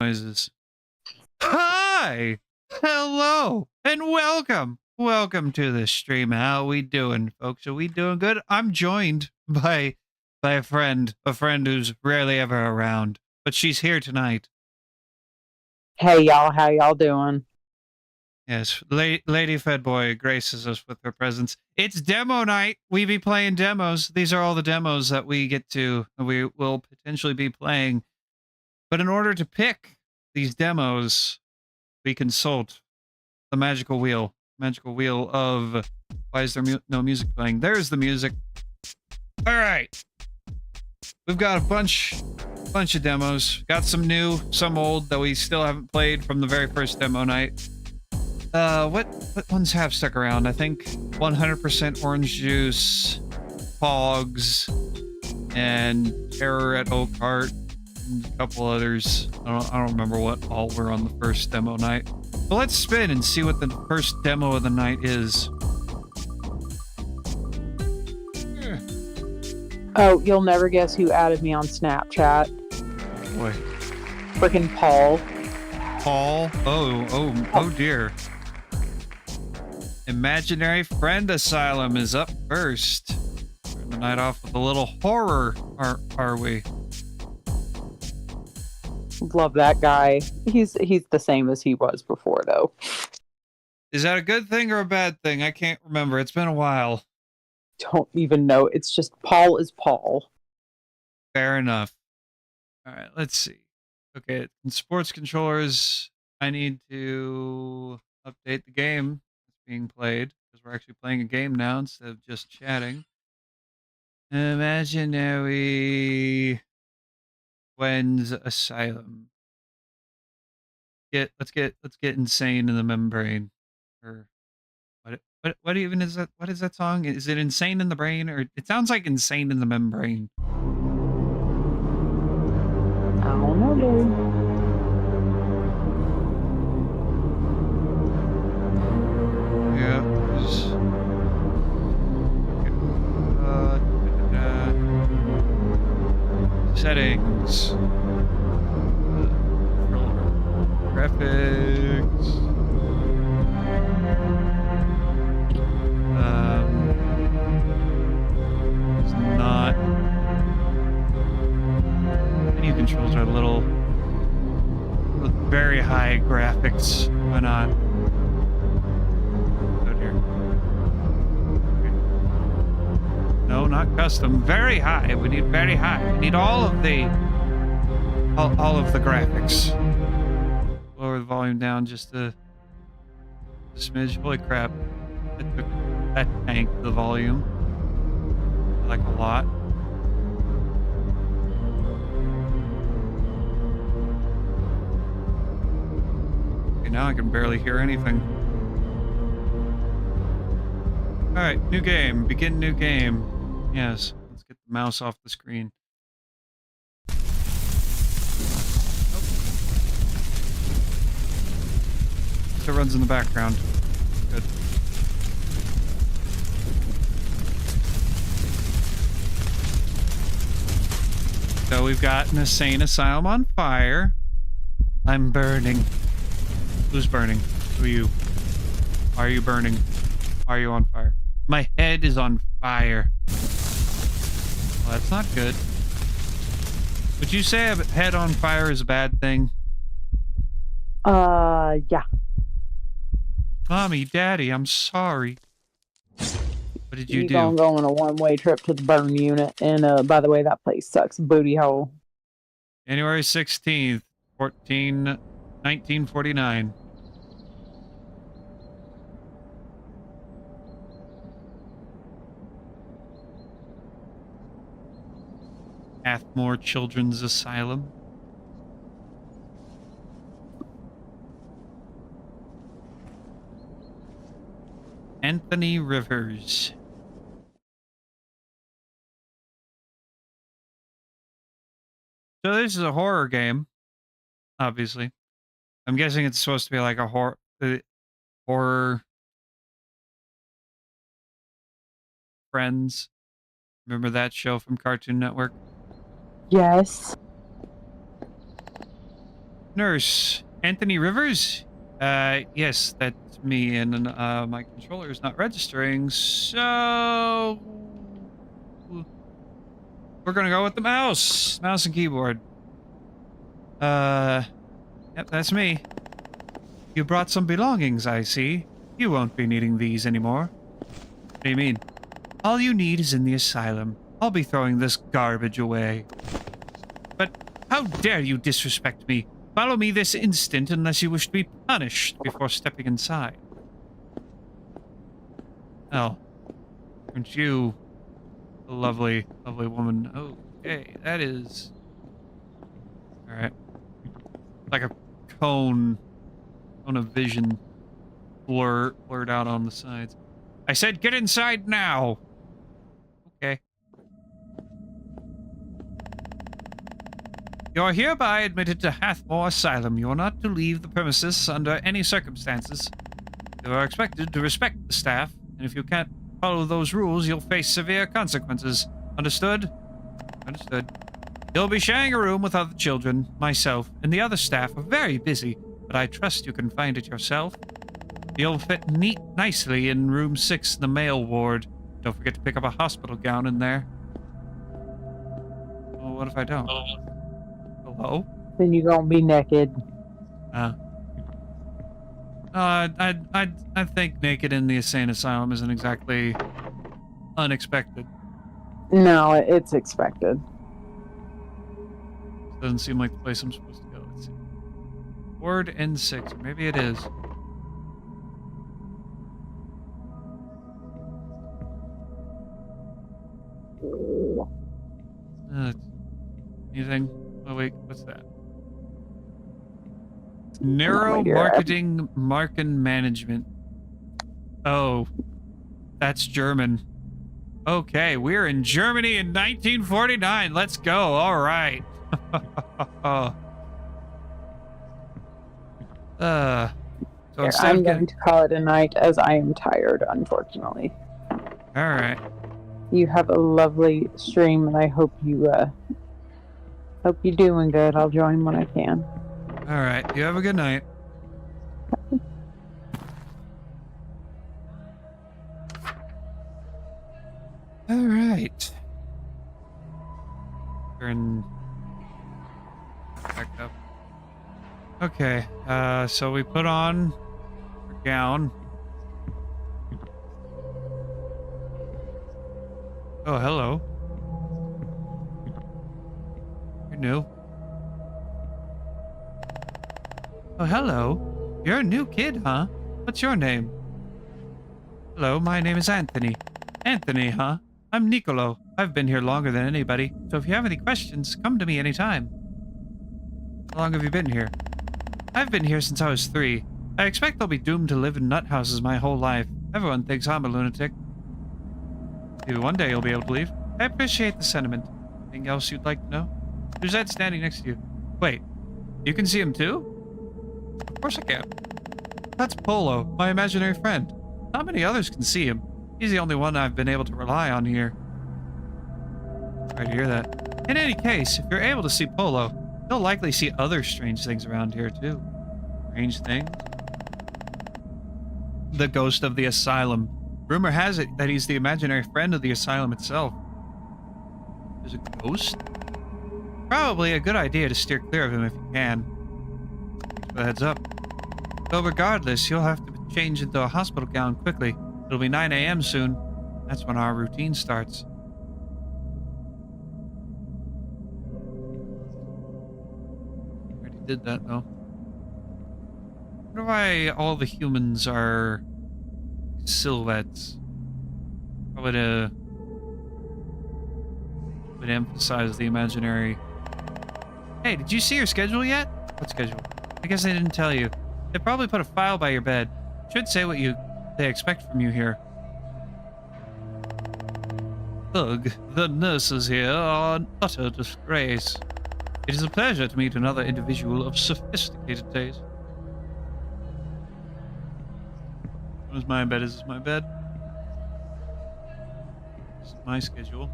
Noises. Hi! Hello! And welcome! Welcome to the stream. How we doing, folks? Are we doing good? I'm joined by a friend who's rarely ever around, but she's here tonight. Hey y'all, how y'all doing? Yes, Lady Fedboy graces us with her presence. It's demo night. We be playing demos. These are all the demos that we get to, we will potentially be playing. But in order to pick these demos, we consult the magical wheel of why is there no music playing? There's the music. All right, we've got a bunch of demos. Got some new, some old that we still haven't played from the very first demo night. What ones have stuck around? I think 100% orange juice, Pogs, and Terror at Oakheart, and a couple others. I don't remember what all were on the first demo night. But let's spin and see what the first demo of the night is. Oh, you'll never guess who added me on Snapchat. Boy. Freaking Paul. Paul? Oh dear. Imaginary Friend Asylum is up first. Starting the night off with a little horror, are we? Love that guy. He's the same as he was before, though. Is that a good thing or a bad thing? I can't remember. It's been a while. Don't even know. It's just Paul is Paul. Fair enough. All right, let's see. Okay, in sports controllers, I need to update the game that's being played because we're actually playing a game now instead of just chatting. Imaginary Friends Asylum. Let's get insane in the membrane. Or what even is that? What is that song? Is it Insane in the Brain, or it sounds like Insane in the Membrane? I don't know, dude. Yeah. Settings. Graphics. It's not. Menu controls are a little with very high graphics. Why not? Out here. Okay. No, not custom. Very high. We need very high. We need all of the graphics. Lower the volume down just a smidge. Holy crap. That tanked the volume. Like a lot. Okay, now I can barely hear anything. Alright, new game. Begin new game. Yes, let's get the mouse off the screen. It runs in the background. Good. So we've got an insane asylum on fire. I'm burning. Who's burning? Who are you? Are you burning? Are you on fire? My head is on fire. Well, that's not good. Would you say a head on fire is a bad thing? Yeah. Mommy, Daddy, I'm sorry. What did you do? You're gonna go on a one-way trip to the burn unit. And, by the way, that place sucks. Booty hole. January 16th, 1949. Athmore Children's Asylum. Anthony Rivers. So this is a horror game, obviously. I'm guessing it's supposed to be like a horror Friends. Remember that show from Cartoon Network? Yes. Nurse Anthony Rivers? Yes, that's me, and my controller is not registering, so we're gonna go with the mouse and keyboard. Yep, that's me. You brought some belongings, I see. You won't be needing these anymore. What do you mean? All you need is in the asylum. I'll be throwing this garbage away. But how dare you disrespect me? Follow me this instant unless you wish to be punished before stepping inside. Oh. Aren't you a lovely, lovely woman? Okay, that is... Alright. Like a cone of vision blurred out on the sides. I said get inside now! Okay. You're hereby admitted to Hathmore Asylum. You are not to leave the premises under any circumstances. You are expected to respect the staff, and if you can't follow those rules, you'll face severe consequences. Understood? Understood. You'll be sharing a room with other children. Myself and the other staff are very busy, but I trust you can find it yourself. You'll fit nicely in room 6 in the male ward. Don't forget to pick up a hospital gown in there. Well, what if I don't? Hello? Then you're gonna be naked. I think naked in the insane asylum isn't exactly unexpected. No, it's expected. Doesn't seem like the place I'm supposed to go. Let's see. Ward N6. Maybe it is. Anything? Oh wait, what's that? Narrow marketing market management. Oh, that's German. Okay, we're in Germany in 1949. Let's go. All right. So I'm going to call it a night as I am tired, unfortunately. All right. You have a lovely stream, and I hope you're doing good. I'll join when I can. All right. You have a good night. All right. Turn back up. Okay. So we put on our gown. Oh, hello. You're new. Oh, hello. You're a new kid, huh? What's your name? Hello, my name is Anthony. Anthony, huh? I'm Nicolo. I've been here longer than anybody, so if you have any questions, come to me anytime. How long have you been here? I've been here since I was 3. I expect I'll be doomed to live in nut houses my whole life. Everyone thinks I'm a lunatic. Maybe one day you'll be able to leave. I appreciate the sentiment. Anything else you'd like to know? There's Ed standing next to you. Wait, you can see him too? Of course I can. That's Polo, my imaginary friend. Not many others can see him. He's the only one I've been able to rely on here. Sorry to hear that. In any case, if you're able to see Polo, you'll likely see other strange things around here too. Strange things? The ghost of the asylum. Rumor has it that he's the imaginary friend of the asylum itself. There's a ghost? Probably a good idea to steer clear of him if you can. Thanks for the heads up. Though regardless, you'll have to change into a hospital gown quickly. It'll be 9 a.m. soon. That's when our routine starts. Already did that though. I wonder why all the humans are silhouettes. Probably to emphasize the imaginary. Hey, did you see your schedule yet? What schedule? I guess they didn't tell you. They probably put a file by your bed. Should say what they expect from you here. Ugh, the nurses here are an utter disgrace. It is a pleasure to meet another individual of sophisticated taste. What is my bed? Is this my bed? This is my schedule.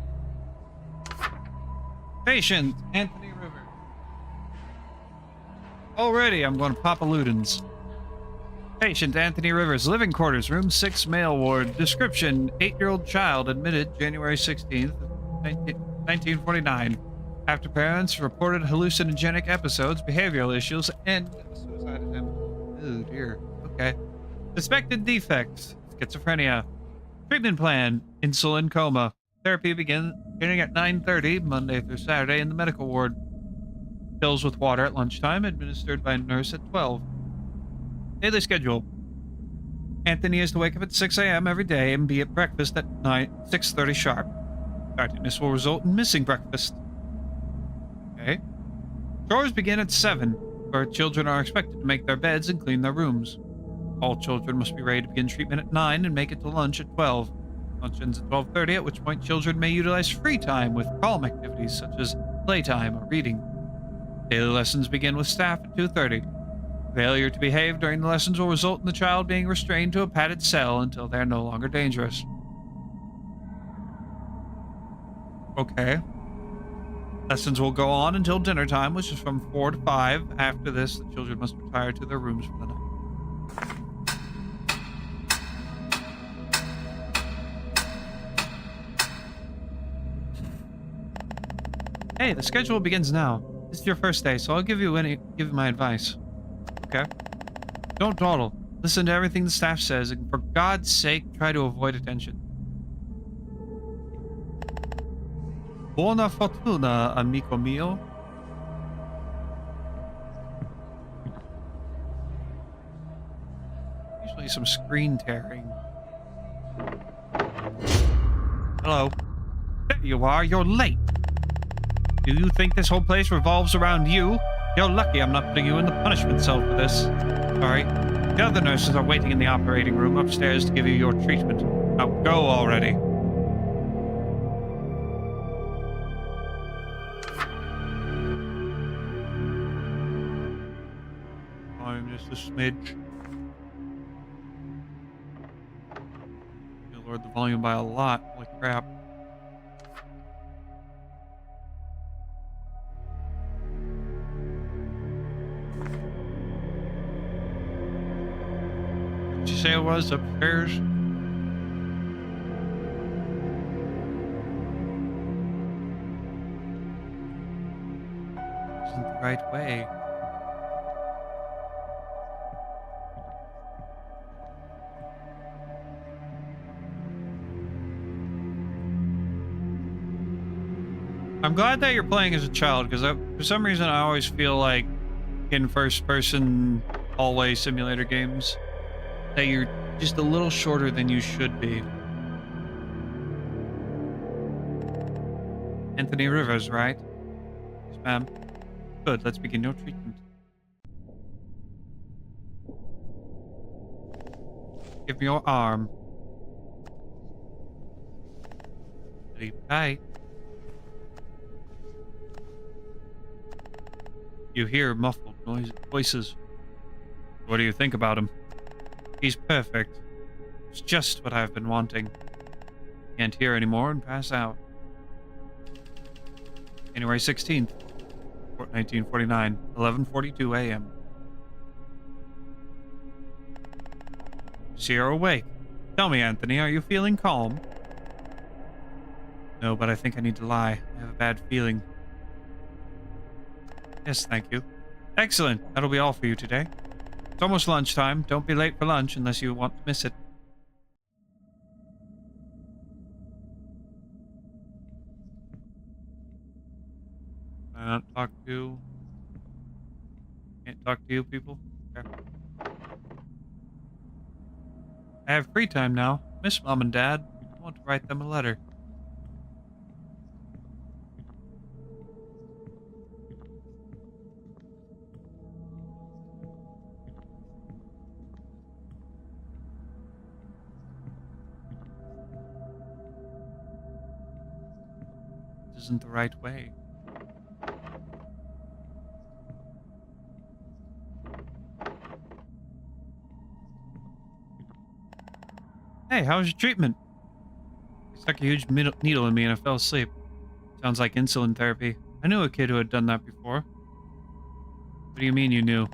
Patient, Anthony River. Already, I'm going to Papa Ludens. Patient Anthony Rivers, living quarters, room 6, male ward. Description: 8-year-old child admitted January 16th, 1949. After parents reported hallucinogenic episodes, behavioral issues, and suicide attempt. Oh dear. Okay. Suspected defects: schizophrenia. Treatment plan: insulin coma. Therapy beginning at 9:30 Monday through Saturday in the medical ward. Pills with water at lunchtime, administered by a nurse at 12. Daily schedule: Anthony is to wake up at 6 a.m. every day and be at breakfast at 6:30 sharp. Tardiness will result in missing breakfast. Okay. Chores begin at 7, where children are expected to make their beds and clean their rooms. All children must be ready to begin treatment at 9 and make it to lunch at 12. Lunch ends at 12:30, at which point children may utilize free time with calm activities such as playtime or reading. Daily lessons begin with staff at 2:30. Failure to behave during the lessons will result in the child being restrained to a padded cell until they are no longer dangerous. Okay. Lessons will go on until dinner time, which is from 4 to 5. After this, the children must retire to their rooms for the night. Hey, the schedule begins now. This is your first day, so I'll give you my advice. Okay? Don't dawdle. Listen to everything the staff says, and for God's sake, try to avoid attention. Buona fortuna, amico mio. Usually some screen tearing. Hello. There you are, you're late. Do you think this whole place revolves around you? You're lucky I'm not putting you in the punishment cell for this. Sorry. The other nurses are waiting in the operating room upstairs to give you your treatment. Now go already. I'm just a smidge. You lowered the volume by a lot. Holy crap. Did you say it was upstairs? This isn't the right way. I'm glad that you're playing as a child, because for some reason I always feel like in first-person hallway simulator games that you're just a little shorter than you should be. Anthony Rivers, right? Yes, ma'am. Good, let's begin your treatment. Give me your arm. Sleep tight. You hear muffled voices. What do you think about him? He's perfect. It's just what I've been wanting. Can't hear anymore and pass out. January 16th, 1949, 11:42 a.m. So you're awake. Tell me, Anthony, are you feeling calm? No, but I think I need to lie. I have a bad feeling. Yes, thank you. Excellent. That'll be all for you today. It's almost lunchtime. Don't be late for lunch unless you want to miss it. Can't talk to you people? Okay. I have free time now. Miss Mom and Dad. I want to write them a letter. This isn't the right way. Hey, how was your treatment? They stuck a huge needle in me and I fell asleep. Sounds like insulin therapy. I knew a kid who had done that before. What do you mean you knew?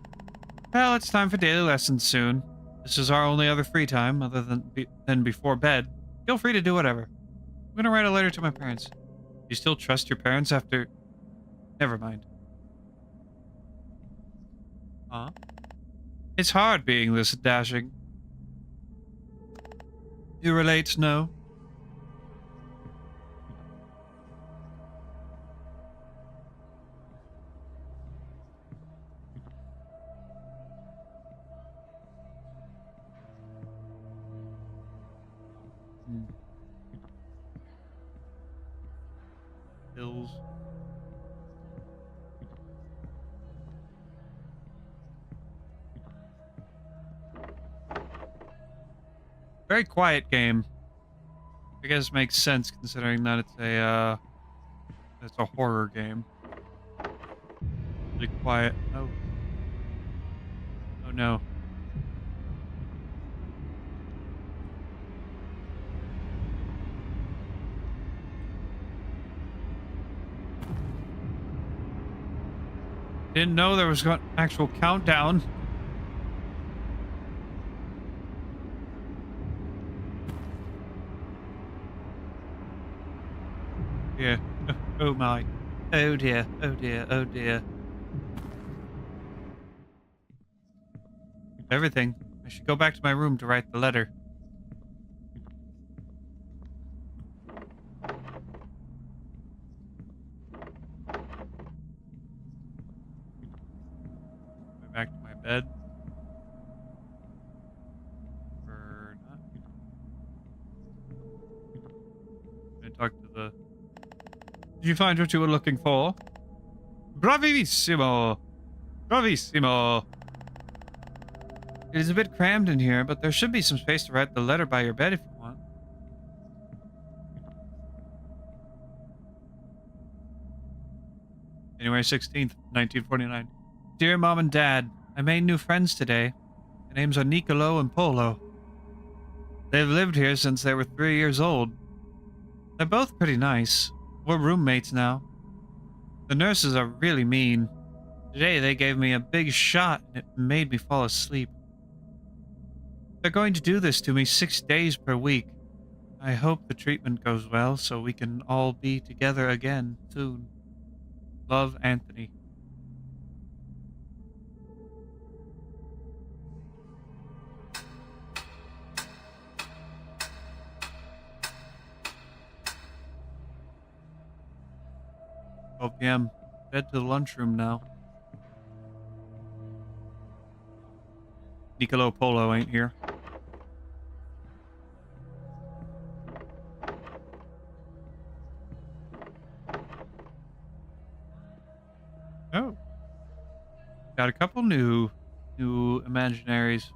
Well, it's time for daily lessons soon. This is our only other free time, other than before bed. Feel free to do whatever. I'm gonna write a letter to my parents. Do you still trust your parents after... Never mind. Huh? It's hard being this dashing. You relate, no? Hills. Very quiet game. I guess it makes sense considering that it's a horror game. Really quiet. Oh. Oh no. Didn't know there was an actual countdown. Yeah. Oh my. Oh dear. Oh dear. Oh dear. Everything. I should go back to my room to write the letter. Go back to my bed. Or not. I'm gonna talk to the... Did you find what you were looking for? Bravissimo! Bravissimo! It is a bit crammed in here, but there should be some space to write the letter by your bed if you want. January 16th, 1949. Dear Mom and Dad, I made new friends today. Their names are Nicolo and Polo. They've lived here since they were 3 years old. They're both pretty nice. We're roommates now. The nurses are really mean. Today they gave me a big shot and it made me fall asleep. They're going to do this to me 6 days per week. I hope the treatment goes well so we can all be together again soon. Love, Anthony. PM. Head to the lunchroom now. Nicolo Polo ain't here. Oh. Got a couple new imaginaries.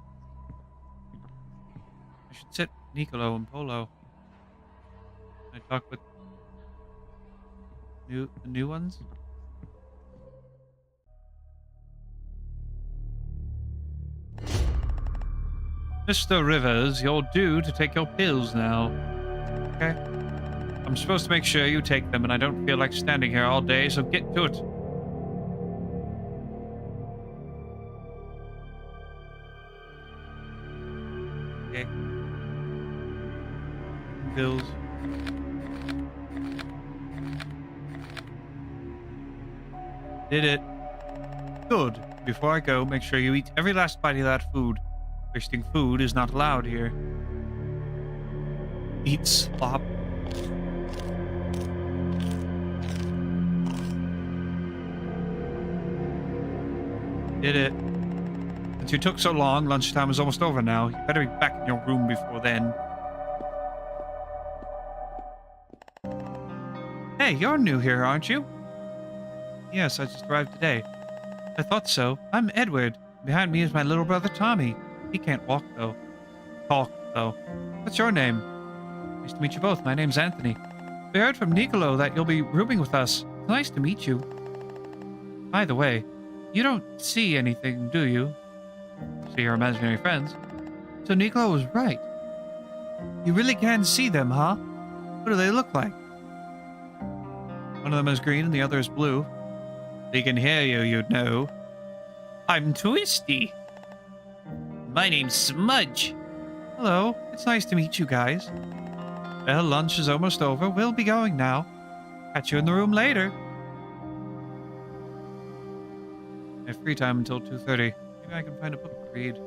I should sit Nicolo and Polo. Can I talk with the new ones? Mr. Rivers, you're due to take your pills now. Okay. I'm supposed to make sure you take them, and I don't feel like standing here all day, so get to it. Okay. Pills. Did it. Good. Before I go, make sure you eat every last bite of that food. Wasting food is not allowed here. Eat slop. Did it. Since you took so long, lunchtime is almost over now. You better be back in your room before then. Hey, you're new here, aren't you? Yes, I just arrived today. I thought so. I'm Edward. Behind me is my little brother Tommy. He can't walk, though. Talk, though. What's your name? Nice to meet you both. My name's Anthony. We heard from Nicolo that you'll be rooming with us. It's nice to meet you. By the way, you don't see anything, do you? See your imaginary friends. So Nicolo was right. You really can see them, huh? What do they look like? One of them is green and the other is blue. They can hear you, you'd know. I'm Twisty. My name's Smudge. Hello, it's nice to meet you guys. Well, lunch is almost over. We'll be going now. Catch you in the room later. I have free time until 2:30. Maybe I can find a book to read.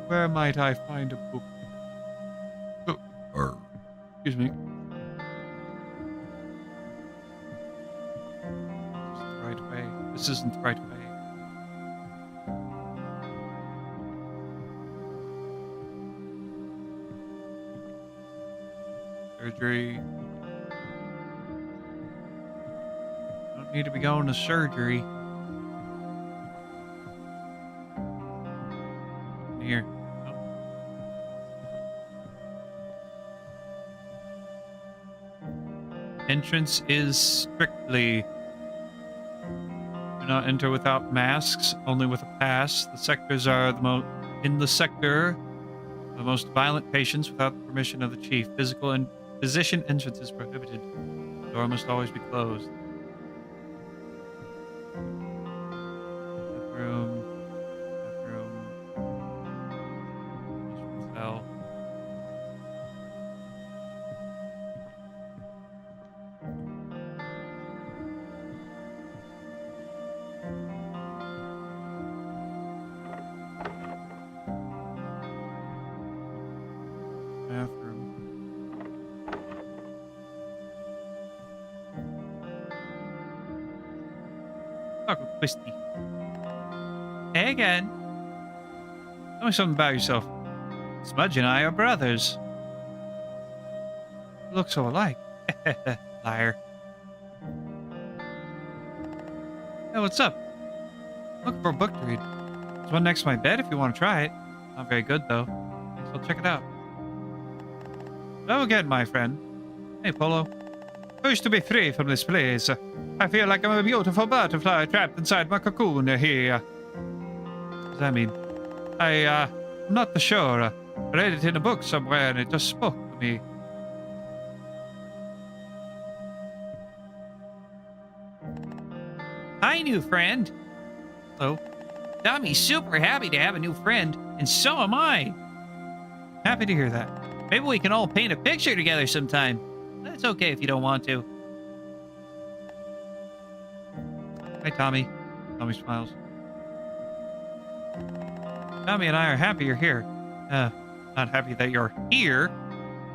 Where might I find a book? Excuse me. This isn't the right way. This isn't the right way. Surgery. Don't need to be going to surgery. Here. Entrance is strictly do not enter without masks, only with a pass. The sectors are in the sector the most violent patients without the permission of the chief. Physical and physician entrance is prohibited. The door must always be closed. Bathroom. Cell. Bathroom. Talk with Twisty. Hey again. Tell me something about yourself. Smudge and I are brothers. You look so alike. Liar. Hey, what's up? Looking for a book to read. There's one next to my bed if you want to try it. Not very good, though. So check it out. Hello again, my friend. Hey, Polo. I wish to be free from this place. I feel like I'm a beautiful butterfly trapped inside my cocoon here. What does that mean? I'm not sure. I read it in a book somewhere and it just spoke to me. Hi, new friend. Hello. Tommy's super happy to have a new friend, and so am I. Happy to hear that. Maybe we can all paint a picture together sometime. That's okay if you don't want to. Hi, Tommy. Tommy smiles. Tommy and I are happy you're here. Not happy that you're here.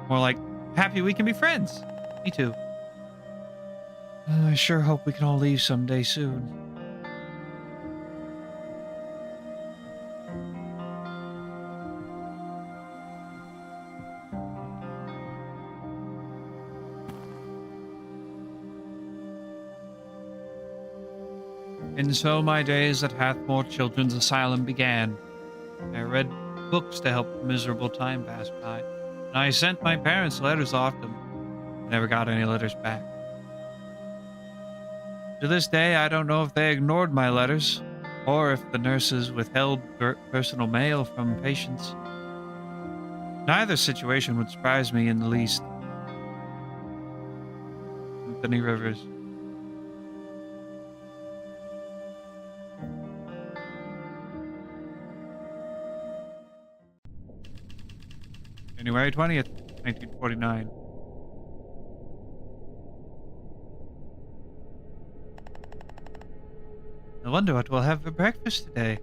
More like happy we can be friends. Me too. I sure hope we can all leave someday soon. And so my days at Hathmore Children's Asylum began. I read books to help the miserable time pass by, and I sent my parents letters often. Never got any letters back. To this day, I don't know if they ignored my letters, or if the nurses withheld personal mail from patients. Neither situation would surprise me in the least. Anthony Rivers. January 20th, 1949. I wonder what we'll have for breakfast today.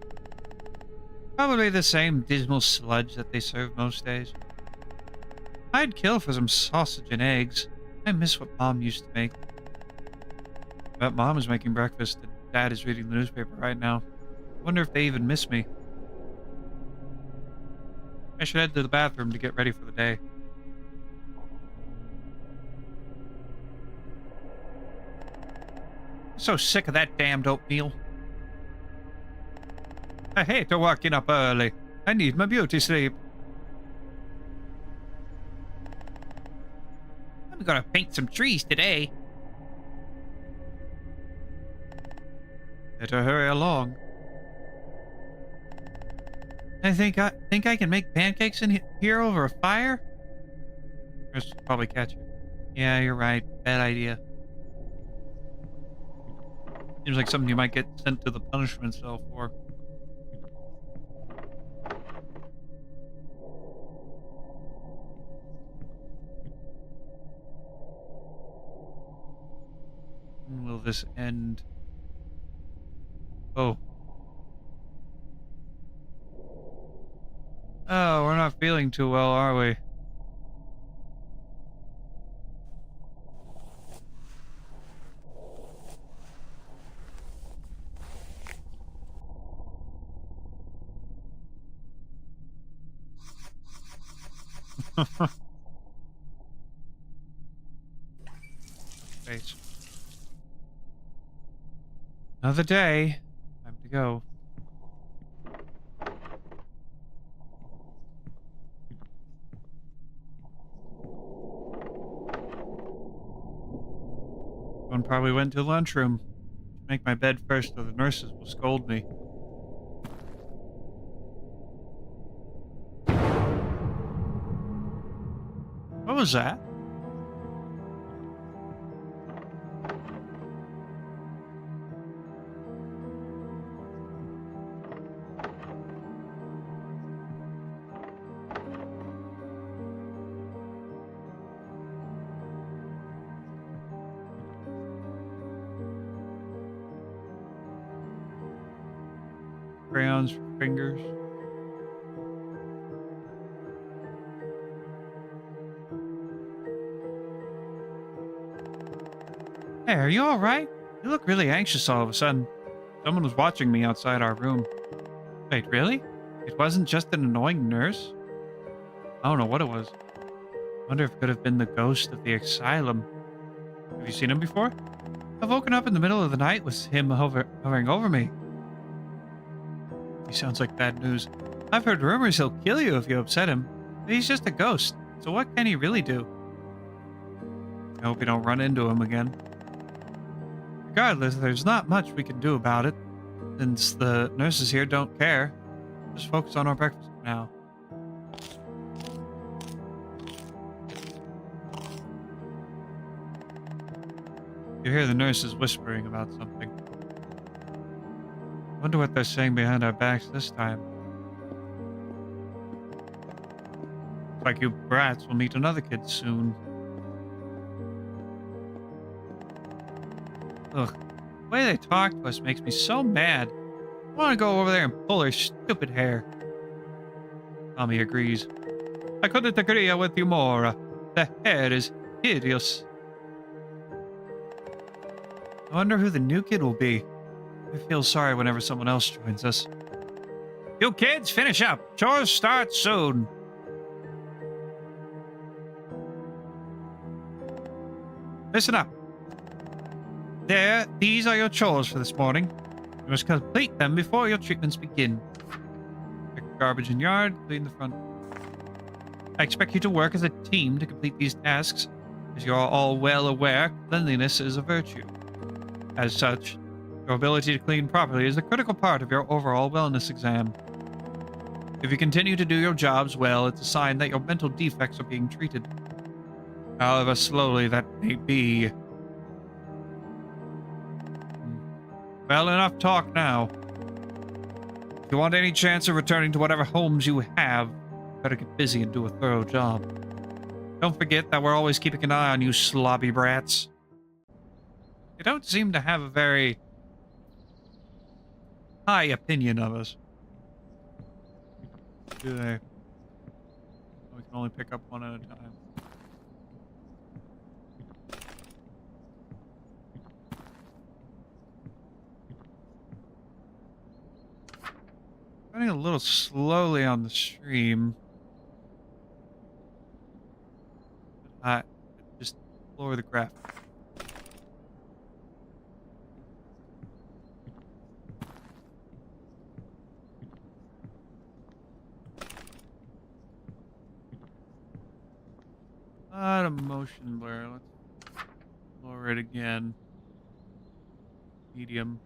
Probably the same dismal sludge that they serve most days. I'd kill for some sausage and eggs. I miss what Mom used to make. But Mom is making breakfast and Dad is reading the newspaper right now. I wonder if they even miss me. I should head to the bathroom to get ready for the day. I'm so sick of that damned oatmeal. I hate waking up early. I need my beauty sleep. I'm gonna paint some trees today. Better hurry along. I think I can make pancakes in here over a fire. Nurse will probably catch you. Yeah, you're right. Bad idea. Seems like something you might get sent to the punishment cell for. When will this end? Oh. Oh, we're not feeling too well, are we? Face. Another day. Time to go. One probably went to the lunchroom. Make my bed first, or the nurses will scold me. What was that? Crayons for fingers. Hey, are you alright? You look really anxious all of a sudden. Someone was watching me outside our room. Wait, really? It wasn't just an annoying nurse? I don't know what it was. Wonder if it could have been the ghost of the asylum. Have you seen him before? I've woken up in the middle of the night with him hovering over me. He sounds like bad news. I've heard rumors he'll kill you if you upset him. But he's just a ghost, so what can he really do? I hope you don't run into him again. Regardless, there's not much we can do about it, since the nurses here don't care. Just focus on our breakfast for now. You hear the nurses whispering about something. Wonder what they're saying behind our backs this time. Looks like you brats will meet another kid soon. Ugh, the way they talk to us makes me so mad. I want to go over there and pull her stupid hair. Tommy agrees. I couldn't agree with you more. The hair is hideous. I wonder who the new kid will be. I feel sorry whenever someone else joins us. You kids, finish up. Chores start soon. Listen up. These are your chores for this morning. You must complete them before your treatments begin. Pick garbage in yard, clean the front. I expect you to work as a team to complete these tasks. As you are all well aware, cleanliness is a virtue. As such, your ability to clean properly is a critical part of your overall wellness exam. If you continue to do your jobs well, it's a sign that your mental defects are being treated. However slowly that may be. Well, enough talk now. If you want any chance of returning to whatever homes you have, better get busy and do a thorough job. Don't forget that we're always keeping an eye on you slobby brats. You don't seem to have a very high opinion of us. Do they? We can only pick up one at a time. Running a little slowly on the stream. Just lower the graphic. Lot of motion blur. Let's lower it again. Medium.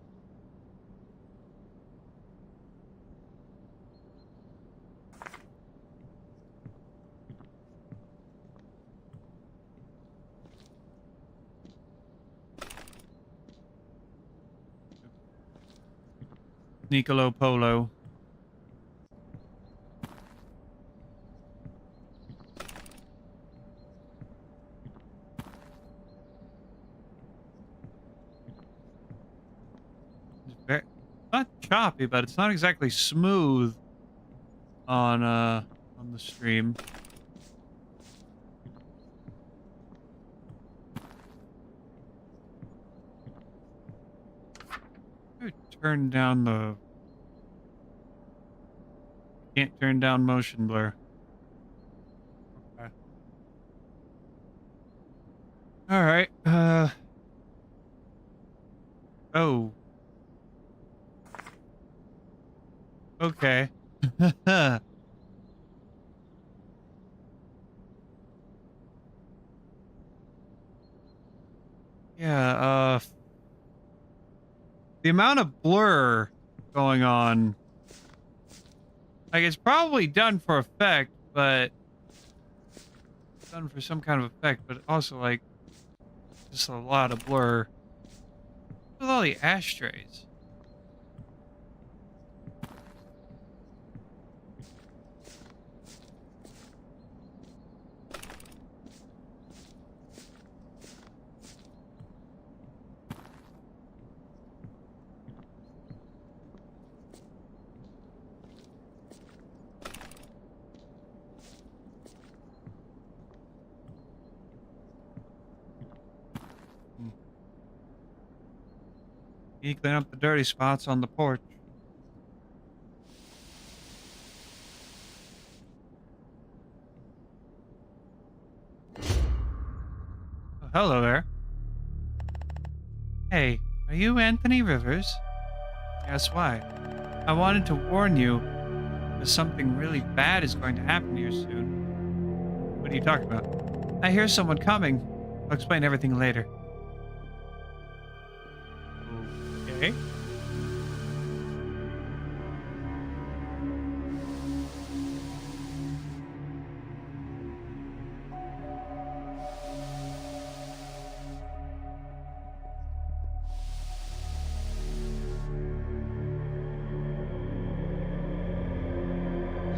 Nicolo Polo. It's very, not choppy, but it's not exactly smooth on the stream. Turn down the... Can't turn down motion blur. Okay. All right. Oh. Okay. Yeah, the amount of blur going on, like, it's probably done for effect, but done for some kind of effect, but also, like, just a lot of blur with all the ashtrays. You clean up the dirty spots on the porch. Oh, hello there. Hey, are you Anthony Rivers? Guess why? I wanted to warn you that something really bad is going to happen here soon. What are you talking about? I hear someone coming. I'll explain everything later. Okay.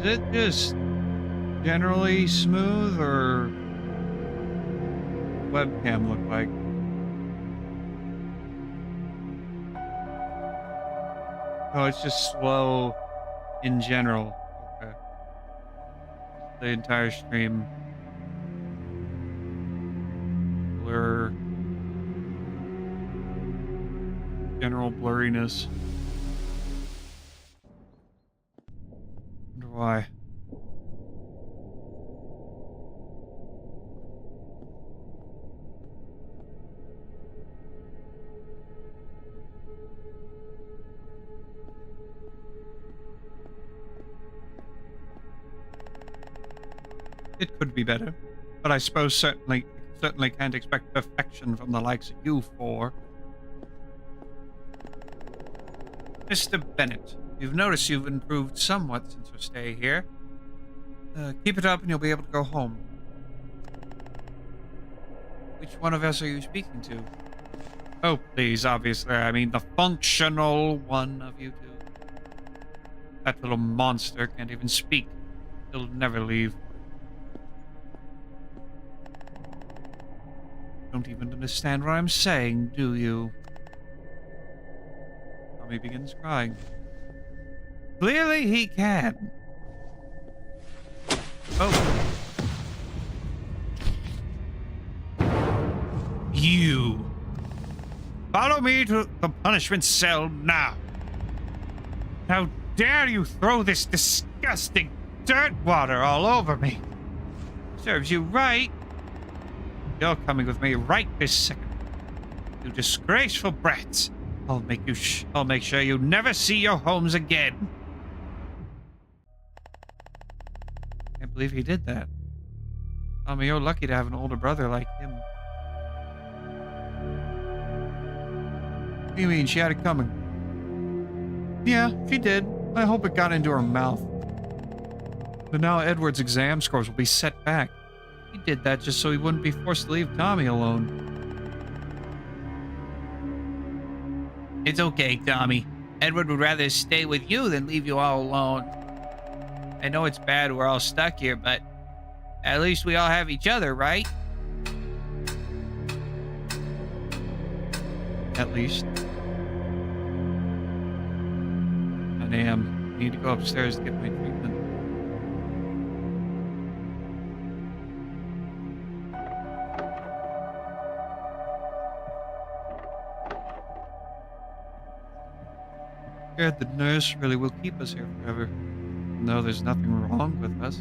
Is it just generally smooth, or webcam look like? Oh, it's just slow in general. Okay. The entire stream. Blur. General blurriness. Wonder why. It could be better, but I suppose certainly can't expect perfection from the likes of you four. Mr. Bennett, you've noticed you've improved somewhat since your stay here. Keep it up and you'll be able to go home. Which one of us are you speaking to? Oh, please, obviously, I mean the functional one of you two. That little monster can't even speak. He'll never leave. Don't even understand what I'm saying, do you? Tommy begins crying. Clearly he can. Oh. You. Follow me to the punishment cell now. How dare you throw this disgusting dirt water all over me? Serves you right. You're coming with me right this second. You disgraceful brats. I'll make sure you never see your homes again. Can't believe he did that. Tommy, you're lucky to have an older brother like him. What do you mean? She had it coming? Yeah, she did. I hope it got into her mouth. But now Edward's exam scores will be set back. He did that just so he wouldn't be forced to leave Tommy alone. It's okay, Tommy. Edward would rather stay with you than leave you all alone. I know it's bad we're all stuck here, but at least we all have each other, right? At least. 9 a.m. Need to go upstairs to get my treatment. Scared the nurse really will keep us here forever. No, there's nothing wrong with us.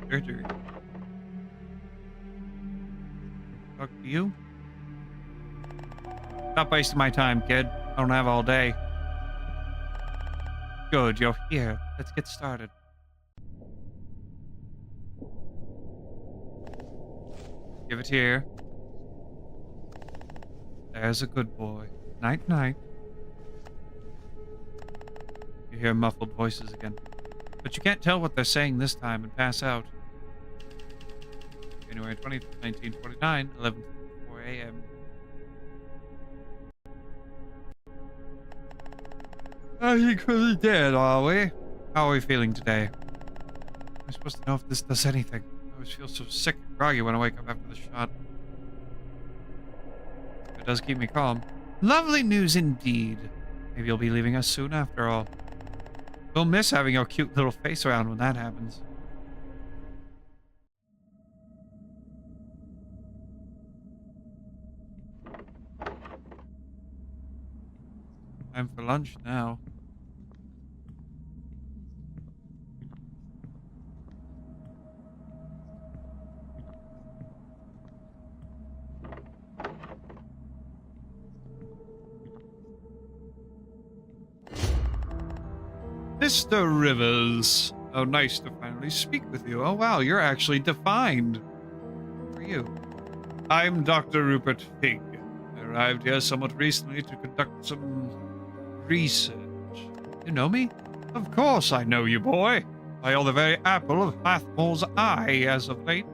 Surgery. Talk to you? Stop wasting my time, kid. I don't have all day. Good, you're here. Let's get started. Give it here. There's a good boy. Night, night. You hear muffled voices again. But you can't tell what they're saying this time and pass out. January 20th, 1949, 11:54 a.m. I think we're dead, are we? How are we feeling today? I'm supposed to know if this does anything. I always feel so sick and groggy when I wake up after the shot. It does keep me calm. Lovely news indeed. Maybe you'll be leaving us soon after all. We'll miss having your cute little face around when that happens. Time for lunch now. Mr. Rivers. Oh, nice to finally speak with you. Oh, wow, you're actually defined. Who are you? I'm Dr. Rupert Figg. I arrived here somewhat recently to conduct some research. You know me? Of course I know you, boy. You're the very apple of Hathmore's eye as of late.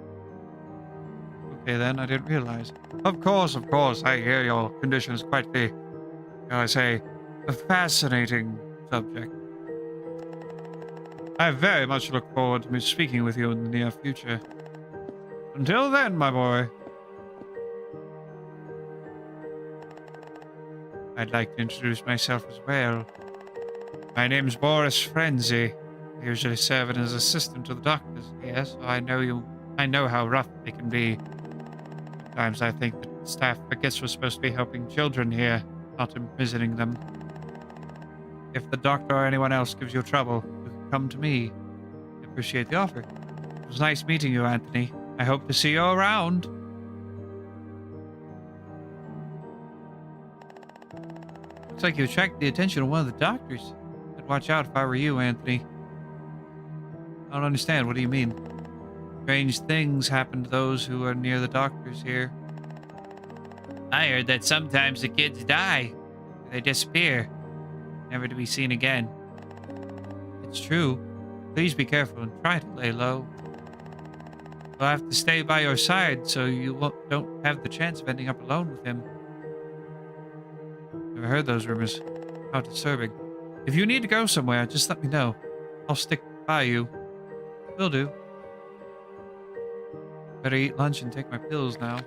Okay, then, I didn't realize. Of course, I hear your condition is quite the, shall I say, a fascinating subject. I very much look forward to me speaking with you in the near future. Until then, my boy. I'd like to introduce myself as well. My name's Boris Frenzy. I usually serve as assistant to the doctors here, so I know how rough they can be. Sometimes I think that staff forgets we're supposed to be helping children here, not imprisoning them. If the doctor or anyone else gives you trouble, you can come to me. I appreciate the offer. It was nice meeting you, Anthony. I hope to see you around. Looks like you attracted the attention of one of the doctors. I'd watch out if I were you, Anthony. I don't understand. What do you mean? Strange things happen to those who are near the doctors here. I heard that sometimes the kids die. They disappear, never to be seen again. It's true. Please be careful and try to lay low. We'll have to stay by your side so you don't have the chance of ending up alone with him. Never heard those rumors. How disturbing. If you need to go somewhere, just let me know. I'll stick by you. Will do. Better eat lunch and take my pills now.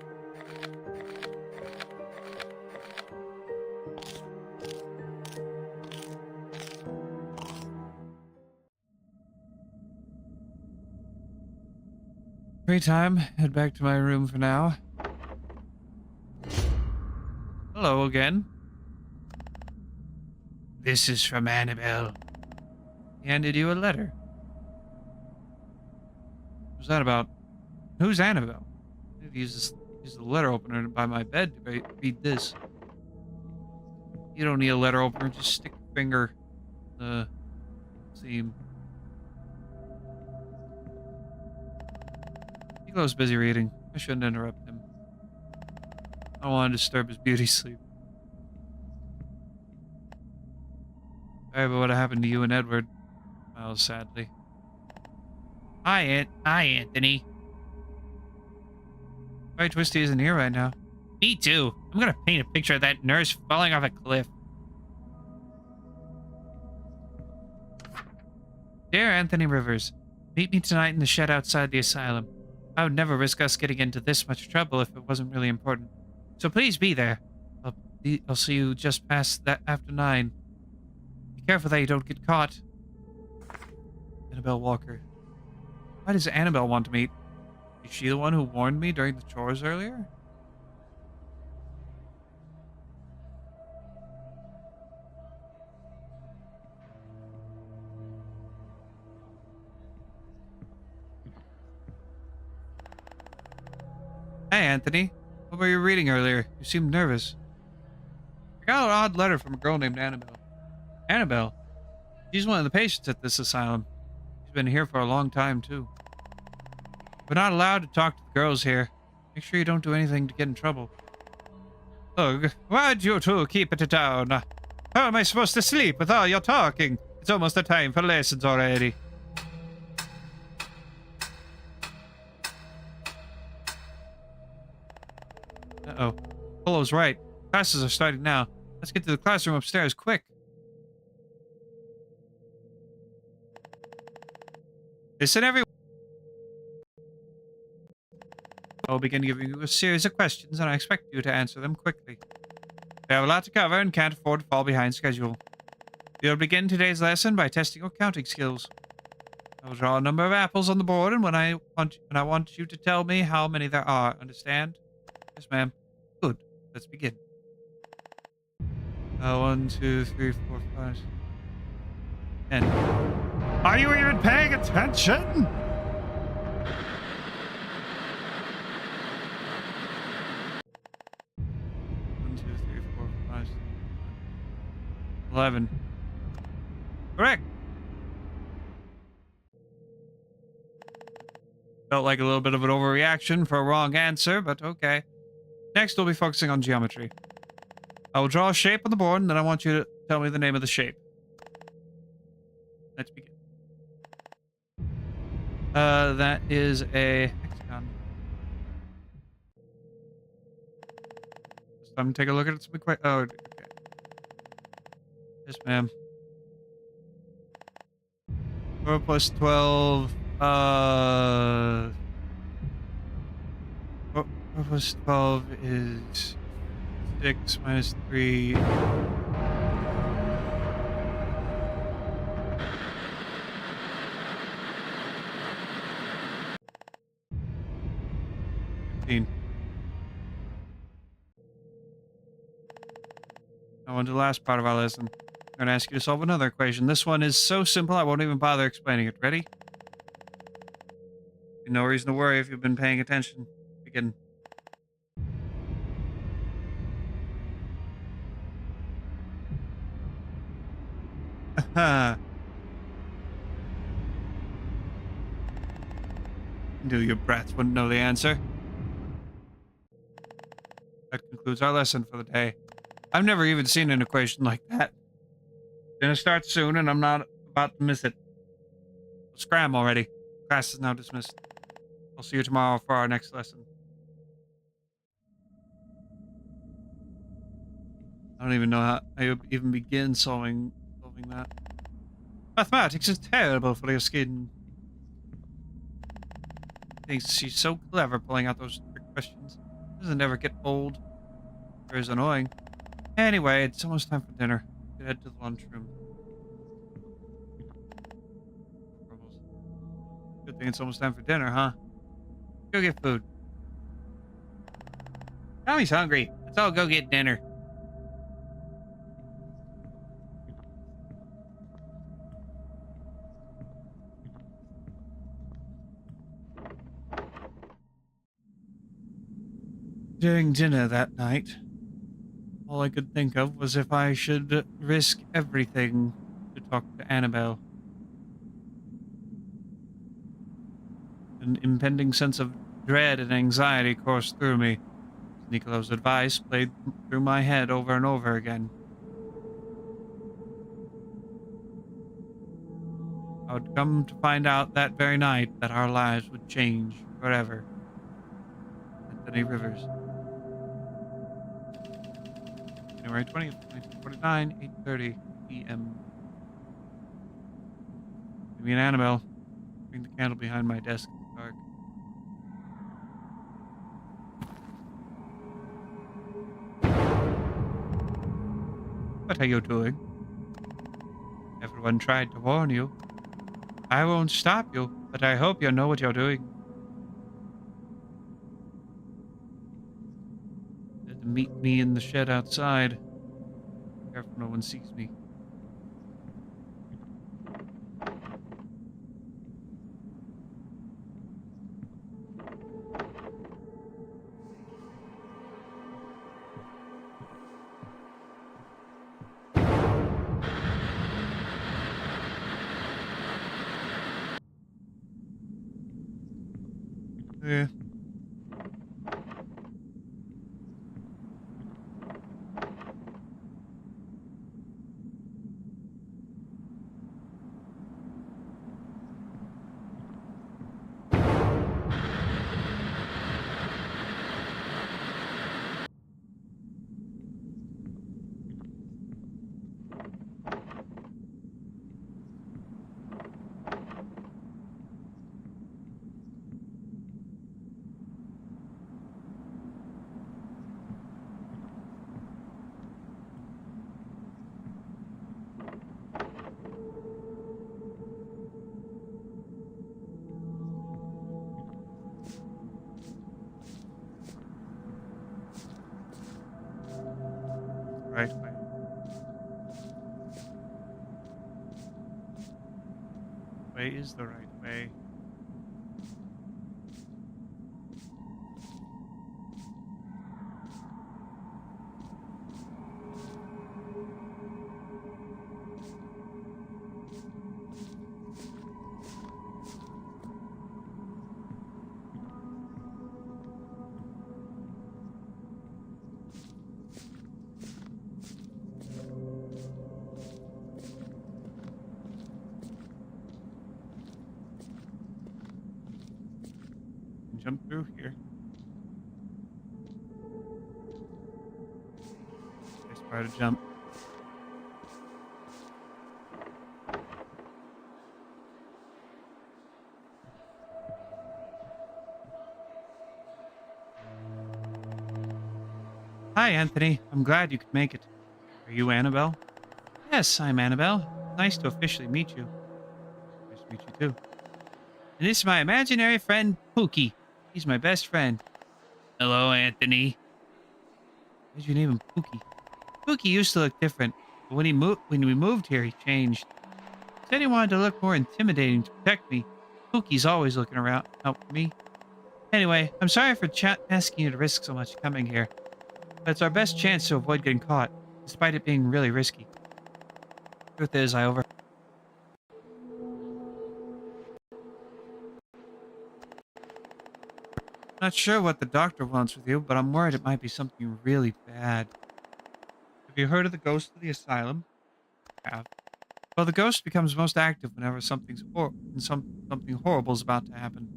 Free time. Head back to my room for now. Hello again. This is from Annabelle. He handed you a letter. What's that about? Who's Annabelle? I need to use the letter opener by my bed to read this. You don't need a letter opener. Just stick your finger in the seam. Nico's busy reading. I shouldn't interrupt him. I don't want to disturb his beauty sleep. Sorry about what happened to you and Edward. Well, sadly. Hi, Anthony. Sorry Twisty isn't here right now. Me too. I'm gonna paint a picture of that nurse falling off a cliff. Dear Anthony Rivers, meet me tonight in the shed outside the asylum. I would never risk us getting into this much trouble if it wasn't really important. So please be there. I'll see you just past that after 9. Be careful that you don't get caught. Annabelle Walker. Why does Annabelle want to meet? Is she the one who warned me during the chores earlier? Hey, Anthony. What were you reading earlier? You seemed nervous. I got an odd letter from a girl named Annabelle. Annabelle? She's one of the patients at this asylum. She's been here for a long time, too. We're not allowed to talk to the girls here. Make sure you don't do anything to get in trouble. Ugh, why'd you two keep it down? How am I supposed to sleep with all your talking? It's almost the time for lessons already. Uh-oh. Polo's right. Classes are starting now. Let's get to the classroom upstairs, quick. Listen, everyone. I'll begin giving you a series of questions, and I expect you to answer them quickly. We have a lot to cover and can't afford to fall behind schedule. We'll begin today's lesson by testing your counting skills. I will draw a number of apples on the board, and when I want you to tell me how many there are. Understand? Yes, ma'am. Good. Let's begin. 1, 2, 3, 4, 5, 10. Are you even paying attention? 1, 2, 3, 4, 5, 6, 11. Correct. Felt like a little bit of an overreaction for a wrong answer, but okay. Next, we'll be focusing on geometry. I will draw a shape on the board, and then I want you to tell me the name of the shape. Let's begin. That is a hexagon. I'm gonna take a look at it. Oh, okay. Yes, ma'am. 4 plus 12. 4 plus 12 is 6 minus 3. Now on to the last part of our lesson. I'm going to ask you to solve another equation. This one is so simple I won't even bother explaining it. Ready? No reason to worry if you've been paying attention. Begin. Knew your brats wouldn't know the answer. That concludes our lesson for the day. I've never even seen an equation like that. Gonna start soon, and I'm not about to miss it. Scram already. Class is now dismissed. I'll see you tomorrow for our next lesson. I don't even know how I even begin solving that. Mathematics is terrible for your skin. Thinks she's so clever pulling out those trick questions. Doesn't ever get old. Or is annoying. Anyway, it's almost time for dinner. Should head to the lunchroom. Good thing it's almost time for dinner, huh? Go get food. Tommy's hungry. Let's all go get dinner. During dinner that night, all I could think of was if I should risk everything to talk to Annabelle. An impending sense of dread and anxiety coursed through me. Nicolo's advice played through my head over and over again. I would come to find out that very night that our lives would change forever. Anthony Rivers. January 20th, 1949, 8:30 p.m. Me and Annabelle. Bring the candle behind my desk in the dark. What are you doing? Everyone tried to warn you. I won't stop you, but I hope you know what you're doing. Meet me in the shed outside. Careful no one sees me. Yeah. Right way. Way is the right way. Jump through here. Nice far to jump. Hi, Anthony. I'm glad you could make it. Are you Annabelle? Yes, I'm Annabelle. Nice to officially meet you. Nice to meet you too. And this is my imaginary friend, Pookie. He's my best friend. Hello, Anthony. Why'd you name him Pookie? Pookie used to look different, but when we moved here, he changed. He said he wanted to look more intimidating to protect me. Pookie's always looking around out for me. Anyway, I'm sorry for asking you to risk so much coming here, but it's our best chance to avoid getting caught, despite it being really risky. Truth is, Not sure what the doctor wants with you, but I'm worried it might be something really bad. Have you heard of the ghost of the asylum? I have. Well, the ghost becomes most active whenever something horrible is about to happen.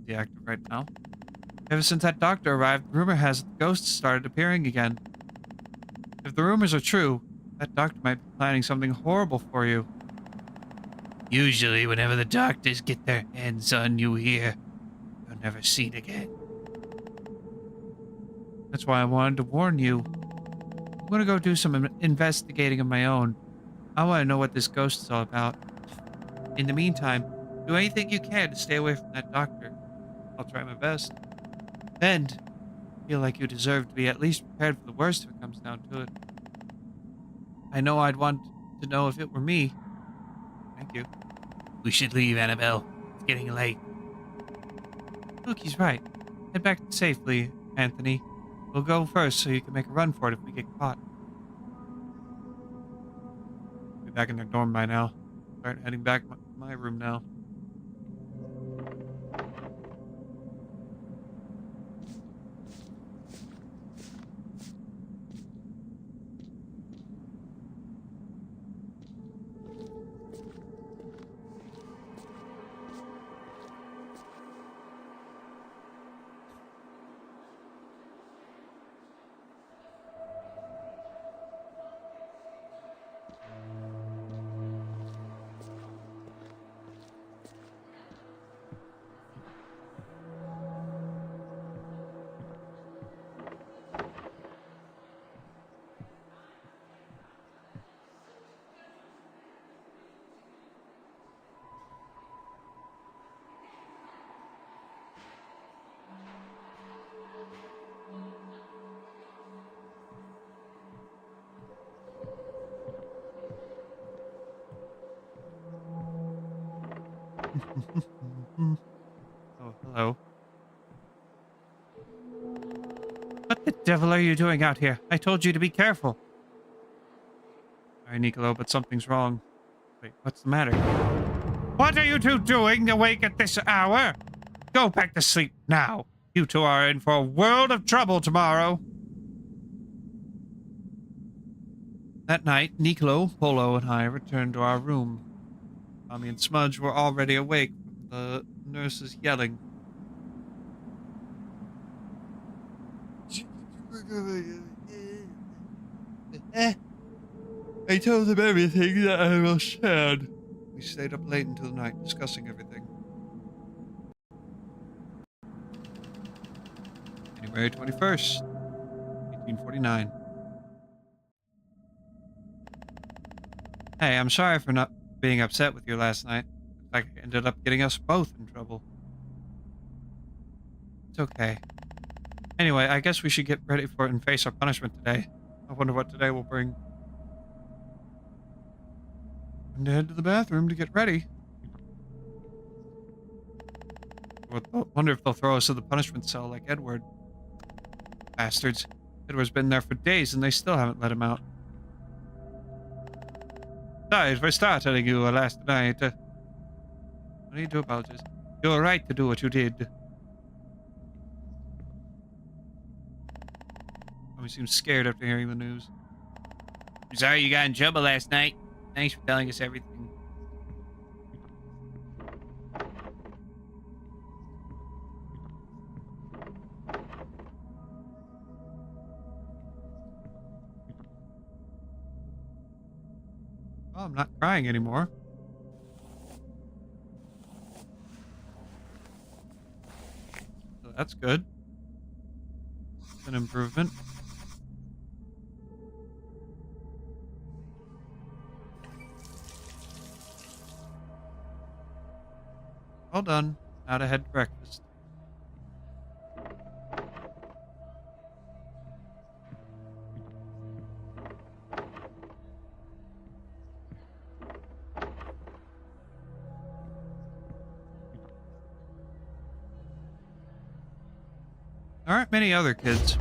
Is he active right now? Ever since that doctor arrived, rumor has it the ghosts started appearing again. If the rumors are true, that doctor might be planning something horrible for you. Usually, whenever the doctors get their hands on you here, you're never seen again. That's why I wanted to warn you. I'm gonna go do some investigating of my own. I want to know what this ghost is all about. In the meantime, do anything you can to stay away from that doctor. I'll try my best. And I feel like you deserve to be at least prepared for the worst if it comes down to it. I know I'd want to know if it were me. Thank you. We should leave, Annabelle. It's getting late. Look, he's right. Head back safely, Anthony. We'll go first so you can make a run for it if we get caught. Be back in their dorm by now. Start heading back to my room now. Oh, hello. What the devil are you doing out here? I told you to be careful. Sorry, Nicolo, but something's wrong. Wait, what's the matter? What are you two doing awake at this hour? Go back to sleep now. You two are in for a world of trouble tomorrow. That night, Nicolo, Polo, and I returned to our room. Tommy and Smudge were already awake from the nurses yelling. I told them everything that I was shared. We stayed up late until night discussing everything. January 21st, 1849. Hey, I'm sorry for not being upset with you last night. Looks like it ended up getting us both in trouble. It's okay. Anyway, I guess we should get ready for it and face our punishment today. I wonder what today will bring. I'm to head to the bathroom to get ready. I wonder if they'll throw us in the punishment cell like Edward. Bastards. Edward's been there for days and they still haven't let him out. Sorry for startling you last night. No need to apologize. You're right to do what you did. Tommy seems scared after hearing the news. I'm sorry you got in trouble last night. Thanks for telling us everything. Oh, I'm not crying anymore. So that's good. It's an improvement. Well done. Now to head to breakfast. There aren't many other kids.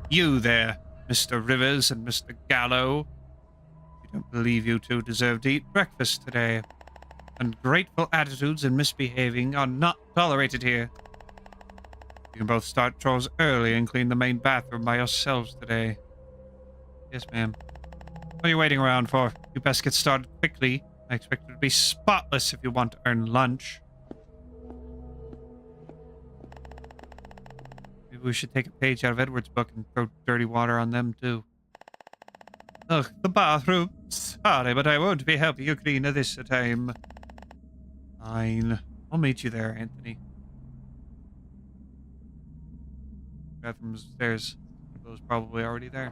You there, Mr. Rivers and Mr. Gallo. I don't believe you two deserve to eat breakfast today. Ungrateful attitudes and misbehaving are not tolerated here. You can both start chores early and clean the main bathroom by yourselves today. Yes, ma'am. What are you waiting around for? You best get started quickly. I expect it to be spotless if you want to earn lunch. Maybe we should take a page out of Edward's book and throw dirty water on them, too. Ugh, the bathroom. Sorry, but I won't be helping you clean this time. Fine. I'll meet you there, Anthony. Bathroom's upstairs. Those probably already there.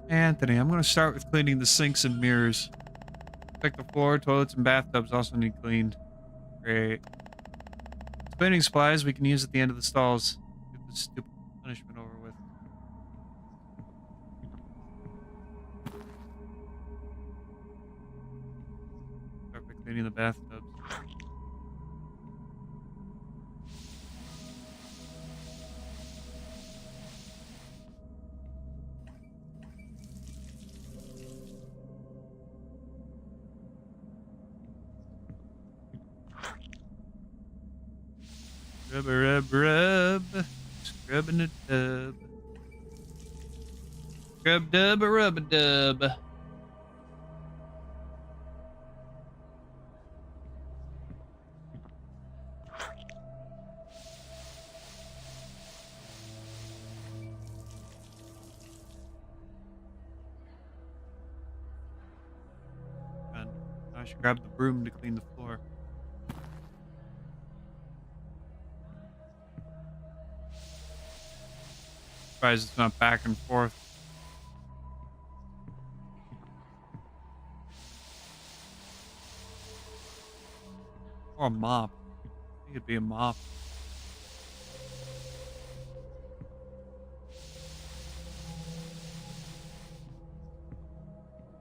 Anthony, I'm going to start with cleaning the sinks and mirrors. Like the floor, toilets, and bathtubs also need cleaned. Great. Cleaning supplies we can use at the end of the stalls. Get this stupid punishment over with. Start by cleaning the bathtubs. Rub, rub, rub. Scrubbing the tub. Scrub dub a rub a dub. Done. I should grab the broom to clean the floor. Surprised it's not back and forth. Or a mop. I think it'd be a mop.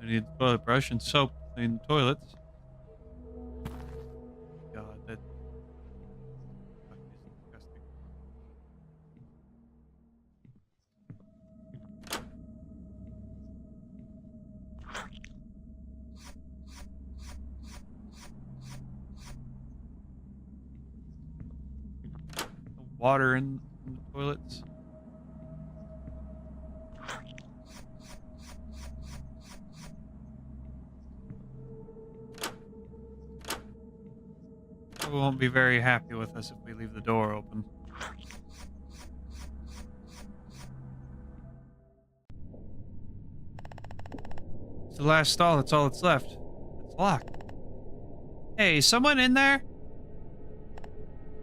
I need a toilet brush and soap to clean the toilets. God, that fucking is disgusting. Water in the toilets. People won't be very happy with us if we leave the door open. It's the last stall. That's all that's left. It's locked. Hey, someone in there?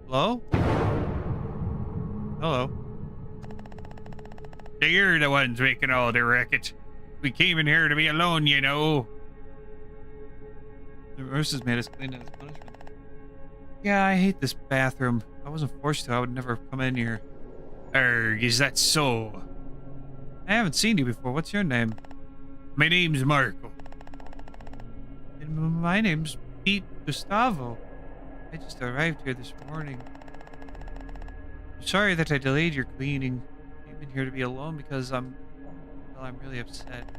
Hello? Hello. So you're the ones making all the racket. We came in here to be alone, you know. The nurses made us clean it as punishment. Yeah, I hate this bathroom. If I wasn't forced to, I would never have come in here. Erg, is that so? I haven't seen you before. What's your name? My name's Marco. And my name's Pete Gustavo. I just arrived here this morning. I'm sorry that I delayed your cleaning. I came in here to be alone because I'm really upset.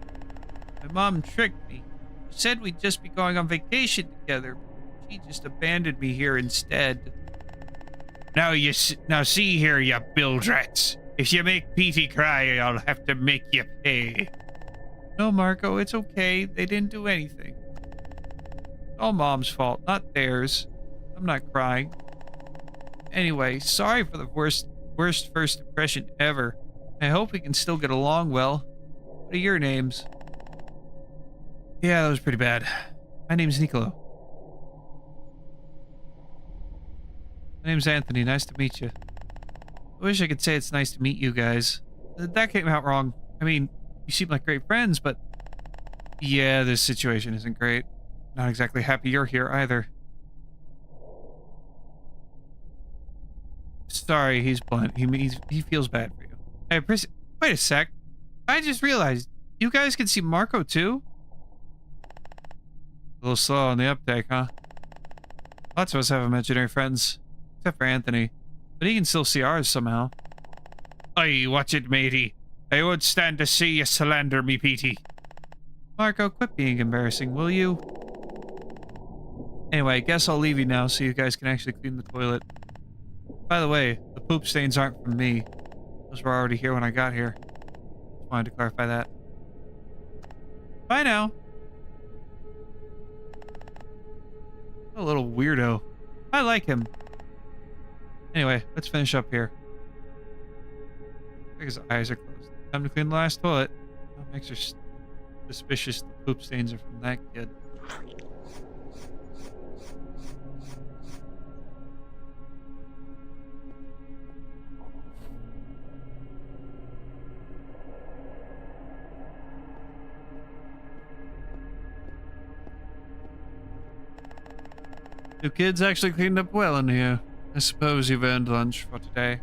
My mom tricked me. She said we'd just be going on vacation together. She just abandoned me here instead. Now see here, you bildrats. If you make Petey cry, I'll have to make you pay. No, Marco, it's okay. They didn't do anything. It's all Mom's fault, not theirs. I'm not crying. Anyway, sorry for the worst first impression ever. I hope we can still get along well. What are your names? Yeah, that was pretty bad. My name's Nicolo. My name's Anthony. Nice to meet you. I wish I could say it's nice to meet you guys. That came out wrong. I mean, you seem like great friends, but yeah, this situation isn't great. Not exactly happy you're here either. Sorry, he's blunt. He feels bad for you. I appreciate. Wait a sec. I just realized you guys can see Marco too. A little slow on the uptake, huh? Lots of us have imaginary friends, except for Anthony, but he can still see ours somehow. Aye, watch it, matey. I won't stand to see you slander me, Petey. Marco, quit being embarrassing, will you? Anyway, I guess I'll leave you now so you guys can actually clean the toilet. By the way, the poop stains aren't from me. Those were already here when I got here. Just wanted to clarify that. Bye now. A little weirdo. I like him. Anyway, let's finish up here. I think his eyes are closed. Time to clean the last toilet. That makes her suspicious the poop stains are from that kid. You kids actually cleaned up well in here. I suppose you've earned lunch today.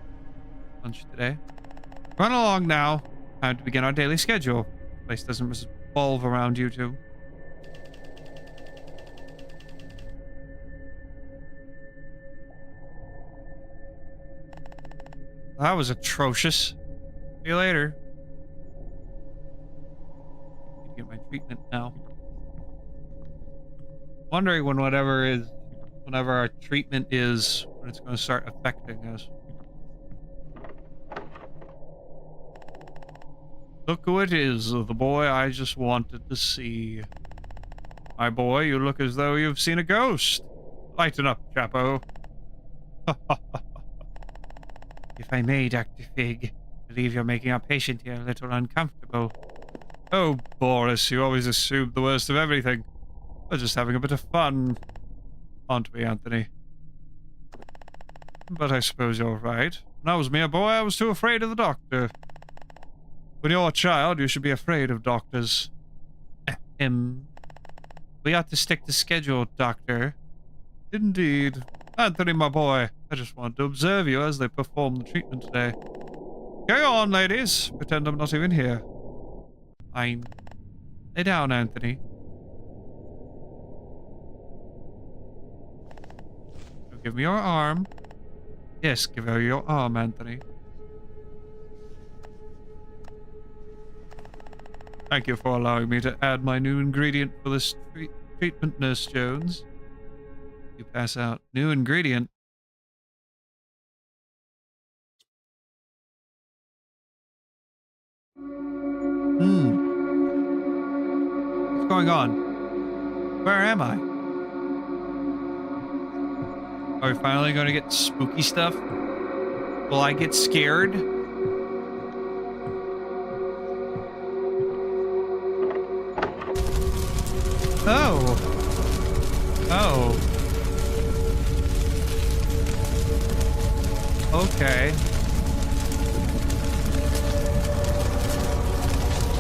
Run along now. Time to begin our daily schedule. The place doesn't revolve around you two. That was atrocious. See you later. I need to get my treatment now. Wondering whenever our treatment is, when it's going to start affecting us. Look who it is, the boy I just wanted to see. My boy, you look as though you've seen a ghost. Lighten up, chapo. If I may, Dr. Fig, I believe you're making our patient here a little uncomfortable. Oh, Boris, you always assume the worst of everything. We're just having a bit of fun. Aren't we, Anthony? But I suppose you're right. When I was a mere boy, I was too afraid of the doctor. When you're a child, you should be afraid of doctors. We ought to stick to schedule, Doctor. Indeed. Anthony, my boy, I just wanted to observe you as they perform the treatment today. Go on, ladies. Pretend I'm not even here. Fine. Lay down, Anthony. Now give me your arm. Yes, give her your arm, Anthony. Thank you for allowing me to add my new ingredient for this treatment, Nurse Jones. You pass out. New ingredient. What's going on? Where am I? Are we finally going to get spooky stuff? Will I get scared? Oh. Oh. Okay.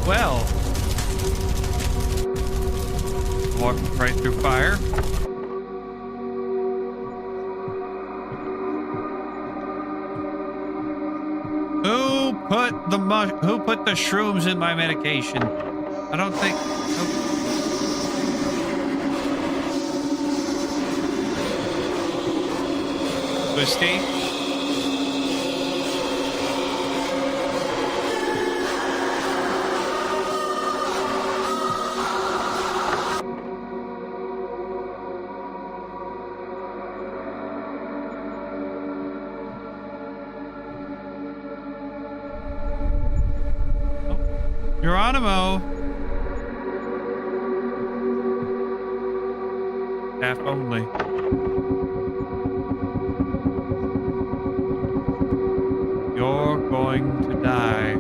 Well. Walking right through fire. Who put the shrooms in my medication? I don't think. Nope. Twisty. Geronimo. Staff only. You're going to die.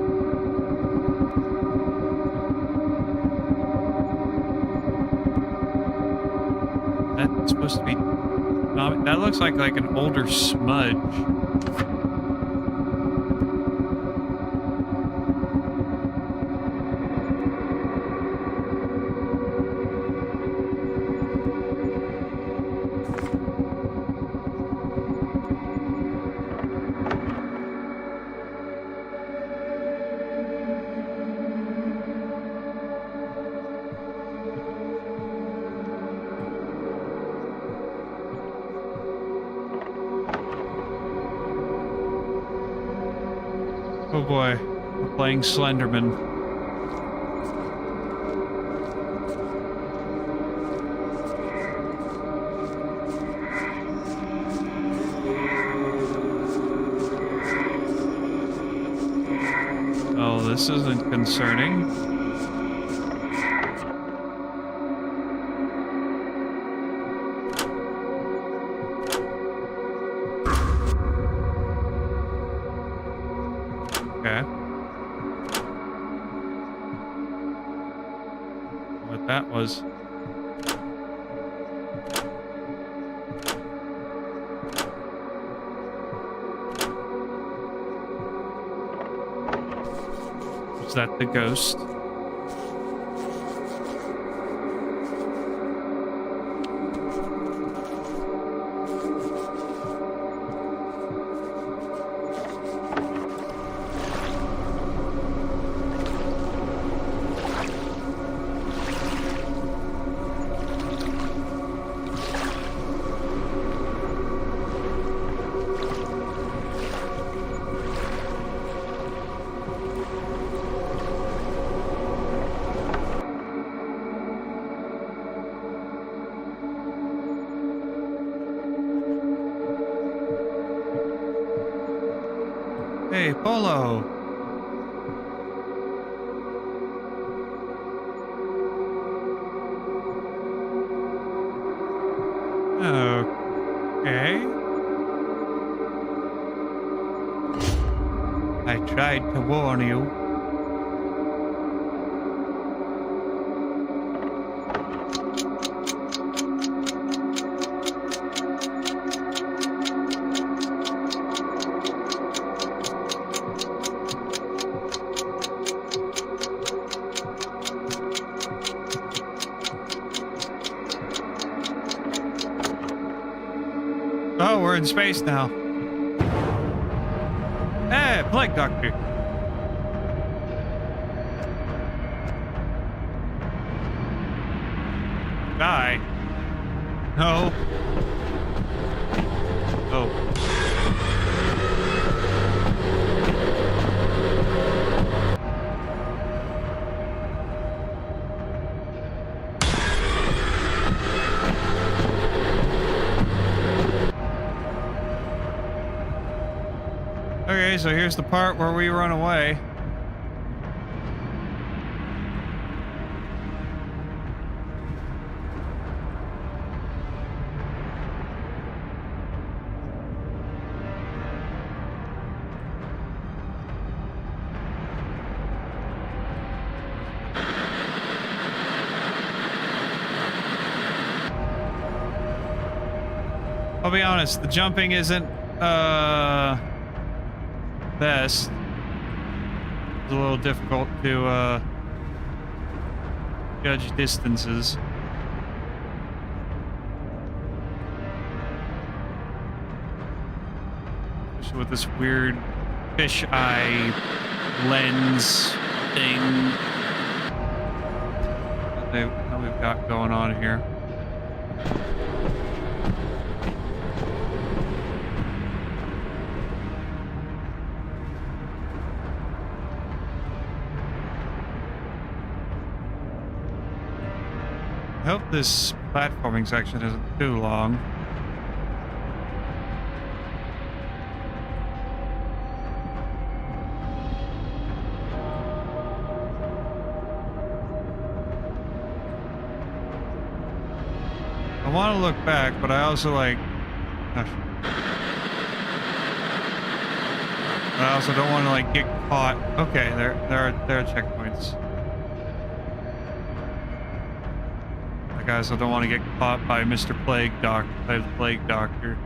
That's supposed to be... that looks like an older smudge. Oh boy, we're playing Slenderman. Oh, this isn't concerning. Okay. What that was. Was that the ghost? Hey, Polo. Okay. I tried to warn you. we're in space now. Hey, plague doctor. Die. No. Oh. Okay, so here's the part where we run away. I'll be honest, the jumping isn't best. It's a little difficult to judge distances. Especially with this weird fish eye lens thing that we've got going on here. I hope this platforming section isn't too long. I want to look back, but I also like... Gosh. I also don't want to like get caught. Okay, there are checkpoints. I also don't want to get caught by Mr. Plague Doctor, by the Plague Doctor.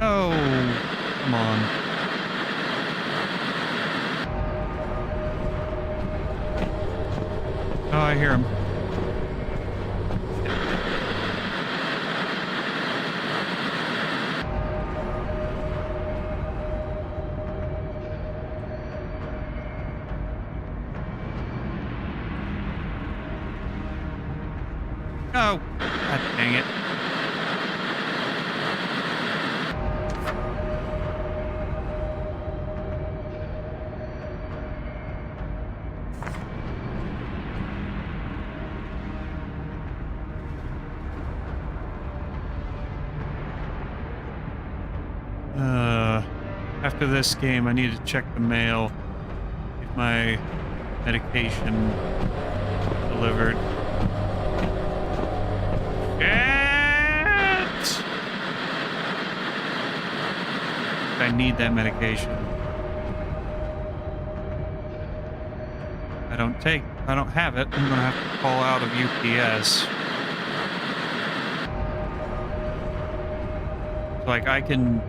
Oh, come on. Oh, I hear him. Oh, God dang it. After this game, I need to check the mail, get my medication delivered. Shit! I need that medication. If I don't have it, I'm gonna have to call out of UPS. Like, I can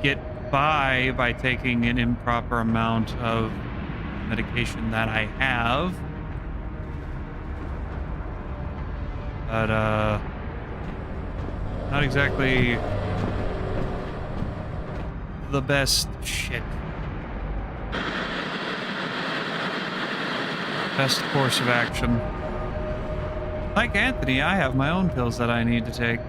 get by taking an improper amount of medication that I have. But, not exactly the best shit. Best course of action. Like Anthony, I have my own pills that I need to take.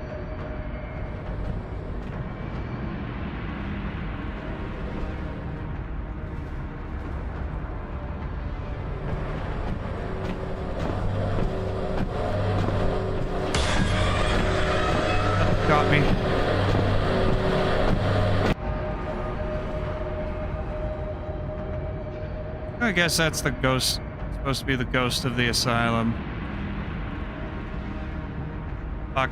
Got me. I guess that's the ghost. Supposed to be the ghost of the asylum. Fuck.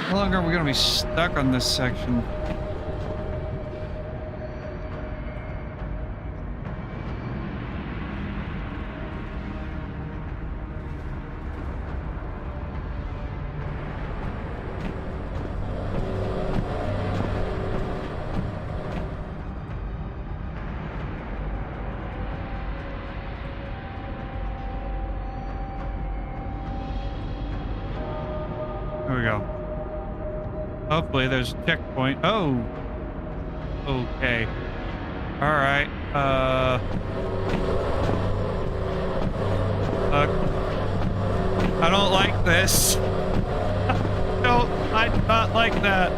How long are we gonna be stuck on this section? Here we go. Hopefully there's a checkpoint. Oh! Okay. Alright. I don't like this. No, I do not like that.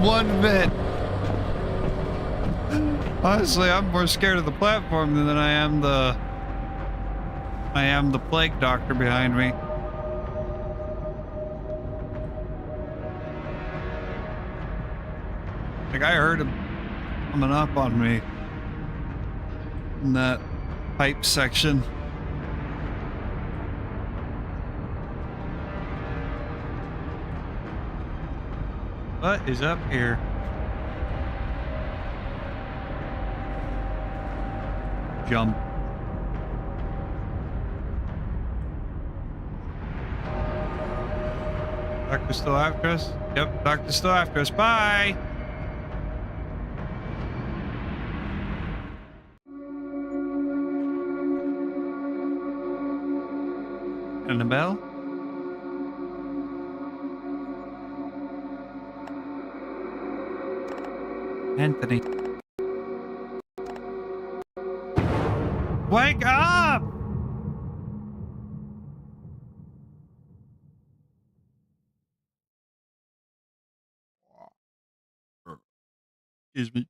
One bit. Honestly, I'm more scared of the platform than I am the plague doctor behind me. Like, I heard him coming up on me in that pipe section. What is up here? Jump. Doctor's still after us? Yep, doctor's still after us. Bye! Annabelle? Anthony. Wake up! Excuse me.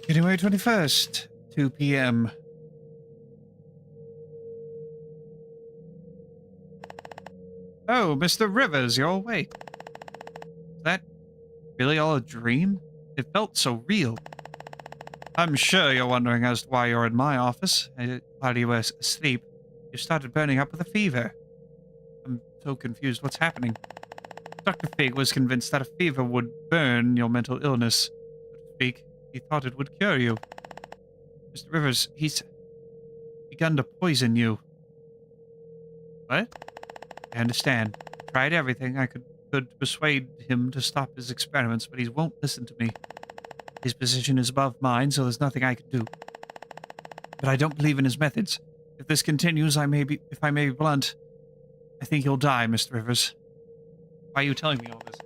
January 21st, 2 p.m. Oh, Mr. Rivers, you're awake. Is that really all a dream? It felt so real. I'm sure you're wondering as to why you're in my office. While you were asleep, you started burning up with a fever. I'm so confused. What's happening? Dr. Fig was convinced that a fever would burn your mental illness, so to speak. He thought it would cure you. Mr. Rivers, he's begun to poison you. What? I understand. I tried everything I could to persuade him to stop his experiments, but he won't listen to me. His position is above mine, so there's nothing I can do. But I don't believe in his methods. If this continues, if I may be blunt, I think he'll die, Mr. Rivers. Why are you telling me all this?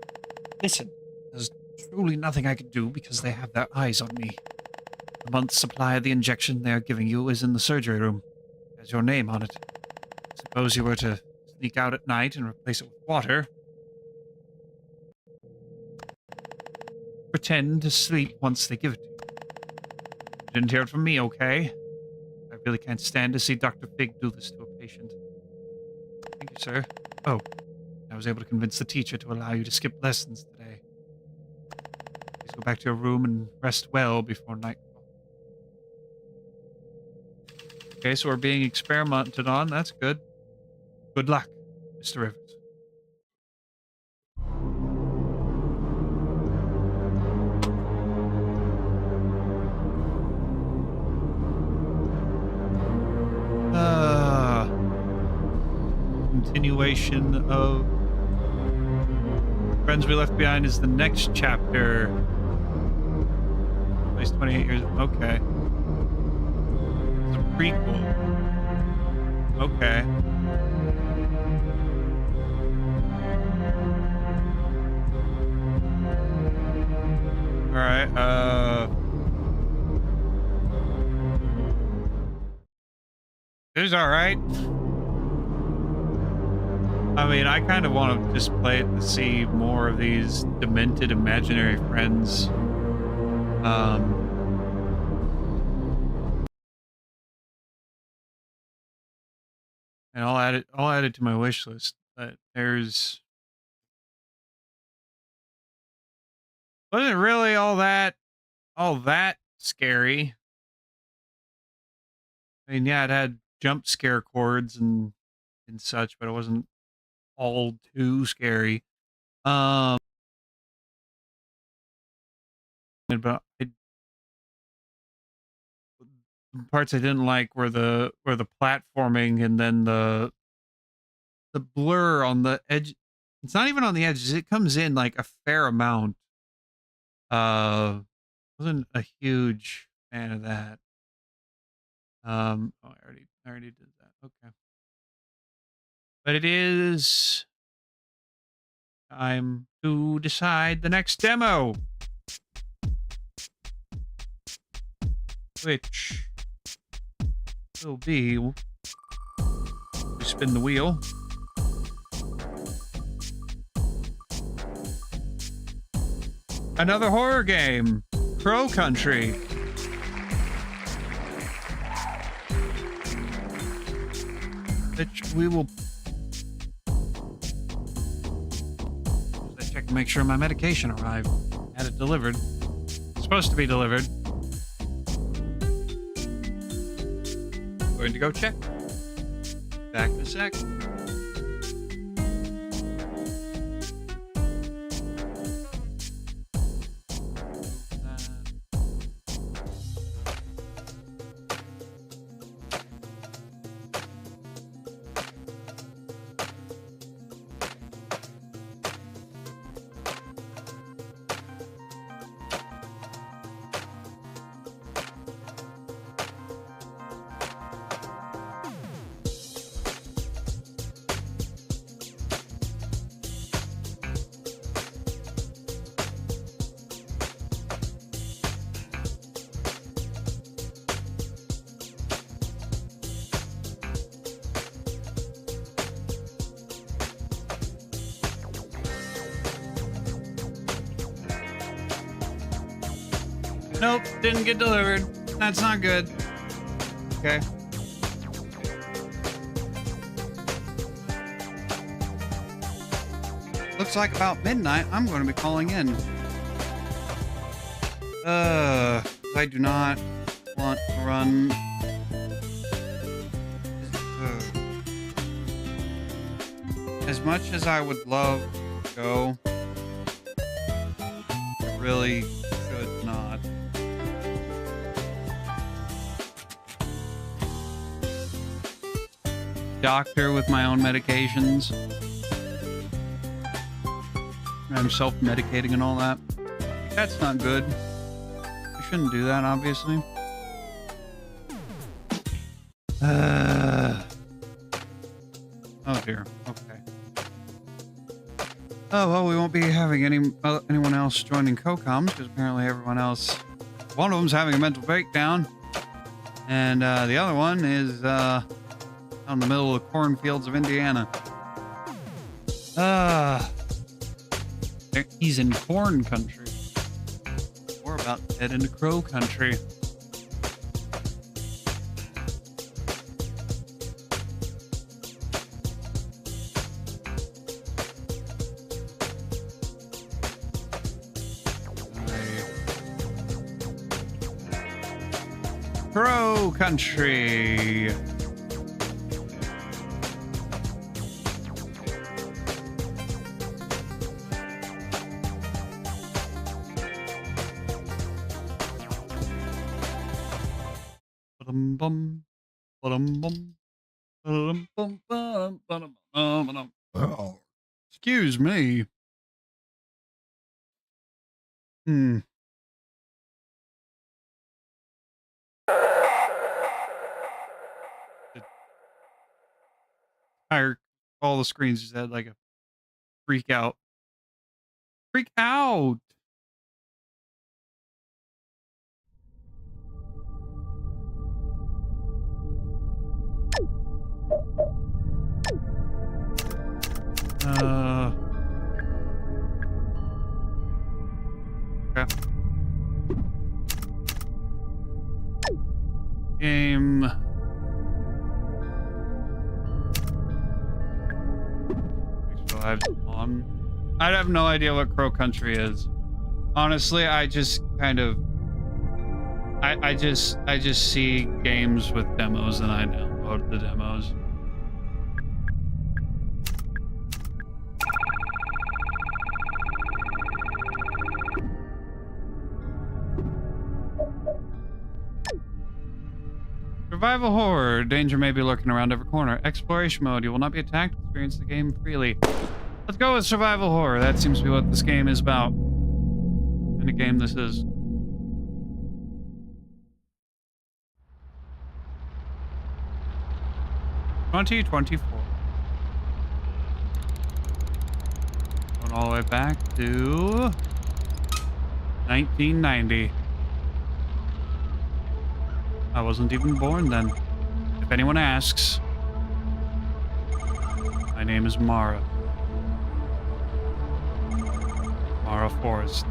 Listen, there's truly nothing I can do because they have their eyes on me. The month's supply of the injection they are giving you is in the surgery room. It has your name on it. Suppose you were to sneak out at night and replace it with water. Pretend to sleep once they give it to you. You didn't hear it from me, okay? I really can't stand to see Dr. Fig do this to a patient. Thank you, sir. Oh, I was able to convince the teacher to allow you to skip lessons today. Please go back to your room and rest well before nightfall. Okay, so we're being experimented on. That's good. Good luck, Mr. Rivers. Continuation of Friends We Left Behind is the next chapter. At least 28 years. Okay. It's a prequel. Okay. Alright, it was alright. I mean, I kind of want to just play it to see more of these demented imaginary friends. And I'll add it to my wish list. But there's wasn't really all that scary. I mean, yeah, it had jump scare chords and and such, but it wasn't all too scary. Um, but the parts I didn't like were the platforming and then the blur on the edge. It's not even on the edges. It comes in like a fair amount. Wasn't a huge fan of that. Oh, I already did that. Okay. But it is time to decide the next demo, which will be, we spin the wheel. Another horror game, Crow Country. Which we will. I check to make sure my medication arrived. Had it delivered. It's supposed to be delivered. Going to go check. Back in a sec. Nope, didn't get delivered. That's not good. Okay. Looks like about midnight, I'm going to be calling in. I do not want to run. As much as I would love to go, I really should not. Doctor with my own medications. I'm self-medicating and all that. That's not good. You shouldn't do that, obviously. Oh dear. Okay. Oh well, we won't be having anyone else joining CoComs because apparently everyone else. One of them's having a mental breakdown, and the other one is out in the middle of the cornfields of Indiana. He's in corn country. We're about to head into crow country. Crow country. Excuse me. All the screens just had like a freak out. Freak out. Okay. Game. On. I have no idea what Crow Country is. Honestly, I just kind of I just see games with demos and I download the demos. Survival horror. Danger may be lurking around every corner. Exploration mode. You will not be attacked. Experience the game freely. Let's go with survival horror. That seems to be what this game is about. What kind of game this is. $20.24. Going all the way back to 1990. I wasn't even born then. If anyone asks, my name is Mara. Mara Forrest.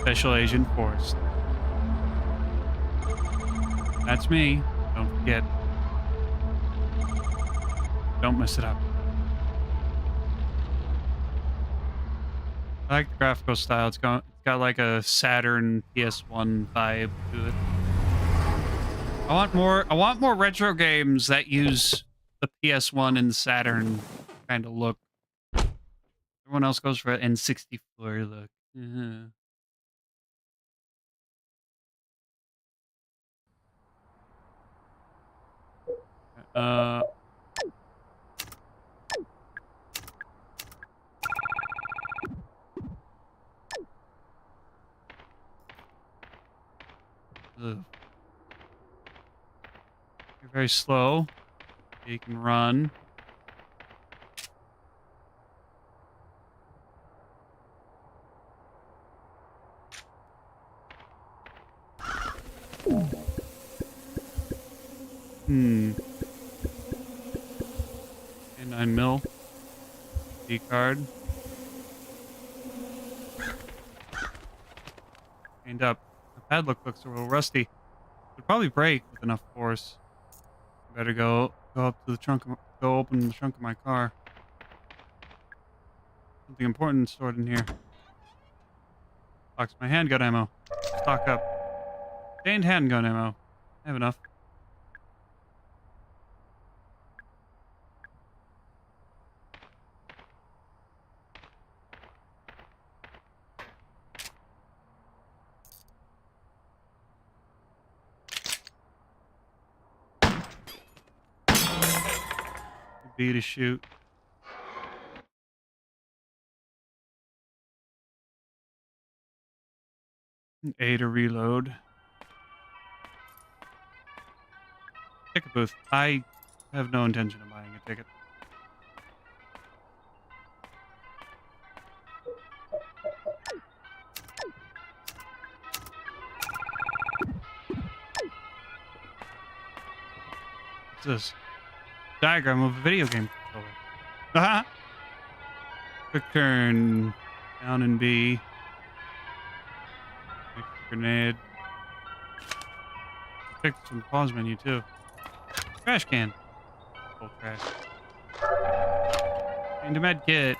Special Agent Forrest. That's me. Don't forget. Don't mess it up. I like the graphical style. It's got like a Saturn PS1 vibe to it. I want more retro games that use the PS1 and Saturn kind of look. Everyone else goes for an N64 look. Ugh. You're very slow. You can run. A 9 mil. D card. Chained up. The padlock looks a little rusty. Would probably break with enough force. Better go up to the trunk. Go open the trunk of my car. Something important stored in here. Box my handgun ammo. Stock up. Stained handgun ammo. I have enough. B to shoot. A to reload. Ticket booth. I have no intention of buying a ticket. What's this? Diagram of a video game controller. Aha! Quick turn. Down in B. Grenade. Pick some pause menu too. Trash can. Full trash. Into med kit.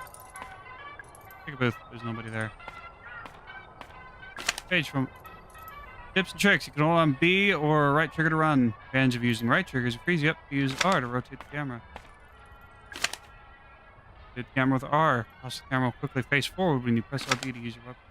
Pick a booth. There's nobody there. Page from tips and tricks. You can hold on B or right trigger to run. Advantage of using right triggers. It frees you up to use R to rotate the camera. Rotate the camera with R. Toss the camera will quickly face forward when you press RB to use your weapon.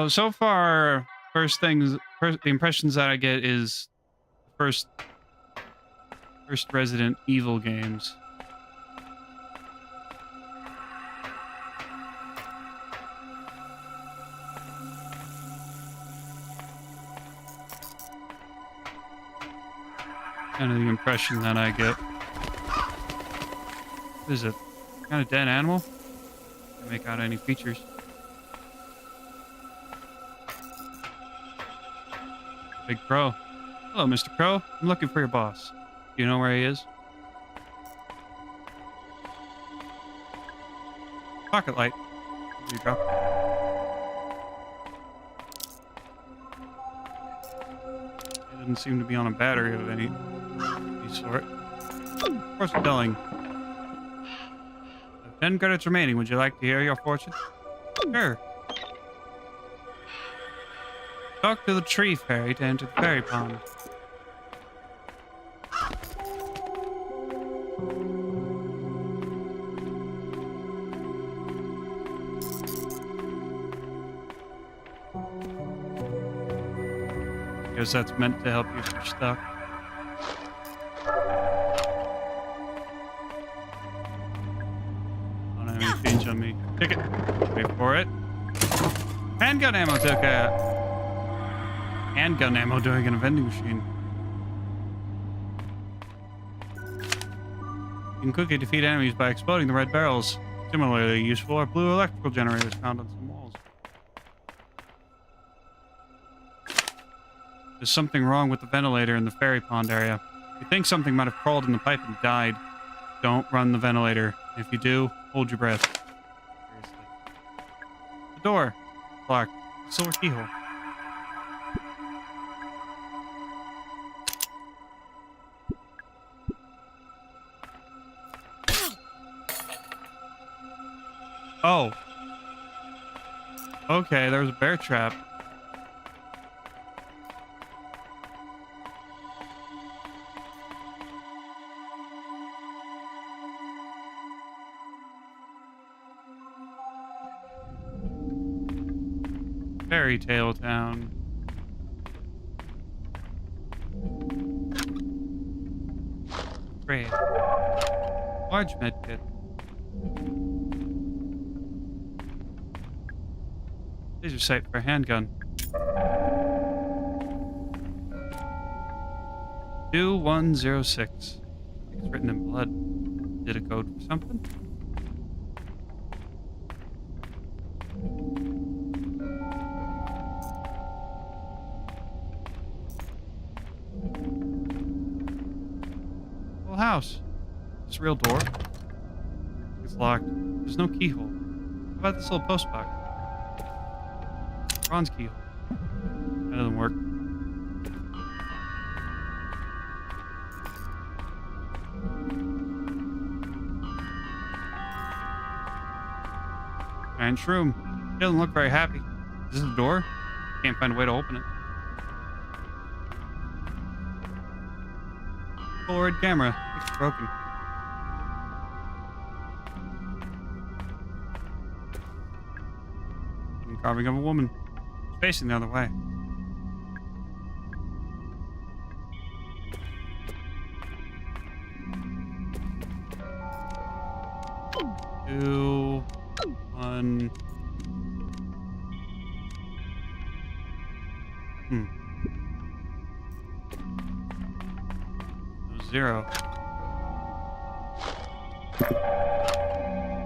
So far, the impressions that I get is the first Resident Evil games. Kind of the impression that I get. What is it? Kind of dead animal? Can't make out any features. Big Crow. Hello, Mr. Crow. I'm looking for your boss. Do you know where he is? Pocket light. There you go. It doesn't seem to be on a battery of any sort. Fortune telling. 10 credits remaining. Would you like to hear your fortune? Sure. Talk to the tree fairy to enter the fairy pond. Because that's meant to help you if you're stuck. I don't have any change on me. Take it. Wait for it. Handgun ammo took a handgun ammo doing in a vending machine. You can quickly defeat enemies by exploding the red barrels. Similarly useful are blue electrical generators found on some walls. There's something wrong with the ventilator in the ferry pond area. You think something might have crawled in the pipe and died. Don't run the ventilator. If you do, hold your breath. Seriously. The door. Locked. Silver keyhole. Oh. Okay, there was a bear trap. Fairy Tale Town. Great. Large medkit. Laser sight for a handgun. 2106. It's written in blood. Did it code for something? Full house. This real door? It's locked. There's no keyhole. How about this little post box? Bronze keyhole. That doesn't work. Giant shroom. He doesn't look very happy. Is this the door? Can't find a way to open it. Polaroid camera. It's broken. Carving of a woman. It's facing the other way. Two, one. No, zero.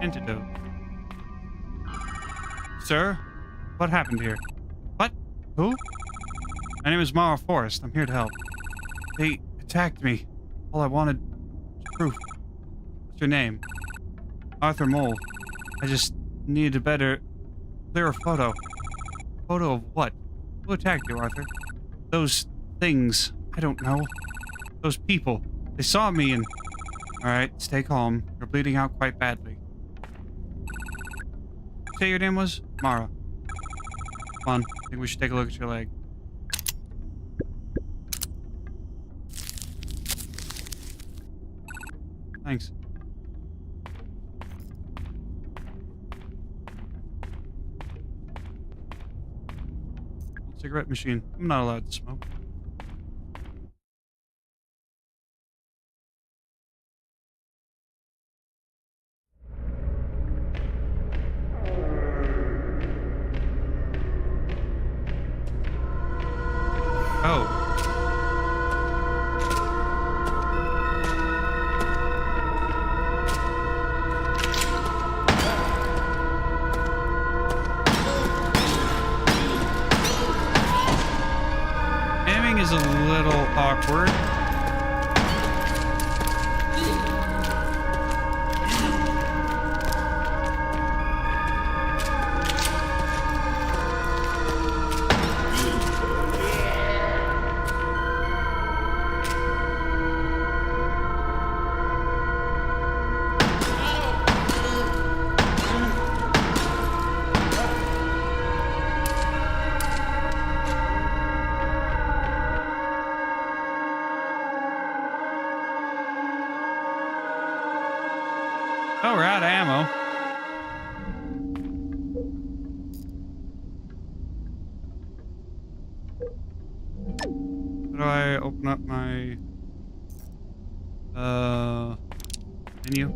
Antidote. Sir? What happened here? What? Who? My name is Mara Forrest. I'm here to help. They attacked me. All I wanted was proof. What's your name? Arthur Mole. I just needed a better, clearer photo. Photo of what? Who attacked you, Arthur? Those things. I don't know. Those people. They saw me and... Alright, stay calm. You're bleeding out quite badly. Say your name was? Mara. Come on, I think we should take a look at your leg. Thanks. Cigarette machine. I'm not allowed to smoke. Oh. Aiming is a little awkward. Oh, we're out of ammo. How do I open up my menu?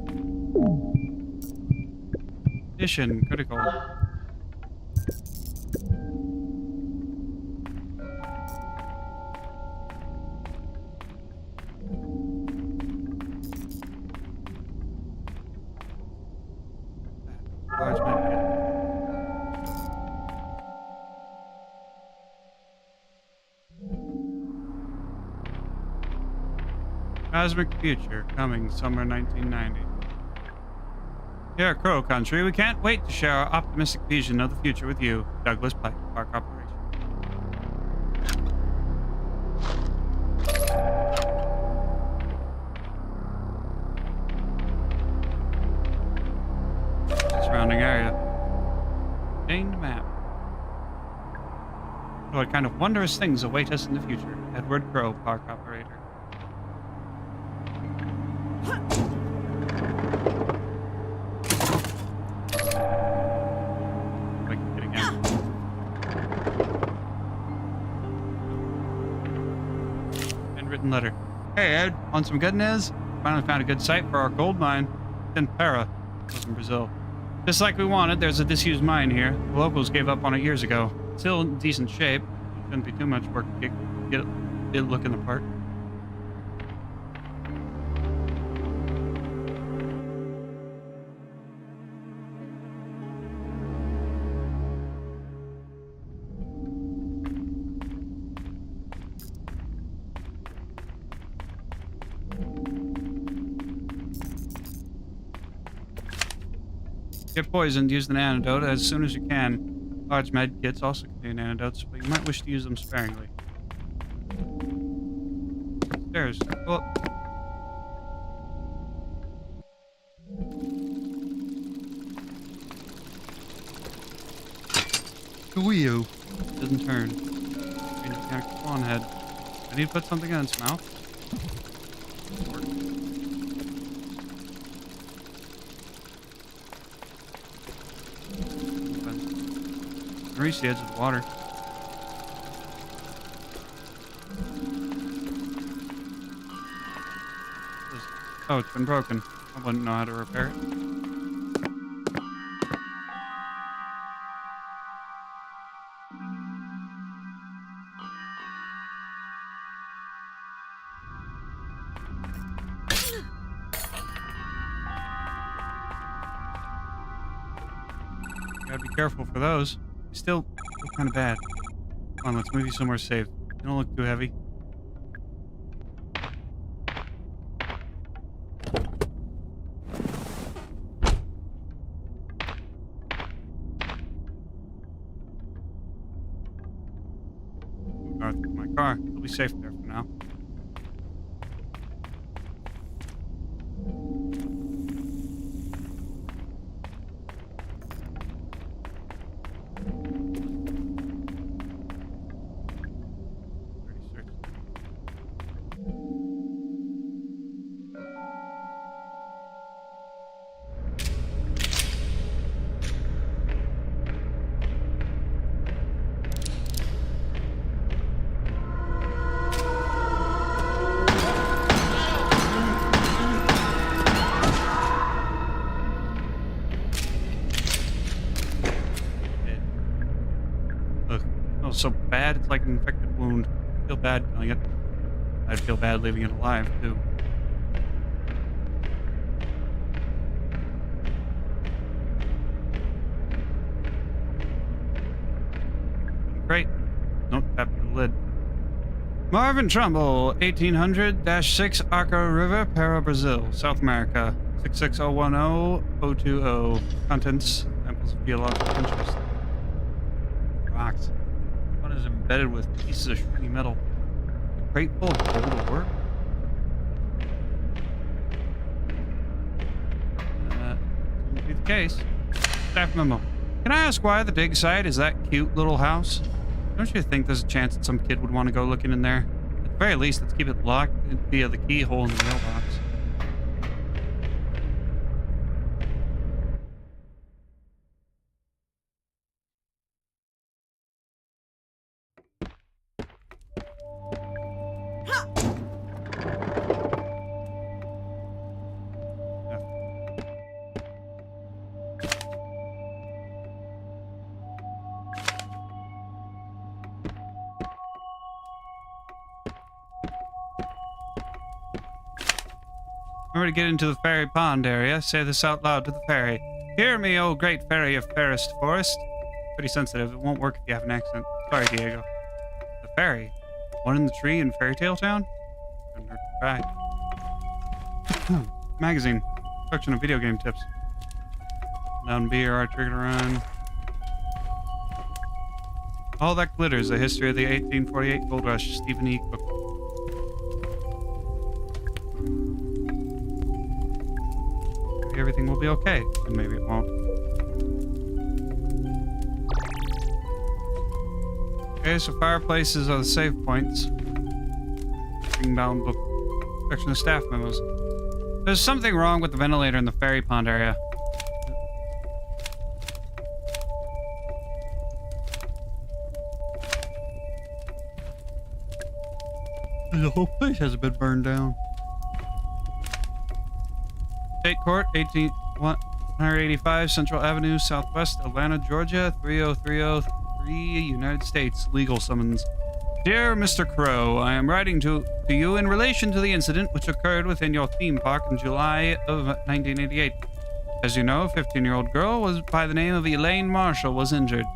Mission critical. Large medkit. Cosmic future coming summer 1990. Here at Crow Country, we can't wait to share our optimistic vision of the future with you. Douglas Pike, Park Operation. Surrounding area. Named map. What kind of wondrous things await us in the future? Edward Crow, Park Operator. Handwritten letter. Hey Ed, on some good news? Finally found a good site for our gold mine. It's in Para, in Brazil. Just like we wanted, there's a disused mine here. The locals gave up on it years ago. Still in decent shape. Shouldn't be too much work to get it looking the part. Get poisoned, use an antidote as soon as you can. Large med kits also contain antidotes, but you might wish to use them sparingly. Stairs. Oh. Who are you? Doesn't turn. Mechanic spawn head. I need to put something in its mouth. Reach the edge of the water. Oh, it's been broken. I wouldn't know how to repair it. Gotta be careful for those. Still look kind of bad. Come on, let's move you somewhere safe. You don't look too heavy. Move north with my car. You'll be safe there for now. So bad, it's like an infected wound. I feel bad killing it. I'd feel bad leaving it alive, too. Great. Nope, tap the lid. Marvin Trumbull, 1800-6 Arco River, Para, Brazil, South America. 66010-020. Contents, samples of geological interest. Rocks. Is embedded with pieces of shiny metal. A crate full of gold ore? Seems to be the case. Staff memo. Can I ask why the dig site is that cute little house? Don't you think there's a chance that some kid would want to go looking in there? At the very least, let's keep it locked via the keyhole in the mailbox. Remember to get into the fairy pond area. Say this out loud to the fairy. Hear me, oh great fairy of fairest forest. Pretty sensitive. It won't work if you have an accent. Sorry, Diego. The fairy? One in the tree in Fairy Tale Town? Couldn't hurt to try. Magazine. Section of video game tips. Down B or R trigger to run. All That Glitters, A History of the 1848 Gold Rush, Stephen E. Cook. Maybe everything will be okay, and maybe it won't. Okay, so fireplaces are the save points. Bring down book. Section of staff memos. There's something wrong with the ventilator in the fairy pond area. The whole place hasn't been burned down. State Court, 185 Central Avenue, Southwest, Atlanta, Georgia, 30303, United States. Legal summons. Dear Mr. Crow, I am writing to you in relation to the incident which occurred within your theme park in July of 1988. As you know, a 15-year-old girl by the name of Elaine Marshall was injured.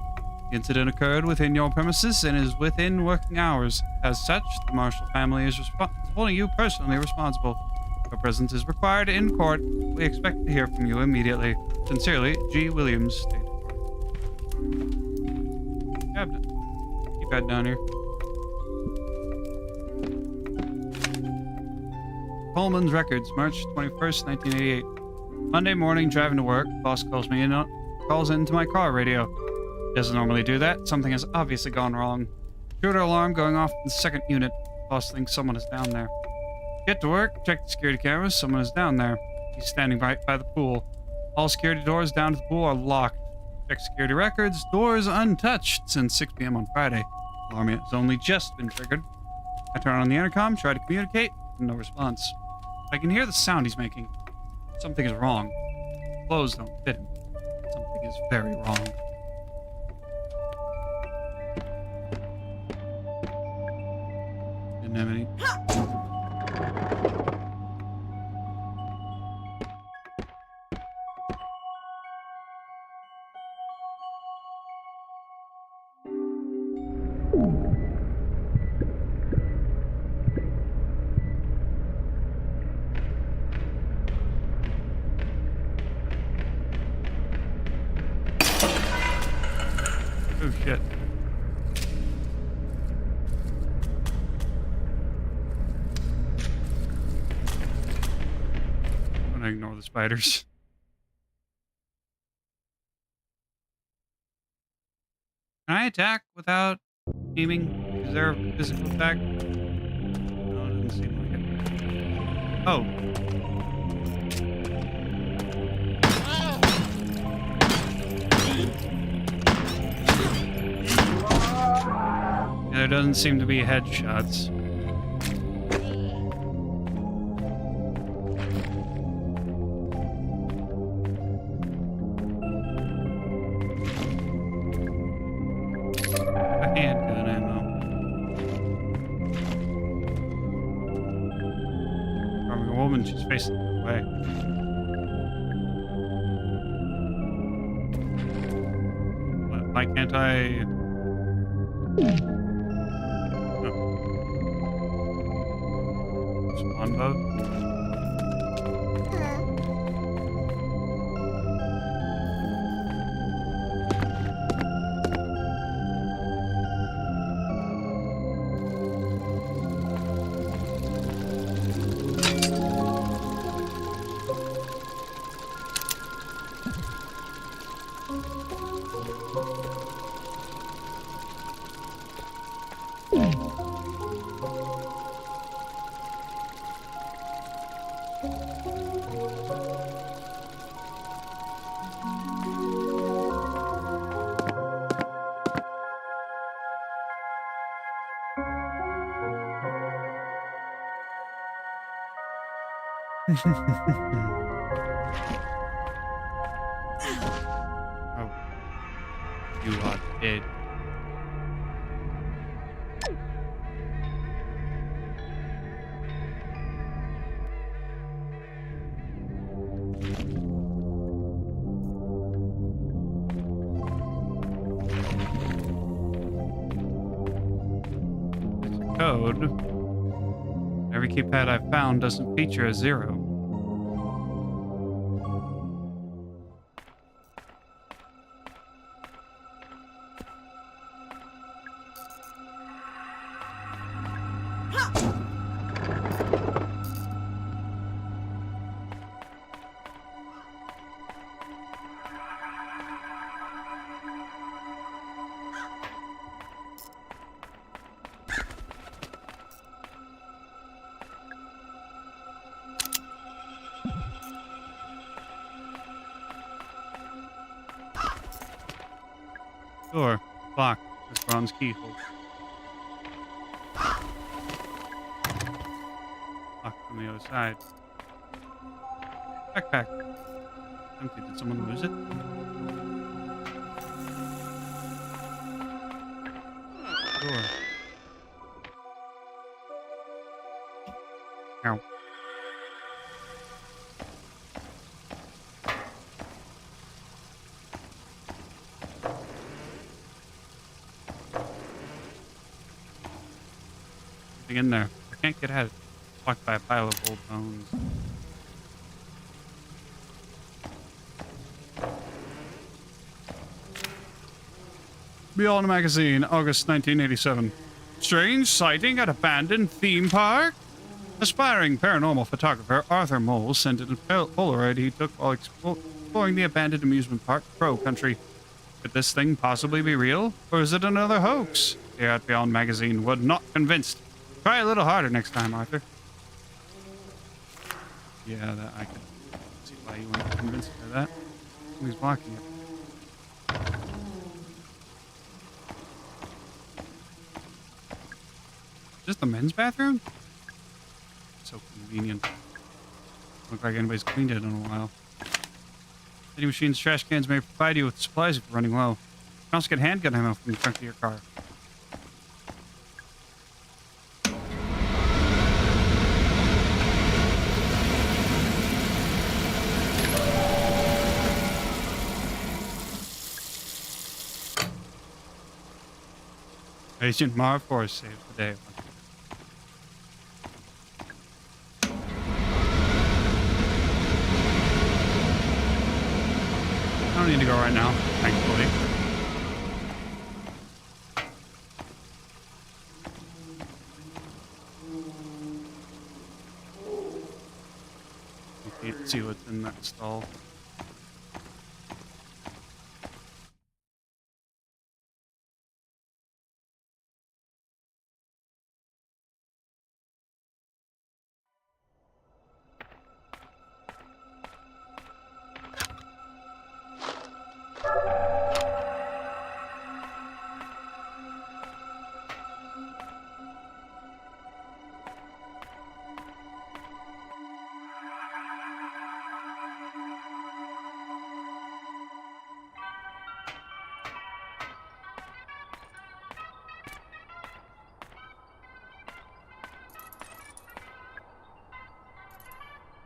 The incident occurred within your premises and is within working hours. As such, the Marshall family is holding you personally responsible. Your presence is required in court. We expect to hear from you immediately. Sincerely, G. Williams, State Court. Cabinet. Keypad down here. Coleman's Records, March 21st, 1988. Monday morning, driving to work. Boss calls into my car radio. Doesn't normally do that. Something has obviously gone wrong. Intruder alarm going off in the second unit. Boss thinks someone is down there. Get to work, check the security cameras. Someone is down there. He's standing right by the pool. All security doors down to the pool are locked. Check security records. Doors untouched since 6 p.m. on Friday. Alarm has only just been triggered. I turn on the intercom, try to communicate. No response. I can hear the sound he's making. Something is wrong. Clothes don't fit him. Something is very wrong. Didn't have any. Oh shit. I'm gonna ignore the spiders. Can I attack without aiming? Is there a physical attack? No, it doesn't seem like it. Oh. Yeah, there doesn't seem to be headshots. A handgun ammo. From a woman, she's facing the way. Why can't I? Spawn vote? Oh, you are dead. code. Every keypad I've found doesn't feature a 0. Door. Lock. This bronze keyhole. Locked from the other side. Backpack. Empty. Did someone lose it? Door. Ow. Something in there. I can't get out. Blocked by a pile of old bones. Beyond Magazine, August 1987. Strange sighting at abandoned theme park? Aspiring paranormal photographer Arthur Mole sent in a Polaroid he took while exploring the abandoned amusement park, Crow Country. Could this thing possibly be real? Or is it another hoax? Here at Beyond Magazine, we're not convinced. Try a little harder next time, Arthur. Yeah, that I could see why you weren't convinced by that. He's blocking it. Is this the men's bathroom? So convenient. Look like anybody's cleaned it in a while. Vending machines, trash cans may provide you with supplies if you're running low. You can also get handgun ammo from the trunk of your car. Agent Marv Forrest saved the day. I don't need to go right now, thankfully. You can't see what's in that stall.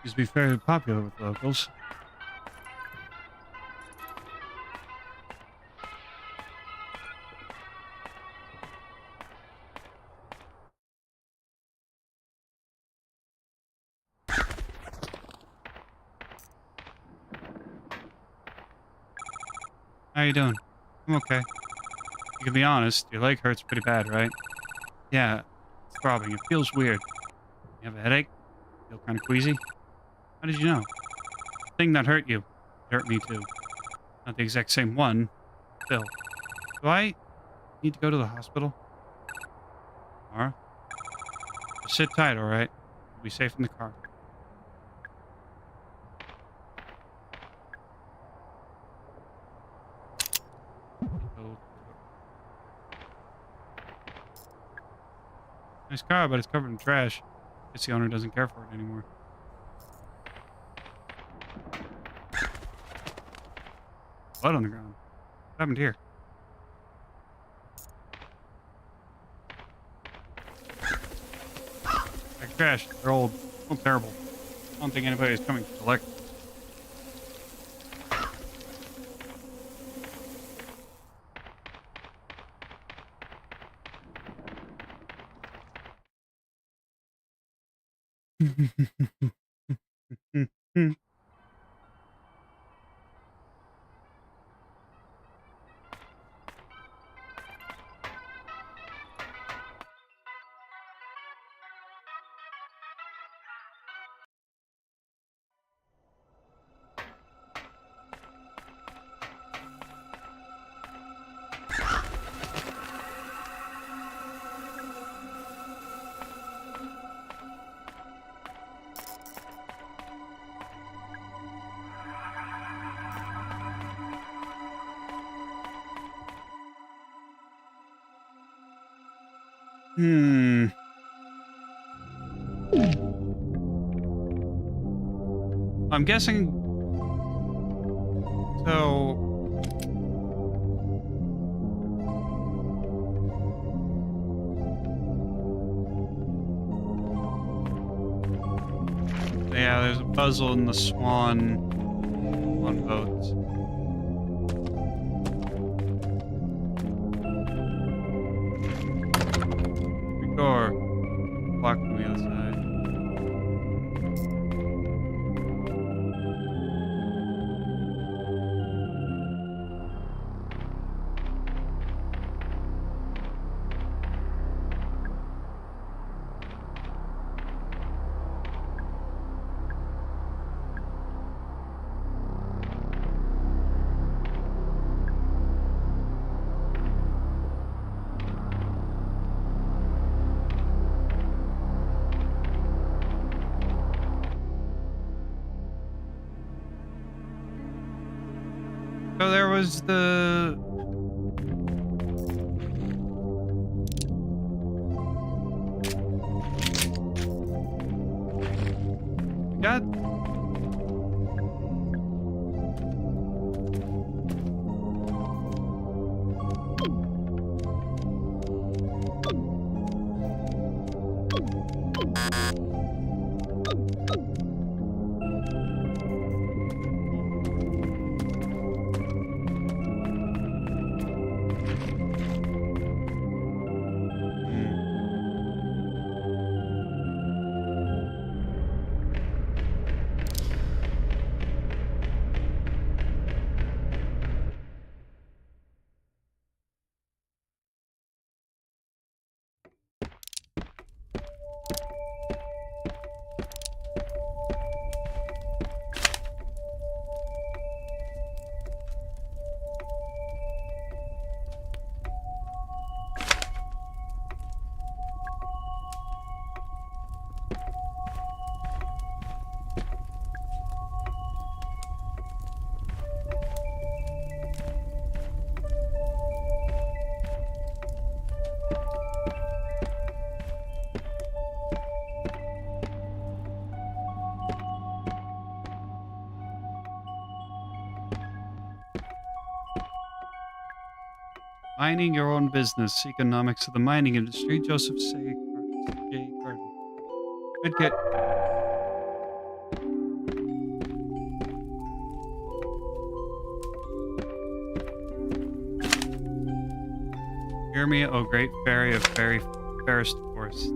Used to be very popular with locals. How you doing? I'm okay. You can be honest, your leg hurts pretty bad, right? Yeah, it's throbbing. It feels weird. You have a headache? Feel kind of queasy? How did you know? The thing that hurt you. It hurt me too. Not the exact same one. Still. Do I need to go to the hospital? Mara? Just sit tight, alright? We'll be safe in the car. Oh. Nice car, but it's covered in trash. Guess the owner doesn't care for it anymore. Blood on the ground. What happened here? Like trash. They're old. Oh, terrible. I don't think anybody's coming to collect. Hmm. I'm guessing. So. Yeah, there's a puzzle in the Swan boats. Door blocked on the other side. So there was the. Got. Mining your own business. Economics of the mining industry. Joseph J. Carden. Good kid. Hear me, O great fairy of fairy fairest forest.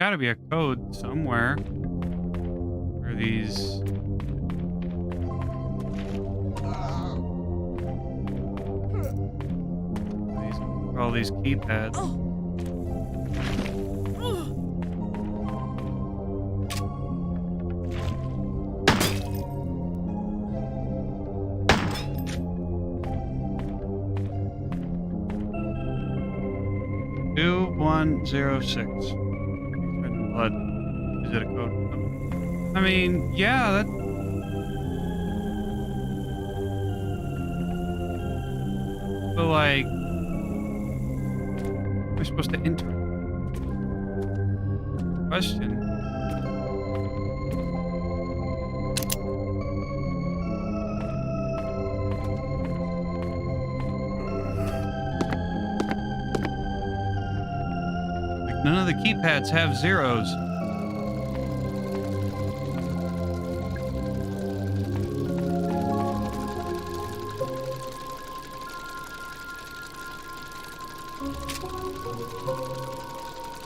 Gotta be a code somewhere for these. For all these keypads. Two 106. Blood. Is it a code? I mean, yeah, that. But like, we're supposed to enter. Question. None of the keypads have zeros.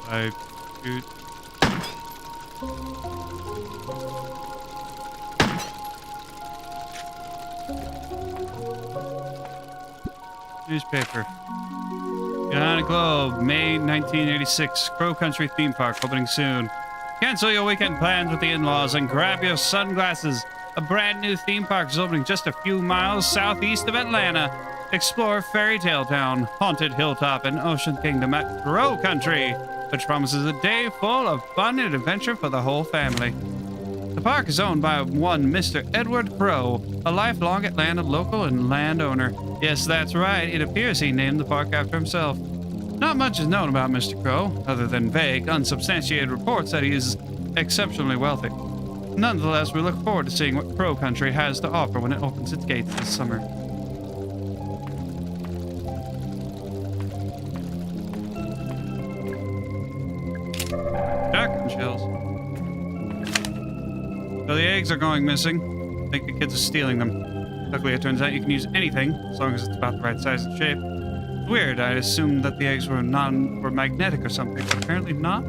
I shoot. Newspaper. United Globe, May 1986. Crow Country theme park opening soon. Cancel your weekend plans with the in-laws and grab your sunglasses. A brand new theme park is opening just a few miles southeast of Atlanta. Explore Fairy Tale Town, Haunted Hilltop, and Ocean Kingdom at Crow Country, which promises a day full of fun and adventure for the whole family. The park is owned by one Mr. Edward Crow, a lifelong Atlanta local and landowner. Yes, that's right. It appears he named the park after himself. Not much is known about Mr. Crow, other than vague, unsubstantiated reports that he is exceptionally wealthy. Nonetheless, we look forward to seeing what Crow Country has to offer when it opens its gates this summer. Shotgun shells. So the eggs are going missing. I think the kids are stealing them. Luckily, it turns out you can use anything, as long as it's about the right size and shape. It's weird, I assumed that the eggs were magnetic or something, but apparently not.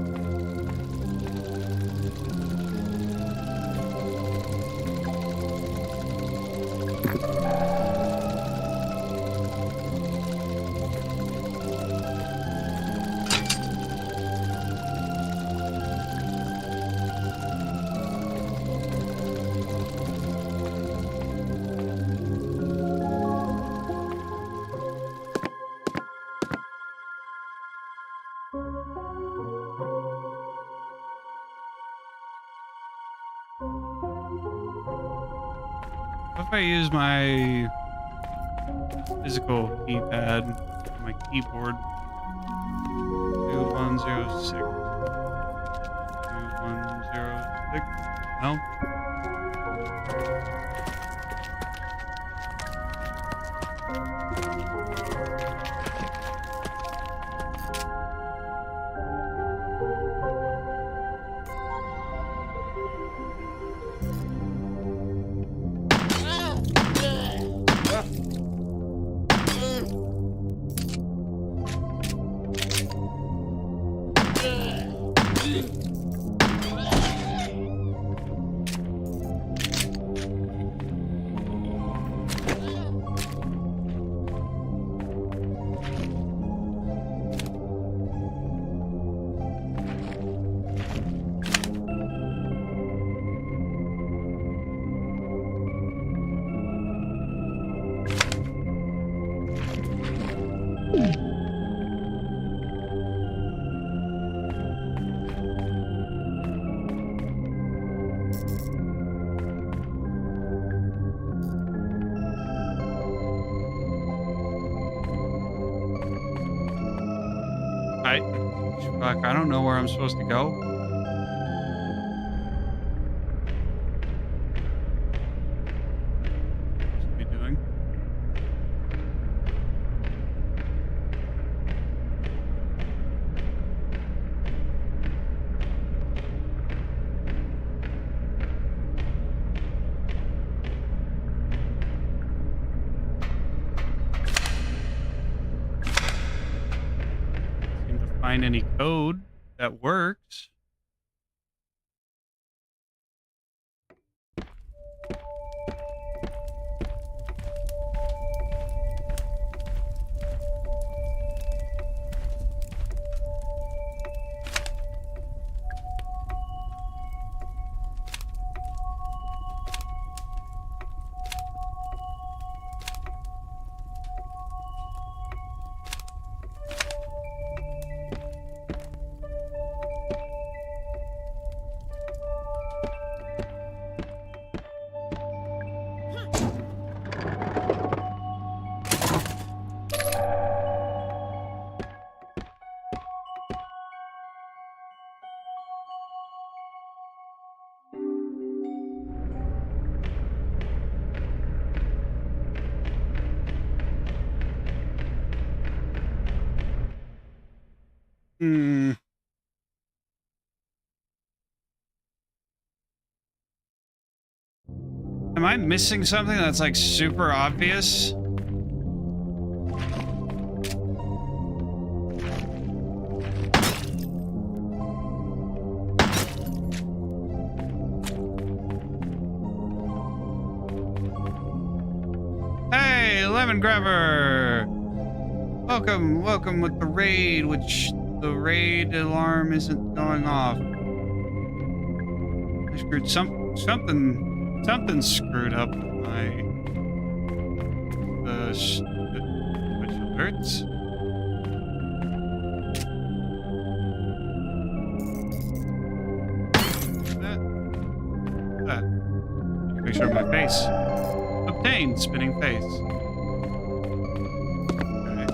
What if I use my physical keypad on my keyboard? 2106. 2106. No? Fuck, I don't know where I'm supposed to go. What's he doing? Seem to find any code that works. Am I missing something that's like super obvious? Hey, Lemon Grabber! Welcome with the raid, which the raid alarm isn't going off. I screwed something screwed up with my which alerts. That. Picture of my face. Obtained spinning face. Okay.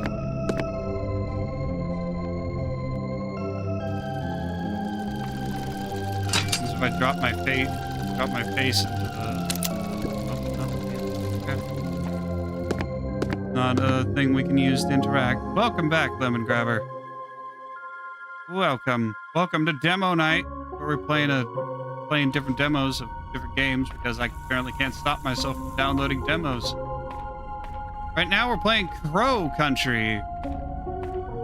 This is if I drop my face into the. Oh, okay. Not a thing we can use to interact. Welcome back, Lemon Grabber. Welcome to demo night, where we're playing different demos of different games because I apparently can't stop myself from downloading demos. Right now we're playing Crow Country.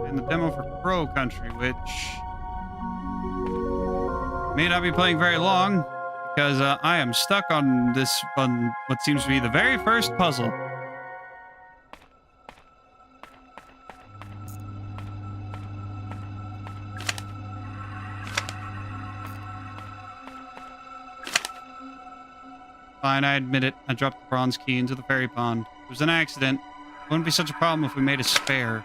And the demo for Crow Country, which may not be playing very long because I am stuck on what seems to be the very first puzzle. Fine, I admit it. I dropped the bronze key into the fairy pond. It was an accident. It wouldn't be such a problem if we made a spare.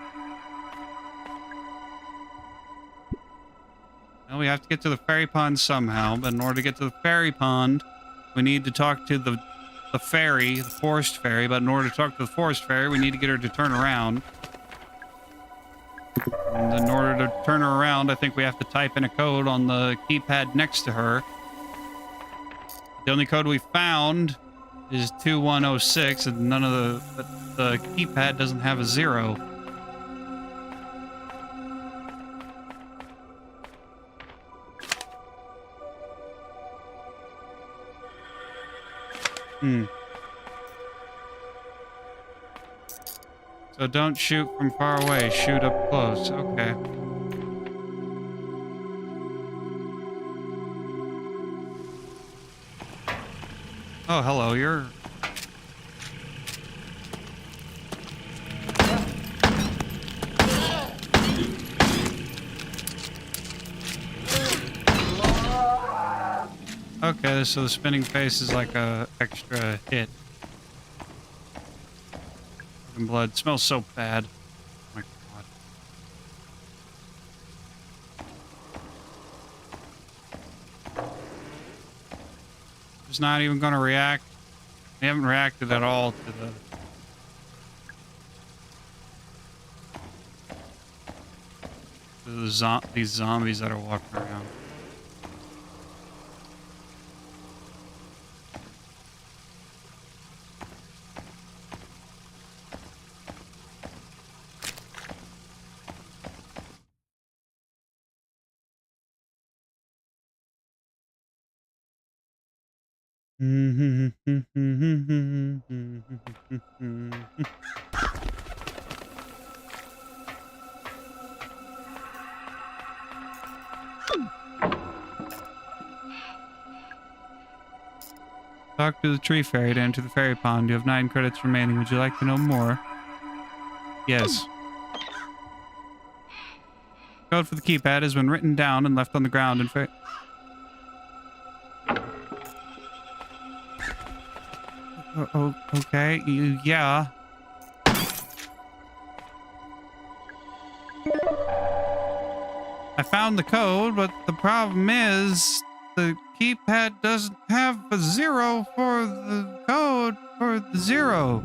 Well, we have to get to the fairy pond somehow, but in order to get to the fairy pond, we need to talk to the fairy, the forest fairy, but in order to talk to the forest fairy, we need to get her to turn around. And in order to turn her around, I think we have to type in a code on the keypad next to her. The only code we found is 2106, and none of the keypad doesn't have a 0. So don't shoot from far away, shoot up close. Okay. Oh, hello, you're... Okay, so the spinning face is like a extra hit. And blood smells so bad. Oh my god. It's not even going to react. They haven't reacted at all to these zombies that are walking around. Talk to the tree fairy to enter the fairy pond. You have 9 credits remaining. Would you like to know more? Yes. Code for the keypad has been written down and left on the ground in okay, yeah. I found the code, but the problem is the keypad doesn't have a 0 for the code for the 0.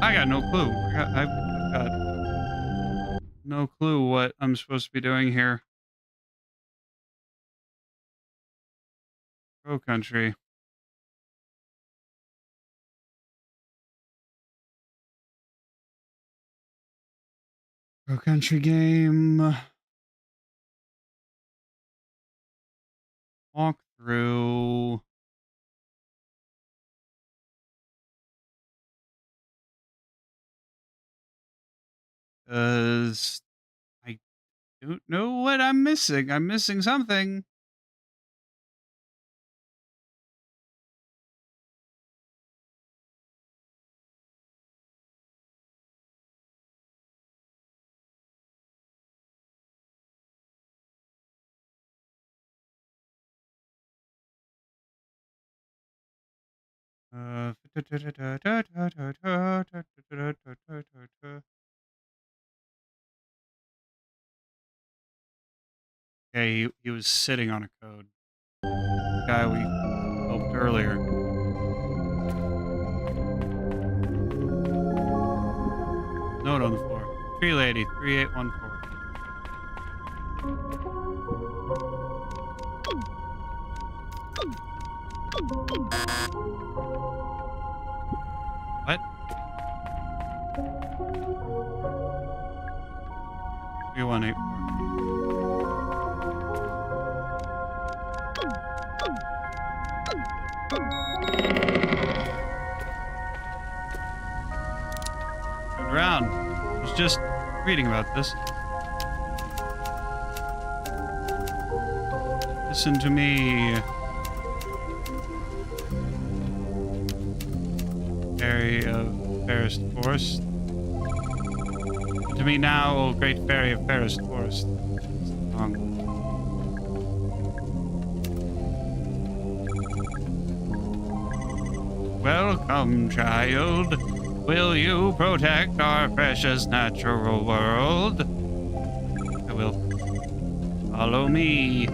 I got no clue. I've got no clue what I'm supposed to be doing here. Pro country. Pro country game. Walk through. Because I don't know what I'm missing. I'm missing something. Uh, Okay, he was sitting on a code. The guy we helped earlier. Note on the floor. Tree lady, 3814. What? 3184. Turned around. I was just reading about this. Listen to me. Fairy of Fairest Forest. To me now, O great fairy of Fairest Forest. Song. Welcome, child. Will you protect our precious natural world? I will. Follow me.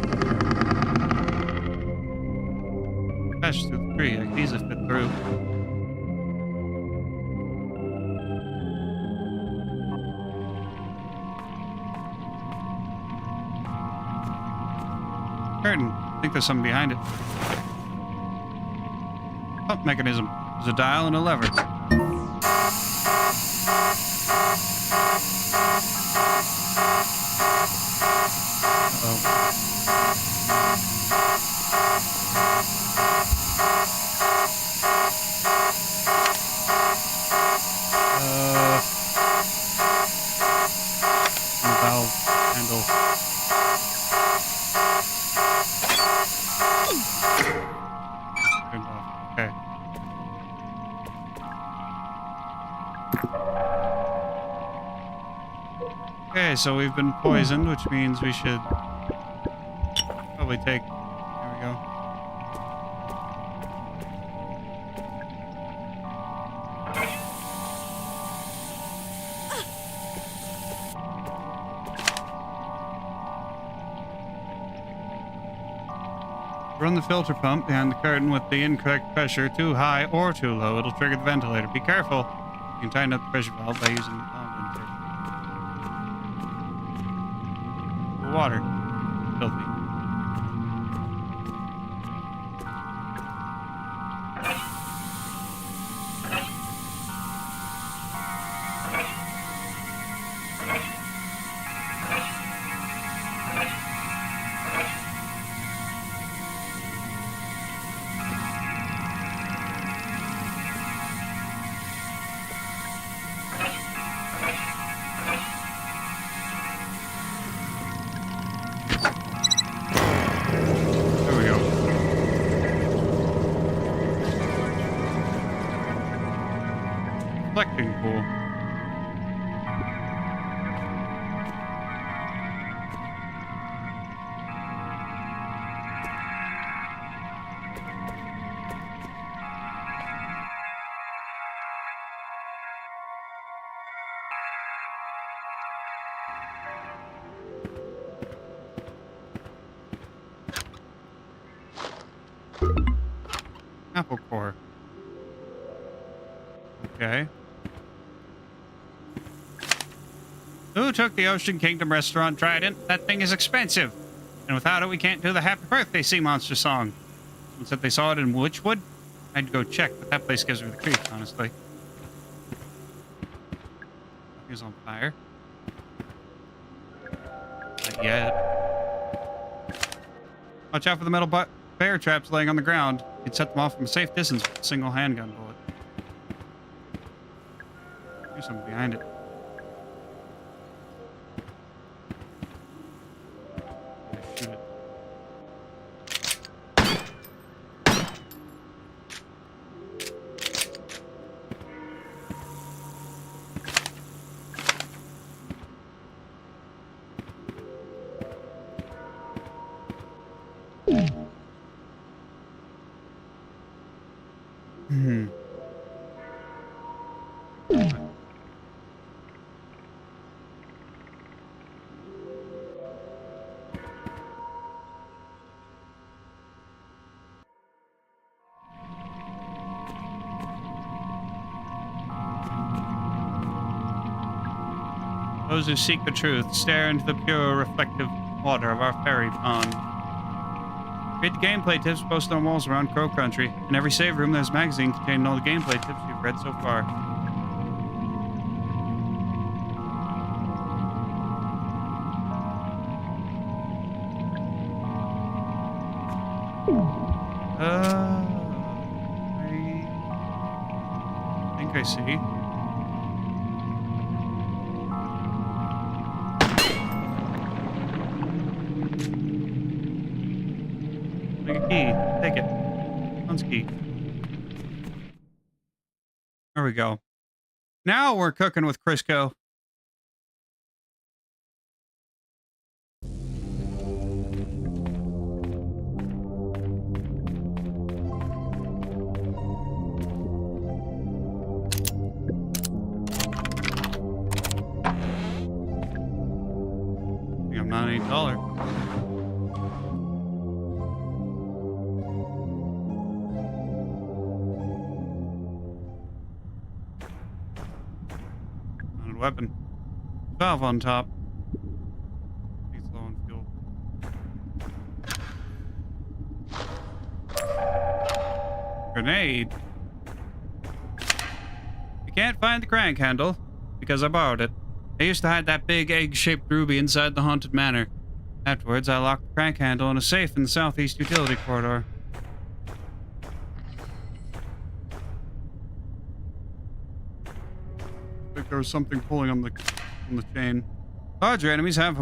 Crash through the tree. I can easily fit through. Curtain. I think there's something behind it. Pump mechanism. There's a dial and a lever. Valve handle. Turned off. Okay. Okay, so we've been poisoned, which means we should probably take. There we go. Run the filter pump behind the curtain with the incorrect pressure, too high or too low. It'll trigger the ventilator. Be careful. You can tighten up the pressure valve by using the water. Filthy. There we go. Collecting pool. Apple core. Okay. Who took the Ocean Kingdom restaurant trident? That thing is expensive. And without it, we can't do the Happy Birthday Sea Monster song. Someone said they saw it in Witchwood. I'd go check, but that place gives me the creeps, honestly. He's on fire. Not yet. Watch out for the metal bear traps laying on the ground. You'd set them off from a safe distance with a single handgun bullet. There's something behind it. Shoot it. Hmm. Those who seek the truth stare into the pure, reflective water of our fairy pond. Read the gameplay tips posted on walls around Crow Country. In every save room, there's a magazine containing all the gameplay tips you've read so far. I think I see. Like a key. Take it. One's key. There we go. Now we're cooking with Crisco. I think I'm not any taller. Weapon. Valve on top. He's low on fuel. Grenade. You can't find the crank handle because I borrowed it. I used to hide that big egg-shaped ruby inside the haunted manor. Afterwards, I locked the crank handle in a safe in the southeast utility corridor. There was something pulling on the chain. Larger enemies have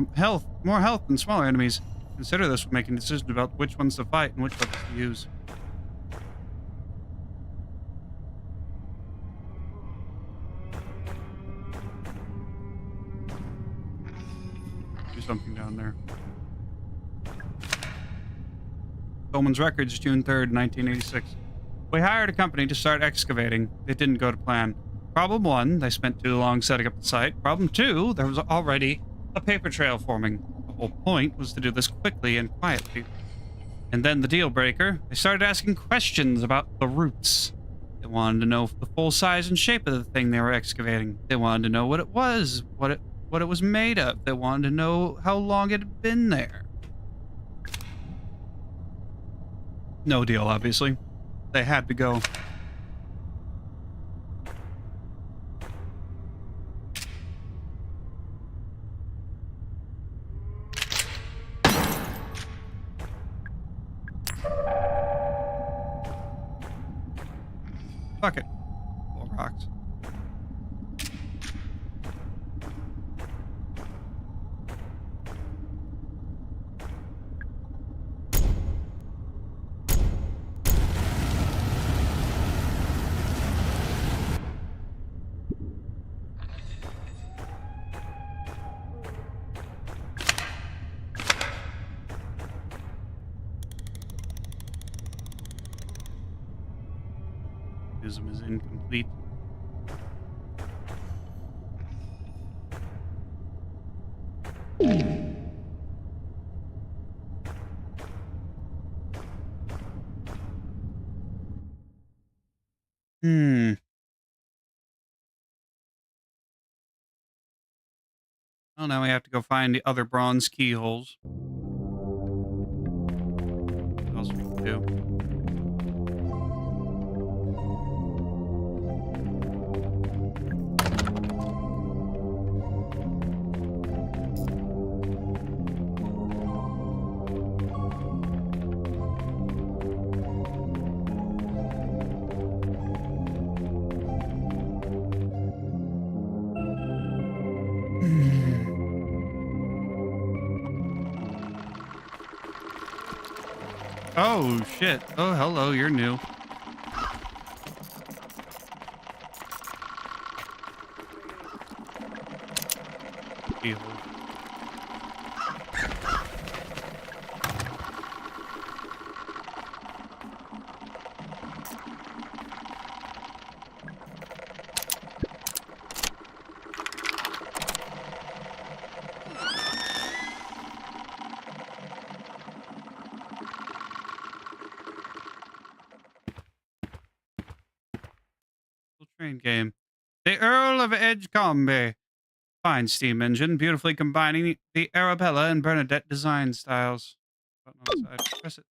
more health than smaller enemies. Consider this when making decisions about which ones to fight and which ones to use. Do something down there. Coleman's Records, June 3rd, 1986. We hired a company to start excavating. It didn't go to plan. Problem 1, they spent too long setting up the site. Problem 2, there was already a paper trail forming. The whole point was to do this quickly and quietly. And then the deal breaker, they started asking questions about the roots. They wanted to know the full size and shape of the thing they were excavating. They wanted to know what it was, what it was made of. They wanted to know how long it had been there. No deal, obviously. They had to go. Fuck it. Full of rocks. Mechanism is incomplete. Hmm. Well, now we have to go find the other bronze keyholes. What else we can do? Oh, shit. Oh, hello, you're new. Keyhole. Train game. The Earl of Edgecombe. Fine steam engine, beautifully combining the Arabella and Bernadette design styles. Button on the side. Press it.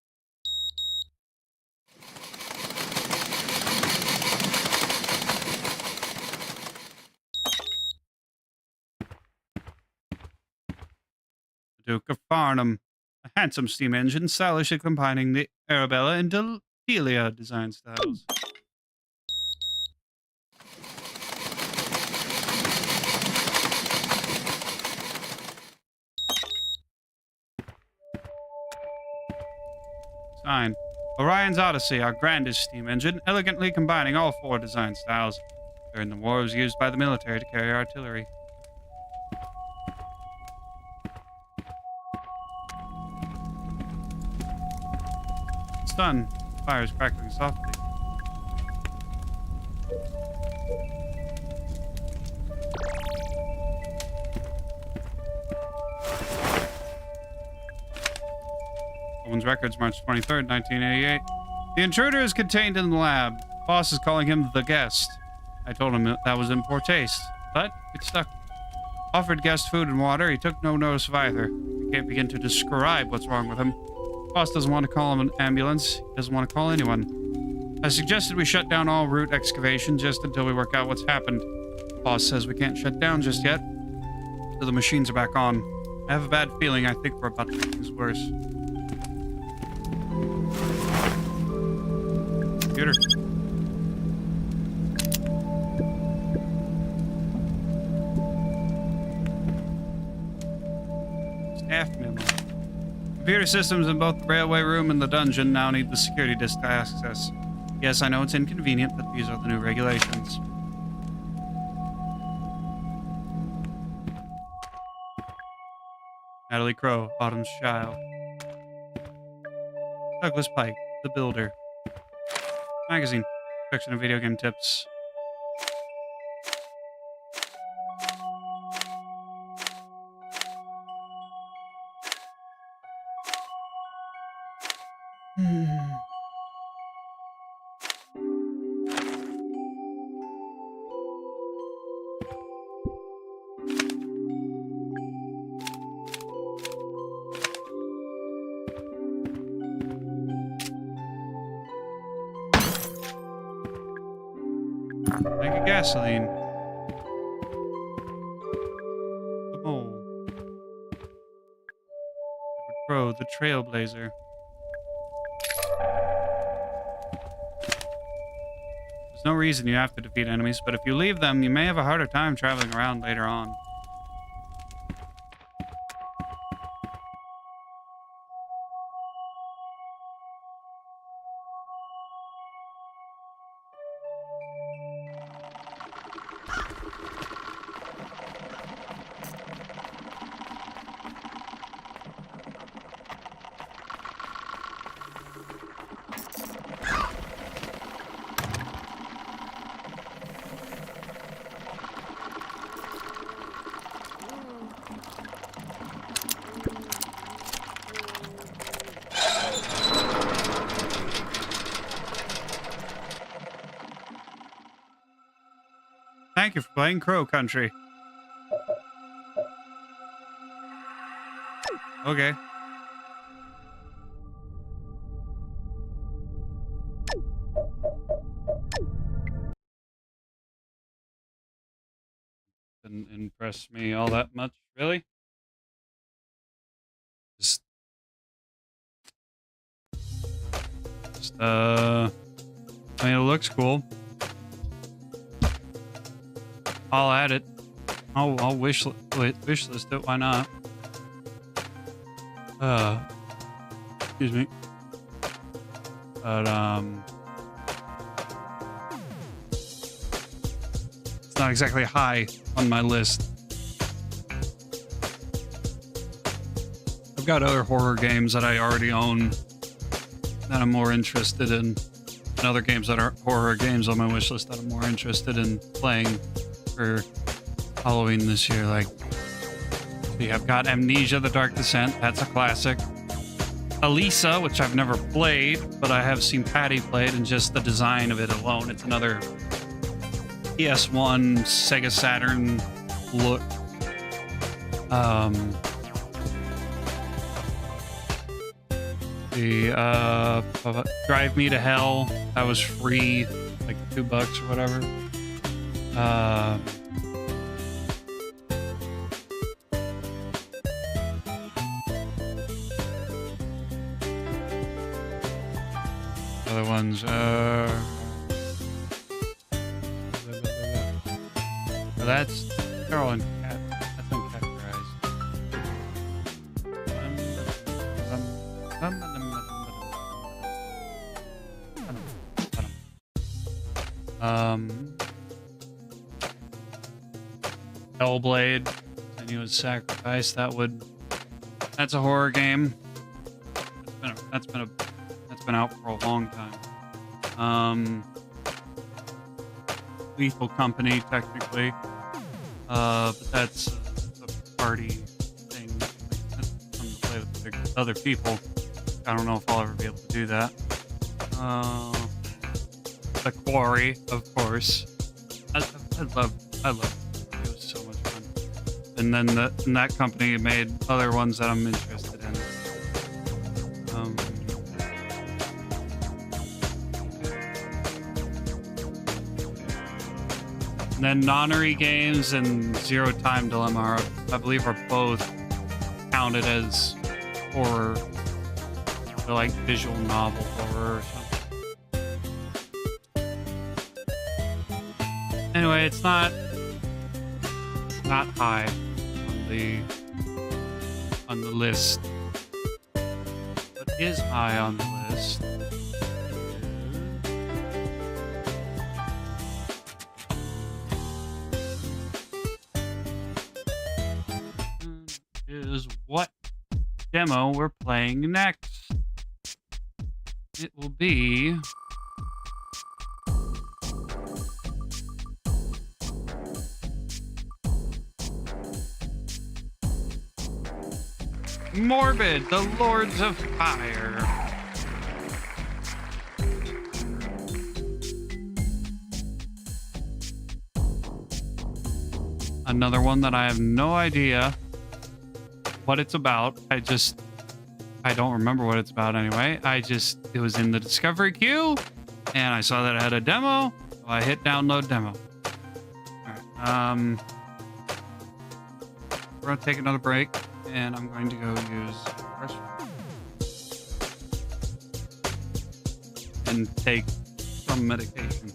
The Duke of Farnham. A handsome steam engine, stylishly combining the Arabella and Delia design styles. Sign. Orion's Odyssey, our grandest steam engine, elegantly combining all four design styles. During the war, it was used by the military to carry artillery. It's done. Fires crackling softly. Woman's Records, March 23rd, 1988. The intruder is contained in the lab. Boss is calling him the guest. I told him that was in poor taste, but it stuck. Offered guest food and water. He took no notice of either. I can't begin to describe what's wrong with him. Boss doesn't want to call him an ambulance. He doesn't want to call anyone. I suggested we shut down all route excavation just until we work out what's happened. Boss says we can't shut down just yet, so the machines are back on. I have a bad feeling. I think we're about to make things worse. Computer. Staff memo. Computer systems in both the railway room and the dungeon now need the security disk to access. Yes, I know it's inconvenient, but these are the new regulations. Natalie Crow, Autumn's Child. Douglas Pike, The Builder. Magazine. Section of video game tips. Tank of gasoline. The mole. Edward Crow, the trailblazer. There's no reason you have to defeat enemies, but if you leave them, you may have a harder time traveling around later on. Thank you for playing Crow Country. Okay. Didn't impress me all that much, really. Just I mean, it looks cool. I'll add it. I'll wish list it. Why not? Excuse me. But it's not exactly high on my list. I've got other horror games that I already own that I'm more interested in, and other games that are horror games on my wish list that I'm more interested in playing for Halloween this year. Like, we have got Amnesia: The Dark Descent. That's a classic. Elisa, which I've never played, but I have seen Patty play it, and just the design of it alone, it's another PS1 Sega Saturn look. The Drive Me to Hell, that was free, like $2 or whatever. Other ones, that's Carol and Cat. That's uncategorized. Hellblade, Continuous Sacrifice. That's a horror game. That's been out for a long time. Lethal Company, technically, but that's a party thing. That's fun to play with other people. I don't know if I'll ever be able to do that. The Quarry, of course. I love it. It was so much fun. And then that company made other ones that I'm interested in. And then Nonary Games and Zero Time Dilemma I believe are both counted as horror. They're like visual novel horror or something. Anyway, it's not high on the list. What is high on the list is what demo we're playing next. It will be Morbid, the Lords of Fire. Another one that I have no idea what it's about. I don't remember what it's about anyway. It was in the discovery queue and I saw that it had a demo. So I hit download demo. All right. We're gonna take another break and I'm going to go use the restroom and take some medication.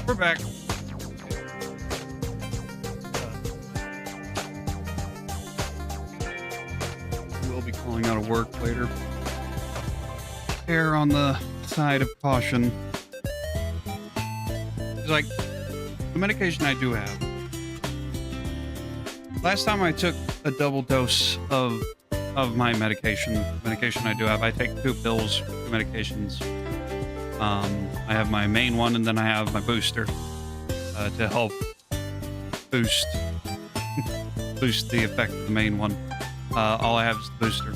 We're back. We'll be calling out of work later. Err on the side of caution. It's like the medication I do have. Last time I took a double dose of my medication I do have. I take 2 pills, 2 medications. I have my main one, and then I have my booster to help boost the effect of the main one. All I have is the booster.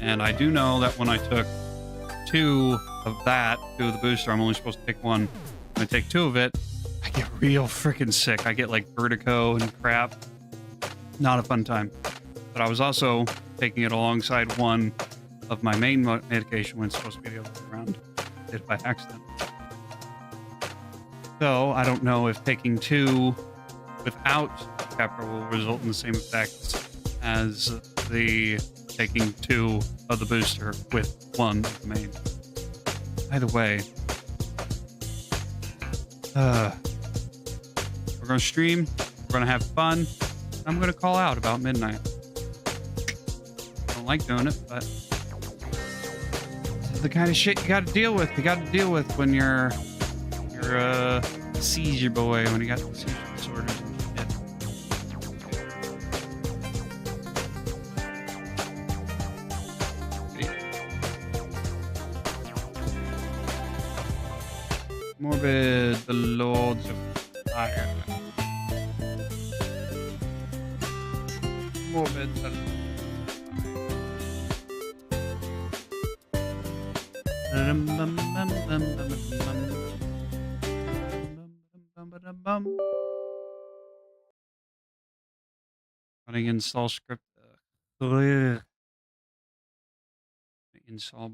And I do know that when I took 2 of the booster, I'm only supposed to take 1. When I take 2 of it, I get real freaking sick. I get like vertigo and crap. Not a fun time. But I was also taking it alongside 1 of my main medication when it's supposed to be the other way around. Did it by accident. So I don't know if taking 2 without pepper will result in the same effects as the taking 2 of the booster with 1 of the main. Either way, we're gonna stream. We're gonna have fun. I'm gonna call out about midnight. I don't like doing it, but this is the kind of shit you got to deal with. You got to deal with when you're a seizure boy, when you got seizure disorders and shit. Morbid, the Lords of Fire. Morbid, the running install script. Install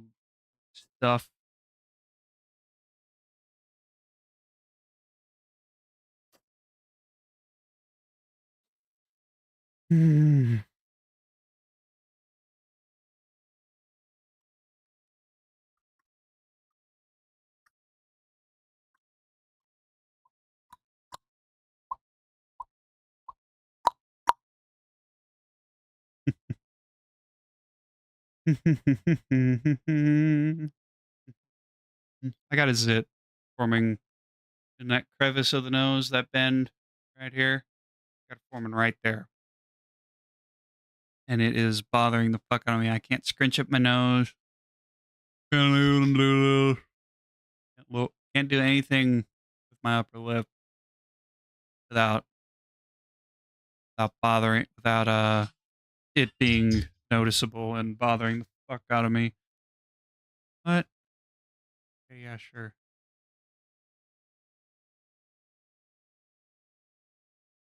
stuff. I got a zit forming in that crevice of the nose, that bend right here. Got it forming right there. And it is bothering the fuck out of me. I can't scrunch up my nose. Can't do anything with my upper lip without it being noticeable and bothering the fuck out of me. What? Okay, yeah, sure.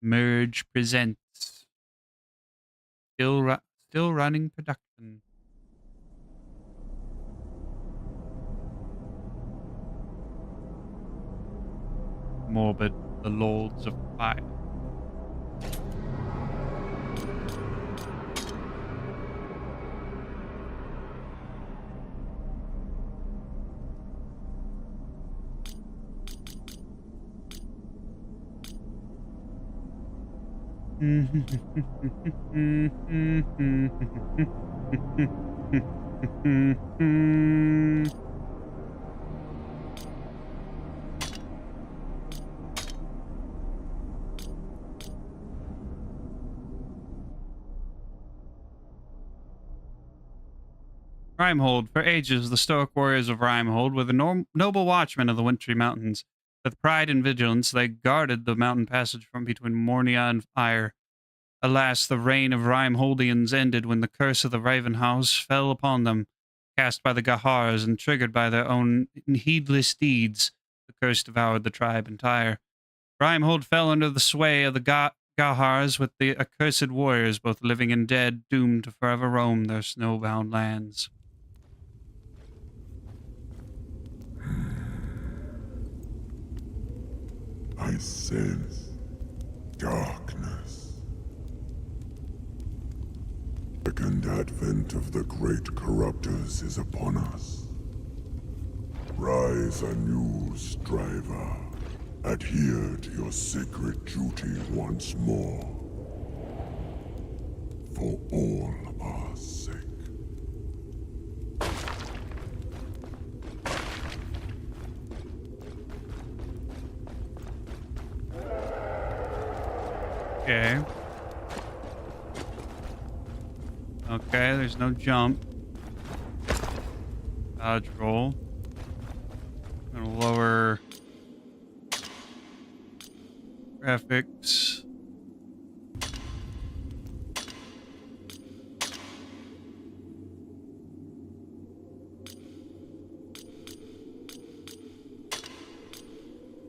Merge presents. Still running production. Morbid, the Lords of Fire. Rimehold. For ages, the stoic warriors of Rimehold were the noble watchmen of the wintry mountains. With pride and vigilance, they guarded the mountain passage from between Mornia and Ire. Alas, the reign of Rimeholdians ended when the curse of the Raven House fell upon them, cast by the Gahars and triggered by their own heedless deeds. The curse devoured the tribe entire. Rimehold fell under the sway of the Gahars, with the accursed warriors, both living and dead, doomed to forever roam their snowbound lands. I sense darkness. The second advent of the great corruptors is upon us. Rise anew, striver. Adhere to your sacred duty once more. For all our sake. Okay. Okay, there's no jump. Dodge roll. I'm gonna lower graphics.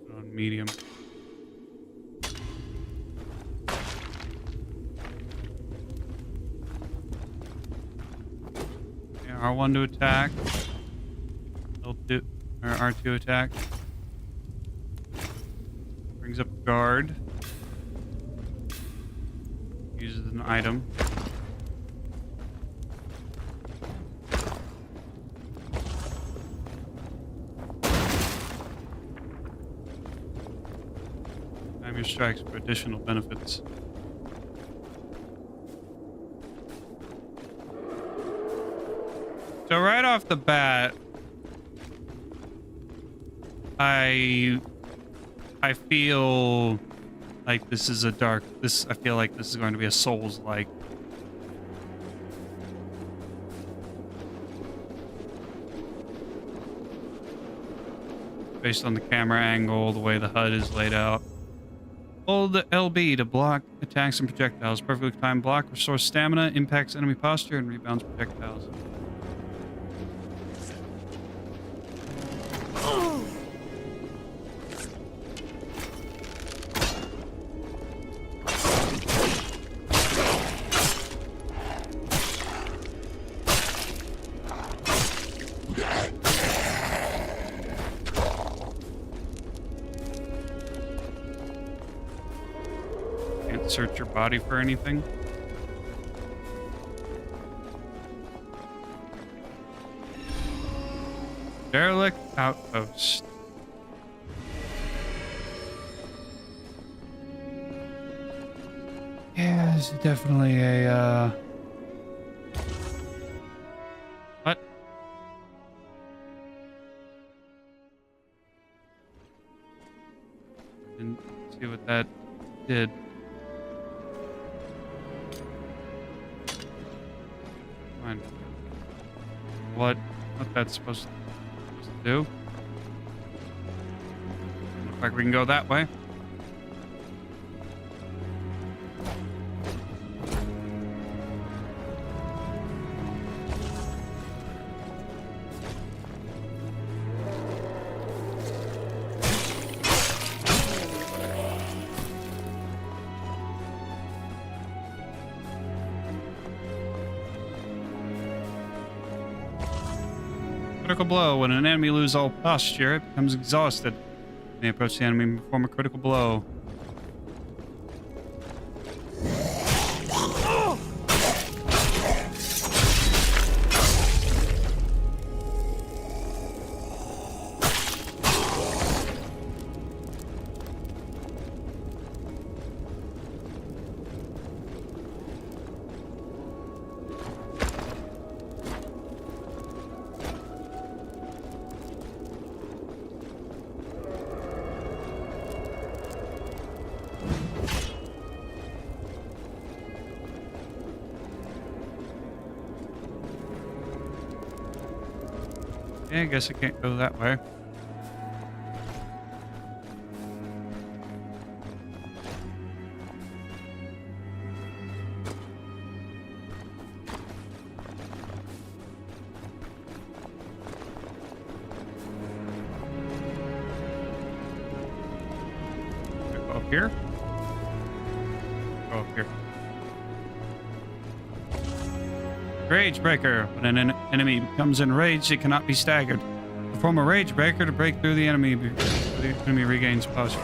Put on medium. Yeah, R1 to attack. L2 or R2 attack. Brings up guard. Uses an item. Time your strikes for additional benefits. So right off the bat, I feel like this is a dark. I feel like this is going to be a Souls-like. Based on the camera angle, the way the HUD is laid out. Hold LB to block attacks and projectiles. Perfectly timed block restores stamina, impacts enemy posture, and rebounds projectiles. Can't search your body for anything. Derelict outpost. Yeah, this is definitely a what? Didn't see what that did. Fine. What that's supposed to do? Looks like we can go that way. Critical blow. When an enemy loses all posture, it becomes exhausted. You may approach the enemy and perform a critical blow. Yeah, I guess I can't go that way. Go up here. Go up here. Rage Breaker. When an enemy becomes enraged, it cannot be staggered. Perform a Rage Breaker to break through the enemy. The enemy regains posture.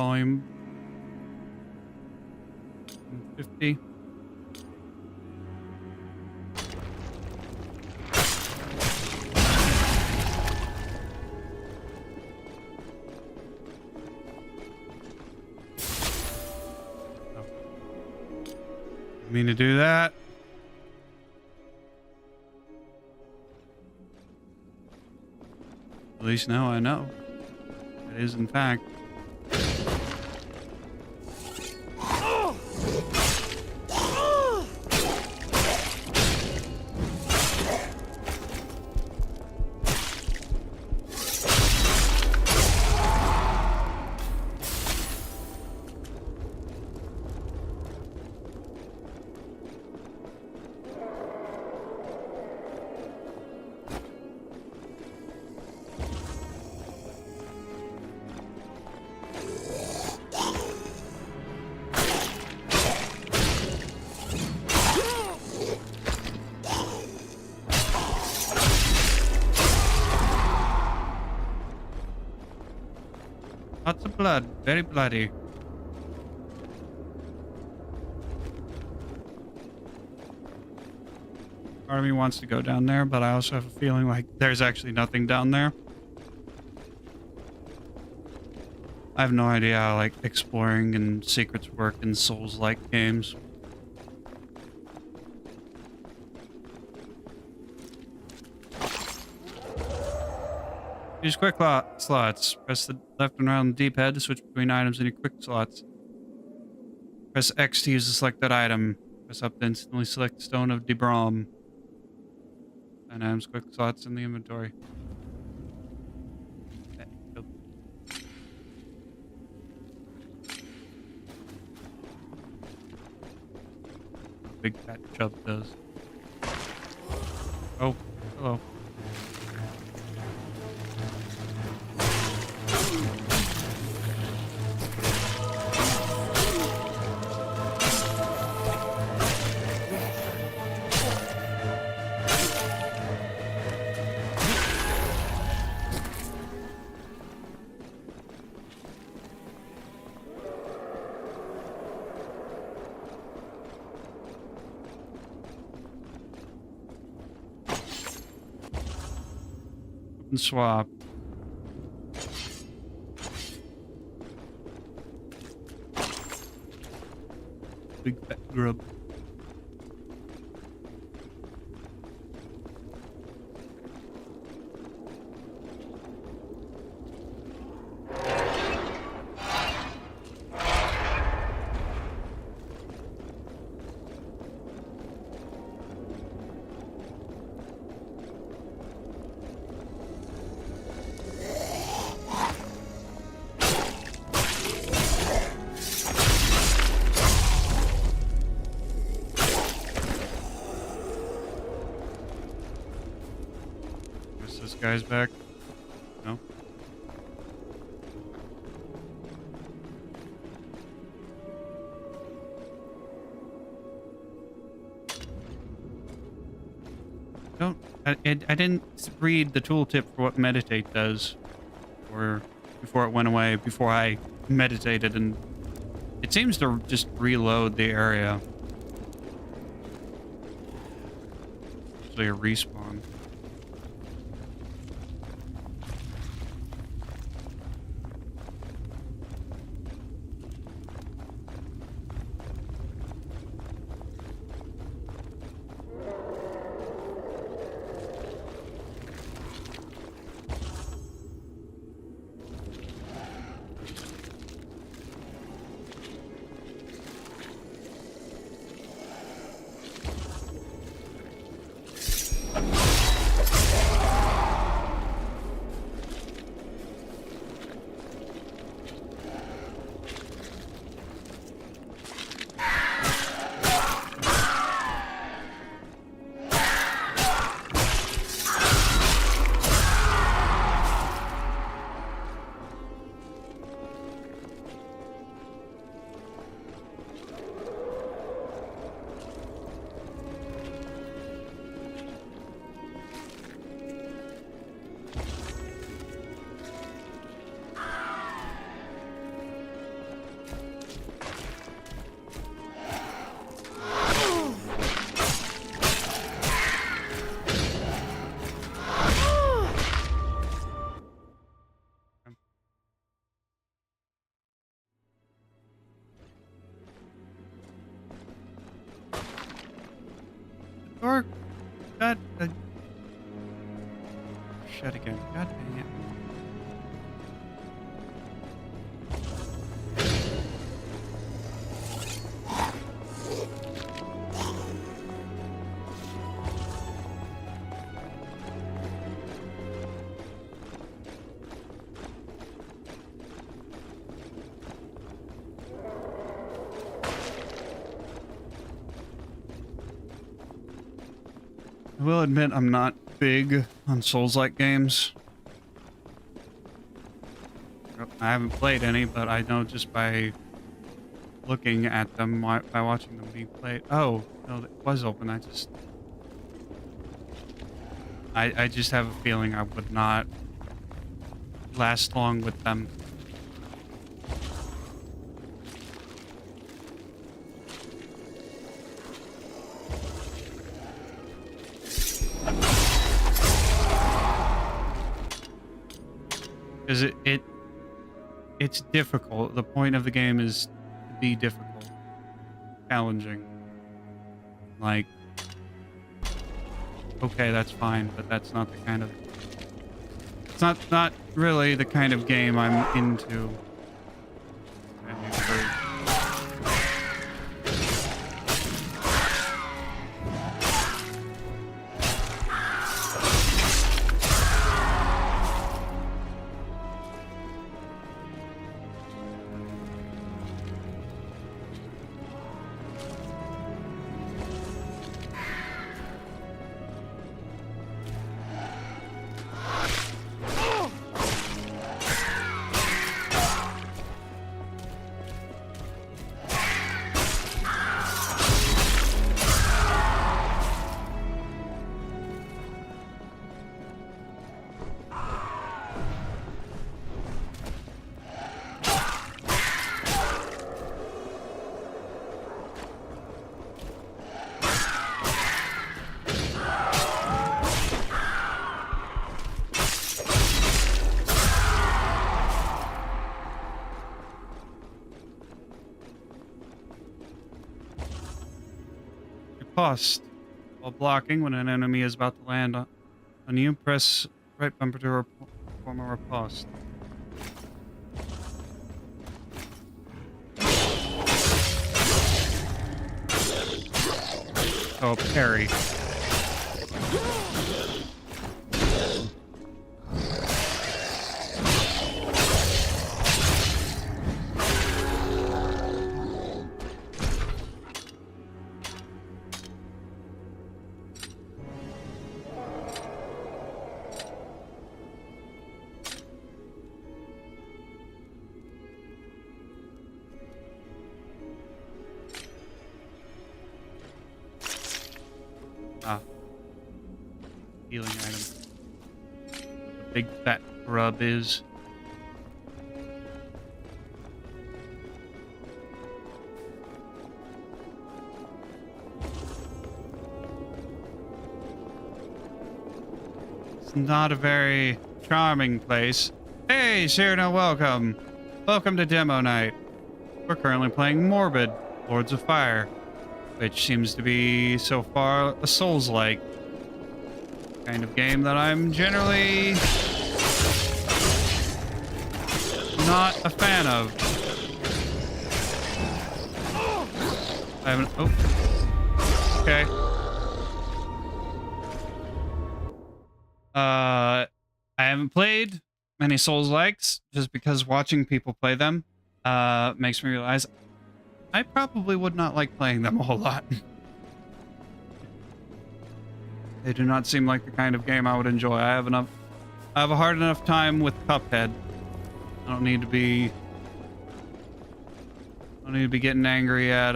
volume 50. Mean to do that. At least now I know. It is in fact. Lots of blood, very bloody. Part of me wants to go down there, but I also have a feeling like there's actually nothing down there. I have no idea how like exploring and secrets work in Souls-like games. Use quick slots. Press the left and right on the D-pad to switch between items in your quick slots. Press X to use the selected item. Press up to instantly select Stone of Debrom. And items quick slots in the inventory. Big fat chub does. Oh, hello. Swap. Big fat grub. This guy's back. No. I didn't read the tooltip for what meditate does, or before it went away. Before I meditated, and it seems to just reload the area. Actually, a respawn. God. Shut again. God dang it. I will admit I'm not big on Souls-like games. I haven't played any, but I know just by looking at them, by watching them being played. Oh, no, it was open. I just have a feeling I would not last long with them. Because it's difficult. The point of the game is to be difficult, challenging. Like, okay, that's fine, but that's not the kind of... It's not really the kind of game I'm into. Riposte. While blocking, when an enemy is about to land on you, press right bumper to perform a riposte. Oh, parry. Ah. Healing item. The big fat grub is. It's not a very charming place. Hey, Cyrano, welcome. Welcome to Demo Night. We're currently playing Morbid, Lords of Fire, which seems to be, so far, a Souls-like kind of game that I'm generally not a fan of. I haven't... Oh. Okay. I haven't played many Souls-likes, just because watching people play them makes me realize I probably would not like playing them a whole lot. They do not seem like the kind of game I would enjoy. I have a hard enough time with Cuphead. I don't need to be getting angry at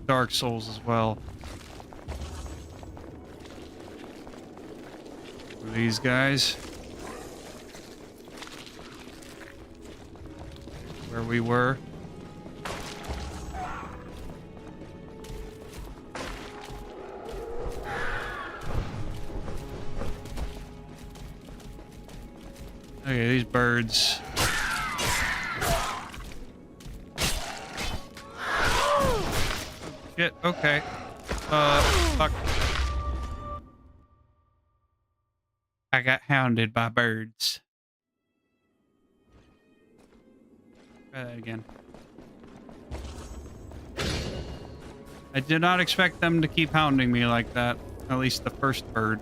Dark Souls as well. These guys. Where we were. Okay, these birds. Shit, okay. Fuck. I got hounded by birds. Try that again. I did not expect them to keep hounding me like that. At least the first bird.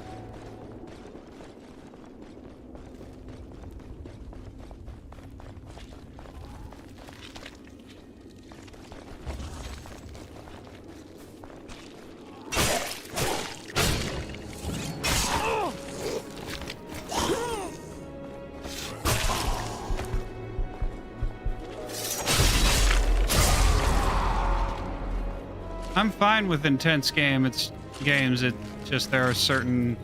I'm fine with intense games. It's just there are certain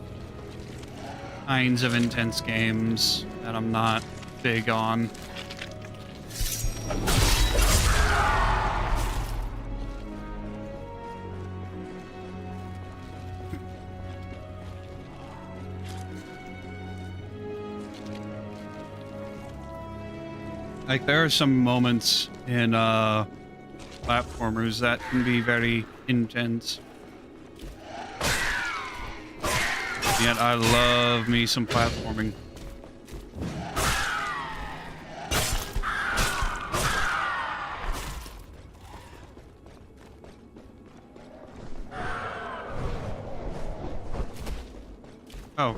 kinds of intense games that I'm not big on. Like there are some moments in platformers that can be very intense. Yet I love me some platforming. Oh.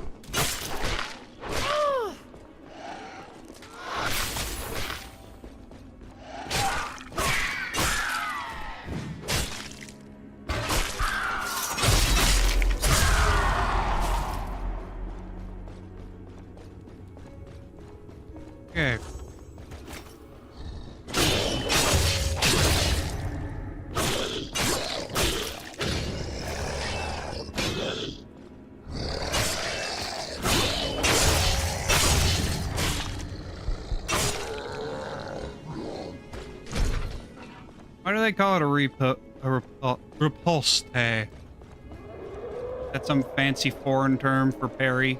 Okay. Why do they call it a repulse? That's some fancy foreign term for parry.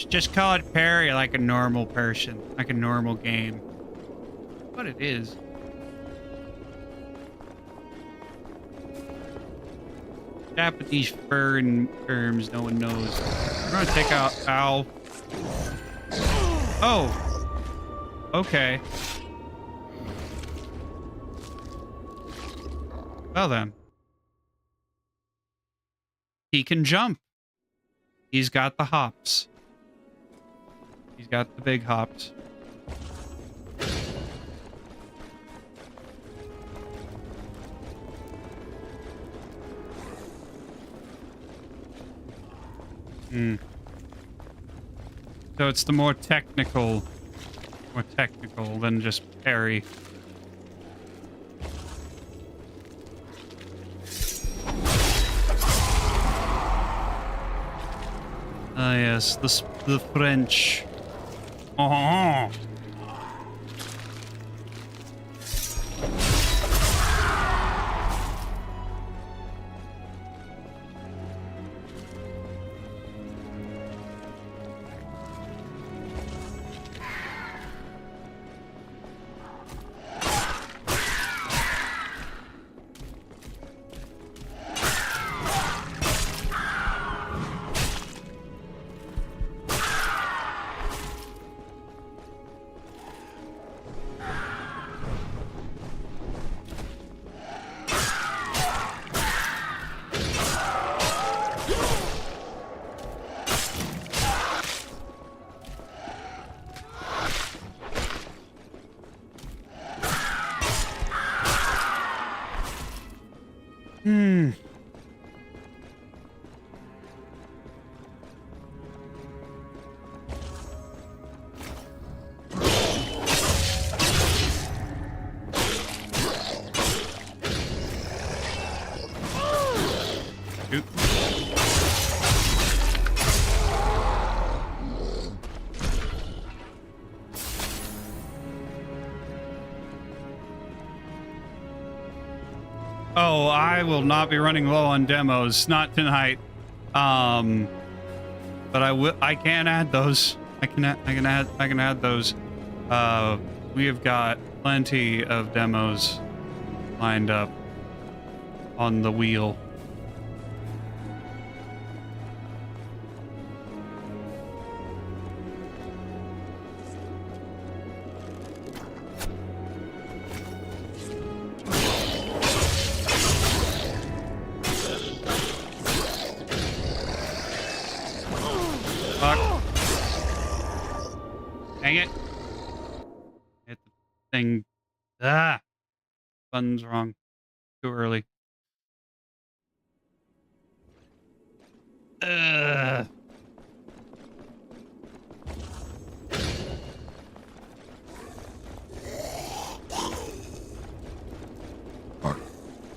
Just call it parry like a normal person, like a normal game. What it is. Japanese foreign terms no one knows. We're gonna take out ow. Oh. Okay. Well then. He can jump. He's got the hops. He's got the big hops. So it's the more technical than just parry. Ah yes, the French. Oh. Oh, I will not be running low on demos, not tonight. But I will. I can add those. I can add those. We have got plenty of demos lined up on the wheel. Dang it. Hit the thing. Ah! Button's wrong. Too early. Ugh.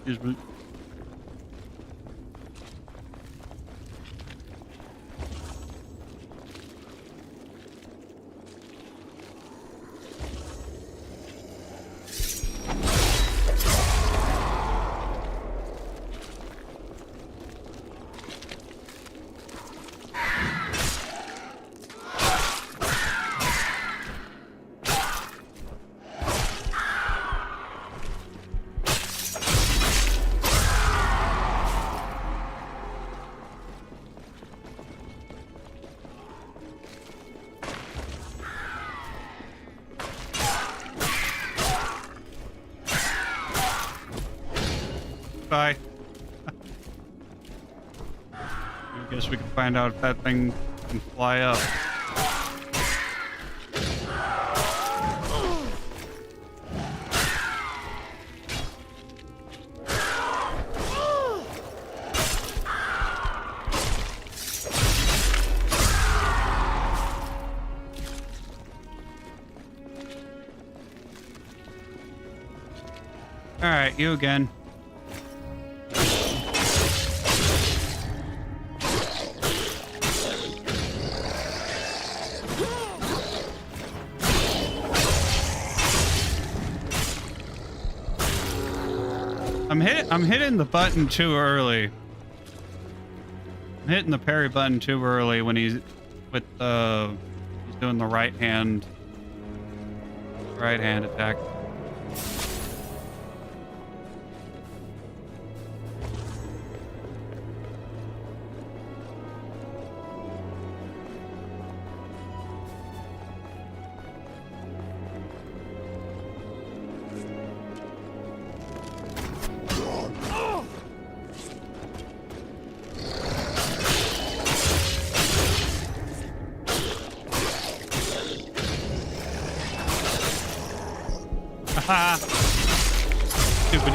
Excuse me. Bye. I guess we can find out if that thing can fly up. All right, you again. I'm hitting the button too early. I'm hitting the parry button too early when he's with he's doing the right hand attack. Haha! Stupid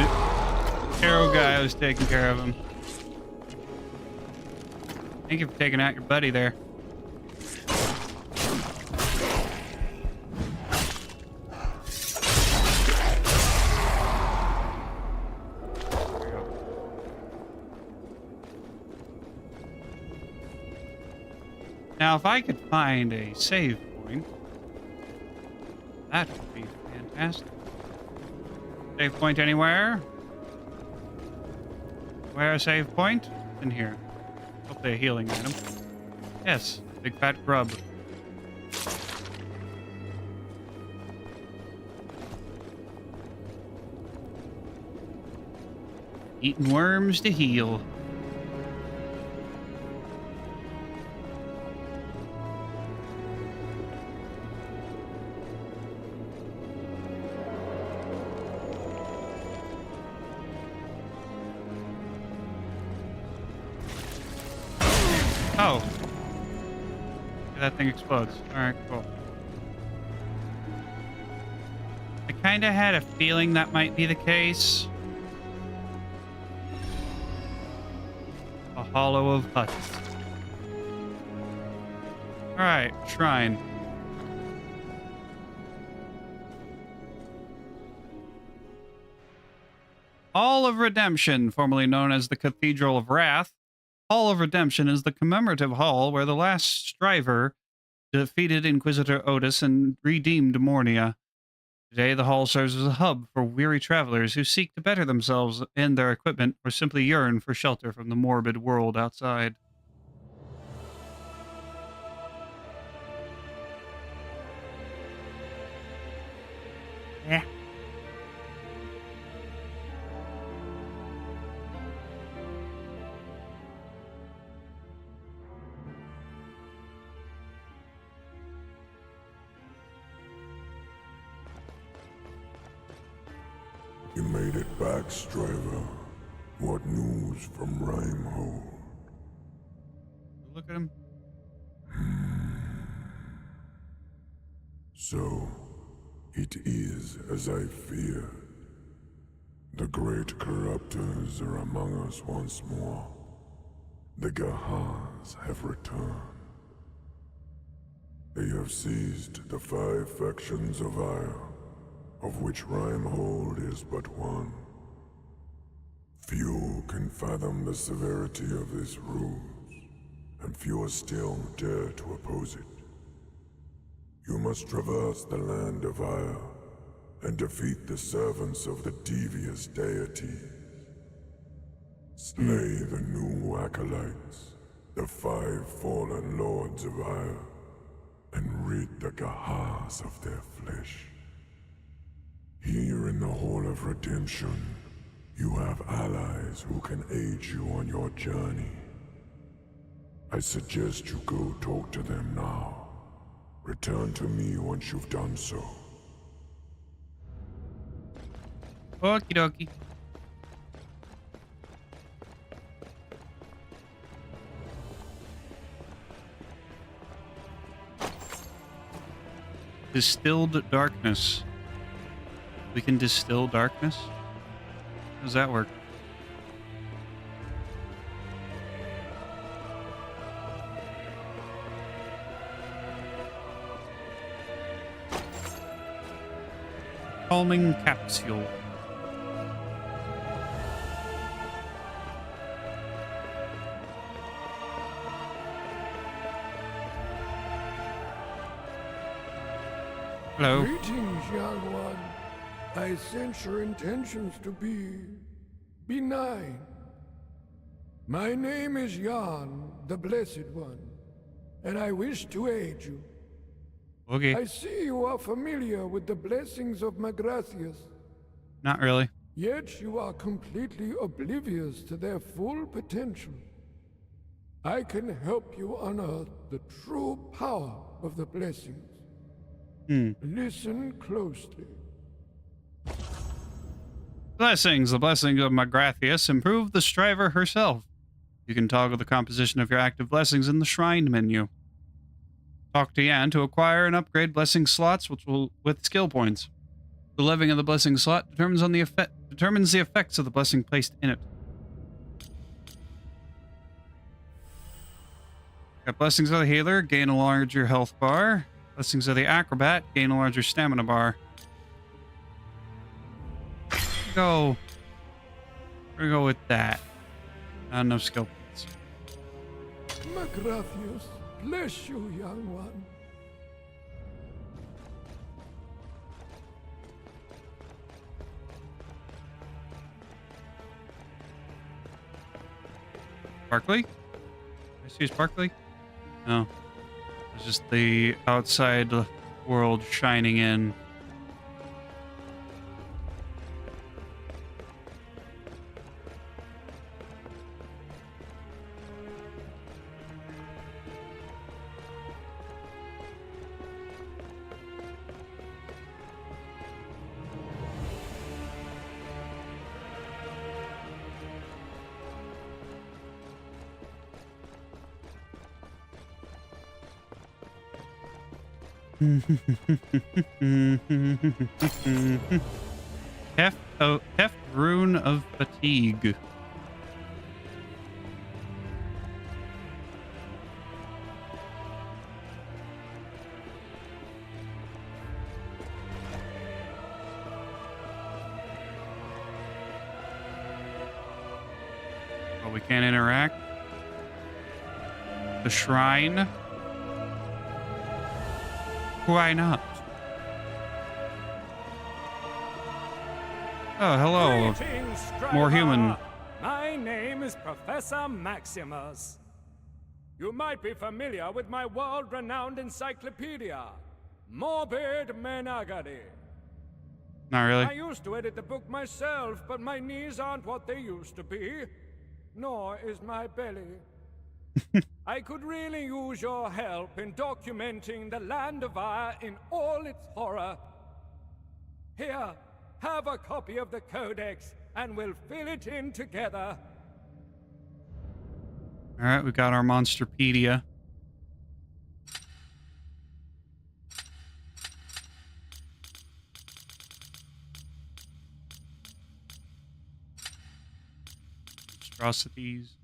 arrow guy was taking care of him. Thank you for taking out your buddy there. Now, if I could find a save point, that would be fantastic. Save point anywhere? Where a save point? In here. Hopefully a healing item. Yes, big fat grub. Eating worms to heal. Oh. That thing explodes. Alright, cool. I kinda had a feeling that might be the case. A hollow of huts. Alright, shrine. Hall of Redemption, formerly known as the Cathedral of Wrath. Hall of Redemption is the commemorative hall where the last striver defeated Inquisitor Otis and redeemed Mornia. Today, the hall serves as a hub for weary travelers who seek to better themselves and their equipment or simply yearn for shelter from the morbid world outside. Yeah. You made it back, Striver. What news from Rhymehold? Look at him. So, it is as I feared. The great corruptors are among us once more. The Gahars have returned. They have seized the 5 factions of Ire, of which Rhymehold is but one. Few can fathom the severity of this ruse, and fewer still dare to oppose it. You must traverse the land of Ire and defeat the servants of the devious deities. Slay the new acolytes, the 5 fallen lords of Ire, and rid the Gahars of their flesh. Here in the Hall of Redemption, you have allies who can aid you on your journey. I suggest you go talk to them now. Return to me once you've done so. Okie dokie. Distilled darkness. We can distill darkness? How does that work? Calming capsule. Hello. Greetings, young one. I sense your intentions to be benign. My name is Jan, the Blessed One, and I wish to aid you. Okay. I see you are familiar with the blessings of Magracias, Not really. yet you are completely oblivious to their full potential. I can help you unearth the true power of the blessings. Listen closely. Blessings. The blessing of Magracias improve the striver herself. You can toggle the composition of your active blessings in the shrine menu. Talk to Yan to acquire and upgrade blessing slots with skill points. The living of the blessing slot determines the effects of the blessing placed in it. Got blessings of the healer, gain a larger health bar. Blessings of the acrobat, gain a larger stamina bar. We're gonna go with that. Not enough skill points. Magracias, bless you, young one. Sparkly? Can I see sparkly? No. It's just the outside world shining in. Heft Rune of Fatigue. Oh, we can't interact. The shrine. Why not? Oh, hello. Greetings, More human. Striver. My name is Professor Maximus. You might be familiar with my world-renowned encyclopedia, Morbid Menagari. Not really. I used to edit the book myself, but my knees aren't what they used to be, nor is my belly. I could really use your help in documenting the Land of Ire in all its horror. Here, have a copy of the Codex, and we'll fill it in together. All right, we got our Monsterpedia. Atrocities.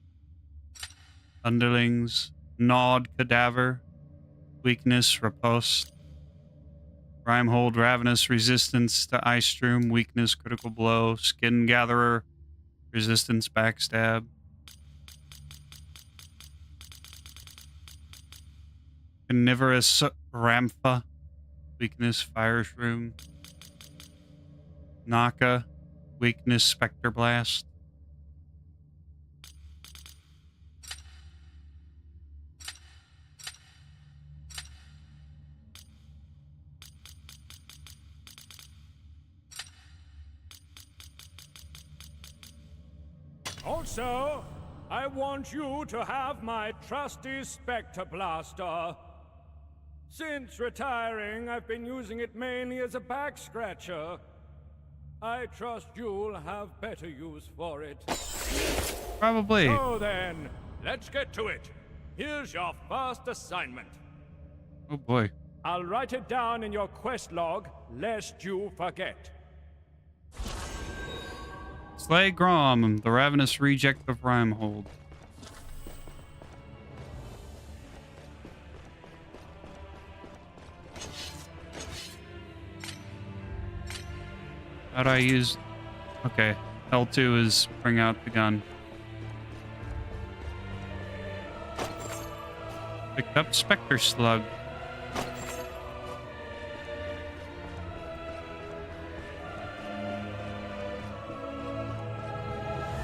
Underlings. Gnawed Cadaver. Weakness, Riposte. Rimehold, Ravenous, Resistance to Ice Stream, Weakness, Critical Blow. Skin Gatherer, Resistance, Backstab. Carnivorous Rampha, Weakness, Fire Shroom. Naka, Weakness, Spectre Blast. Also, I want you to have my trusty Spectre Blaster. Since retiring, I've been using it mainly as a back scratcher. I trust you'll have better use for it. Probably. So then, let's get to it. Here's your first assignment. Oh boy. I'll write it down in your quest log, lest you forget. Slay Grom, the Ravenous Reject of Rimehold. How do I use... Okay. L2 is bring out the gun. Picked up Spectre Slug.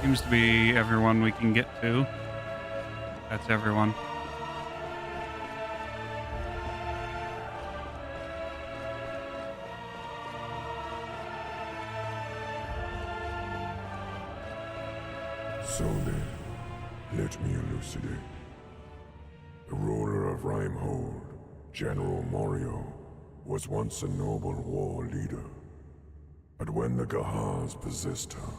Seems to be everyone we can get to. That's everyone. So then, let me elucidate. The ruler of Rimehold, General Morio, was once a noble war leader. But when the Gahars possessed her,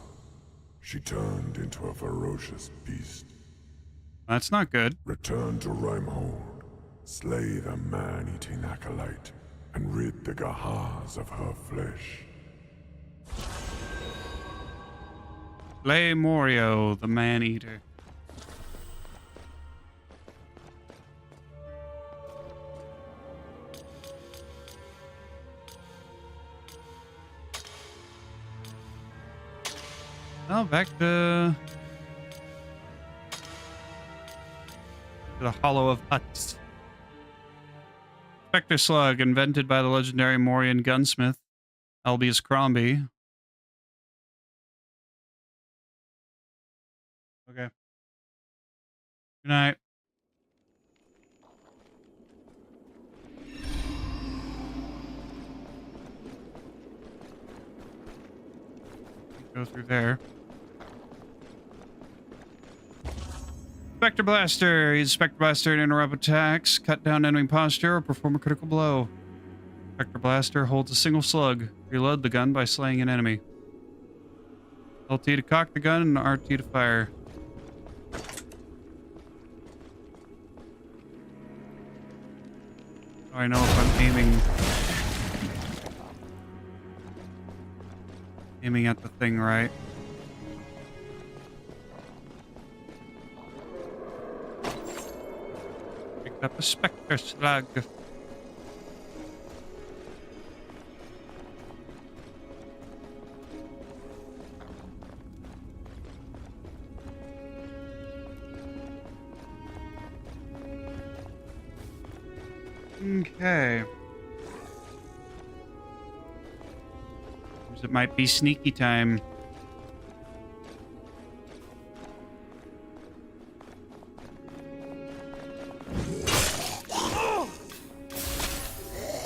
she turned into a ferocious beast. That's not good. Return to Rimehold, slay the man-eating acolyte, and rid the Gahars of her flesh. Slay Morio, the Man-Eater. Well, back to the Hollow of Huts. Spectre Slug, invented by the legendary Morian gunsmith, Albius Crombie. Okay. Good night. Go through there. Spectre Blaster. Use Spectre Blaster to interrupt attacks, cut down enemy posture, or perform a critical blow. Spectre Blaster holds a single slug. Reload the gun by slaying an enemy. LT to cock the gun and RT to fire. I know if I'm aiming at the thing right. Picked up a Spectre Slug. Okay. Seems it might be sneaky time.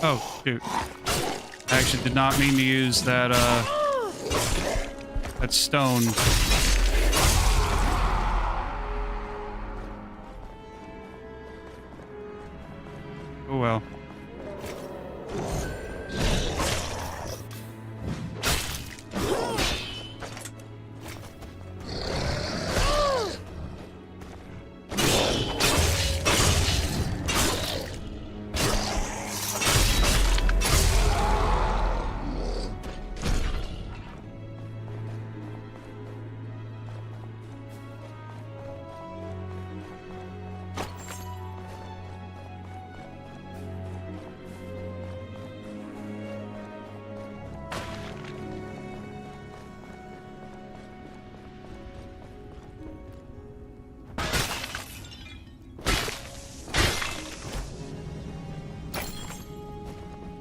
Oh, shoot. I actually did not mean to use that, that stone. Oh well.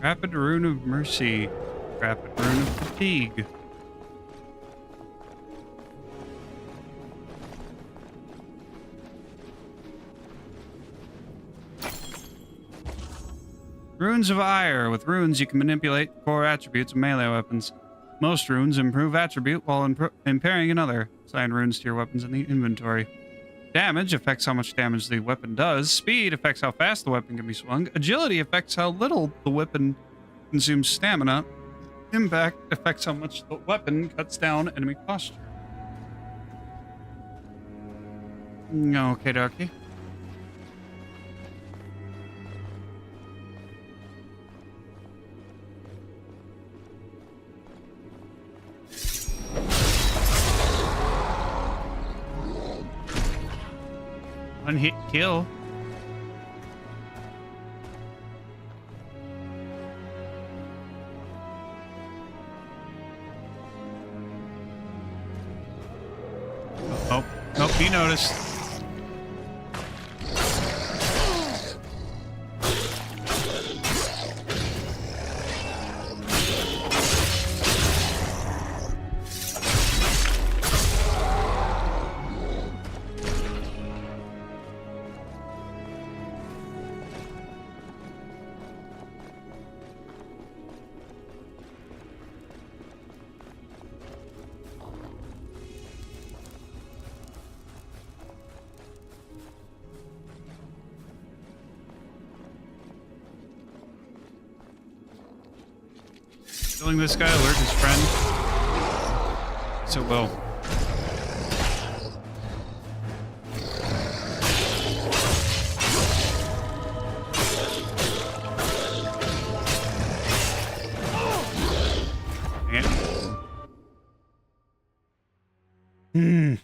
Rapid Rune of Mercy. Rapid Rune of Fatigue. Runes of Ire. With runes, you can manipulate core attributes of melee weapons. Most runes improve attribute while impairing another. Assign runes to your weapons in the inventory. Damage affects how much damage the weapon does. Speed affects how fast the weapon can be swung. Agility affects how little the weapon consumes stamina. Impact affects how much the weapon cuts down enemy posture. Okay, dokie. One hit kill. Oh, nope, he noticed. Killing this guy alert his friend. So well. Hmm.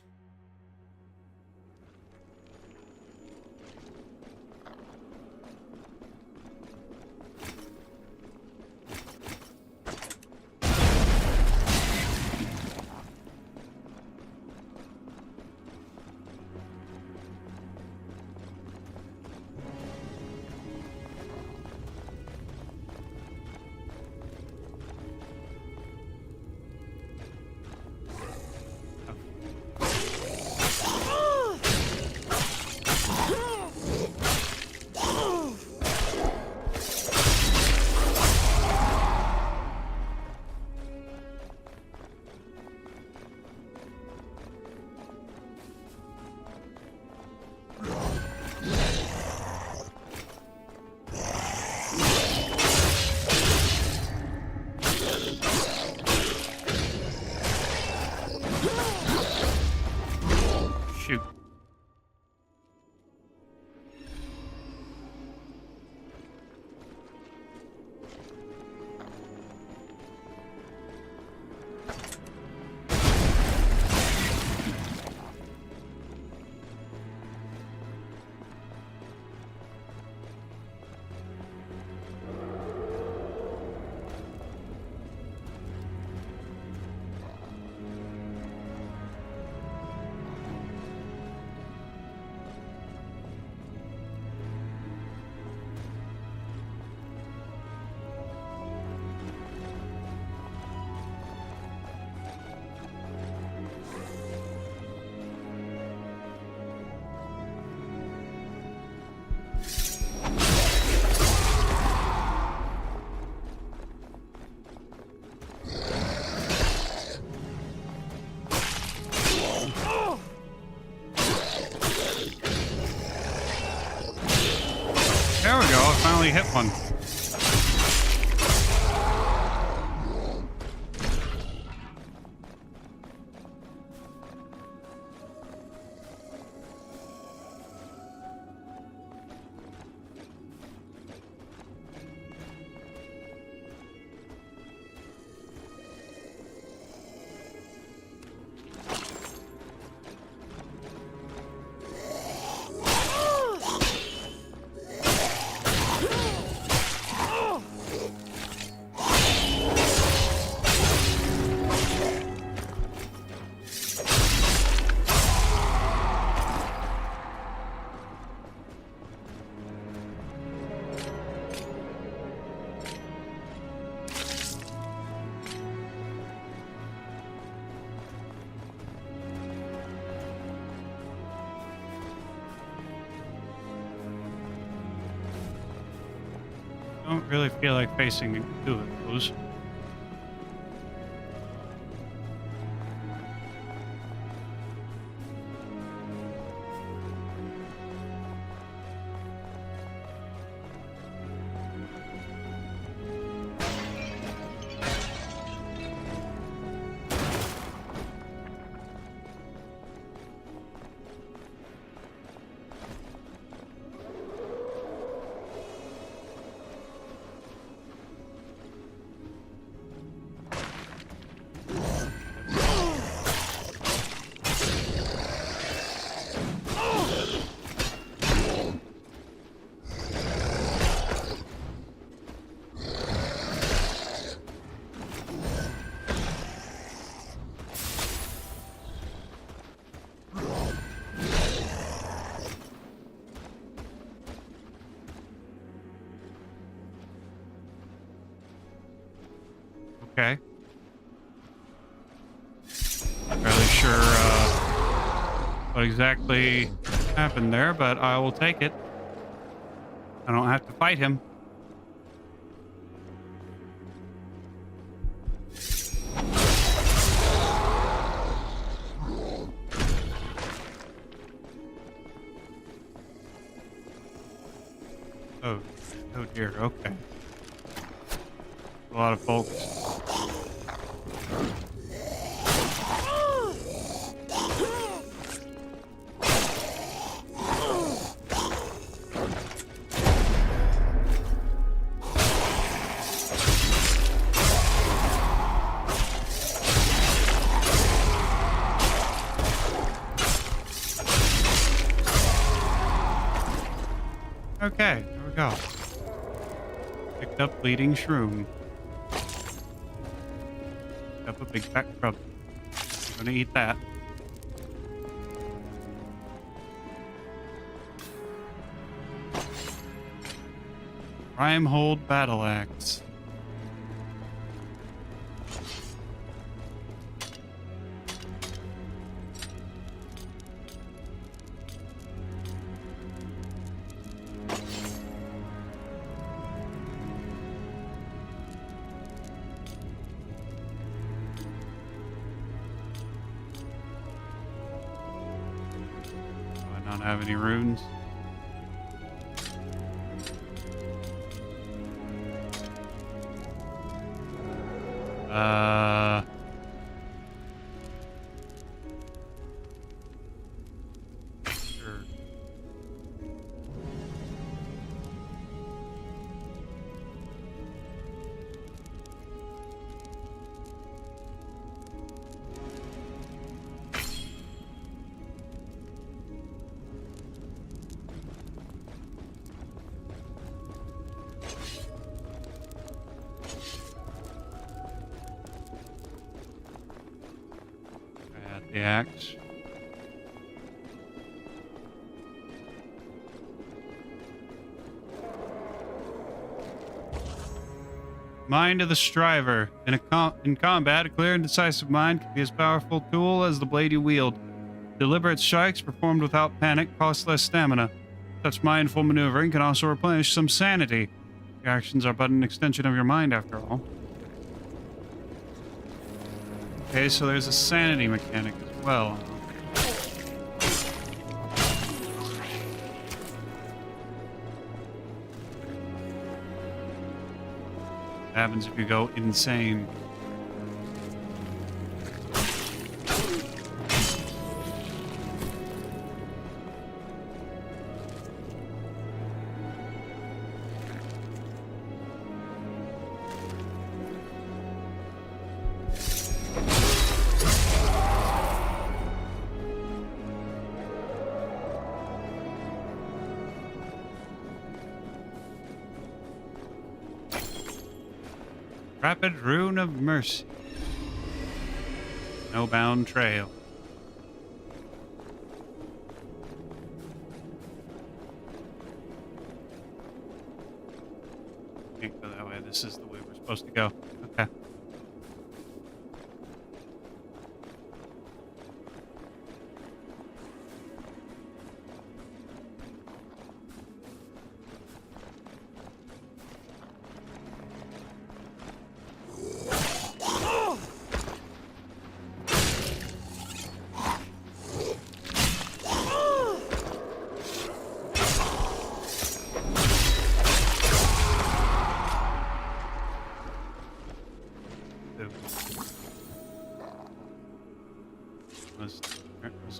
Shoot. There we go, I finally hit one. Don't really feel like facing two of those. Okay. Not really sure what exactly happened there, but I will take it. I don't have to fight him. Oh, oh dear, okay. A lot of folks. Okay, there we go. Picked up bleeding shroom. Picked up a big fat grub. I'm gonna eat that. Primehold battle axe. Not have any runes. Sure. The axe. Mind of the Striver. In combat, a clear and decisive mind can be as powerful a tool as the blade you wield. Deliberate strikes performed without panic cost less stamina. Such mindful maneuvering can also replenish some sanity. Your actions are but an extension of your mind, after all. Okay, so there's a sanity mechanic as well. What happens if you go insane? Rapid Rune of Mercy. No bound trail. Can't go that way. This is the way we're supposed to go. Okay.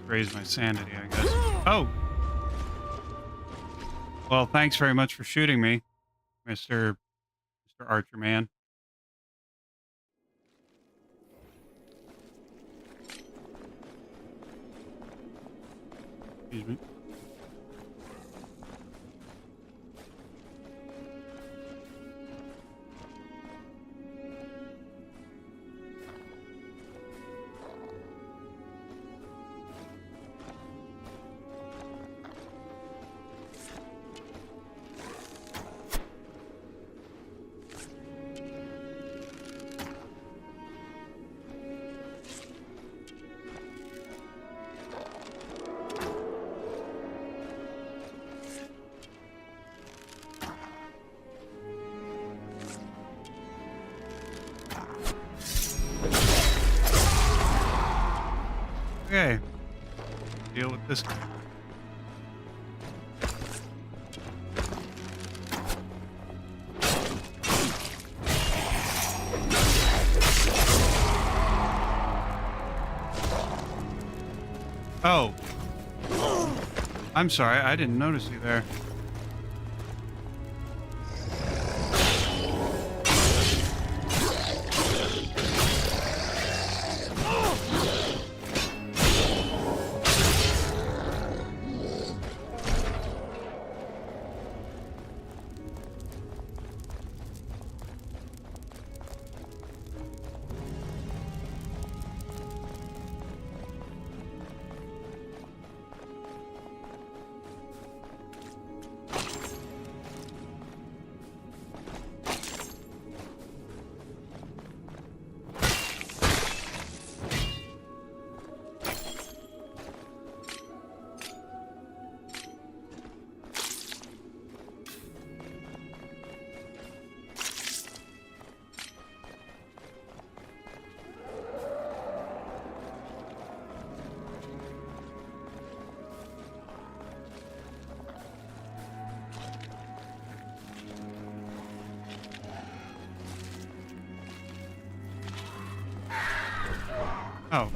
raise my sanity, I guess. Oh! Well, thanks very much for shooting me, Mr. Archer Man. Excuse me. Okay. Deal with this guy. Oh. I'm sorry, I didn't notice you there. Oh,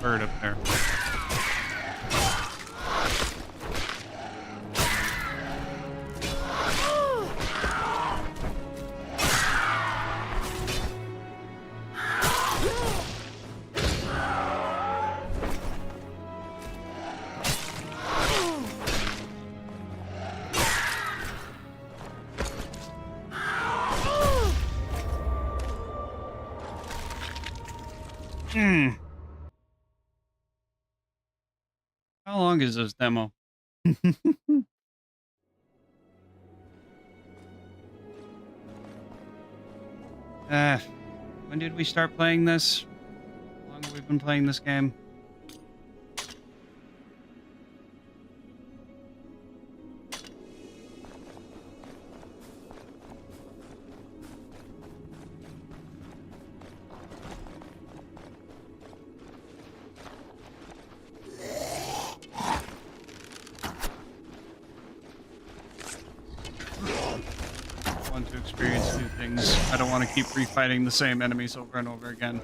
bird up there. How long is this demo? When did we start playing this? How long have we been playing this game? Want to experience new things. I don't want to keep refighting the same enemies over and over again.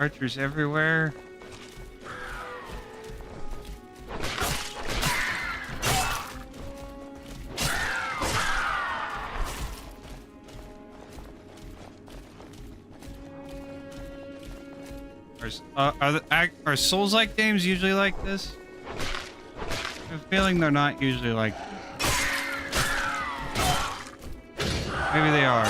Archers everywhere. Are Souls-like games usually like this? I have a feeling they're not usually like this. Maybe they are.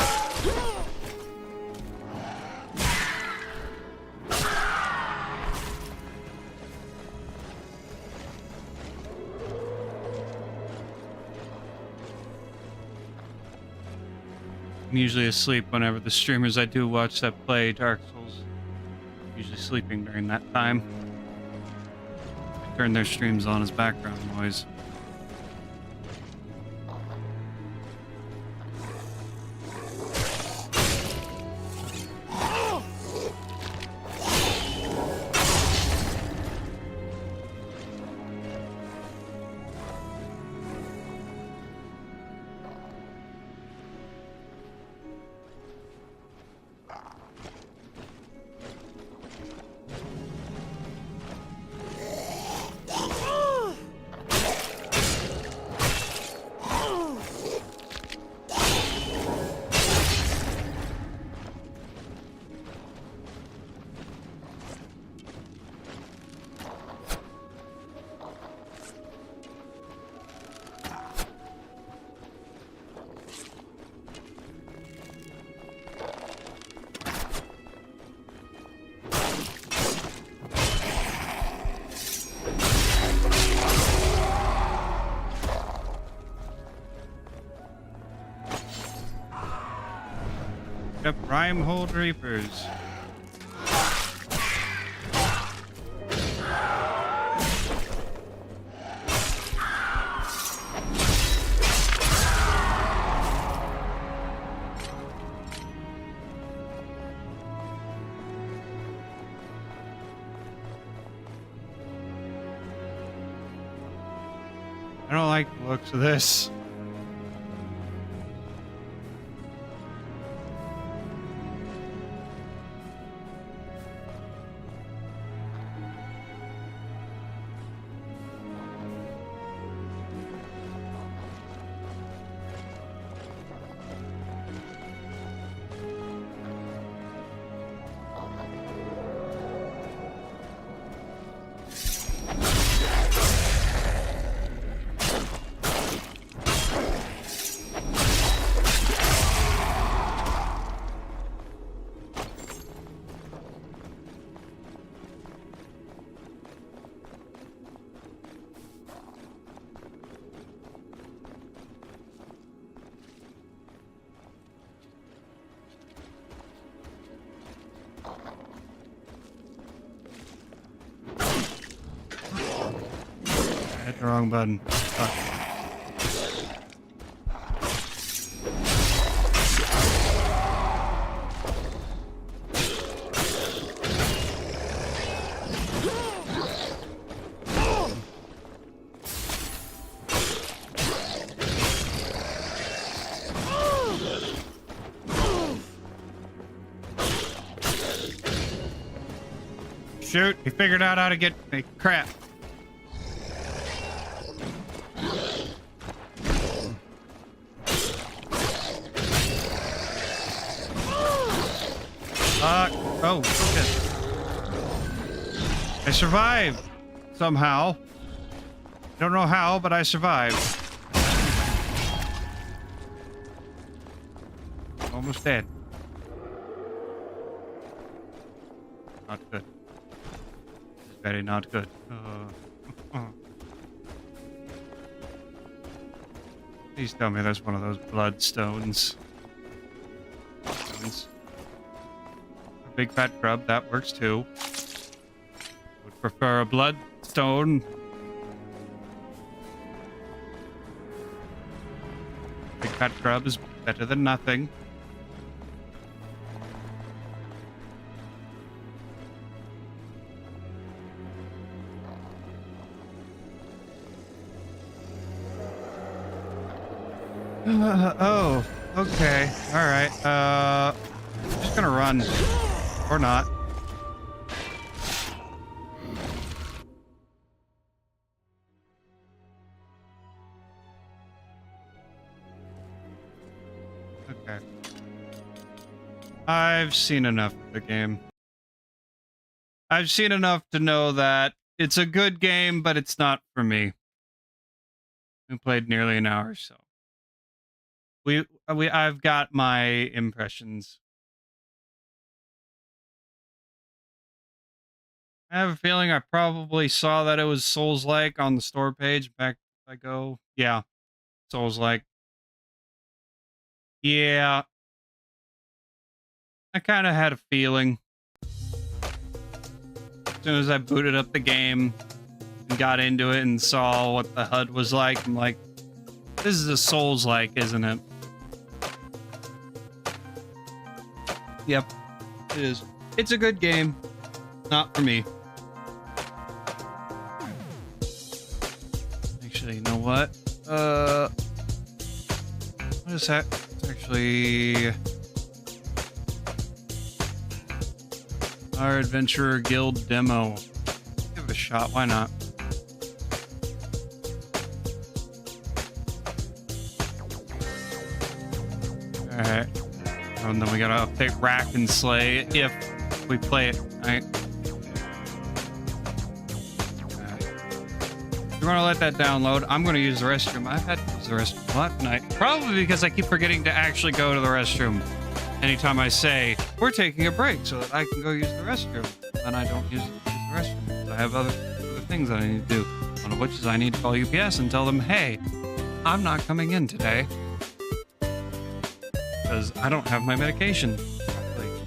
I'm usually asleep whenever the streamers I do watch that play Dark Souls usually sleeping during that time. I turn their streams on as background noise. Yep, Rhymehold Reapers. I don't like the looks of this. I hit the wrong button. Fuck. Shoot, he figured out how to get me. Crap. Oh, shit. I survived somehow. Don't know how, but I survived. Almost dead. Not good. This is very not good. Please tell me there's one of those bloodstones. A big fat grub, that works too. Would prefer a bloodstone. Big fat grub is better than nothing. Oh, okay. All right. I'm just gonna run. Or not. Okay. I've seen enough of the game. I've seen enough to know that it's a good game, but it's not for me. We played nearly an hour, so. I've got my impressions. I have a feeling I probably saw that it was Souls-like on the store page back if I go. Yeah, Souls-like. Yeah, I kind of had a feeling. As soon as I booted up the game and got into it and saw what the HUD was like, I'm like, this is a Souls-like, isn't it? Yep, it is. It's a good game. Not for me. Actually, you know what? What is that? It's actually our Adventurer Guild demo. Give it a shot. Why not? All right. And then we gotta update Rack and Slay if we play it. All right. If you want to let that download, I'm going to use the restroom. I've had to use the restroom a lot tonight. Probably because I keep forgetting to actually go to the restroom. Anytime I say, we're taking a break so that I can go use the restroom. Then I don't use the restroom. Because I have other things that I need to do. One of which is I need to call UPS and tell them, hey, I'm not coming in today. Because I don't have my medication.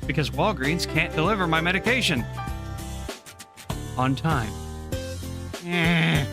Because Walgreens can't deliver my medication on time. Eh.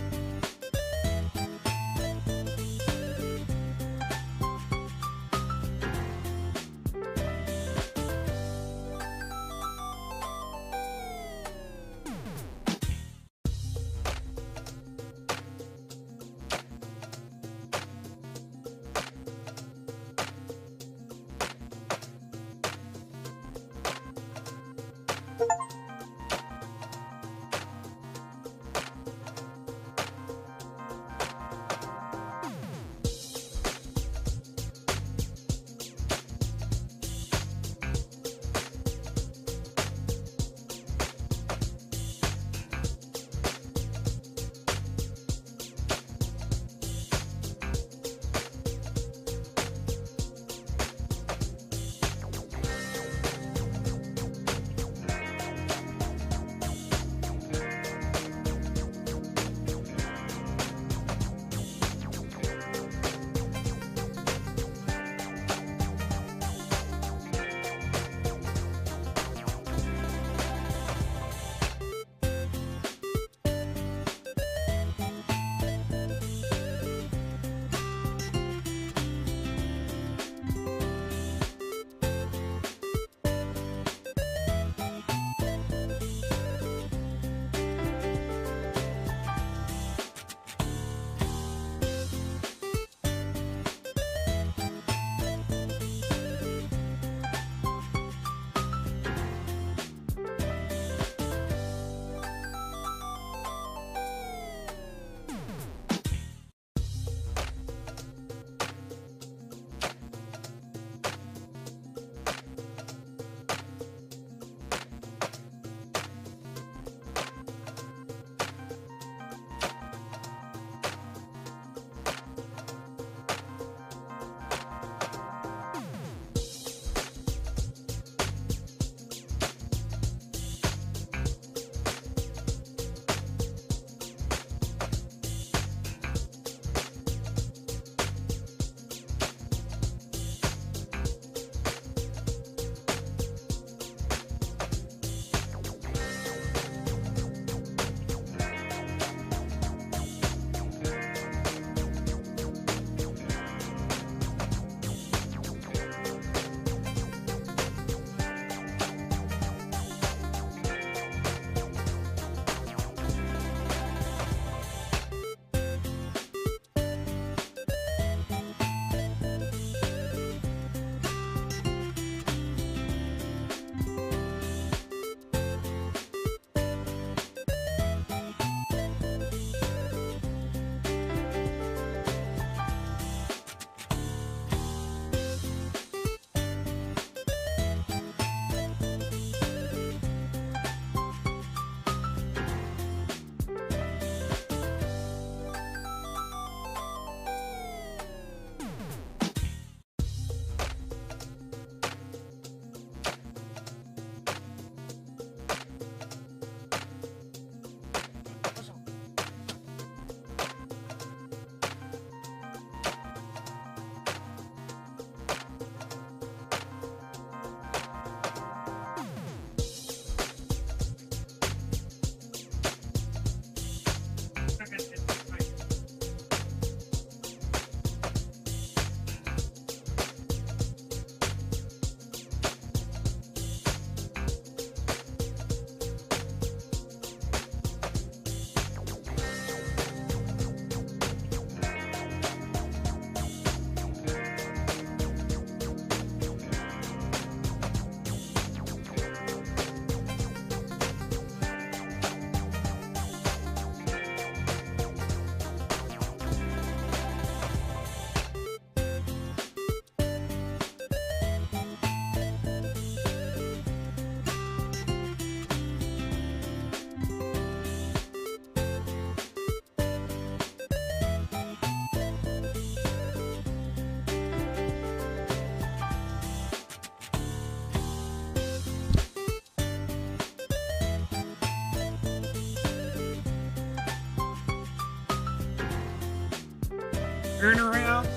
Turn around.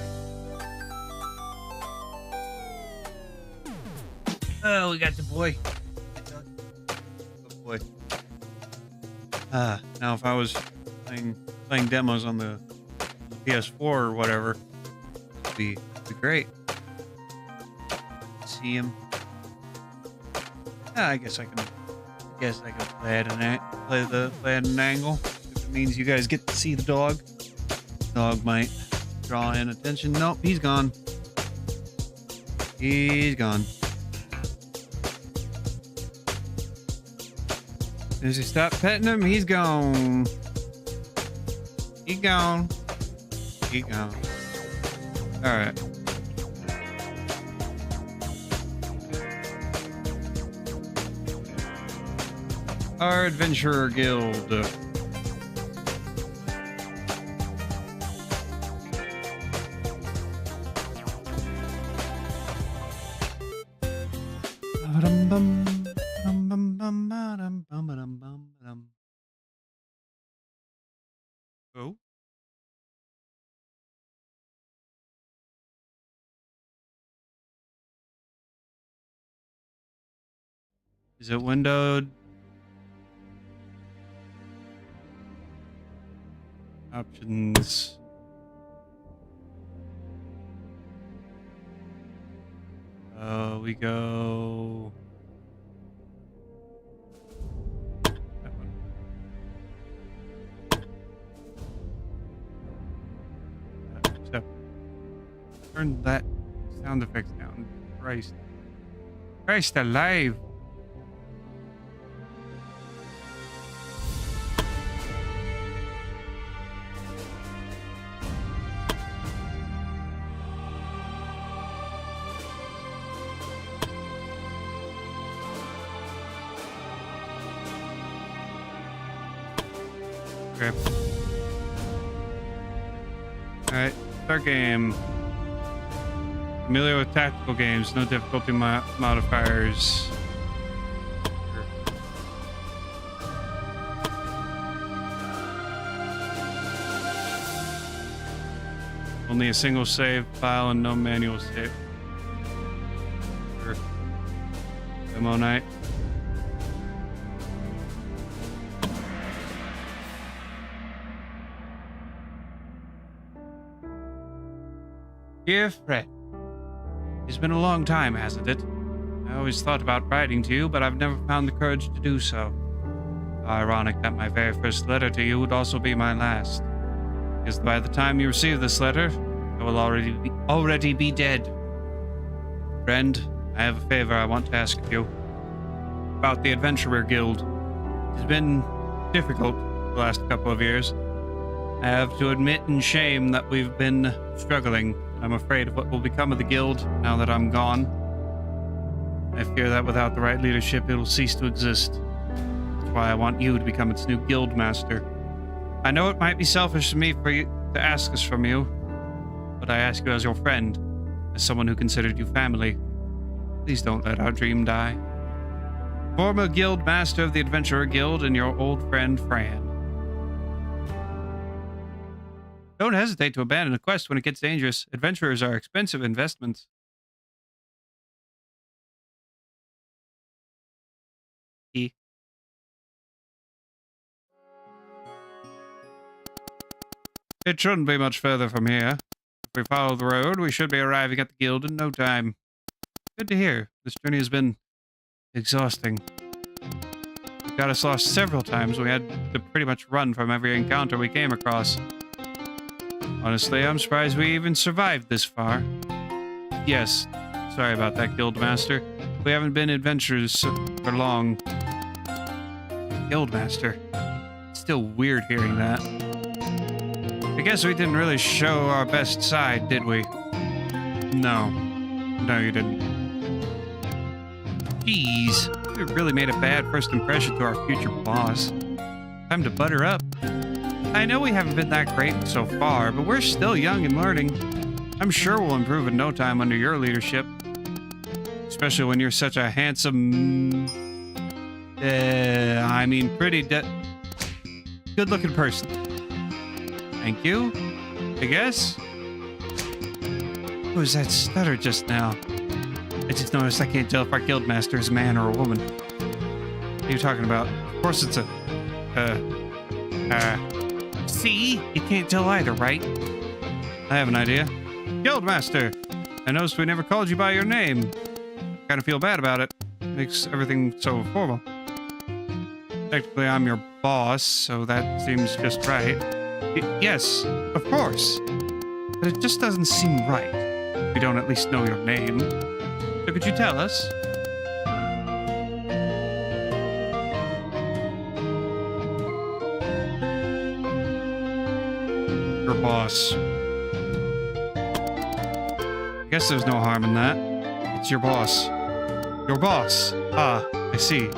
Oh, we got the boy. Good boy. Now if I was playing demos on the PS4 or whatever, it'd be great. See him. Yeah, I guess I can play at an angle. If it means you guys get to see the dog. Dog might draw in attention. Nope, he's gone. He's gone. As you stop petting him, he's gone. He gone. He gone. All right. Our Adventurer Guild. Oh. Is it windowed? Options. We go. That one. Step. Turn that sound effects down. Christ. Christ alive. Okay. Alright, start game. Familiar with tactical games, no difficulty modifiers. Only a single save file and no manual save. Sure. Demo night. Dear Fred, it's been a long time, hasn't it? I always thought about writing to you, but I've never found the courage to do so. Ironic that my very first letter to you would also be my last. Because by the time you receive this letter, I will already be dead. Friend, I have a favor I want to ask of you. About the Adventurer Guild. It's been difficult the last couple of years. I have to admit in shame that we've been struggling. I'm afraid of what will become of the guild now that I'm gone. I fear that without the right leadership, it will cease to exist. That's why I want you to become its new guild master. I know it might be selfish of me for you to ask this from you, but I ask you as your friend, as someone who considered you family. Please don't let our dream die. Former guild master of the Adventurer Guild and your old friend Fran. Don't hesitate to abandon a quest when it gets dangerous. Adventurers are expensive investments. E. It shouldn't be much further from here. If we follow the road, we should be arriving at the guild in no time. Good to hear. This journey has been exhausting. It got us lost several times. We had to pretty much run from every encounter we came across. Honestly, I'm surprised we even survived this far. Yes, sorry about that, Guildmaster. We haven't been adventurers for long. Guildmaster. It's still weird hearing that. I guess we didn't really show our best side, did we? No. No, you didn't. Jeez, we really made a bad first impression to our future boss. Time to butter up. I know we haven't been that great so far, but we're still young and learning. I'm sure we'll improve in no time under your leadership. Especially when you're such a handsome... pretty good-looking person. Thank you, I guess. Who was that stutter just now? I just noticed I can't tell if our guildmaster is a man or a woman. What are you talking about? Of course it's a... See? You can't tell either, right? I have an idea. Guildmaster! I noticed we never called you by your name. Kind of feel bad about it. Makes everything so formal. Technically, I'm your boss, so that seems just right. Yes, of course. But it just doesn't seem right. If we don't at least know your name. So could you tell us? Your boss. I guess there's no harm in that. It's your boss. Your boss. Ah, I see.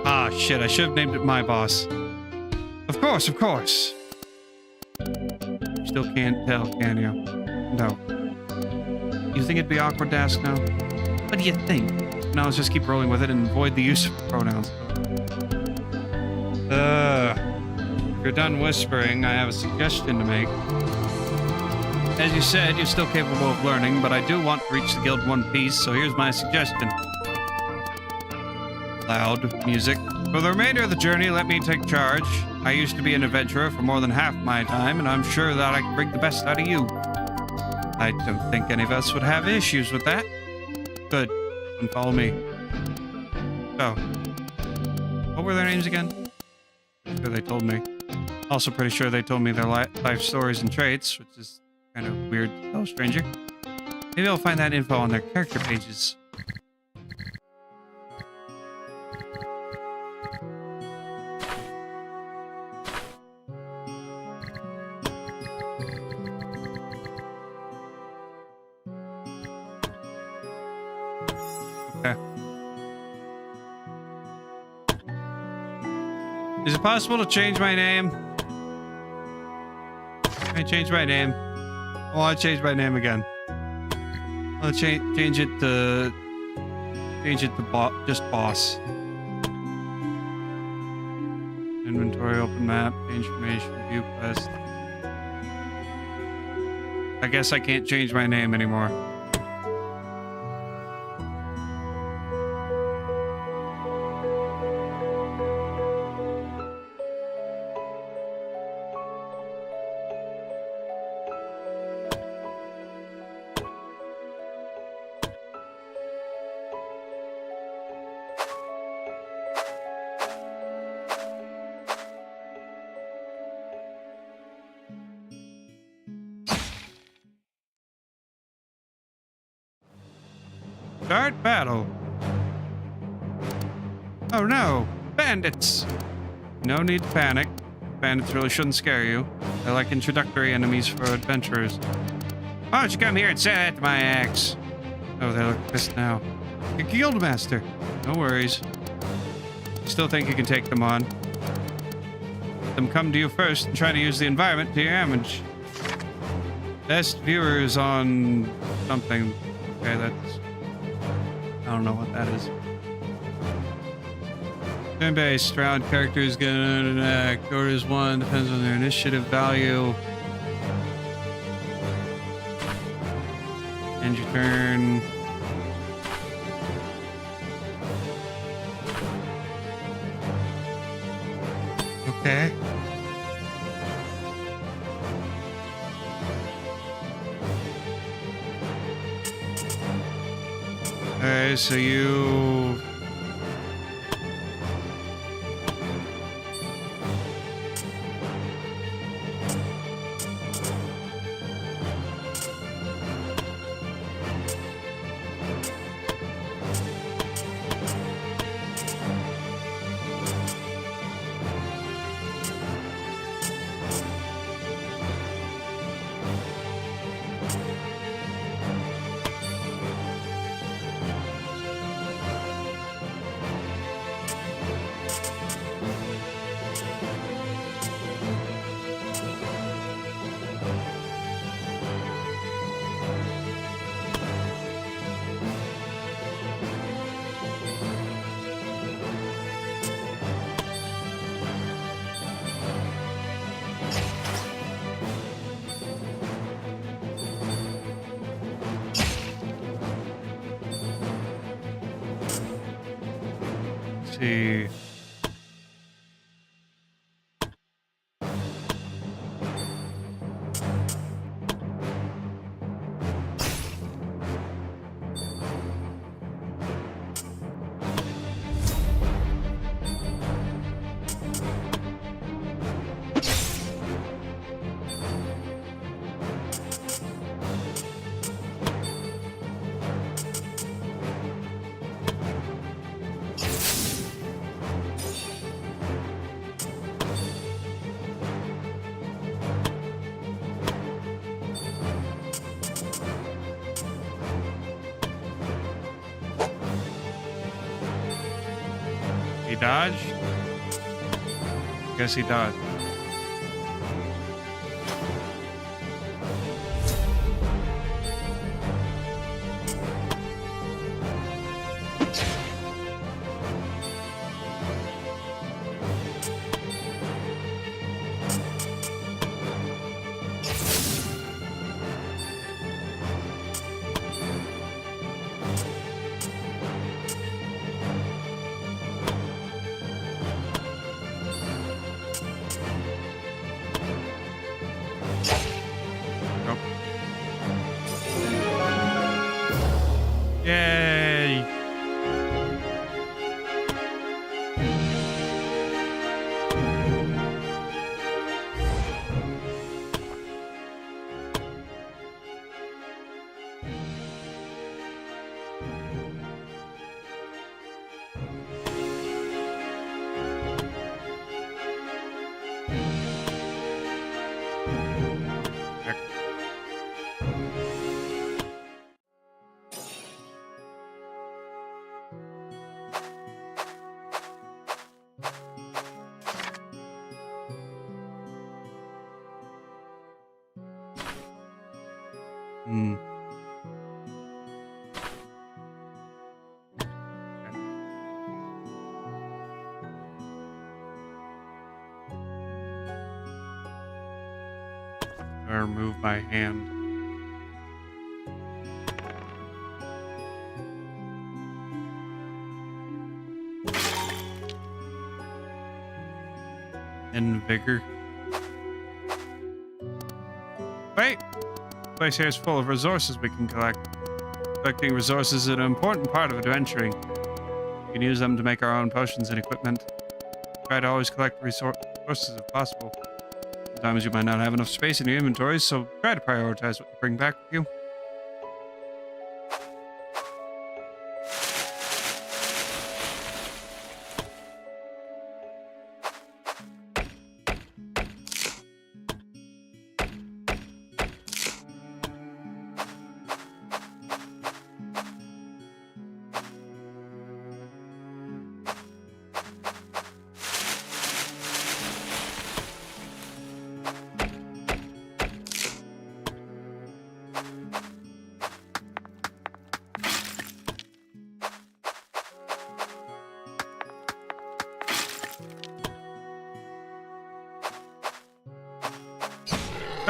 Ah, shit, I should have named it my boss. Of course, of course. Still can't tell, can you? No. You think it'd be awkward to ask now? What do you think? No, let's just keep rolling with it and avoid the use of pronouns. If you're done whispering, I have a suggestion to make. As you said, you're still capable of learning, but I do want to reach the guild in one piece, so here's my suggestion. Loud music. For the remainder of the journey, let me take charge. I used to be an adventurer for more than half my time, and I'm sure that I can bring the best out of you. I don't think any of us would have issues with that. Good. Then follow me. So, what were their names again? I'm sure they told me. Also pretty sure they told me their life stories and traits, which is kind of weird to tell a stranger. Maybe I'll find that info on their character pages. Okay. Is it possible to change my name? Can I change my name? I want to change my name again. I want to change it to just boss. Inventory, open map, information, view quest. I guess I can't change my name anymore. Start battle. Oh no, bandits! No need to panic. Bandits really shouldn't scare you. They're like introductory enemies for adventurers. Why don't you come here and say that to my axe? Oh, they look pissed now. The guildmaster. No worries. You still think you can take them on? Let them come to you first and try to use the environment to your advantage. Best viewers on something. Okay, that's... I don't know what that is. Turn-based, round characters get an attack. Orders 1, depends on their initiative value. End your turn. Okay. Okay, so you... see. He dodged? Guess he dodged. Nope. Yay! Hmm. I remove my hand. And vigor. Wait! This place here is full of resources we can collect. Collecting resources is an important part of adventuring. We can use them to make our own potions and equipment. Try to always collect resources if possible. Sometimes you might not have enough space in your inventories, so try to prioritize what you bring back with you.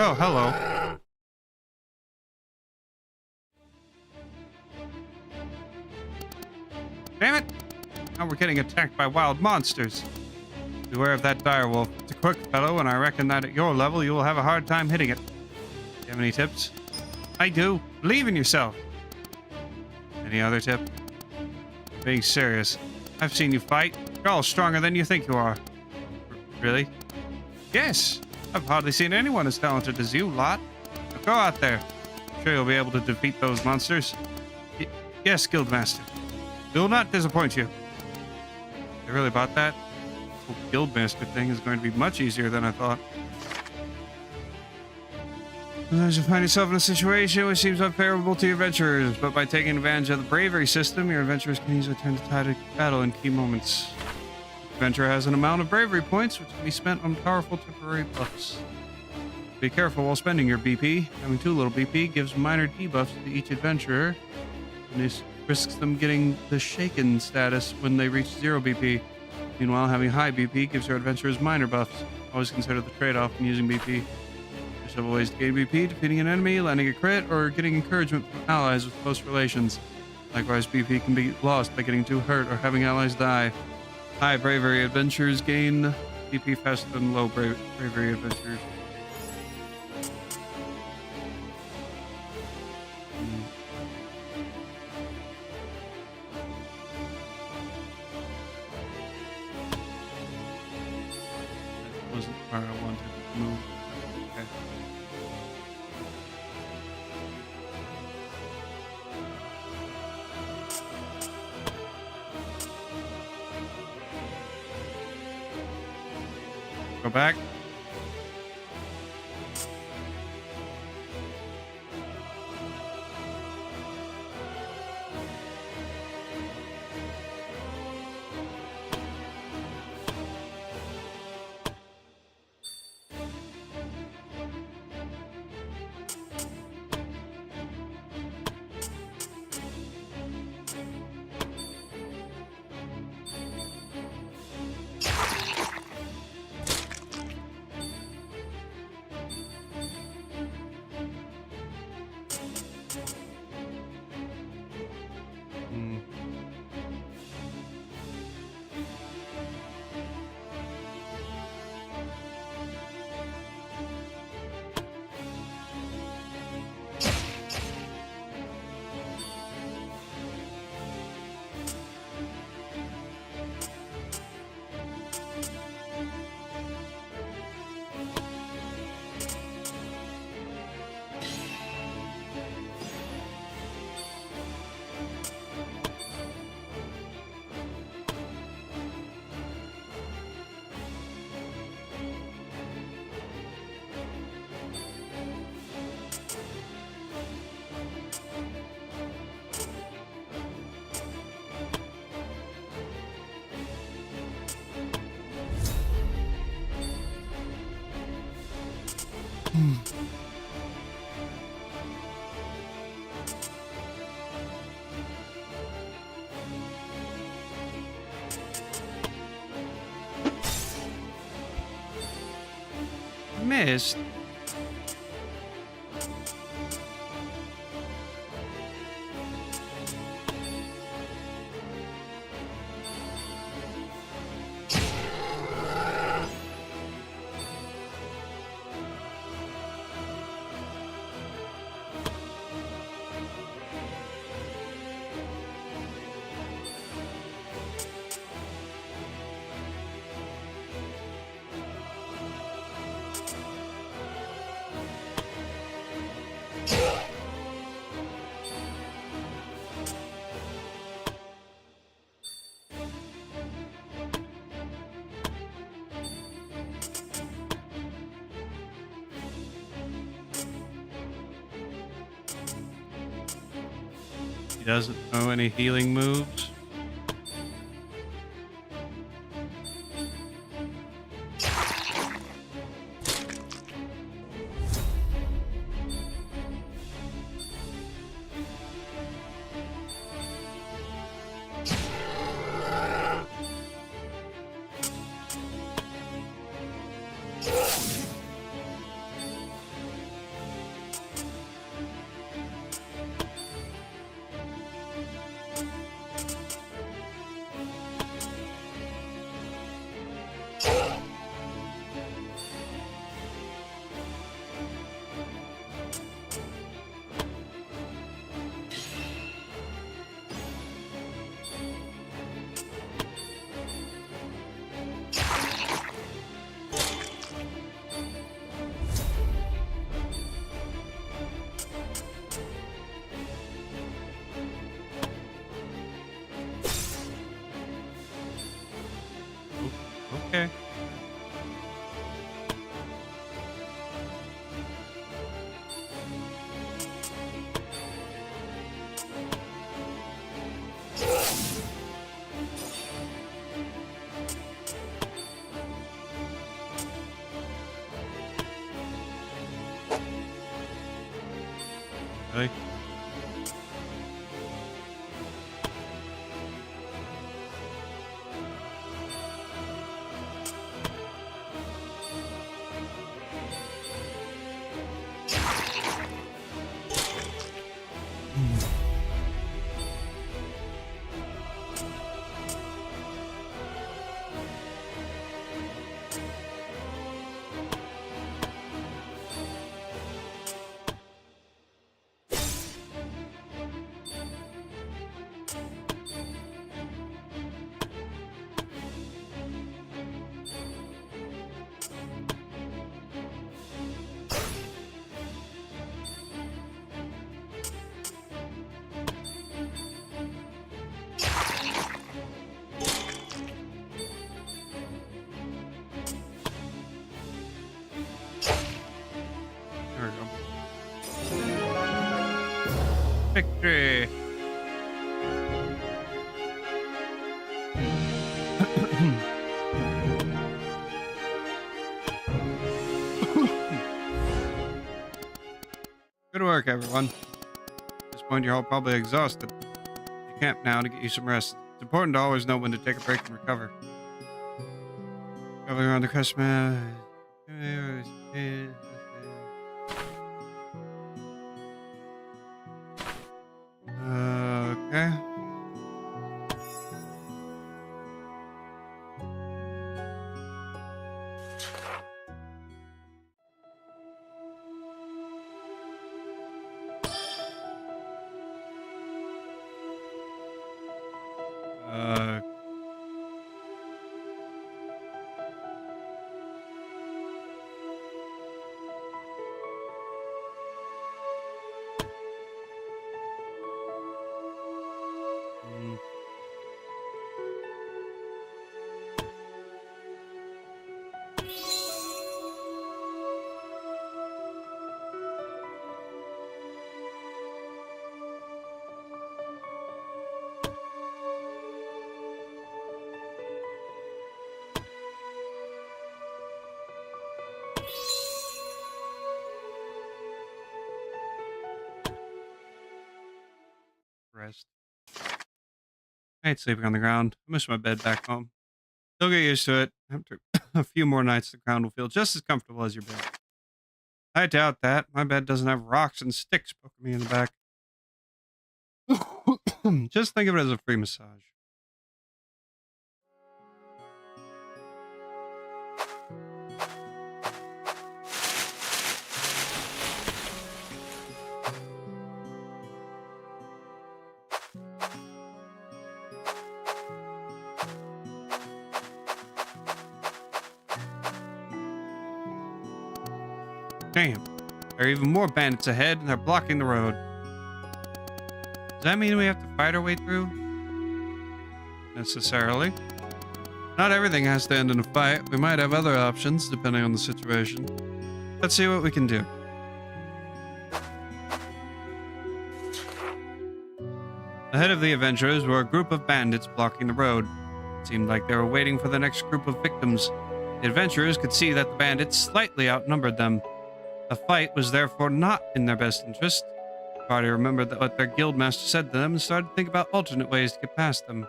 Oh, hello. Damn it! Now we're getting attacked by wild monsters. Beware of that direwolf. It's a quick fellow, and I reckon that at your level you will have a hard time hitting it. Do you have any tips? I do. Believe in yourself. Any other tip? Being serious. I've seen you fight. You're all stronger than you think you are. Really? Yes. I've hardly seen anyone as talented as you, lot. Now go out there. I'm sure you'll be able to defeat those monsters. Yes, Guildmaster. We will not disappoint you. They really bought that? The whole Guildmaster thing is going to be much easier than I thought. Sometimes you find yourself in a situation which seems unfavorable to your adventurers, but by taking advantage of the bravery system, your adventurers can easily turn the tide of battle in key moments. Adventure has an amount of bravery points which can be spent on powerful temporary buffs. Be careful while spending your BP. Having too little BP gives minor debuffs to each adventurer, and this risks them getting the shaken status when they reach 0 BP. Meanwhile, having high BP gives your adventurers minor buffs. Always consider the trade-off when using BP. There's several ways to gain BP: defeating an enemy, landing a crit, or getting encouragement from allies with close relations. Likewise, BP can be lost by getting too hurt or having allies die. High bravery adventures gain PP faster than low bravery adventures. That wasn't where I wanted to move. Okay. Go back. Hmm. Missed. He doesn't know any healing moves. Okay. Really? victory. Good work, everyone. At this point, you're all probably exhausted. You camp now to get you some rest. It's important to always know when to take a break and recover. Traveling around the Christmas. Okay. Rest. I hate sleeping on the ground. I miss my bed back home. Still get used to it. After a few more nights, the ground will feel just as comfortable as your bed. I doubt that. My bed doesn't have rocks and sticks poking me in the back. Just think of it as a free massage. Damn. There are even more bandits ahead, and they're blocking the road. Does that mean we have to fight our way through? Necessarily. Not everything has to end in a fight. We might have other options, depending on the situation. Let's see what we can do. Ahead of the adventurers were a group of bandits blocking the road. It seemed like they were waiting for the next group of victims. The adventurers could see that the bandits slightly outnumbered them. A fight was therefore not in their best interest. The party remembered that what their guildmaster said to them and started to think about alternate ways to get past them.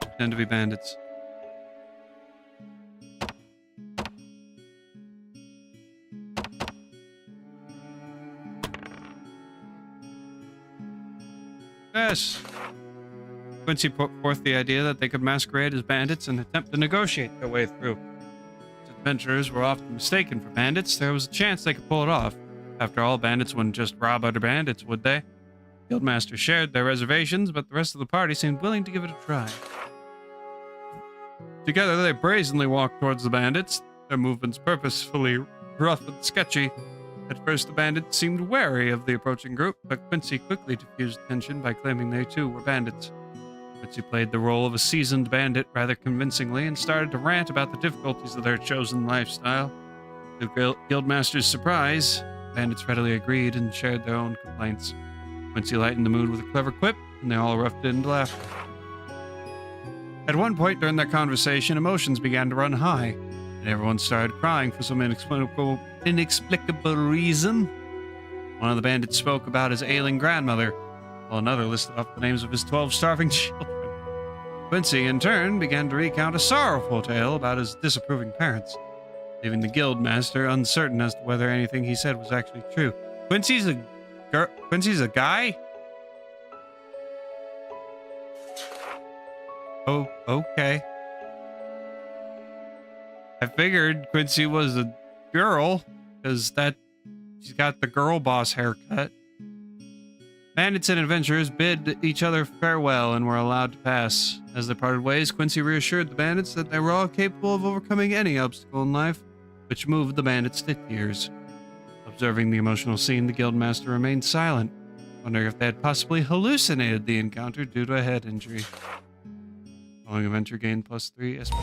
Pretend to be bandits. Yes. Quincy put forth the idea that they could masquerade as bandits and attempt to negotiate their way through. As adventurers were often mistaken for bandits, there was a chance they could pull it off. After all, bandits wouldn't just rob other bandits, would they? Guildmaster shared their reservations, but the rest of the party seemed willing to give it a try. Together, they brazenly walked towards the bandits, their movements purposefully rough and sketchy. At first, the bandits seemed wary of the approaching group, but Quincy quickly diffused tension by claiming they too were bandits. Quincy played the role of a seasoned bandit rather convincingly and started to rant about the difficulties of their chosen lifestyle. To the Guildmaster's surprise, bandits readily agreed and shared their own complaints. Quincy lightened the mood with a clever quip, and they all erupted into laughter. At one point during their conversation, emotions began to run high, and everyone started crying for some inexplicable reason. One of the bandits spoke about his ailing grandmother, while another listed off the names of his 12 starving children. Quincy, in turn, began to recount a sorrowful tale about his disapproving parents, leaving the guildmaster uncertain as to whether anything he said was actually true. Quincy's a guy? Oh, okay. I figured Quincy was a girl, because she's got the girl boss haircut. Bandits and adventurers bid each other farewell and were allowed to pass. As they parted ways, Quincy reassured the bandits that they were all capable of overcoming any obstacle in life, which moved the bandits to tears. Observing the emotional scene, the guildmaster remained silent, wondering if they had possibly hallucinated the encounter due to a head injury. Following adventure gained +3 SP.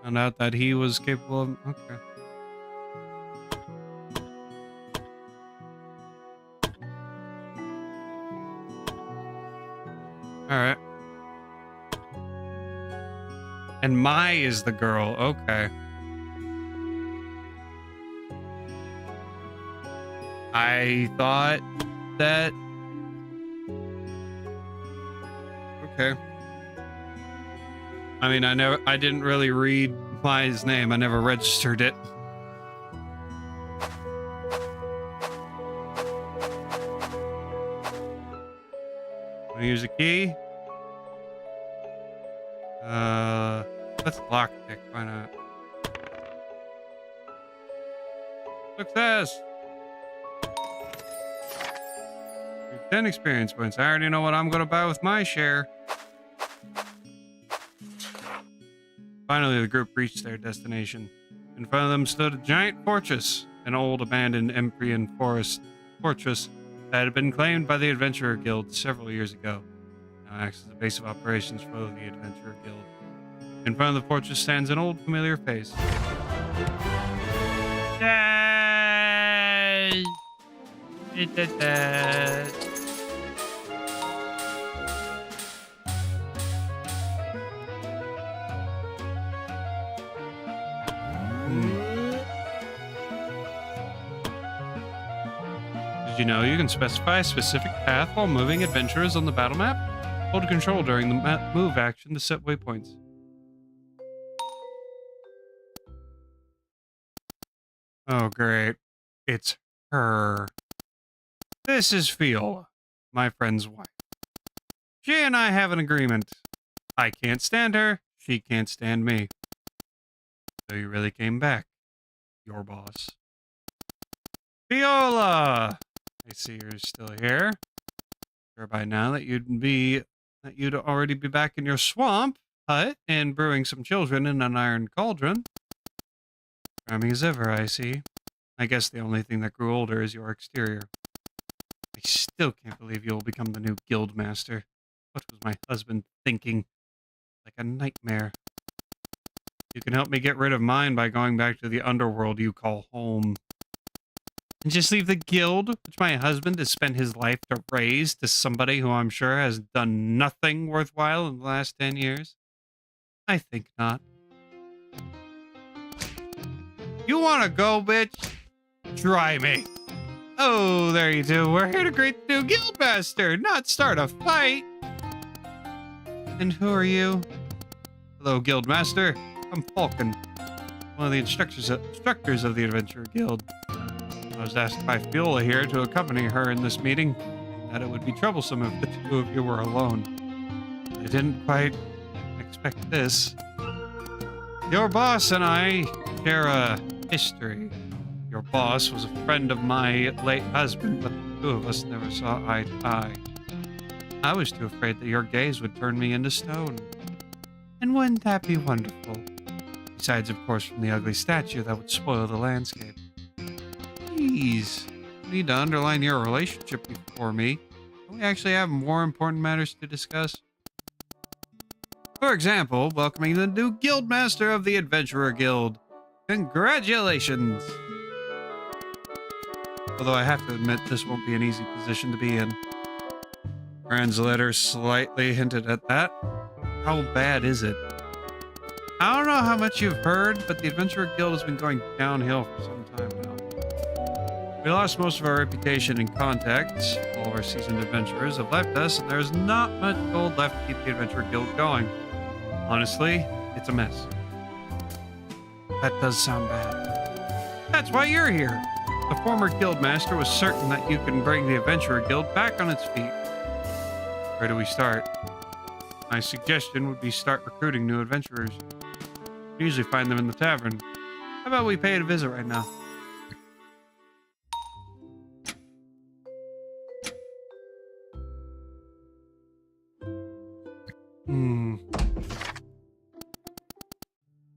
Found out that he was capable of... Okay. Alright. And Mai is the girl. Okay. I thought that... Okay. I mean, I didn't really read Mai's name. I never registered it. Want to use a key? Let's lockpick. Why not? Success! 10 experience points. I already know what I'm going to buy with my share. Finally, the group reached their destination. In front of them stood a giant fortress, an old abandoned Emprian fortress that had been claimed by the Adventurer Guild several years ago. Now acts as the base of operations for the Adventurer Guild. In front of the fortress stands an old familiar face. Yay! It did that. Did you know you can specify a specific path while moving adventurers on the battle map? Hold control during the move action to set waypoints. Oh, great. It's her. This is Fiola, my friend's wife. She and I have an agreement. I can't stand her. She can't stand me. So you really came back. Your boss. Fiola! I see you're still here. Sure by now that you'd already be back in your swamp hut and brewing some children in an iron cauldron. Charming as ever, I see. I guess the only thing that grew older is your exterior. I still can't believe you'll become the new guild master. What was my husband thinking? Like a nightmare. You can help me get rid of mine by going back to the underworld you call home. And just leave the guild, which my husband has spent his life to raise, to somebody who I'm sure has done nothing worthwhile in the last 10 years? I think not. You want to go, bitch? Try me. Oh, there you do. We're here to greet the new guildmaster, not start a fight. And who are you? Hello, guildmaster. I'm Falcon, one of the instructors of the Adventurer Guild. I was asked by Fiola here to accompany her in this meeting, that it would be troublesome if the two of you were alone. I didn't quite expect this. Your boss and I share a history. Your boss was a friend of my late husband, but the two of us never saw eye to eye. I was too afraid that your gaze would turn me into stone. And wouldn't that be wonderful? Besides, of course, from the ugly statue that would spoil the landscape. Please, you need to underline your relationship before me. Don't we actually have more important matters to discuss? For example, welcoming the new guildmaster of the Adventurer Guild. Congratulations! Although I have to admit, this won't be an easy position to be in. Rand's letter slightly hinted at that. How bad is it? I don't know how much you've heard, but the Adventurer Guild has been going downhill for some time now. We lost most of our reputation and contacts. All of our seasoned adventurers have left us, and there's not much gold left to keep the Adventurer Guild going. Honestly, it's a mess. That does sound bad. That's why you're here. The former guildmaster was certain that you can bring the Adventurer Guild back on its feet. Where do we start? My suggestion would be start recruiting new adventurers. You usually find them in the tavern. How about we pay it a visit right now?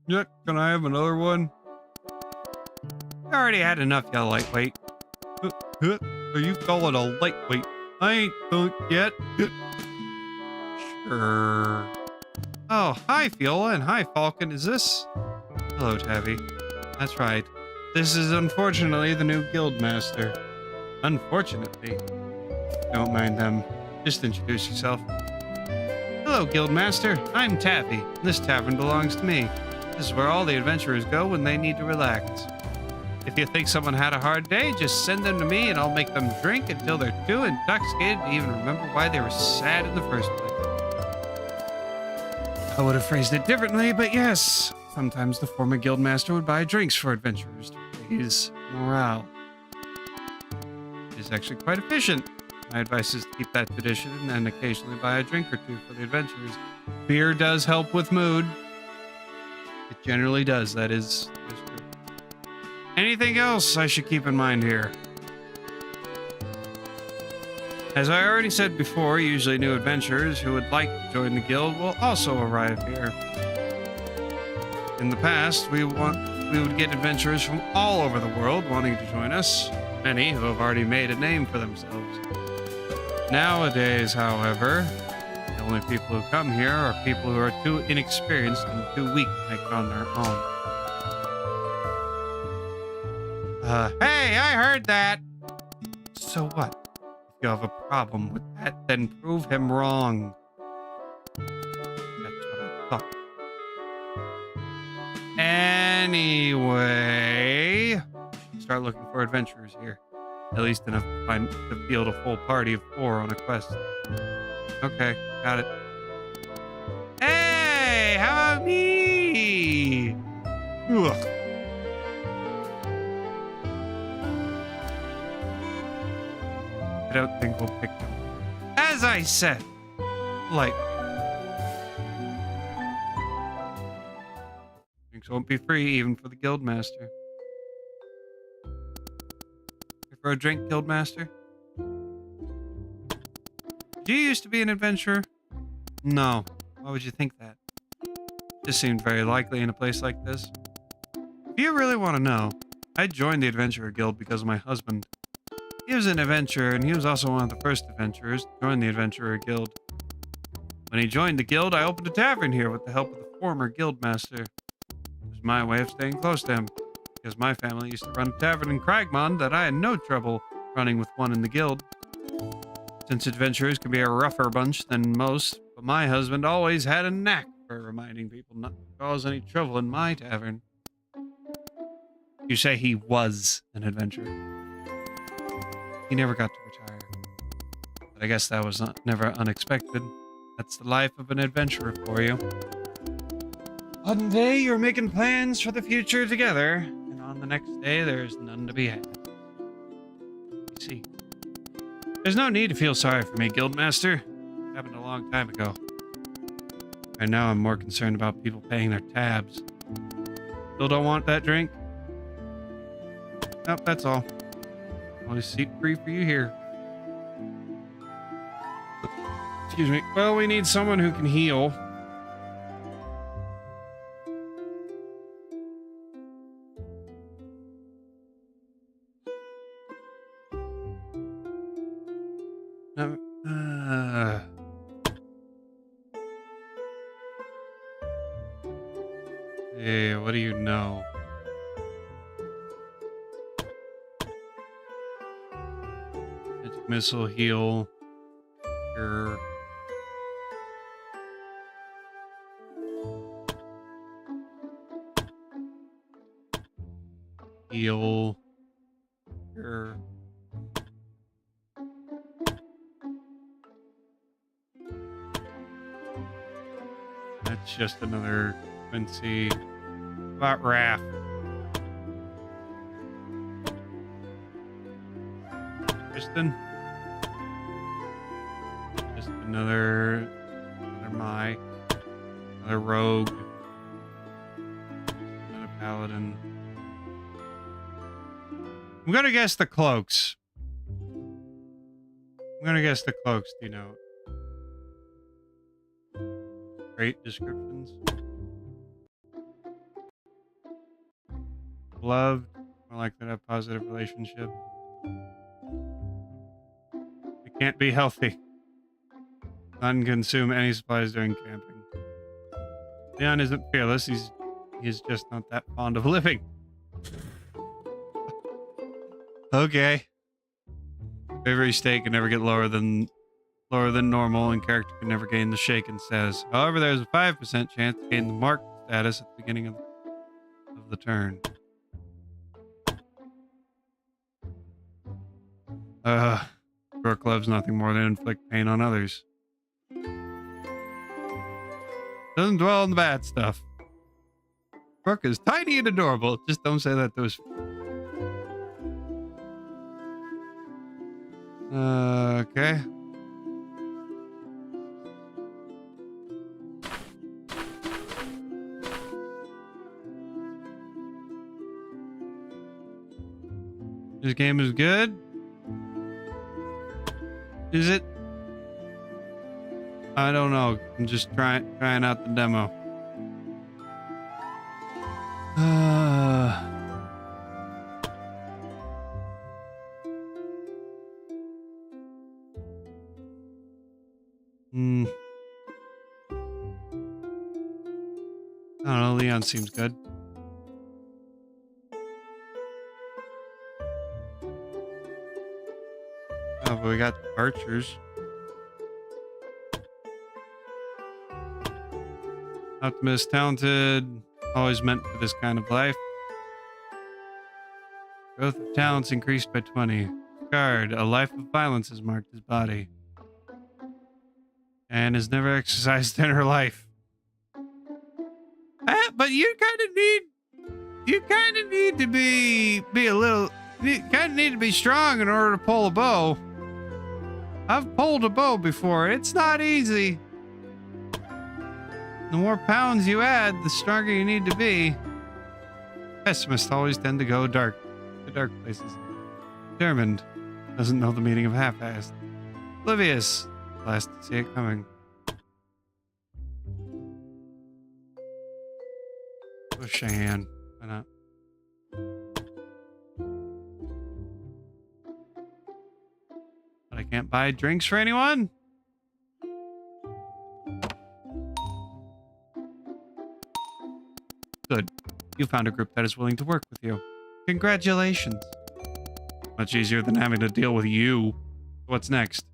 Yeah, can I have another one? I already had enough, you lightweight. Are you calling a lightweight? I ain't drunk yet. Sure. Oh, hi, Fiola, and hi, Falcon. Is this... Hello, Tabby. That's right. This is unfortunately the new guildmaster. Unfortunately. Don't mind them. Just introduce yourself. Hello, guildmaster. I'm Taffy. This tavern belongs to me. This is where all the adventurers go when they need to relax. If you think someone had a hard day, just send them to me and I'll make them drink until they're too intoxicated to even remember why they were sad in the first place. I would have phrased it differently, but yes. Sometimes the former guildmaster would buy drinks for adventurers to raise morale. It is actually quite efficient. My advice is to keep that tradition and occasionally buy a drink or two for the adventurers. Beer does help with mood. It generally does. That is true. Anything else I should keep in mind here? As I already said before, usually new adventurers who would like to join the guild will also arrive here. In the past, we would get adventurers from all over the world wanting to join us, many who have already made a name for themselves. Nowadays, however, the only people who come here are people who are too inexperienced and too weak to make it on their own. Hey, I heard that! So what? If you have a problem with that, then prove him wrong. That's what I thought. Anyway, start looking for adventurers here. At least enough to field a full party of 4 on a quest. Okay, got it. Hey, how about me? Ugh. I don't think we'll pick them. As I said, like, drinks won't be free even for the guildmaster. For a drink, guildmaster? Did you used to be an adventurer? No. Why would you think that? This seemed very likely in a place like this. If you really want to know, I joined the Adventurer Guild because of my husband. He was an adventurer, and he was also one of the first adventurers to join the Adventurer Guild. When he joined the guild, I opened a tavern here with the help of the former guildmaster. It was my way of staying close to him, because my family used to run a tavern in Cragmond that I had no trouble running with one in the guild. Since adventurers can be a rougher bunch than most, but my husband always had a knack for reminding people not to cause any trouble in my tavern. You say he was an adventurer. He never got to retire. But I guess that was never unexpected. That's the life of an adventurer for you. One day you're making plans for the future together, and on the next day there's none to be had. You see. There's no need to feel sorry for me, Guildmaster. It happened a long time ago. Right now I'm more concerned about people paying their tabs. Still don't want that drink? Nope, that's all. Only seat free for you here. Excuse me. Well, we need someone who can heal. Hey, what do you know? Magic missile, heal, cure. Heal, cure. That's just another Quincy. About Raph. Kristen. Just another Mai. Another rogue. Another paladin. I'm gonna guess the cloaks. Do you know? Great descriptions. Loved, more likely to have positive relationship. It can't be healthy. None consume any supplies during camping. Leon isn't fearless. He's He's just not that fond of living. Okay. Bravery state can never get lower than normal, and character can never gain the shaken status. However, there's a 5% chance to gain the marked status at the beginning of the turn. Brooke loves nothing more than inflict pain on others. Doesn't dwell on the bad stuff. Brooke is tiny and adorable. Just don't say that to us. Okay. This game is good. Is it? I don't know. I'm just trying out the demo. I don't know. Leon seems good. Oh, but we got archers. Optimist, talented, always meant for this kind of life. Growth of talents increased by 20. Guard, a life of violence has marked his body. And has never exercised in her life. But you kind of need to be a little, you kind of need to be strong in order to pull a bow. I've pulled a bow before. It's not easy. The more pounds you add, the stronger you need to be. Pessimists always tend to go to dark places. Determined, doesn't know the meaning of half-assed. Oblivious, last to see it coming. Push a hand. Why not? But I can't buy drinks for anyone? Good. You found a group that is willing to work with you. Congratulations. Much easier than having to deal with you. What's next?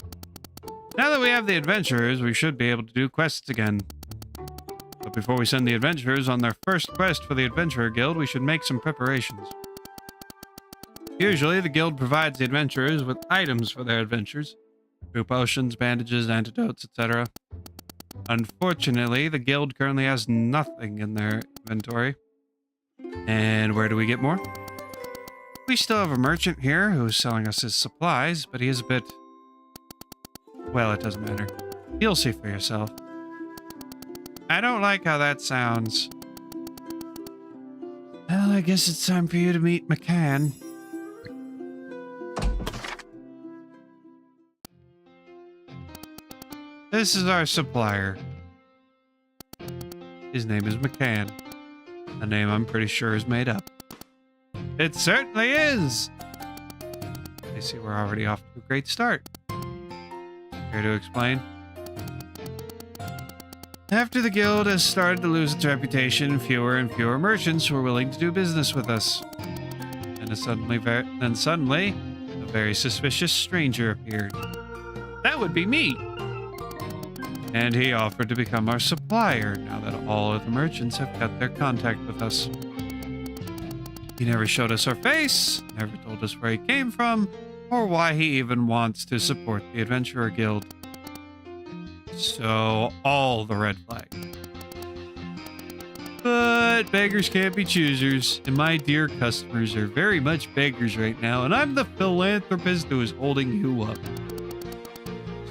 Now that we have the adventurers, we should be able to do quests again. But before we send the adventurers on their first quest for the Adventurer Guild, we should make some preparations. Usually, the guild provides the adventurers with items for their adventures. Food potions, bandages, antidotes, etc. Unfortunately, the guild currently has nothing in their inventory. And where do we get more? We still have a merchant here who's selling us his supplies, but he is a bit... Well, it doesn't matter. You'll see for yourself. I don't like how that sounds. Well, I guess it's time for you to meet McCann. This is our supplier. His name is McCann. A name I'm pretty sure is made up. It certainly is! I see we're already off to a great start. Here to explain. After the guild has started to lose its reputation, fewer and fewer merchants were willing to do business with us. And suddenly, a very suspicious stranger appeared. That would be me! And he offered to become our supplier now that all of the merchants have cut their contact with us. He never showed us our face, never told us where he came from, or why he even wants to support the Adventurer Guild. So, all the red flags. But beggars can't be choosers, and my dear customers are very much beggars right now, and I'm the philanthropist who is holding you up.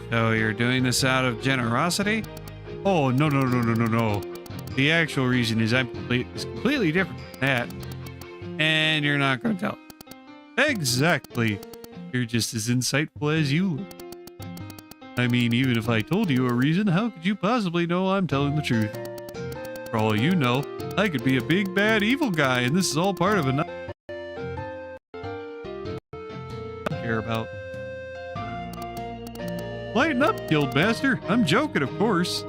So you're doing this out of generosity? Oh, no. The actual reason is completely different from that. And you're not going to tell. Exactly. You're just as insightful as you look. I mean, even if I told you a reason, how could you possibly know I'm telling the truth? For all you know, I could be a big, bad, evil guy, and this is all part of a I care about. Lighten up, Guildmaster. I'm joking, of course.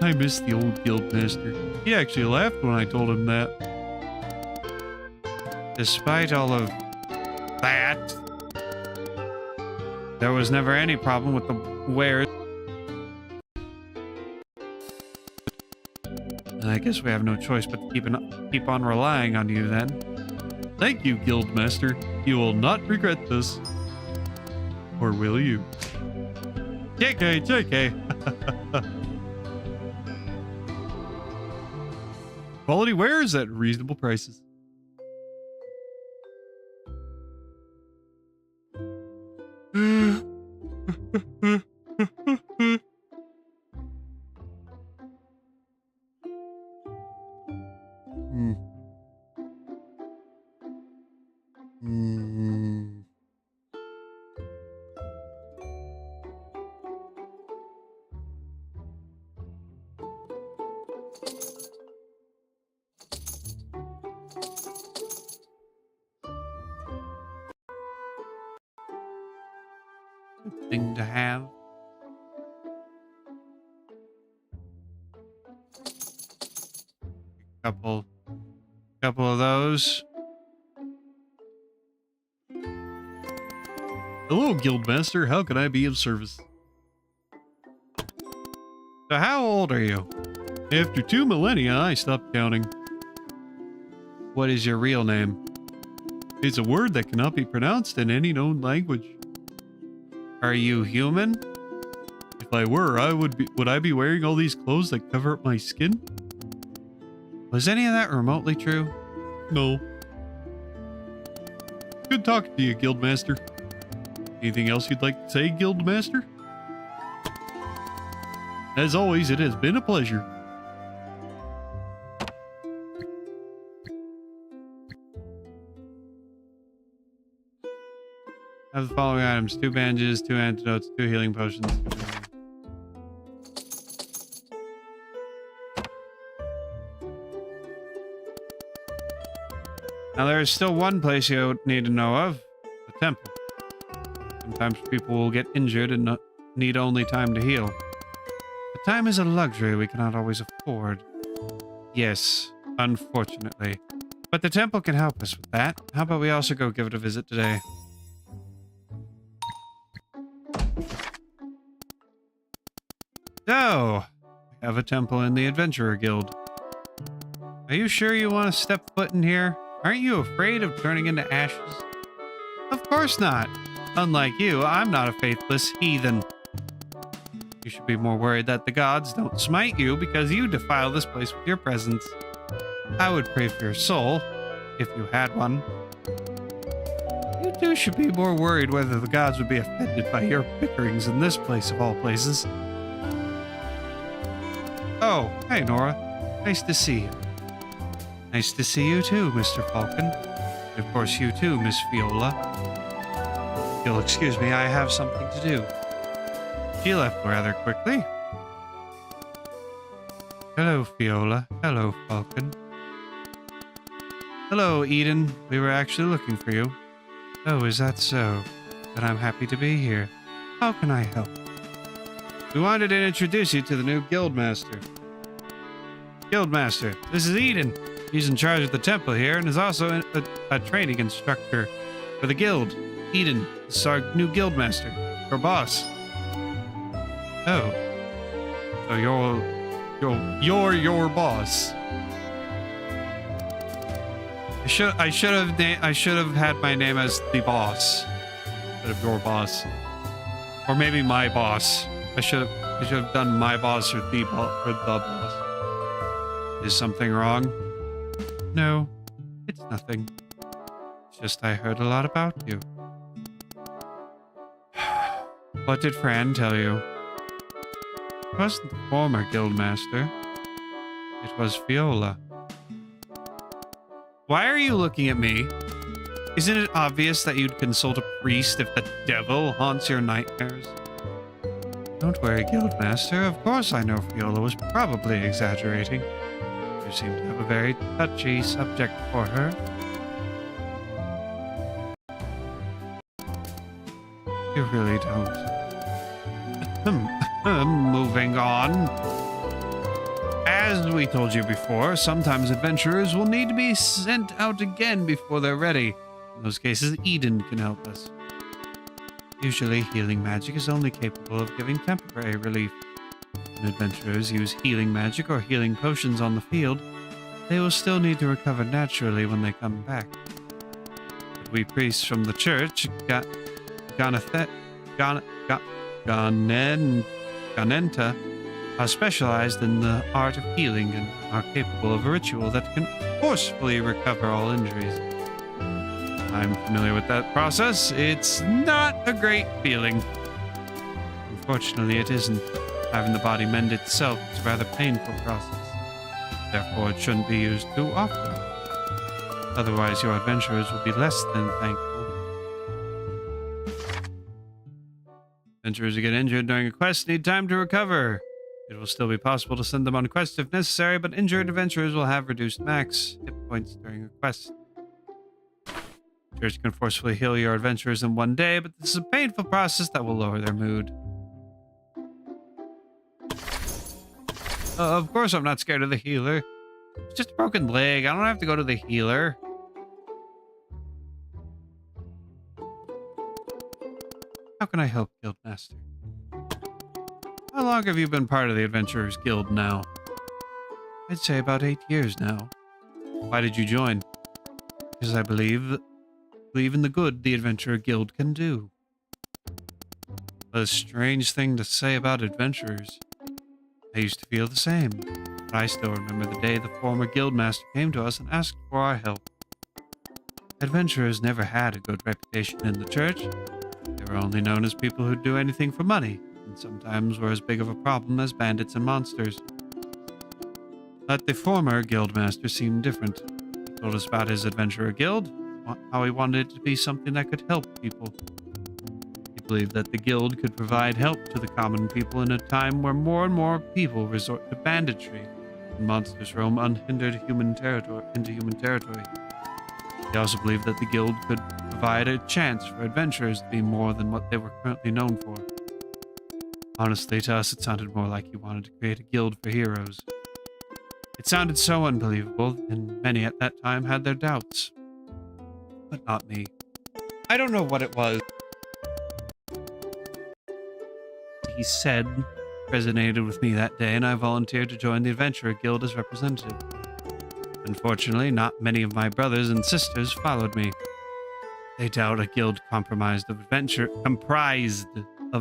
I miss the old Guildmaster. He actually laughed when I told him that. Despite all of that, there was never any problem with the wares. I guess we have no choice but to keep on relying on you then. Thank you, Guildmaster. You will not regret this. Or will you? JK, JK. Quality wares at reasonable prices. Thing to have. Couple of those. Hello, Guildmaster. How can I be of service? So how old are you? After 2 millennia, I stopped counting. What is your real name? It's a word that cannot be pronounced in any known language. Are you human? If I were, would I be wearing all these clothes that cover up my skin? Was any of that remotely true? No. Good talking to you, Guildmaster. Anything else you'd like to say, Guildmaster? As always, it has been a pleasure. Have the following items: 2 bandages, 2 antidotes, 2 healing potions. Now there is still one place you need to know of: the temple. Sometimes people will get injured and need only time to heal. But time is a luxury we cannot always afford. Yes, unfortunately. But the temple can help us with that. How about we also go give it a visit today? So, we have a temple in the Adventurer Guild. Are you sure you want to step foot in here? Aren't you afraid of turning into ashes? Of course not. Unlike you, I'm not a faithless heathen. You should be more worried that the gods don't smite you because you defile this place with your presence. I would pray for your soul, if you had one. You two should be more worried whether the gods would be offended by your bickerings in this place of all places. Oh, hey Nora. Nice to see you. Nice to see you too, Mr. Falcon. Of course, you too, Miss Viola. You'll excuse me, I have something to do. She left rather quickly. Hello, Viola. Hello, Falcon. Hello, Eden. We were actually looking for you. Oh, is that so? Then I'm happy to be here. How can I help? We wanted to introduce you to the new Guildmaster. Guildmaster, this is Eden. He's in charge of the temple here and is also a training instructor for the guild. Eden, this is our new Guildmaster, your boss. Oh. So you're your boss. I should have had my name as the boss instead of your boss. Or maybe my boss. I should have done my boss or the boss. Is something wrong? No, it's nothing. It's just I heard a lot about you. What did Fran tell you? It wasn't the former Guildmaster. It was Viola. Why are you looking at me? Isn't it obvious that you'd consult a priest if the devil haunts your nightmares? Don't worry, Guildmaster. Of course I know Viola was probably exaggerating. You seem to have a very touchy subject for her. You really don't. Moving on. As we told you before, sometimes adventurers will need to be sent out again before they're ready. In those cases, Eden can help us. Usually, healing magic is only capable of giving temporary relief. When adventurers use healing magic or healing potions on the field, they will still need to recover naturally when they come back. But we priests from the church, Ganenta, are specialized in the art of healing and are capable of a ritual that can forcefully recover all injuries. I'm familiar with that process. It's not a great feeling. Unfortunately, it isn't. Having the body mend itself is a rather painful process. Therefore, it shouldn't be used too often. Otherwise, your adventurers will be less than thankful. Adventurers who get injured during a quest need time to recover. It will still be possible to send them on quests if necessary, but injured adventurers will have reduced max hit points during a quest. Church can forcefully heal your adventurers in one day, but this is a painful process that will lower their mood. Of course I'm not scared of the healer. It's just a broken leg. I don't have to go to the healer. How can I help, Guildmaster? How long have you been part of the Adventurers Guild now? I'd say about 8 years now. Why did you join? Because I believe in the good the Adventurer Guild can do. A strange thing to say about adventurers. I used to feel the same, but I still remember the day the former guildmaster came to us and asked for our help. Adventurers never had a good reputation in the church. They were only known as people who'd do anything for money, and sometimes were as big of a problem as bandits and monsters. But the former guildmaster seemed different. He told us about his adventurer guild, how he wanted it to be something that could help people. He believed that the guild could provide help to the common people in a time where more and more people resort to banditry and monsters roam unhindered into human territory. He also believed that the guild could provide a chance for adventurers to be more than what they were currently known for. Honestly, to us, it sounded more like he wanted to create a guild for heroes. It sounded so unbelievable, and many at that time had their doubts. But not me. I don't know what it was he said resonated with me that day, and I volunteered to join the Adventurer Guild as representative. Unfortunately, not many of my brothers and sisters followed me. They doubt a guild comprised of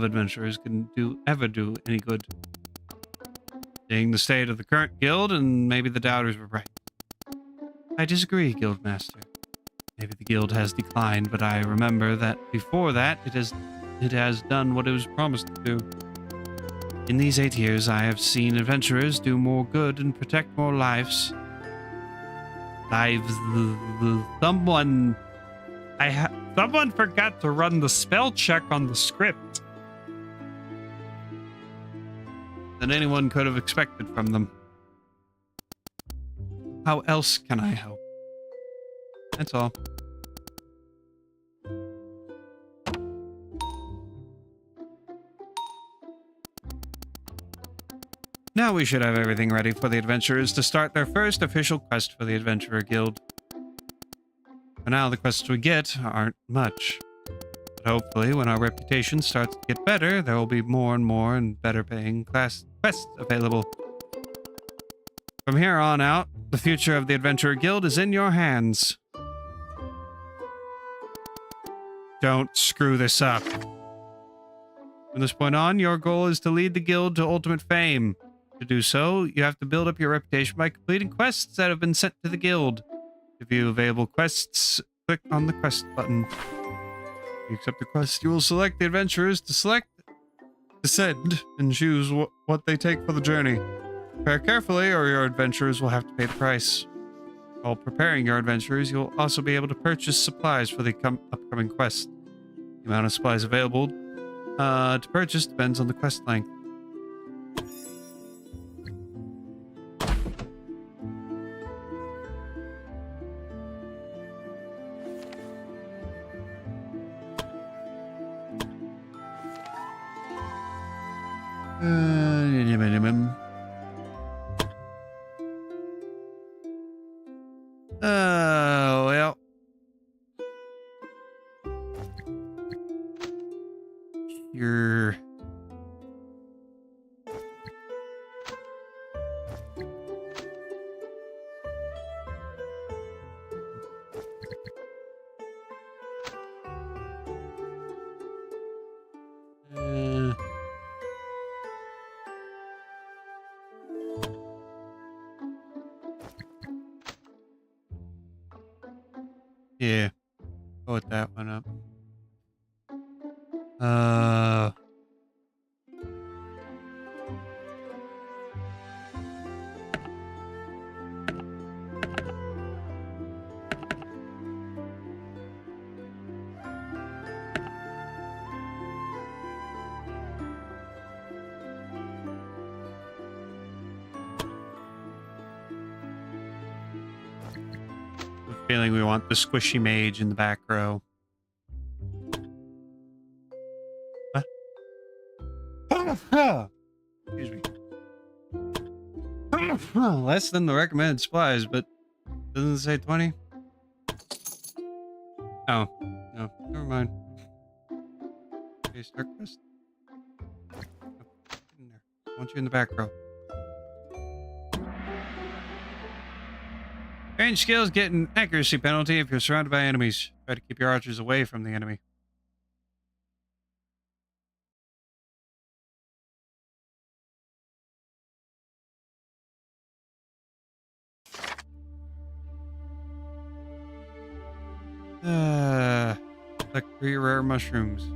adventurers can ever do any good. Seeing the state of the current guild, and maybe the doubters were right. I disagree, Guildmaster. Maybe the guild has declined, but I remember that before that, it has done what it was promised to do. In these 8 years, I have seen adventurers do more good and protect more lives. Someone forgot to run the spell check on the script. Than anyone could have expected from them. How else can I help? That's all. Now we should have everything ready for the adventurers to start their first official quest for the Adventurer Guild. For now, the quests we get aren't much. But hopefully, when our reputation starts to get better, there will be more and more and better paying quests available. From here on out, the future of the Adventurer Guild is in your hands. Don't screw this up. From this point on, your goal is to lead the guild to ultimate fame. To do so, you have to build up your reputation by completing quests that have been sent to the guild. To view available quests, click on the quest button. If you accept the quest, you will select the adventurers to send, and choose what they take for the journey. Prepare carefully, or your adventurers will have to pay the price. While preparing your adventurers, you'll also be able to purchase supplies for the upcoming quest. The amount of supplies available to purchase depends on the quest length. here. Uh, yeah, go with that one up. I have a feeling we want the squishy mage in the back row. Excuse me. Less than the recommended supplies, but doesn't it say 20? Oh, no, never mind. Okay, start quest. Oh, get in there. I want you in the back row. Range skills get an accuracy penalty if you're surrounded by enemies. Try to keep your archers away from the enemy. Like 3 rare mushrooms.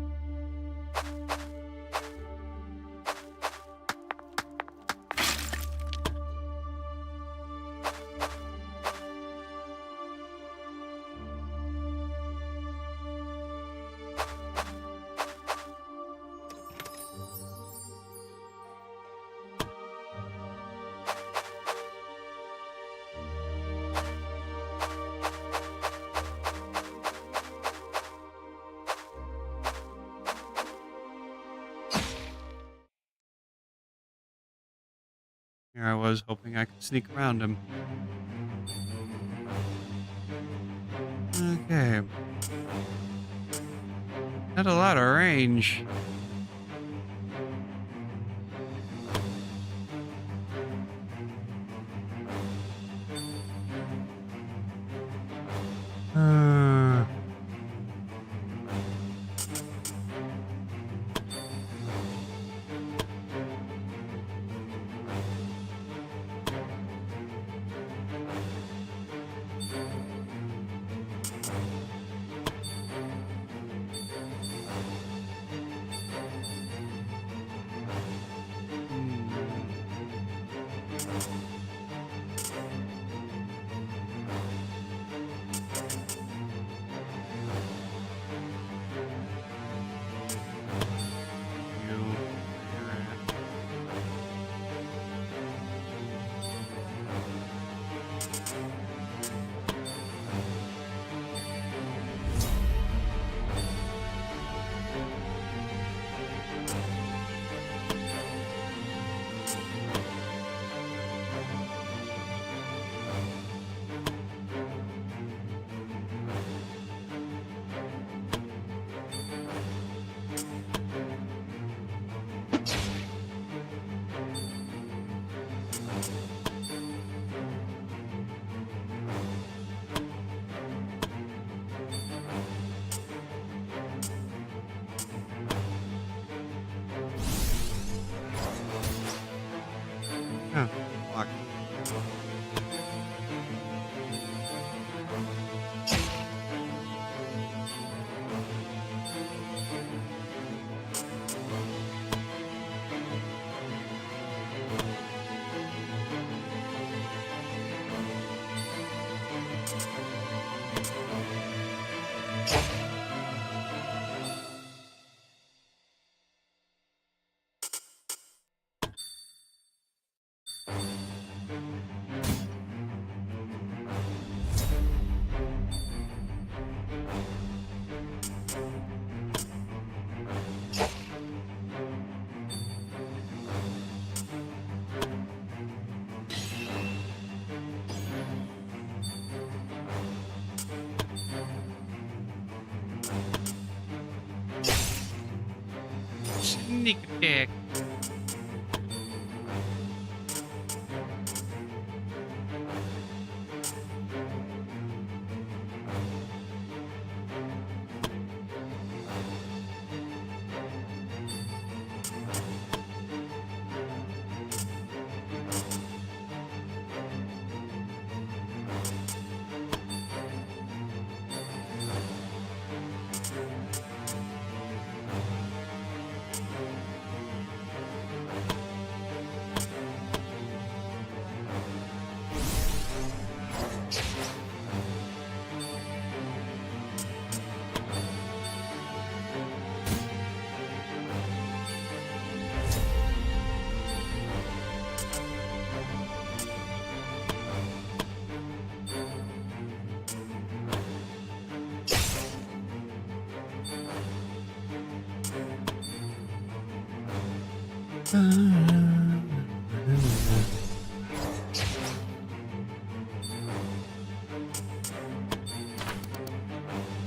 Here I was hoping I could sneak around him. Okay. Not a lot of range. Oh, lock. sneak attack.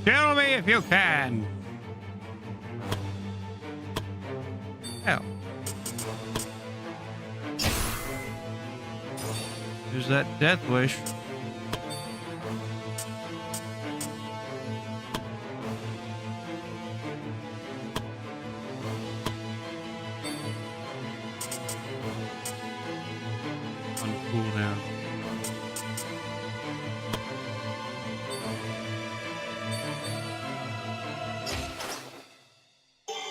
Kill me if you can. Hell. There's that death wish. On cooldown.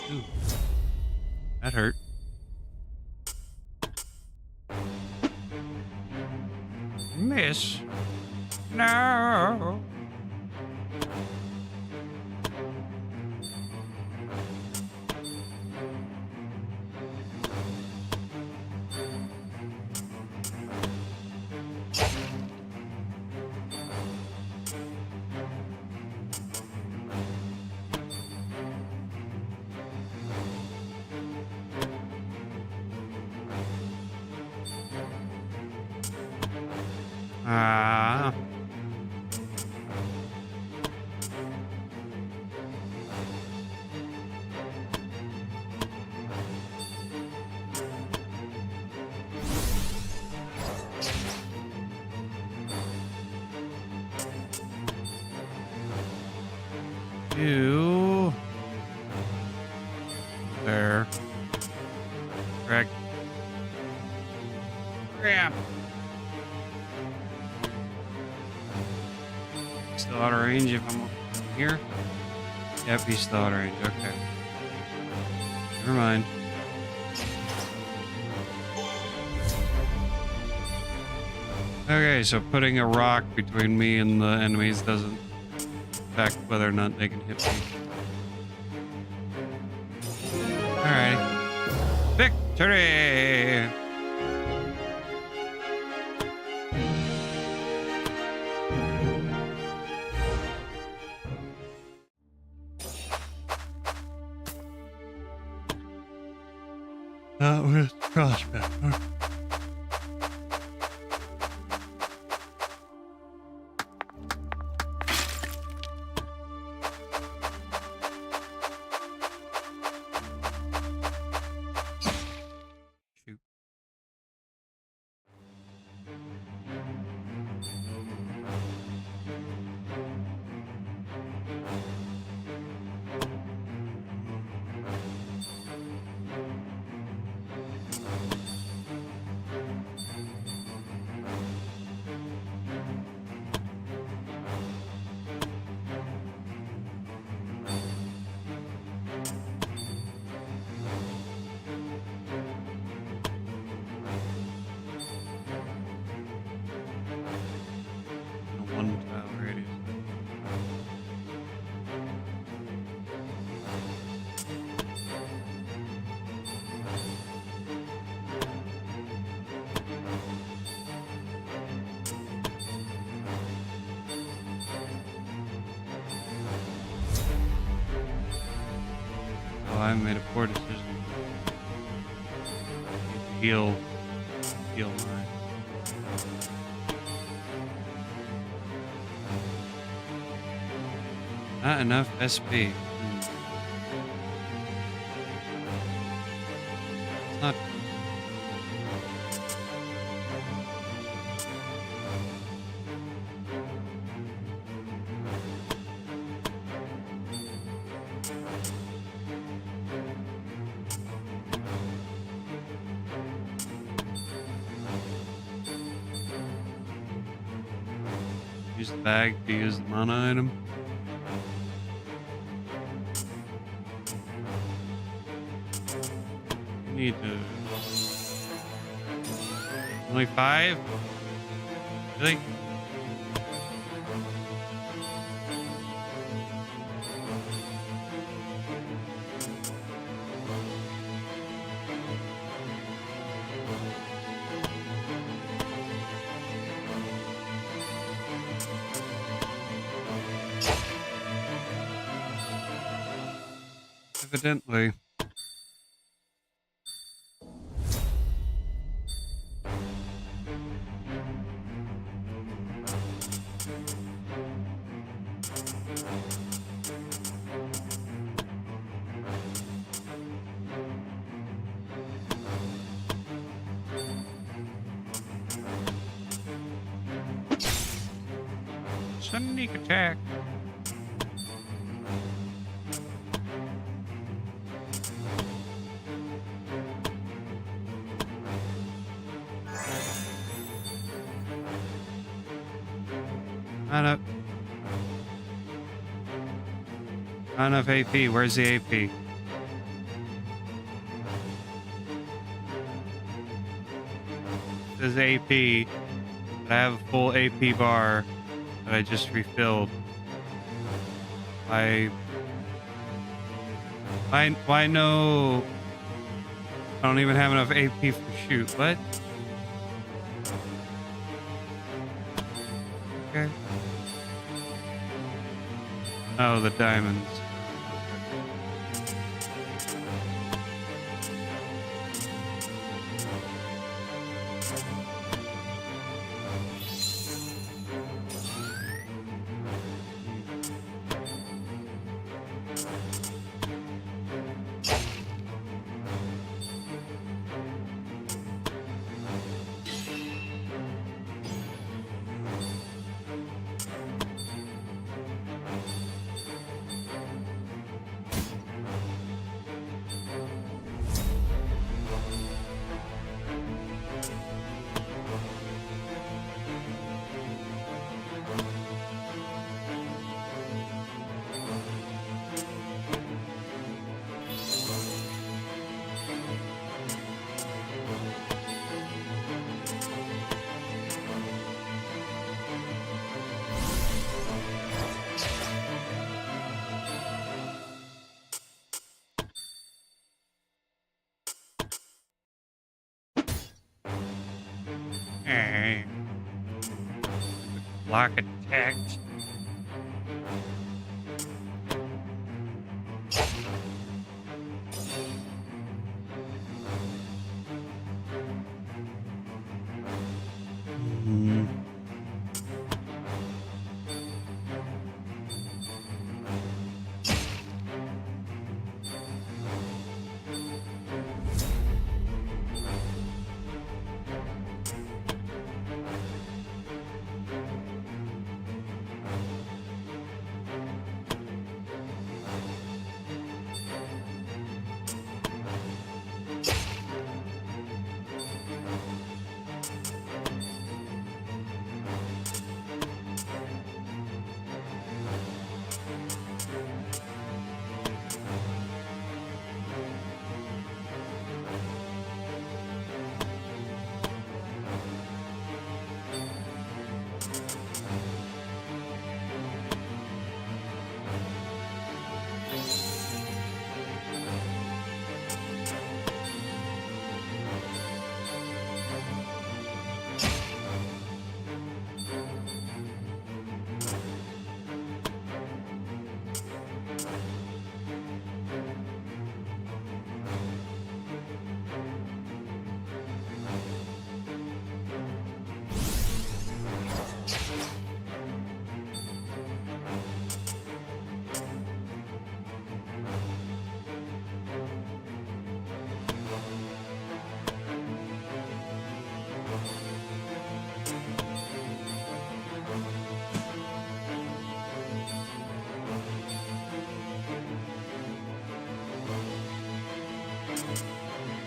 Ooh. That hurt. Miss. No. Ah. You. There. Correct. Crap. Still out of range if I'm here? Yep, he's still out of range. Okay. Never mind. Okay, so putting a rock between me and the enemies doesn't affect whether or not they can hit me. Alrighty. Victory! That was prospect. Shoot. A 1 tile radius. Oh, I made a poor decision. Heal mine. Not enough SP. Not. Use the bag to use the mana item. We need to. Only 5? Really? Evidently. Sneak attack. Not enough AP. Where's the AP? This is AP. I have a full AP bar that I just refilled. Why no? I don't even have enough AP for shoot. What? Okay. Oh, the diamonds. Hey. Block attacks.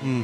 Hmm.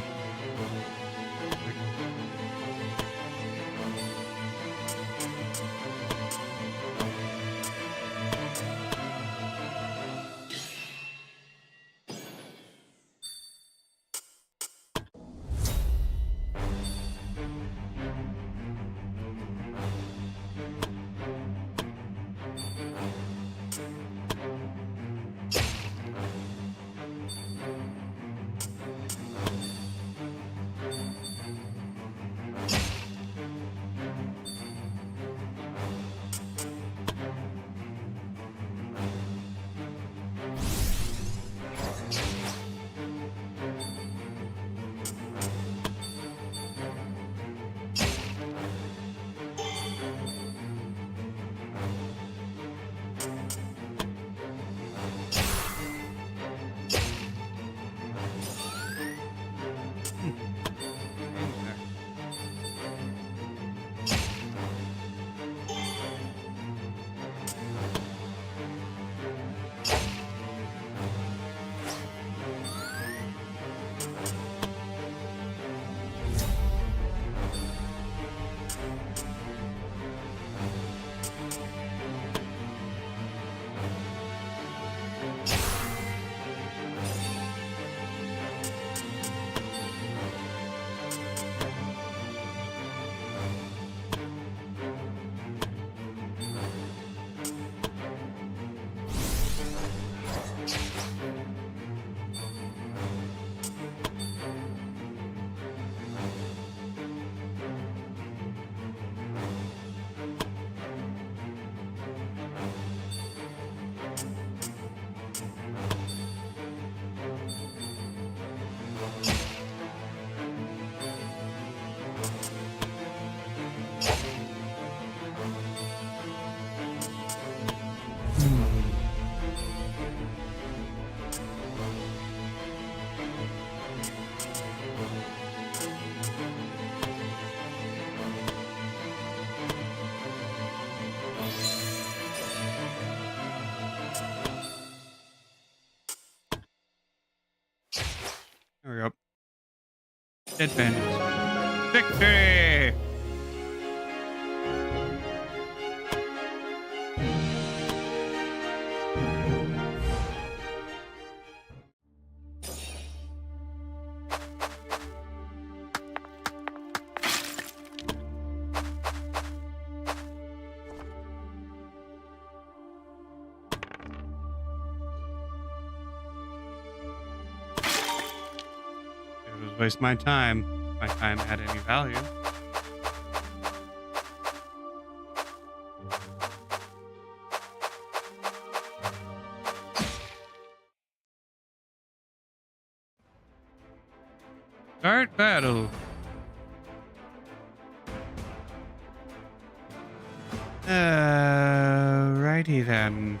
There we go. Dead bandits. Victory! It was waste my time. If my time had any value. Start battle. Righty then.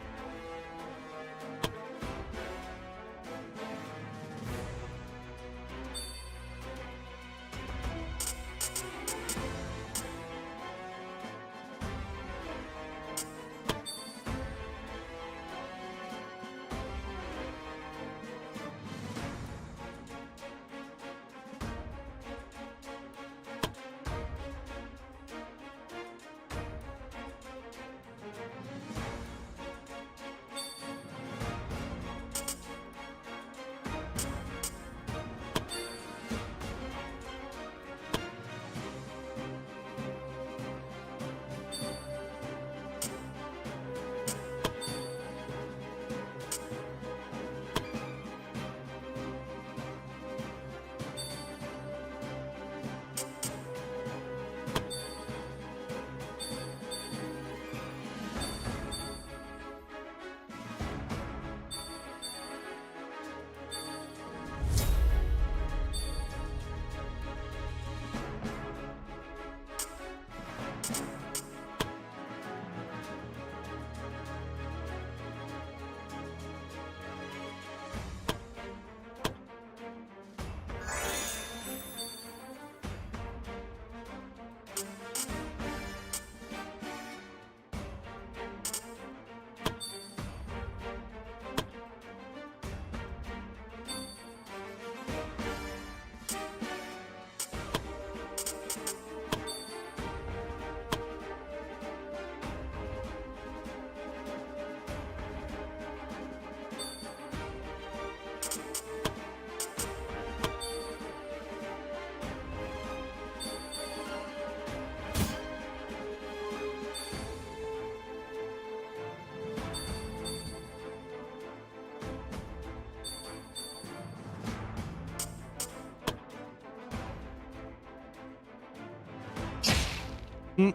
Hmm.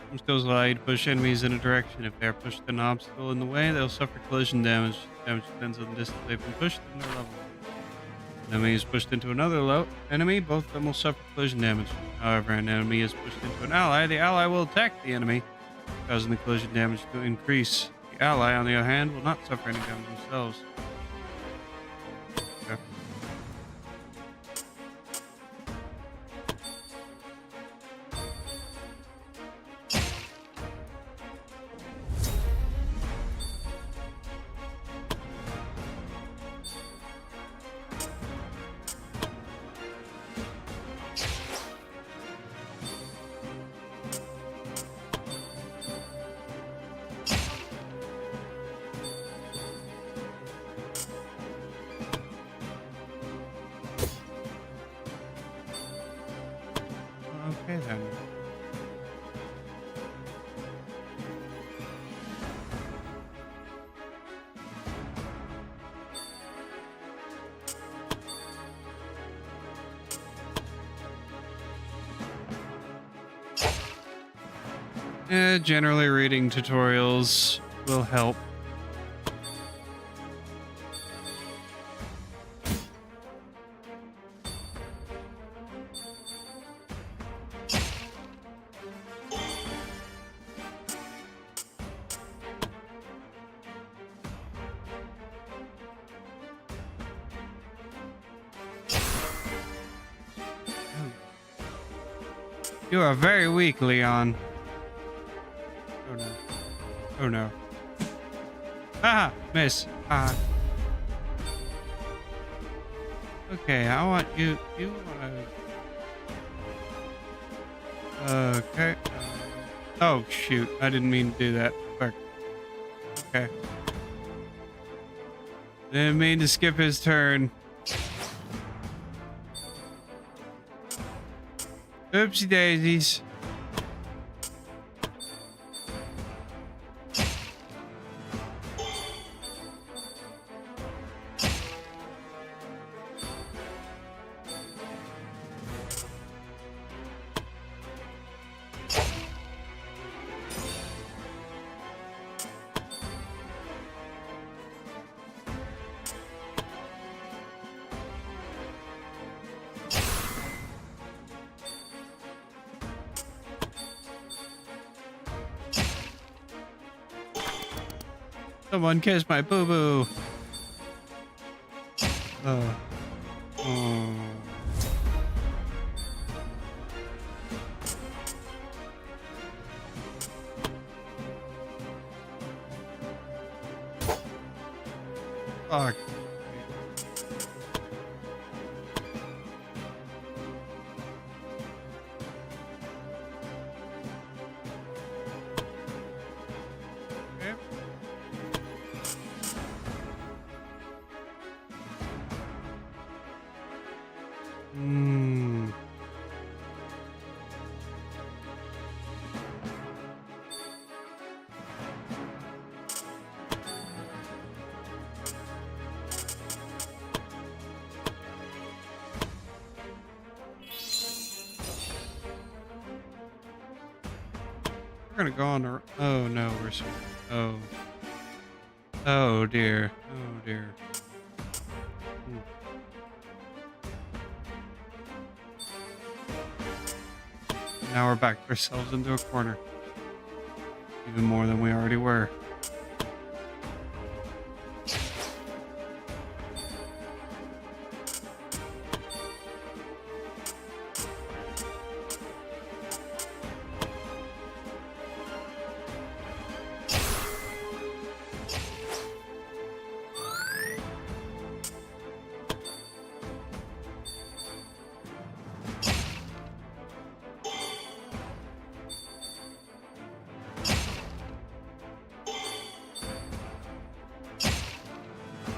Some skills allow you to push enemies in a direction. If they are pushed an obstacle in the way, they'll suffer collision damage. Damage depends on the distance they've been pushed and their level. An enemy is pushed into another enemy, both of them will suffer collision damage. However, an enemy is pushed into an ally, the ally will attack the enemy, causing the collision damage to increase. The ally, on the other hand, will not suffer any damage themselves. Okay. Okay then. Generally reading tutorials will help. You are very weak, Leon. Oh no. Oh no. Ah! Miss. Ah. Okay, I want you. You want to. Okay. Oh shoot! I didn't mean to do that. Quick. Okay. Didn't mean to skip his turn. Oopsie daisies. Someone kiss my boo boo. Oh. Oh. Fuck. Okay. Hmm. We're gonna go on the. Oh no, we're. Oh. Oh dear. Oh dear. Hmm. Now we're backed ourselves into a corner. Even more than we already were.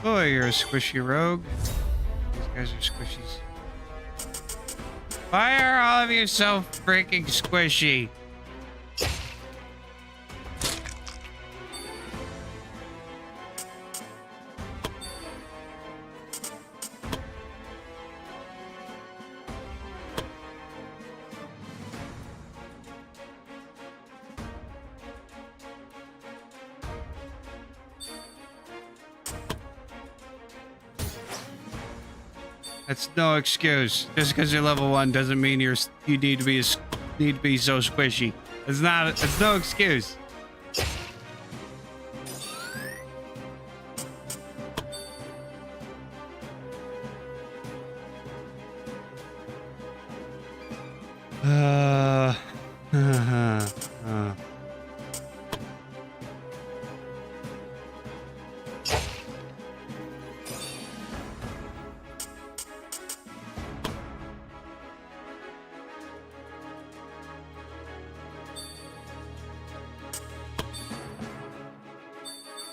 Boy, you're a squishy rogue. These guys are squishies. Why are all of you so freaking squishy? That's no excuse. Just because you're level 1 doesn't mean you need to be so squishy. It's no excuse. Uh,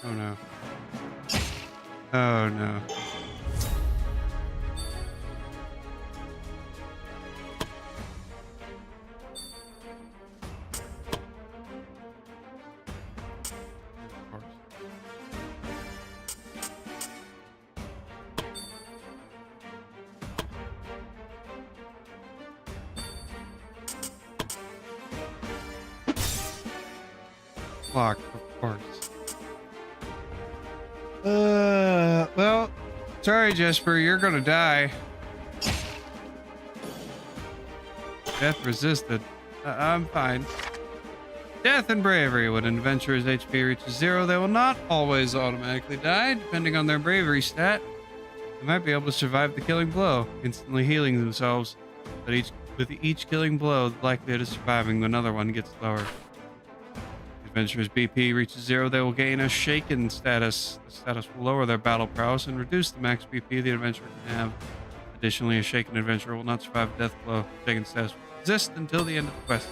Oh no. Oh no. Of course. Clock, of course. Well, sorry, Jesper, you're gonna die. Death resisted. I'm fine. Death and bravery. When an adventurer's HP reaches 0, they will not always automatically die, depending on their bravery stat. They might be able to survive the killing blow, instantly healing themselves. But with each killing blow, the likelihood of surviving another one gets lower. If the adventurer's BP reaches 0, they will gain a shaken status. The status will lower their battle prowess and reduce the max BP the adventurer can have. Additionally, a shaken adventurer will not survive a death blow. Shaken status will exist until the end of the quest.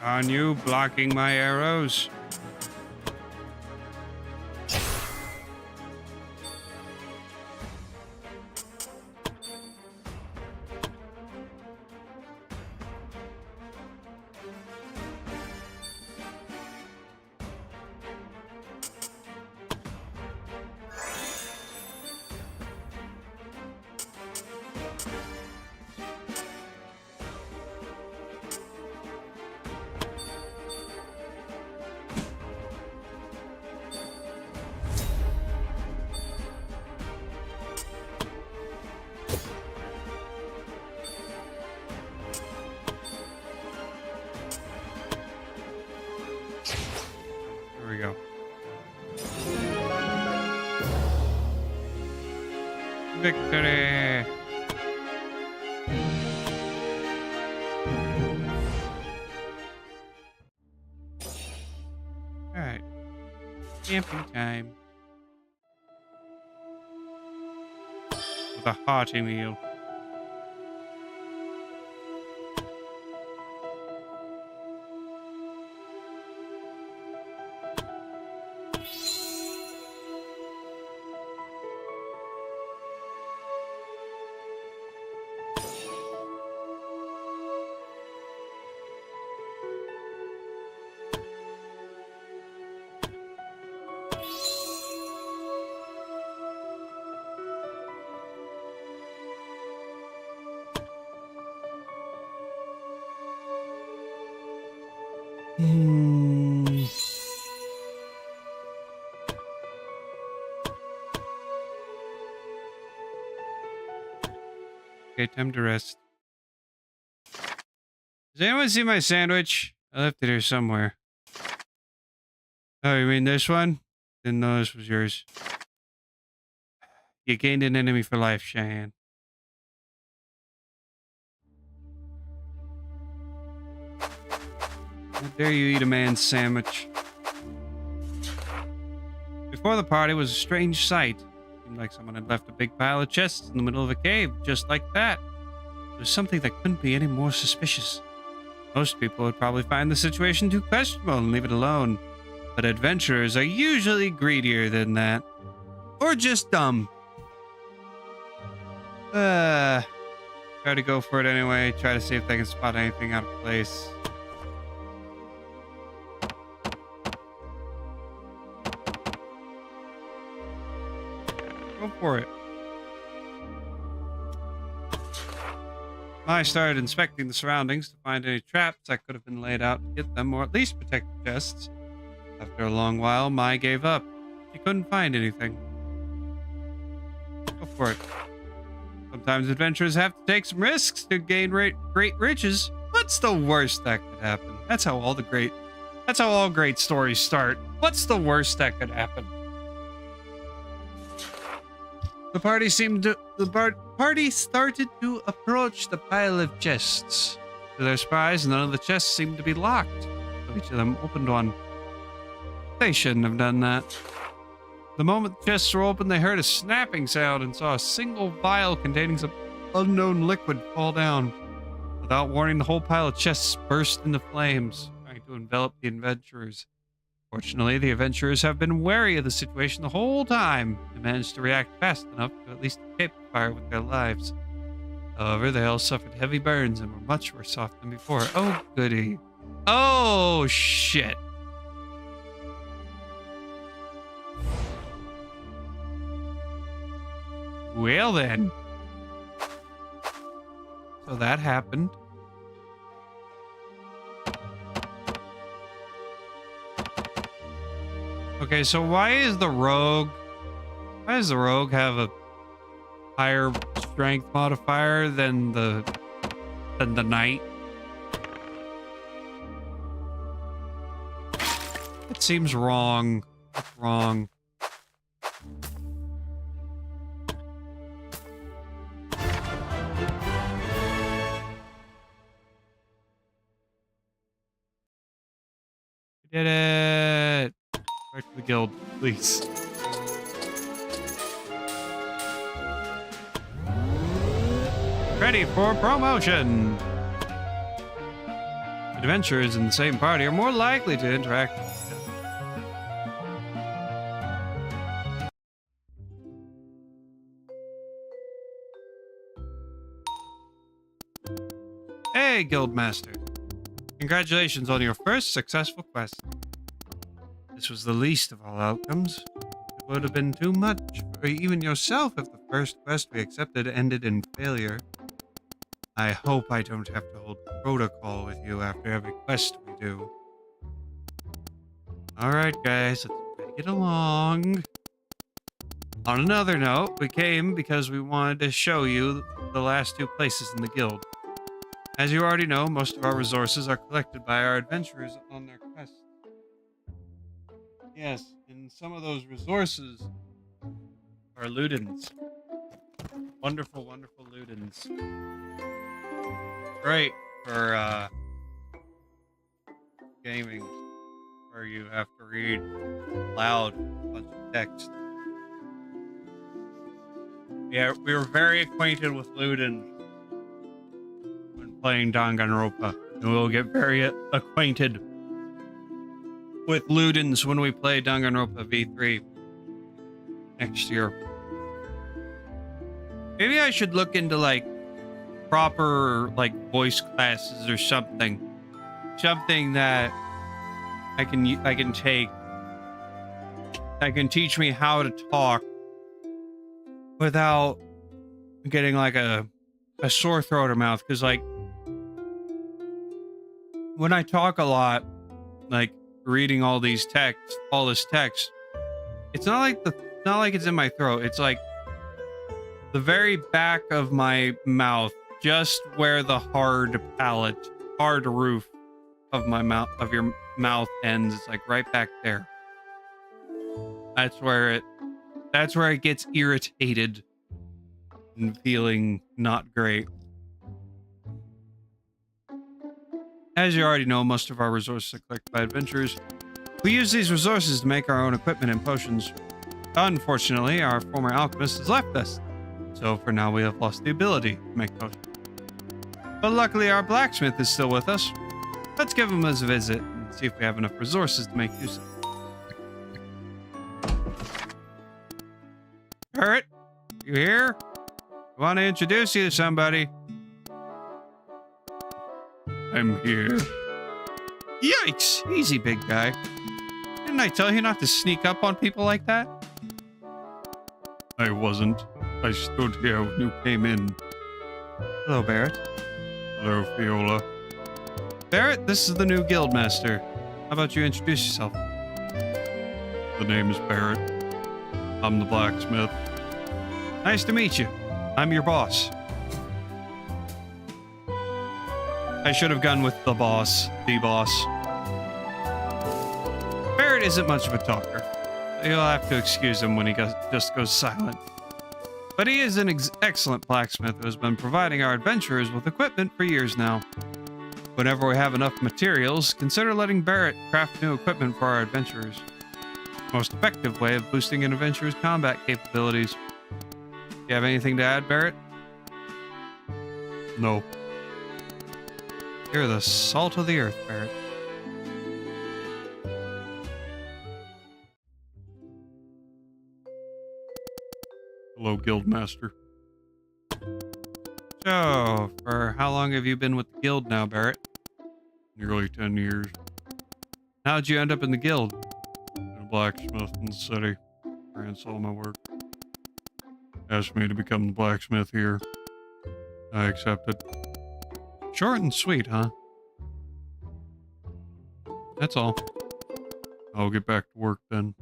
On you, blocking my arrows. There we go. Victory! Alright. Camping time. With a hearty meal. Okay, time to rest. Does anyone see my sandwich? I left it here somewhere. Oh, you mean this one? Didn't know this was yours. You gained an enemy for life, Cheyenne. How dare you eat a man's sandwich? Before the party was a strange sight. It seemed like someone had left a big pile of chests in the middle of a cave, just like that. It was something that couldn't be any more suspicious. Most people would probably find the situation too questionable and leave it alone. But adventurers are usually greedier than that. Or just dumb. Try to go for it anyway. Try to see if they can spot anything out of place. Go for it. I started inspecting the surroundings to find any traps that could have been laid out to get them, or at least protect the chests. After a long while, Mai gave up. She couldn't find anything. Go for it. Sometimes adventurers have to take some risks to gain great riches. What's the worst that could happen? That's how all great stories start. What's the worst that could happen? The party started to approach the pile of chests. To their surprise, none of the chests seemed to be locked, so each of them opened one. They shouldn't have done that. The moment the chests were open, they heard a snapping sound and saw a single vial containing some unknown liquid fall down. Without warning, the whole pile of chests burst into flames, trying to envelop the adventurers. Fortunately, the adventurers have been wary of the situation the whole time and managed to react fast enough to at least escape the fire with their lives. However, they all suffered heavy burns and were much worse off than before. Oh, goody. Oh, shit. Well, then. So that happened. Okay, so why does the rogue have a higher strength modifier than the knight? It seems wrong. It's wrong. We did it. Back to the guild, please. Ready for promotion. Adventurers in the same party are more likely to interact with each other. Hey, Guildmaster. Congratulations on your first successful quest. This was the least of all outcomes. It would have been too much for even yourself if the first quest we accepted ended in failure. I hope I don't have to hold protocol with you after every quest we do. Alright guys, let's try to get along. On another note, we came because we wanted to show you the last two places in the guild. As you already know, most of our resources are collected by our adventurers on their quests. Yes, and some of those resources are Ludens. Wonderful, wonderful Ludens. Great for gaming, where you have to read loud a bunch of text. Yeah, we were very acquainted with Ludens when playing Danganronpa, and we'll get very acquainted with Ludens when we play Danganronpa V3 next year. Maybe I should look into like proper like voice classes or something that I can take that can teach me how to talk without getting like a sore throat or mouth, because like when I talk a lot, like reading all this text, it's not like it's in my throat. It's like the very back of my mouth, just where the hard roof of my mouth, of your mouth ends. It's like right back there. That's where it gets irritated and feeling not great. As you already know, most of our resources are collected by adventurers. We use these resources to make our own equipment and potions. Unfortunately, our former alchemist has left us, so for now we have lost the ability to make potions. But luckily our blacksmith is still with us. Let's give him a visit and see if we have enough resources to make use of. Barrett, you here? I want to introduce you to somebody. I'm here. Yikes! Easy, big guy. Didn't I tell you not to sneak up on people like that? I wasn't. I stood here when you came in. Hello, Barrett. Hello, Fiola. Barrett, this is the new guildmaster. How about you introduce yourself? The name is Barrett. I'm the blacksmith. Nice to meet you. I'm your boss. I should have gone with the boss. The boss. Barrett isn't much of a talker. You'll have to excuse him when he just goes silent. But he is an excellent blacksmith who has been providing our adventurers with equipment for years now. Whenever we have enough materials, consider letting Barrett craft new equipment for our adventurers. Most effective way of boosting an adventurer's combat capabilities. You have anything to add, Barrett? No. You're the salt of the earth, Barrett. Hello, Guildmaster. So, for how long have you been with the guild now, Barrett? Nearly 10 years. How'd you end up in the guild? A blacksmith in the city. Grants all my work. Asked me to become the blacksmith here. I accepted. Short and sweet, huh? That's all. I'll get back to work then.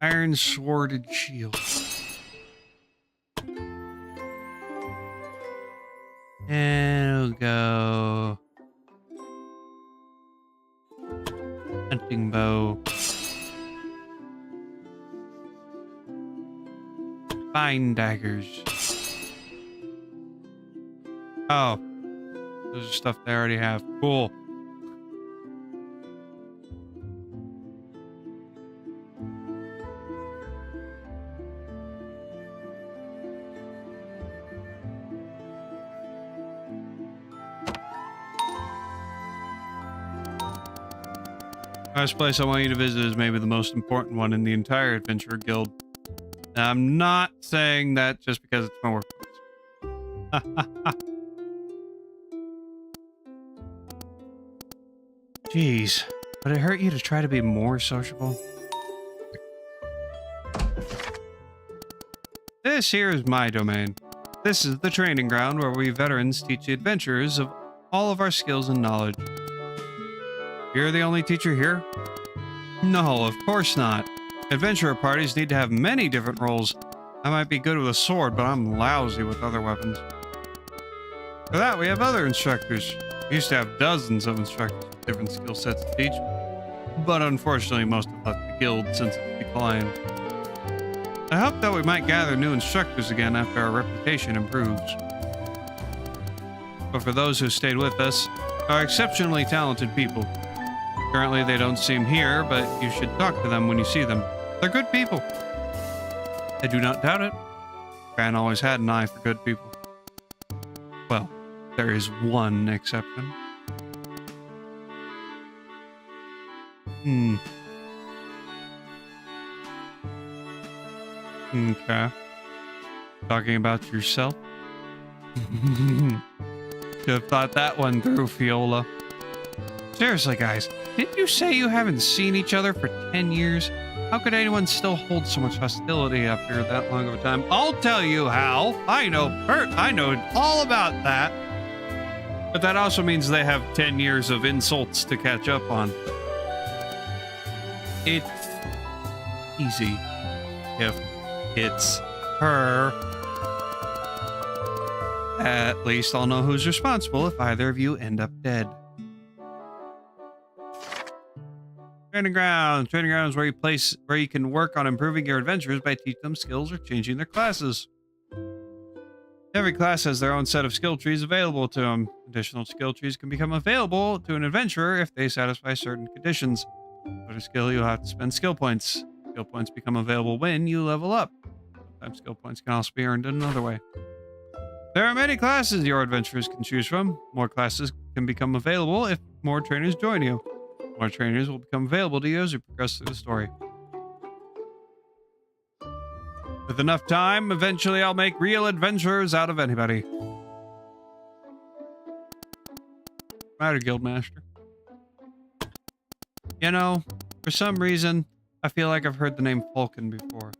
Iron sworded shield. And we'll go hunting bow. Fine daggers. Oh, those are stuff they already have. Cool. Last place I want you to visit is maybe the most important one in the entire Adventurer Guild. Now, I'm not saying that just because it's my workplace. Jeez, would it hurt you to try to be more sociable? This here is my domain. This is the training ground where we veterans teach the adventurers of all of our skills and knowledge. You're the only teacher here? No, of course not. Adventurer parties need to have many different roles. I might be good with a sword, but I'm lousy with other weapons. For that, we have other instructors. We used to have dozens of instructors with different skill sets to teach, but unfortunately most have left the guild since its decline. I hope that we might gather new instructors again after our reputation improves. But for those who stayed with us, are exceptionally talented people. Currently they don't seem here, but you should talk to them when you see them. They're good people. I do not doubt it. Gran always had an eye for good people. Well, there is one exception. Okay. Talking about yourself? Should have thought that one through, Fiola. Seriously, guys, didn't you say you haven't seen each other for 10 years? How could anyone still hold so much hostility after that long of a time? I'll tell you how. I know all about that. But that also means they have 10 years of insults to catch up on. easy. If it's her, at least I'll know who's responsible if either of you end up dead. Training grounds. Training grounds where you can work on improving your adventurers by teaching them skills or changing their classes. Every class has their own set of skill trees available to them. Additional skill trees can become available to an adventurer if they satisfy certain conditions. For a skill, you'll have to spend skill points. Skill points become available when you level up. Sometimes skill points can also be earned in another way. There are many classes your adventurers can choose from. More classes can become available if more trainers join you. More trainers will become available to you as you progress through the story. With enough time, eventually I'll make real adventurers out of anybody. Matter, Guildmaster. You know, for some reason, I feel like I've heard the name Falcon before.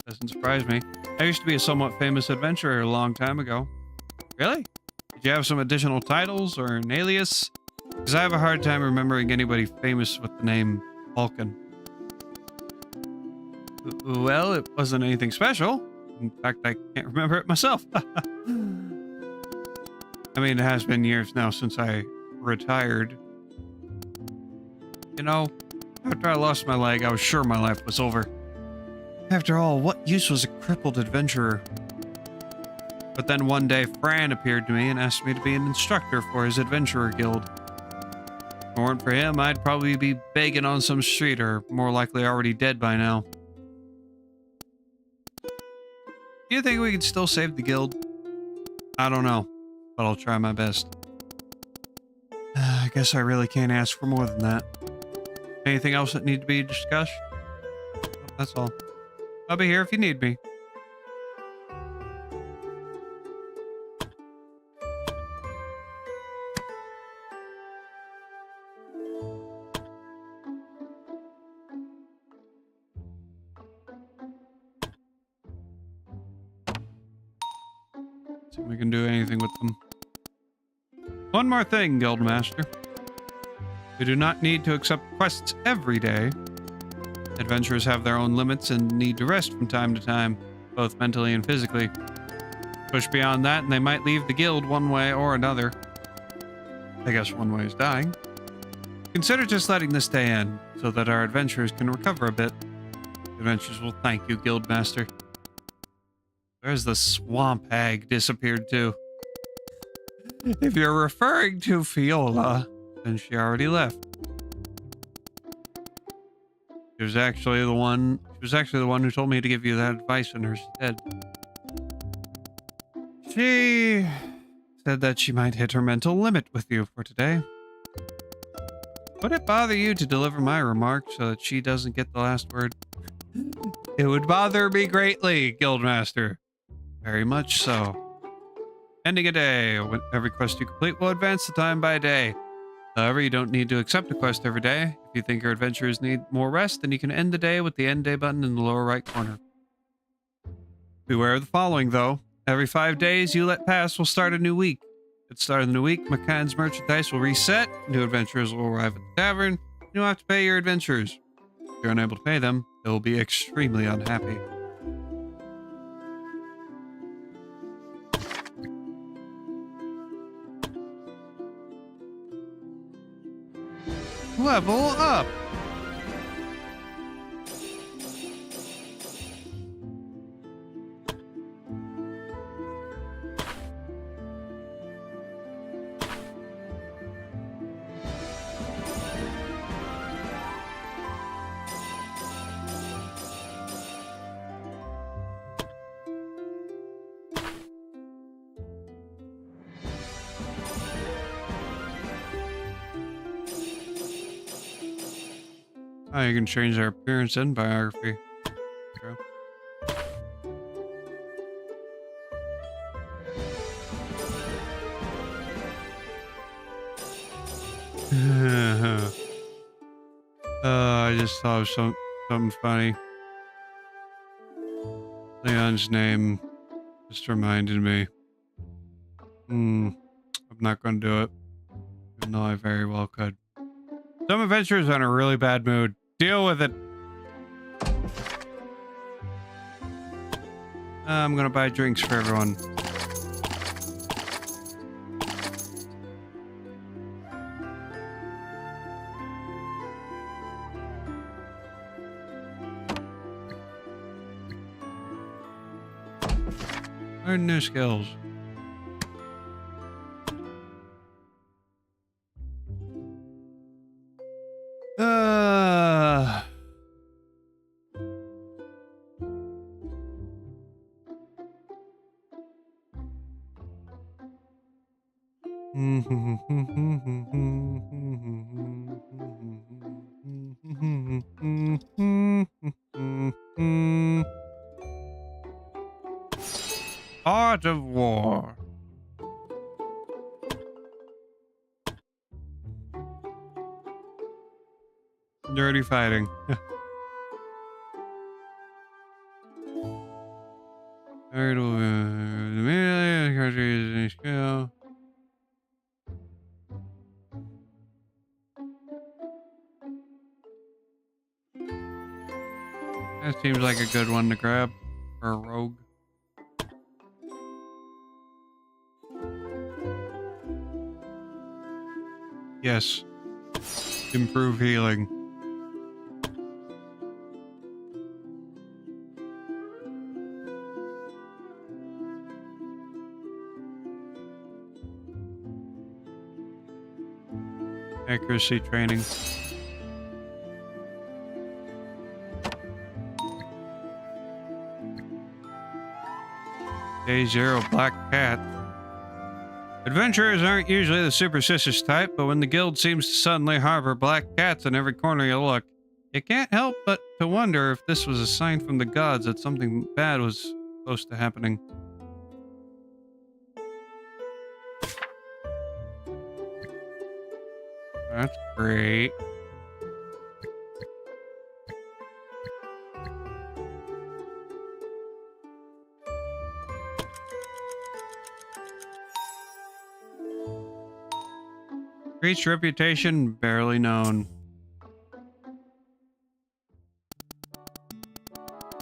Doesn't surprise me. I used to be a somewhat famous adventurer a long time ago. Really? Did you have some additional titles or an alias? Because I have a hard time remembering anybody famous with the name Falcon. Well, it wasn't anything special. In fact, I can't remember it myself. I mean, it has been years now since I retired. You know, after I lost my leg, I was sure my life was over. After all, what use was a crippled adventurer? But then one day, Fran appeared to me and asked me to be an instructor for his adventurer guild. If it weren't for him, I'd probably be begging on some street or more likely already dead by now. Do you think we can still save the guild? I don't know, but I'll try my best. I guess I really can't ask for more than that. Anything else that need to be discussed? That's all. I'll be here if you need me. See if we can do anything with them. One more thing, Guildmaster. We do not need to accept quests every day. Adventurers have their own limits and need to rest from time to time, both mentally and physically. Push beyond that and they might leave the guild one way or another. I guess one way is dying. Consider just letting this day end, so that our adventurers can recover a bit. Adventurers will thank you, Guildmaster. Where's the swamp hag disappeared to? If you're referring to Fiola, then she already left. She was actually the one who told me to give you that advice in her stead. She said that she might hit her mental limit with you for today. Would it bother you to deliver my remarks so that she doesn't get the last word? It would bother me greatly, Guildmaster. Very much so. Ending a day. Every quest you complete will advance the time by a day. However, you don't need to accept a quest every day. If you think your adventurers need more rest, then you can end the day with the end day button in the lower right corner. Beware of the following, though. Every 5 days you let pass will start a new week. At the start of the new week, McCann's merchandise will reset, new adventurers will arrive at the tavern, and you'll have to pay your adventurers. If you're unable to pay them, they will be extremely unhappy. Level up! Oh, you can change their appearance and biography. True. I just thought of something funny. Leon's name just reminded me. I'm not going to do it, even though I very well could. Some adventurers are in a really bad mood. Deal with it. I'm gonna buy drinks for everyone. Learn new skills. Uh, Art of War. Dirty fighting. That seems like a good one to grab for a rogue. Yes. Improve healing. Accuracy training. Day 0 Black Cat. Adventurers aren't usually the superstitious type, but when the guild seems to suddenly harbor black cats in every corner you look, you can't help but to wonder if this was a sign from the gods that something bad was close to happening. That's great. Reached reputation barely known.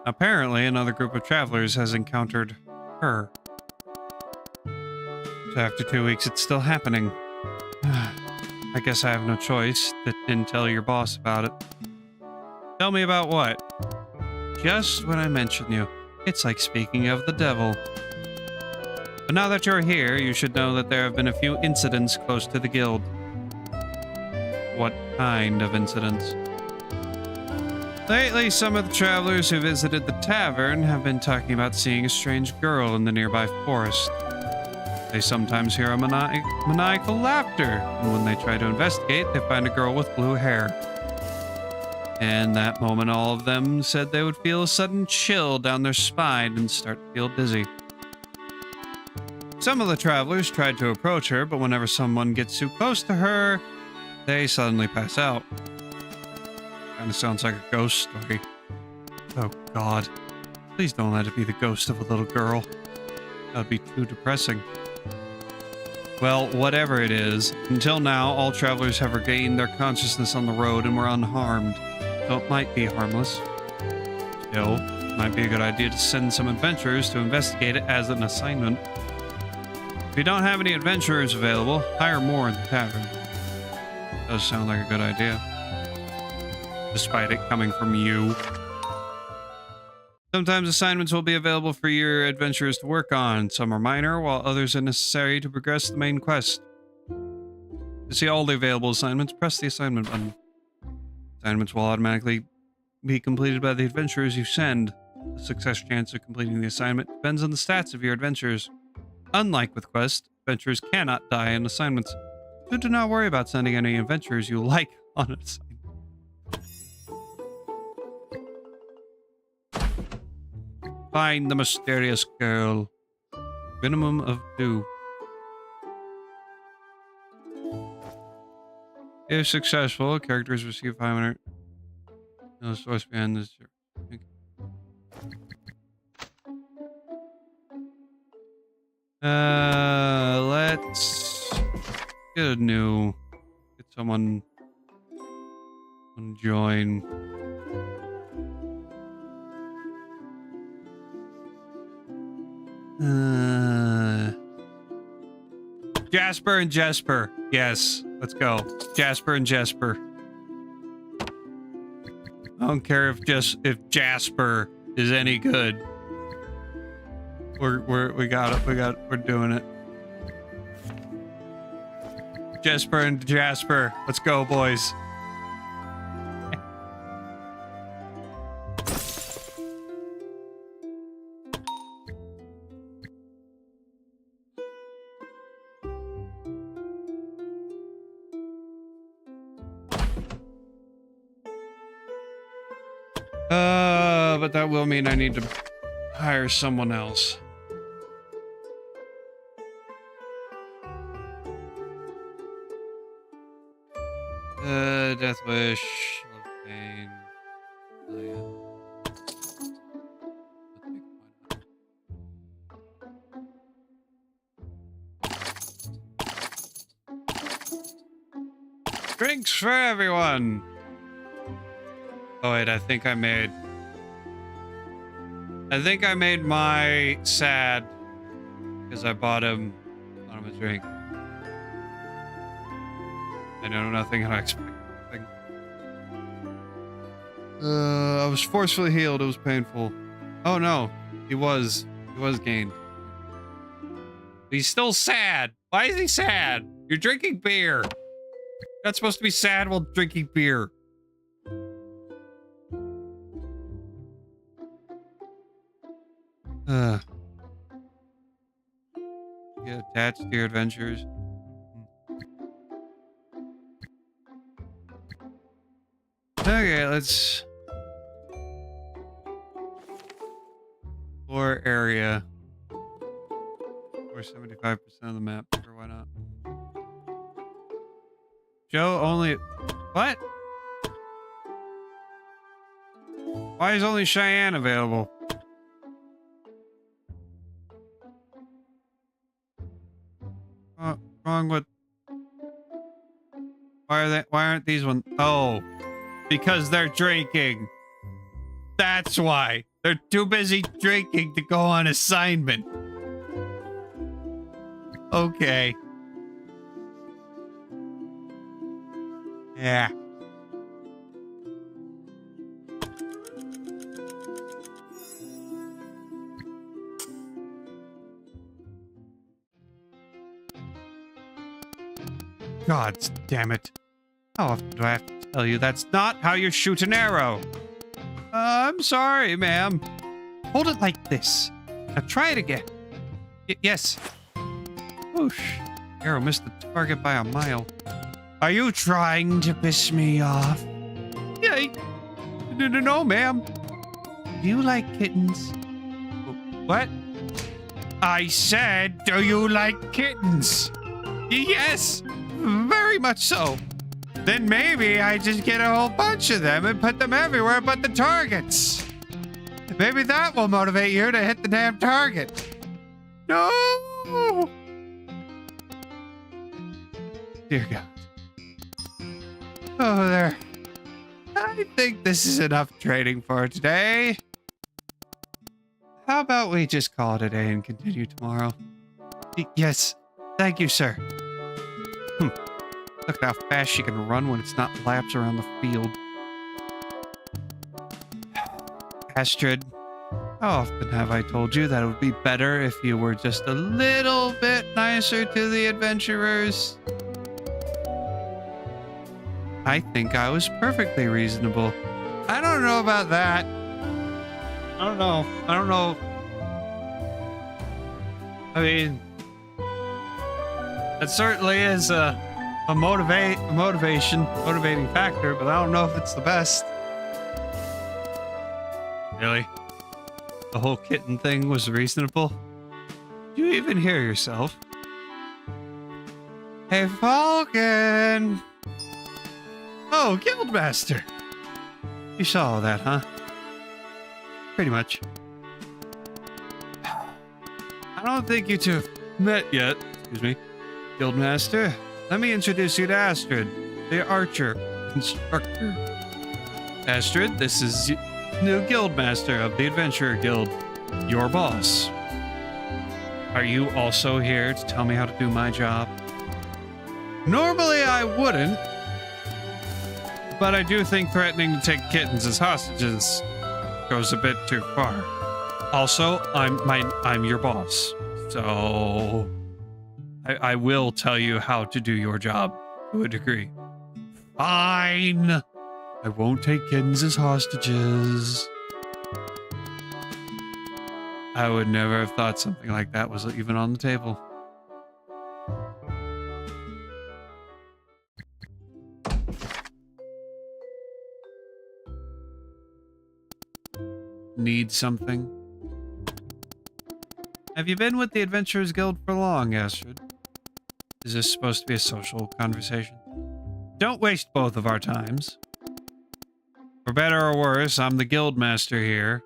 Apparently, another group of travelers has encountered her. So after 2 weeks, it's still happening. I guess I have no choice. Didn't tell your boss about it. Tell me about what? Just when I mention you. It's like speaking of the devil. But now that you're here, you should know that there have been a few incidents close to the guild. What kind of incidents? Lately, some of the travelers who visited the tavern have been talking about seeing a strange girl in the nearby forest. They sometimes hear a maniacal laughter, and when they try to investigate, they find a girl with blue hair. In that moment, all of them said they would feel a sudden chill down their spine and start to feel dizzy. Some of the travelers tried to approach her, but whenever someone gets too close to her, they suddenly pass out. Kinda sounds like a ghost story. Oh God. Please don't let it be the ghost of a little girl. That would be too depressing. Well, whatever it is, until now, all travelers have regained their consciousness on the road and were unharmed. So it might be harmless. Still, it might be a good idea to send some adventurers to investigate it as an assignment. If you don't have any adventurers available, hire more in the tavern. Does sound like a good idea. Despite it coming from you. Sometimes assignments will be available for your adventurers to work on. Some are minor, while others are necessary to progress the main quest. To see all the available assignments, press the assignment button. Assignments will automatically be completed by the adventurers you send. The success chance of completing the assignment depends on the stats of your adventurers. Unlike with quests, adventurers cannot die in assignments. So do not worry about sending any adventurers you like on an assignment. Find the mysterious girl. Minimum of 2. If successful, characters receive 500. No source behind this. Let's get someone join. Jasper and Jesper. Yes, let's go. Jasper and Jesper. I don't care if Jasper is any good. We got it. We're doing it. Jesper and Jasper. Let's go, boys. But that will mean I need to hire someone else. Death Wish, Love Pain. Oh, yeah. Drinks for everyone. Oh wait, I think I made my sad because I bought him a drink. I know nothing and I expect nothing. I was forcefully healed. It was painful. Oh no, he was gained. He's still sad. Why is he sad? You're drinking beer. You're not supposed to be sad while drinking beer. Get attached to your adventures. Okay, let's explore area. Or 75% of the map. Sure, why not? Joe only. What? Why is only Cheyenne available? Wrong with. Why aren't these ones? Oh, because they're drinking. That's why. They're too busy drinking to go on assignment. Okay. Yeah. God damn it. How often do I have to tell you that's not how you shoot an arrow? I'm sorry, ma'am. Hold it like this. Now try it again. Yes. Whoosh. Arrow missed the target by a mile. Are you trying to piss me off? Yeah. No, ma'am. Do you like kittens? What? I said, do you like kittens? Yes. Very much so. Then maybe I just get a whole bunch of them and put them everywhere but the targets. Maybe that will motivate you to hit the damn target. No! Dear God. Oh, there. I think this is enough training for today. How about we just call it a day and continue tomorrow? Yes. Thank you, sir. Look at how fast she can run when it's not laps around the field. Astrid, how often have I told you that it would be better if you were just a little bit nicer to the adventurers? I think I was perfectly reasonable. I don't know about that. I don't know. I mean, it certainly is a motivating factor, but I don't know if it's the best. Really? The whole kitten thing was reasonable? Do you even hear yourself? Hey, Falcon! Oh, Guildmaster! You saw all that, huh? Pretty much. I don't think you two have met yet. Excuse me. Guildmaster, let me introduce you to Astrid, the archer instructor. Astrid, this is new Guildmaster of the Adventurer Guild, your boss. Are you also here to tell me how to do my job? Normally I wouldn't, but I do think threatening to take kittens as hostages goes a bit too far. Also, I'm your boss, so I will tell you how to do your job to a degree. Fine. I won't take kittens as hostages. I would never have thought something like that was even on the table. Need something? Have you been with the Adventurers Guild for long, Astrid? Is this supposed to be a social conversation? Don't waste both of our times. For better or worse, I'm the guild master here,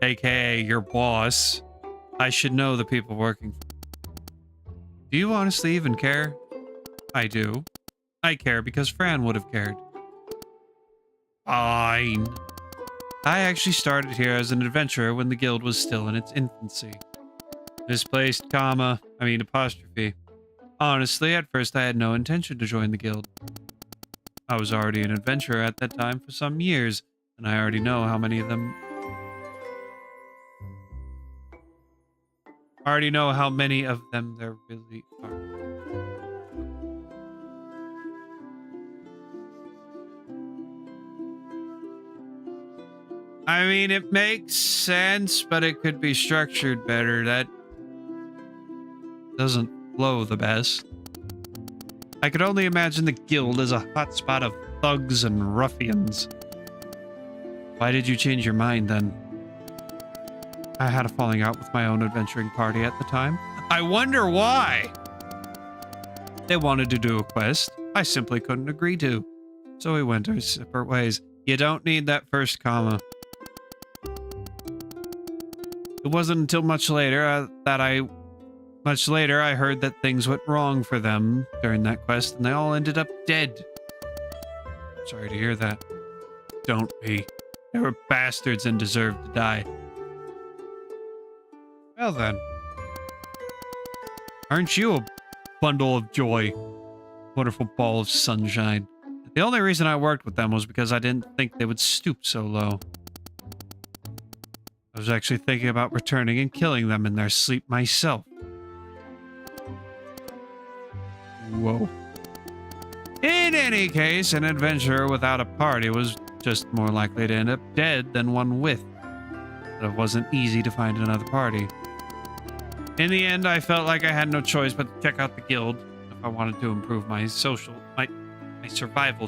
aka your boss. I should know the people working for me. Do you honestly even care? I do. I care because Fran would have cared. Fine. I actually started here as an adventurer when the guild was still in its infancy. Misplaced apostrophe. Honestly, at first I had no intention to join the guild. I was already an adventurer at that time for some years, and I already know how many of them there really are. I mean, it makes sense, but it could be structured better. That doesn't flow the best. I could only imagine the guild as a hotspot of thugs and ruffians. Why did you change your mind then? I had a falling out with my own adventuring party at the time. I wonder why! They wanted to do a quest I simply couldn't agree to, so we went our separate ways. You don't need that first comma. It wasn't until much later I heard that things went wrong for them during that quest, and they all ended up dead. Sorry to hear that. Don't be. They were bastards and deserved to die. Well then. Aren't you a bundle of joy? Wonderful ball of sunshine. The only reason I worked with them was because I didn't think they would stoop so low. I was actually thinking about returning and killing them in their sleep myself. Whoa. In any case, an adventurer without a party was just more likely to end up dead than one with. But it wasn't easy to find another party. In the end, I felt like I had no choice but to check out the guild if I wanted to improve my survival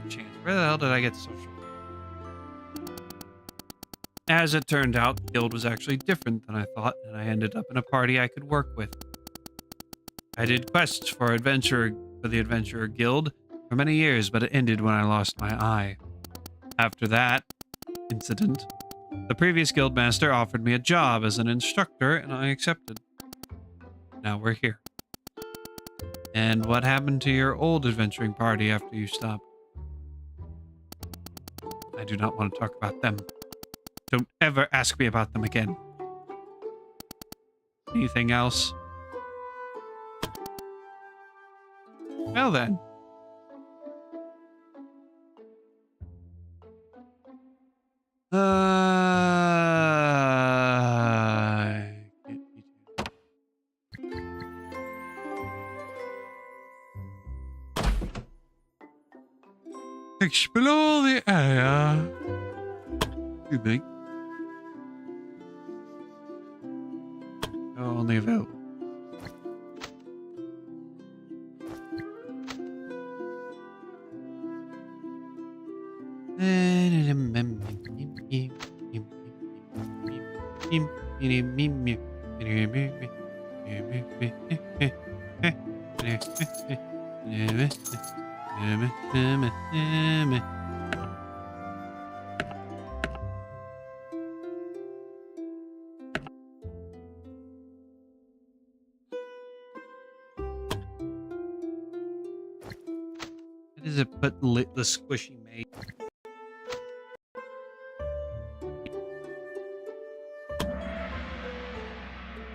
chance. Where the hell did I get social? As it turned out, the guild was actually different than I thought, and I ended up in a party I could work with. I did quests for the Adventurer Guild for many years, but it ended when I lost my eye. After that incident, the previous guildmaster offered me a job as an instructor, and I accepted. Now we're here. And what happened to your old adventuring party after you stopped? I do not want to talk about them. Don't ever ask me about them again. Anything else? Well then. Explore the area. You think? Only available. Does it put the squishy mate?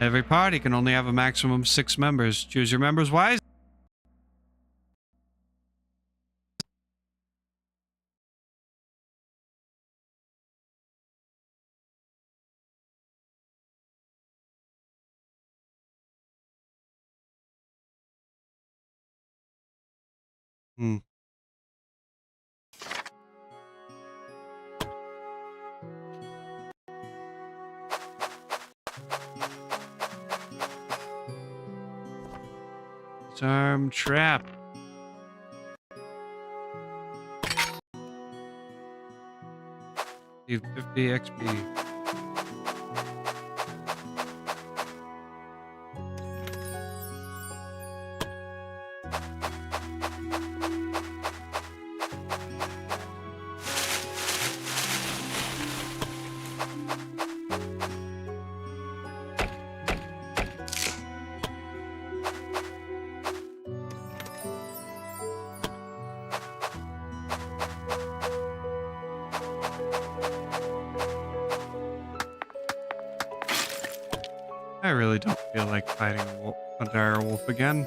Every party can only have a maximum of 6 members. Choose your members wisely. Hmm. Disarm trap. Give 50 XP. I really don't feel like fighting a dire wolf again.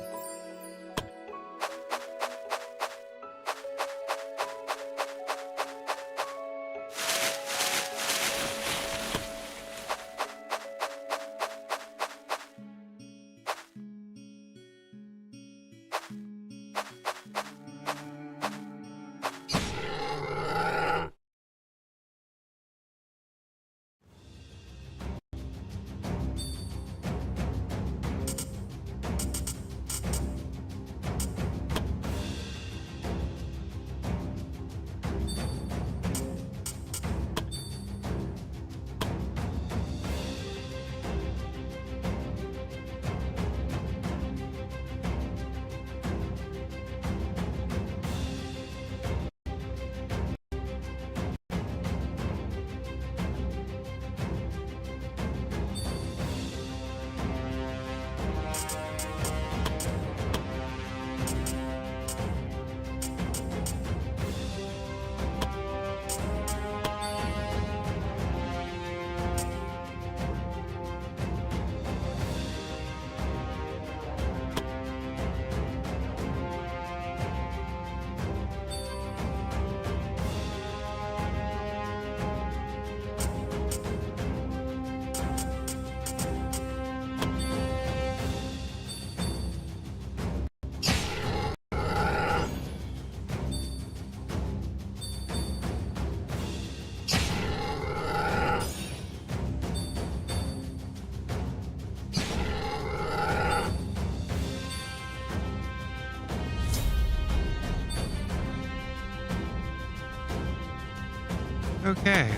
Okay.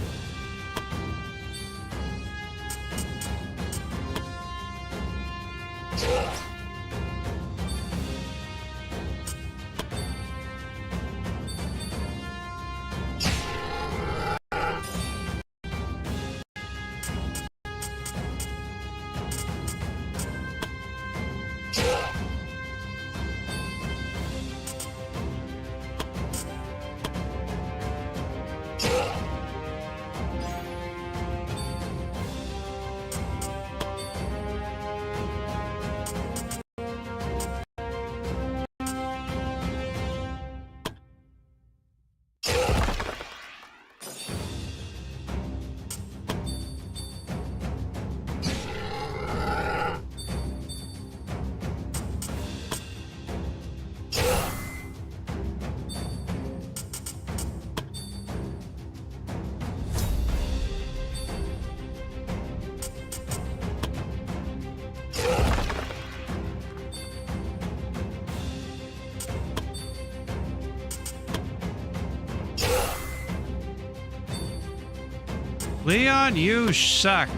Leon, you suck.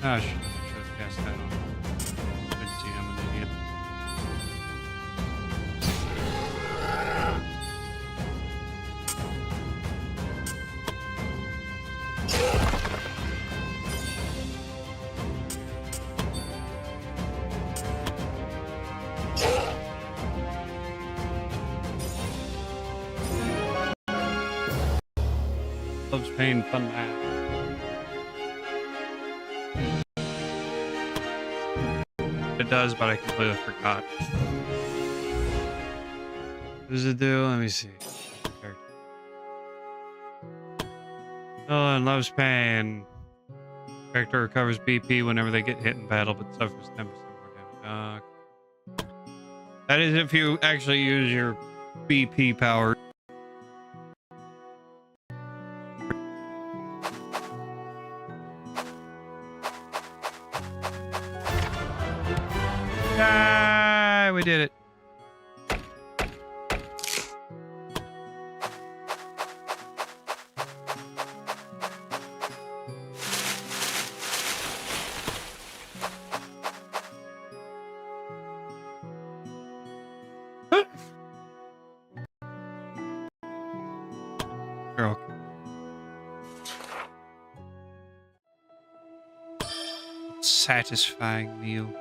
Ah, should have cast that on. Didn't see I'm an idiot. Loves pain, fun math. It does, but I completely forgot. What does it do? Let me see. Villain loves pain. Character recovers BP whenever they get hit in battle, but suffers 10% more damage. That is if you actually use your BP power. Ah, we did it. Girl. Satisfying meal.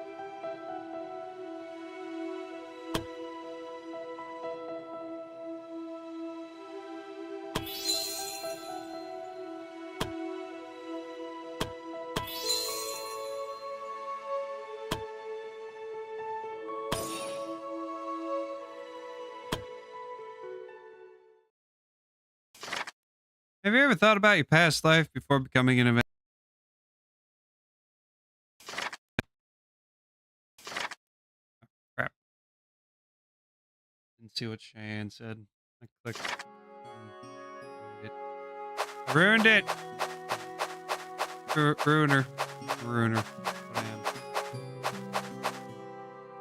Have you ever thought about your past life before becoming an event? Crap. Didn't see what Cheyenne said. I clicked. Ruined it. Ruiner. Ruiner.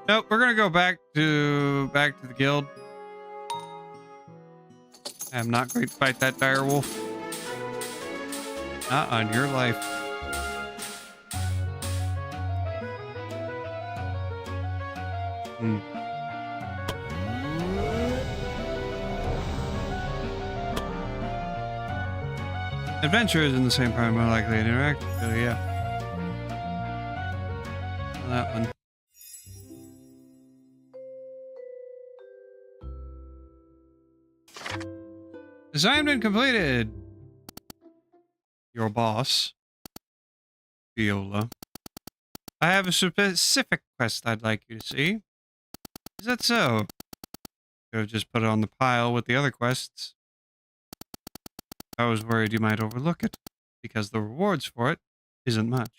Nope, we're gonna go back to the guild. I'm not going to fight that dire wolf. Not on your life. Adventurers in the same part more likely to interact. So yeah. That one. Assignment completed. Your boss, Viola. I have a specific quest I'd like you to see. Is that so? Could have just put it on the pile with the other quests. I was worried you might overlook it, because the rewards for it isn't much.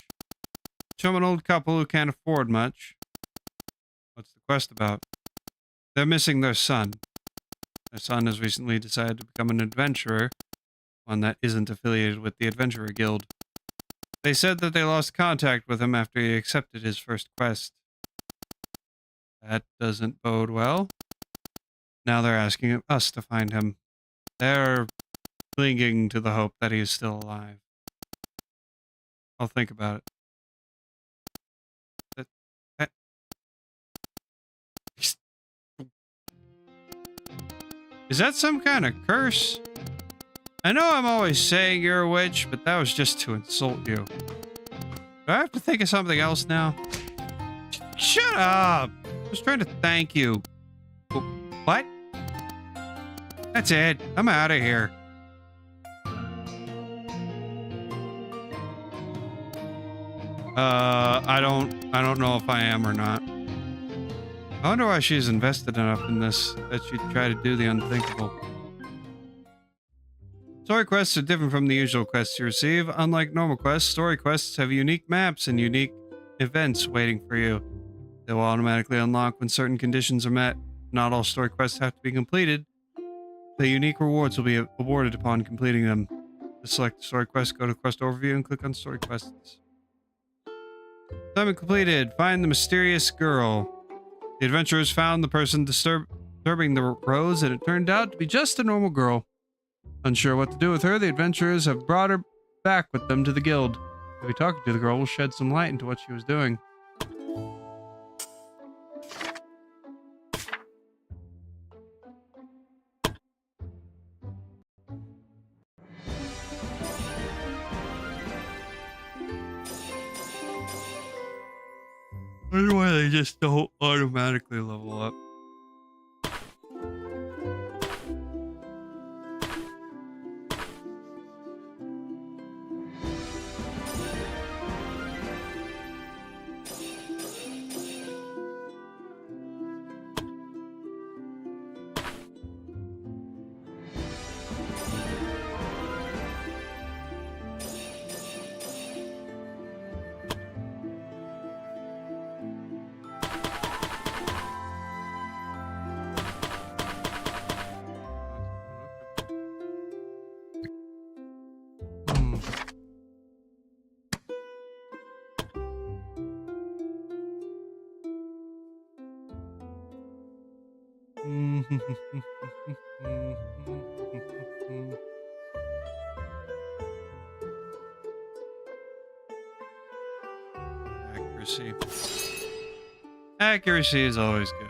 Show an old couple who can't afford much. What's the quest about? They're missing their son. Their son has recently decided to become an adventurer, one that isn't affiliated with the Adventurer Guild. They said that they lost contact with him after he accepted his first quest. That doesn't bode well. Now they're asking us to find him. They're clinging to the hope that he is still alive. I'll think about it. Is that some kind of curse? I know I'm always saying you're a witch, but that was just to insult you. Do I have to think of something else now? Shut up! I was trying to thank you. What? That's it. I'm out of here. I don't know if I am or not. I wonder why she's invested enough in this that she'd try to do the unthinkable. Story quests are different from the usual quests you receive. Unlike normal quests, story quests have unique maps and unique events waiting for you. They will automatically unlock when certain conditions are met. Not all story quests have to be completed. The unique rewards will be awarded upon completing them. To select the story quest, go to Quest Overview and click on Story Quests. Assignment completed. Find the mysterious girl. The adventurers found the person disturbing the rose, and it turned out to be just a normal girl. Unsure what to do with her, the adventurers have brought her back with them to the guild. Maybe talking to the girl will shed some light into what she was doing. I wonder why they just don't automatically level up. Accuracy. Accuracy is always good.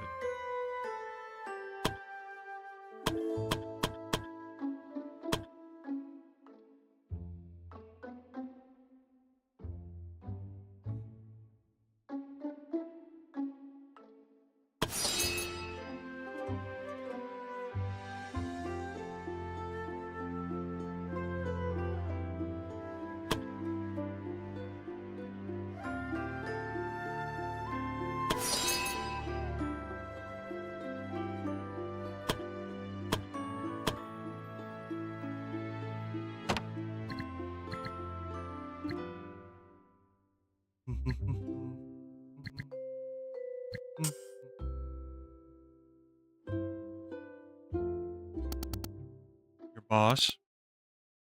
Your boss,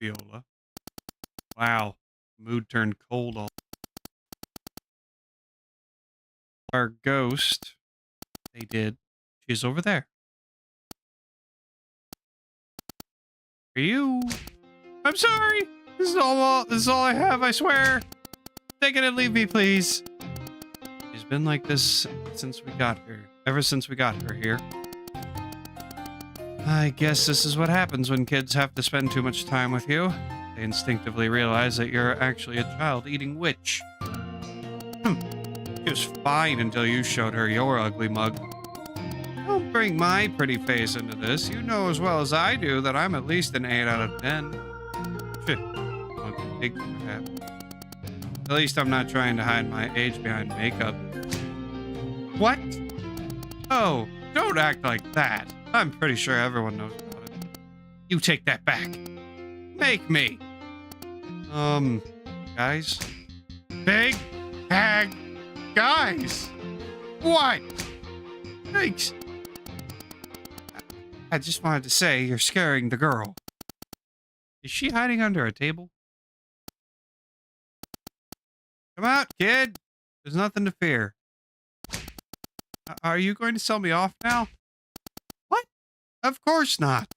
Viola. Wow, mood turned cold all. Our ghost, they did. She's over there. Are you? I'm sorry. This is all I have, I swear. Take it and leave me, please. She's been like this since we got her. Ever since we got her here. I guess this is what happens when kids have to spend too much time with you. They instinctively realize that you're actually a child-eating witch. She was fine until you showed her your ugly mug. Don't bring my pretty face into this. You know as well as I do that I'm at least an 8 out of 10. Big perhaps. At least I'm not trying to hide my age behind makeup. What? Oh, don't act like that. I'm pretty sure everyone knows about it. You take that back. Make me. Guys? Big hag guys. What? Thanks. I just wanted to say you're scaring the girl. Is she hiding under a table? Come out, kid. There's nothing to fear. Are you going to sell me off now? What? Of course not.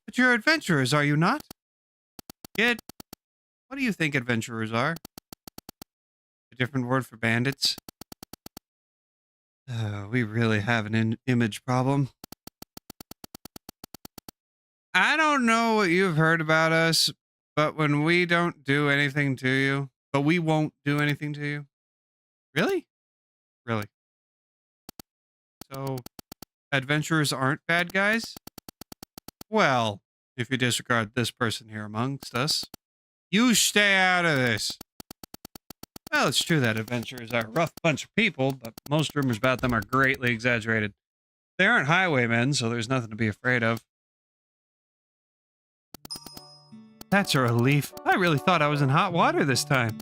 But you're adventurers, are you not? Kid, what do you think adventurers are? A different word for bandits? We really have an image problem. I don't know what you've heard about us, but when we don't do anything to you, but we won't do anything to you. Really? Really? So, adventurers aren't bad guys? Well, if you disregard this person here amongst us, you stay out of this. Well, it's true that adventurers are a rough bunch of people, but most rumors about them are greatly exaggerated. They aren't highwaymen, so there's nothing to be afraid of. That's a relief. I really thought I was in hot water this time.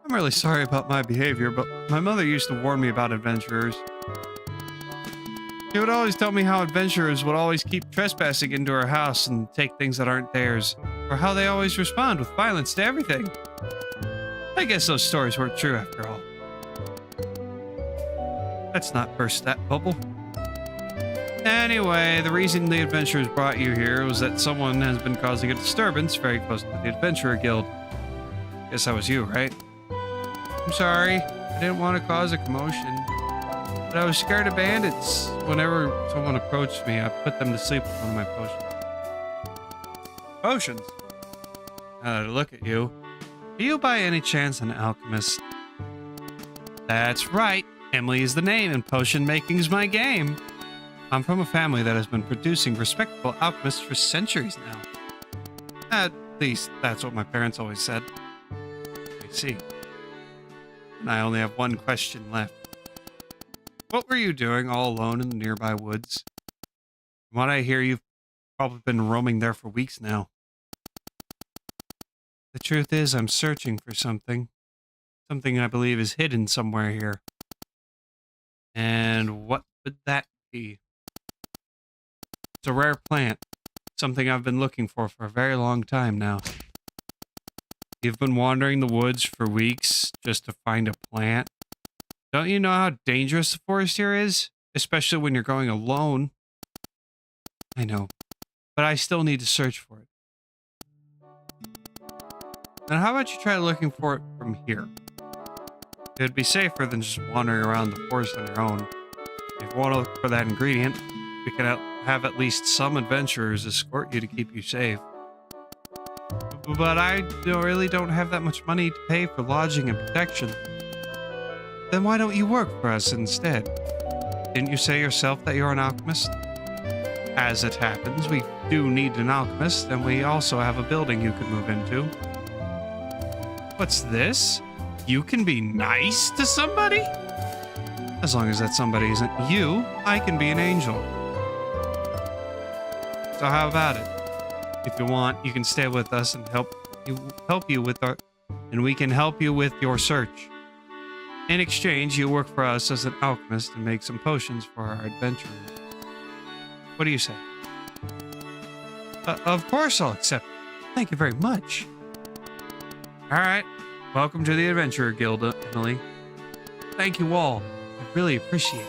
I'm really sorry about my behavior, but my mother used to warn me about adventurers. She would always tell me how adventurers would always keep trespassing into her house and take things that aren't theirs, or how they always respond with violence to everything. I guess those stories weren't true after all. Let's not burst that bubble. Anyway, the reason the adventurers brought you here was that someone has been causing a disturbance very close to the Adventurer Guild. Guess that was you, right? I'm sorry. I didn't want to cause a commotion. But I was scared of bandits. Whenever someone approached me, I put them to sleep with one of my potions. Potions? Now that I look at you, are you by any chance an alchemist? That's right. Emily is the name, and potion making is my game. I'm from a family that has been producing respectable alchemists for centuries now. At least, that's what my parents always said. I see. And I only have one question left. What were you doing all alone in the nearby woods? From what I hear, you've probably been roaming there for weeks now. The truth is, I'm searching for something. Something I believe is hidden somewhere here. And what would that be? It's a rare plant. Something I've been looking for a very long time now. You've been wandering the woods for weeks just to find a plant. Don't you know how dangerous the forest here is? Especially when you're going alone. I know, but I still need to search for it. Then how about you try looking for it from here? It'd be safer than just wandering around the forest on your own. If you want to look for that ingredient, we can have at least some adventurers escort you to keep you safe. But I really don't have that much money to pay for lodging and protection. Then why don't you work for us instead? Didn't you say yourself that you're an alchemist? As it happens, we do need an alchemist, and we also have a building you could move into. What's this? You can be nice to somebody? As long as that somebody isn't you, I can be an angel. So how about it? If you want, you can stay with us and we can help you with your search. In exchange, you work for us as an alchemist and make some potions for our adventurers. What do you say? Of course I'll accept. Thank you very much. All right. Welcome to the Adventurer Guild, Emily. Thank you all. I really appreciate it.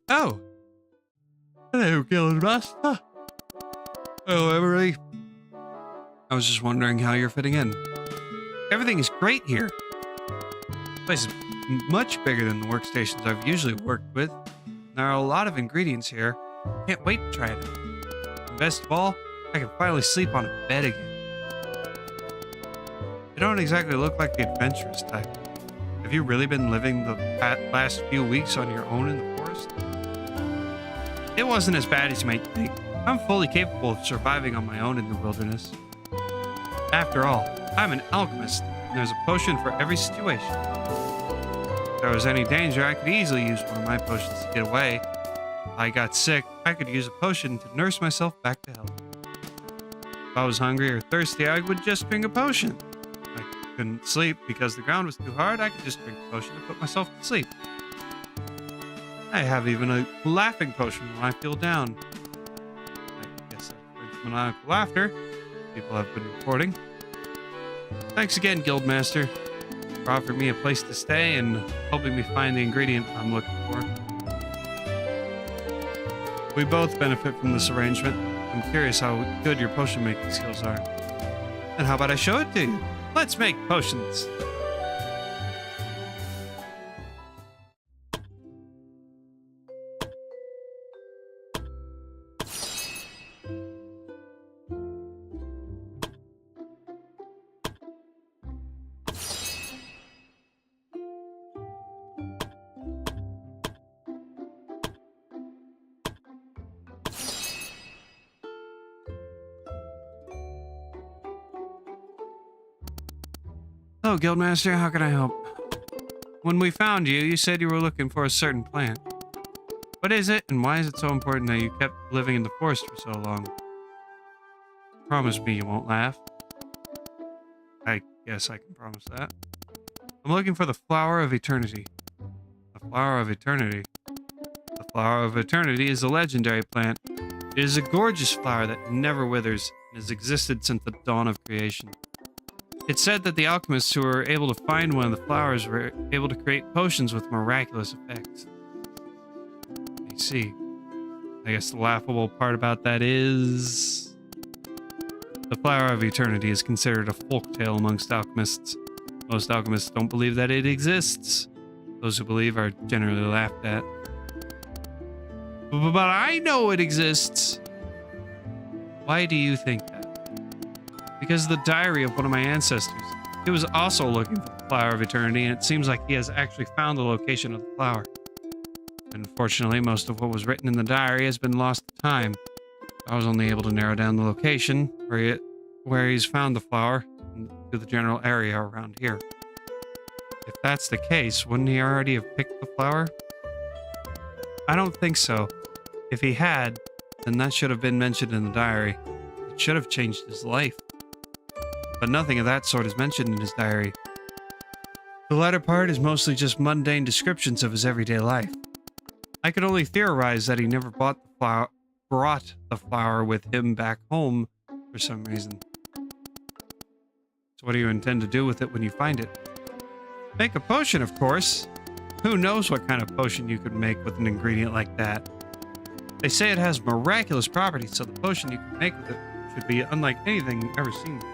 Oh. Hello, Guild Master. Hello, Emily. I was just wondering how you're fitting in. Everything is great here. This place is much bigger than the workstations I've usually worked with. There are a lot of ingredients here. Can't wait to try it out. And best of all, I can finally sleep on a bed again. You don't exactly look like the adventurous type. Have you really been living the last few weeks on your own in the forest? It wasn't as bad as you might think. I'm fully capable of surviving on my own in the wilderness. After all, I'm an alchemist, and there's a potion for every situation. If there was any danger, I could easily use one of my potions to get away. If I got sick, I could use a potion to nurse myself back to health. If I was hungry or thirsty, I would just drink a potion. If I couldn't sleep because the ground was too hard, I could just drink a potion to put myself to sleep. I have even a laughing potion when I feel down. I guess that brings maniacal laughter. People have been reporting. Thanks again, Guildmaster, for offering me a place to stay and helping me find the ingredient I'm looking for. We both benefit from this arrangement. I'm curious how good your potion making skills are. And how about I show it to you? Let's make potions. Hello, Guildmaster. How can I help? When we found you, you said you were looking for a certain plant. What is it, and why is it so important that you kept living in the forest for so long? Promise me you won't laugh. I guess I can promise that. I'm looking for the Flower of Eternity. The Flower of Eternity? The Flower of Eternity is a legendary plant. It is a gorgeous flower that never withers and has existed since the dawn of creation. It's said that the alchemists who were able to find one of the flowers were able to create potions with miraculous effects. I see. I guess the laughable part about that is the Flower of Eternity is considered a folktale amongst alchemists. Most alchemists don't believe that it exists. Those who believe are generally laughed at. But I know it exists. Why do you think that? Because the diary of one of my ancestors. He was also looking for the Flower of Eternity, and it seems like he has actually found the location of the flower. Unfortunately, most of what was written in the diary has been lost to time. I was only able to narrow down the location where he's found the flower to the general area around here. If that's the case, wouldn't he already have picked the flower? I don't think so. If he had, then that should have been mentioned in the diary. It should have changed his life. But nothing of that sort is mentioned in his diary. The latter part is mostly just mundane descriptions of his everyday life. I could only theorize that he never brought the flower with him back home for some reason. So what do you intend to do with it when you find it? Make a potion, of course. Who knows what kind of potion you could make with an ingredient like that? They say it has miraculous properties, so the potion you can make with it should be unlike anything you've ever seen before.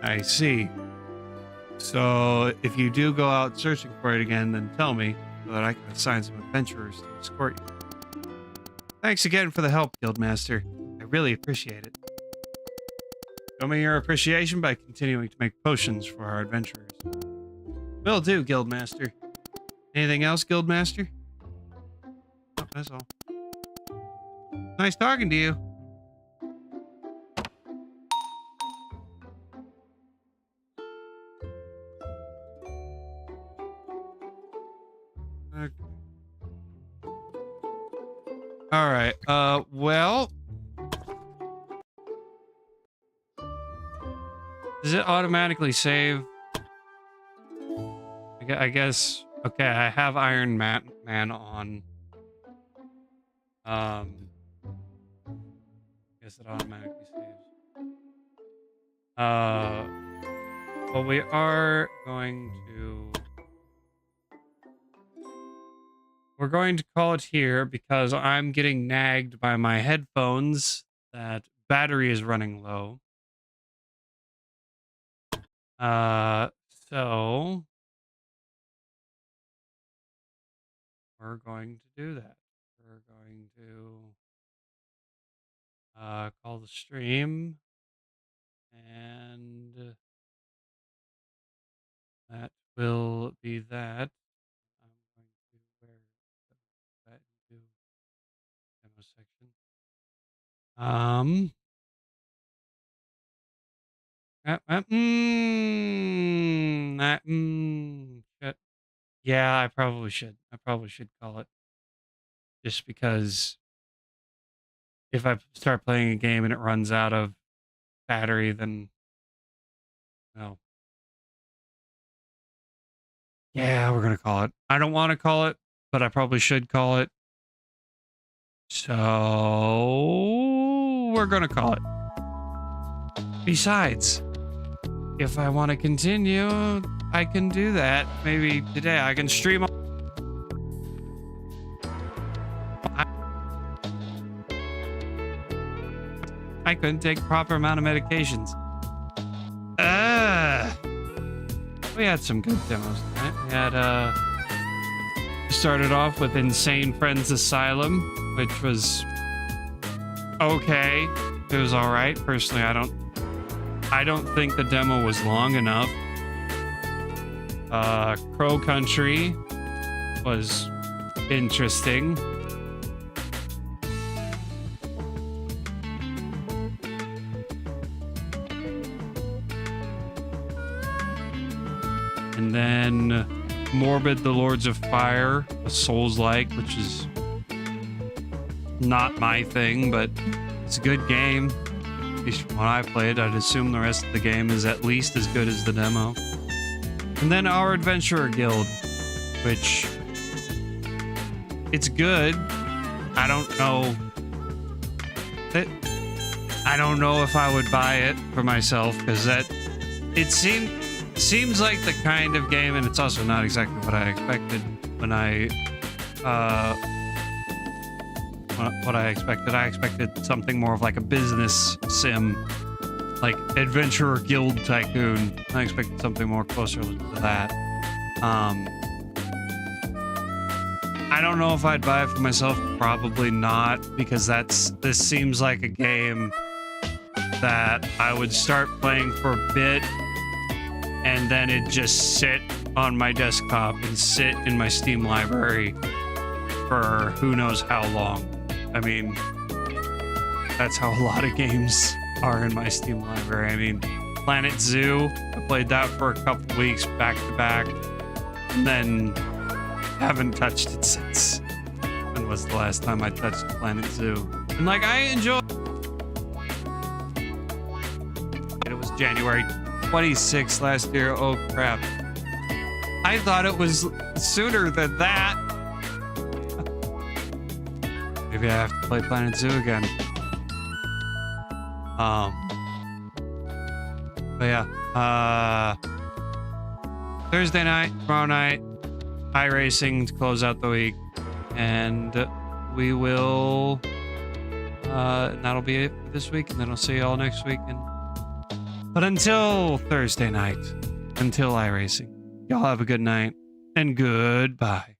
I see. So if you do go out searching for it again, then tell me, so that I can assign some adventurers to escort you. Thanks again for the help, Guildmaster. I really appreciate it. Show me your appreciation by continuing to make potions for our adventurers. Will do, Guildmaster. Anything else, Guildmaster? Oh, that's all. Nice talking to you. Okay. All right. Well, does it automatically save? I guess. Okay, I have Iron Man on. I guess it automatically saves. Well, we are going to. We're going to call it here because I'm getting nagged by my headphones that battery is running low. So we're going to do that. We're going to call the stream, and that will be that. I'm going to wear that into demo section. Shit. Yeah, I probably should. I probably should call it. Just because if I start playing a game and it runs out of battery, then no. Yeah, we're gonna call it. I don't want to call it, but I probably should call it. So we're gonna call it. Besides, if I want to continue, I can do that. Maybe today I can stream. I couldn't take proper amount of medications. We had some good demos tonight. We had started off with Insane Friends Asylum, which was okay. It was all right. Personally, I don't think the demo was long enough. Crow Country was interesting. And then Morbid the Lords of Fire, a Souls-like, which is not my thing, but it's a good game. At least from what I played, I'd assume the rest of the game is at least as good as the demo. And then Our Adventurer Guild, which it's good. I don't know if I would buy it for myself because it seems like the kind of game, and it's also not exactly what I expected when I what I expected. I expected something more of like a business sim, like Adventurer Guild Tycoon. I expected something more closer to that. I don't know if I'd buy it for myself. Probably not, because this seems like a game that I would start playing for a bit and then it just sit on my desktop and sit in my Steam library for who knows how long. I mean, that's how a lot of games are in my Steam library. I mean, Planet Zoo, I played that for a couple weeks back to back, and then haven't touched it since. When was the last time I touched Planet Zoo? And like, I enjoyed it. Was January 26th last year. Oh crap. I thought it was sooner than that. Maybe I have to play Planet Zoo again. But yeah, Thursday night, tomorrow night, iRacing to close out the week, and we will, that'll be it for this week, and then I'll see you all next week. But until Thursday night, until iRacing, y'all have a good night, and goodbye.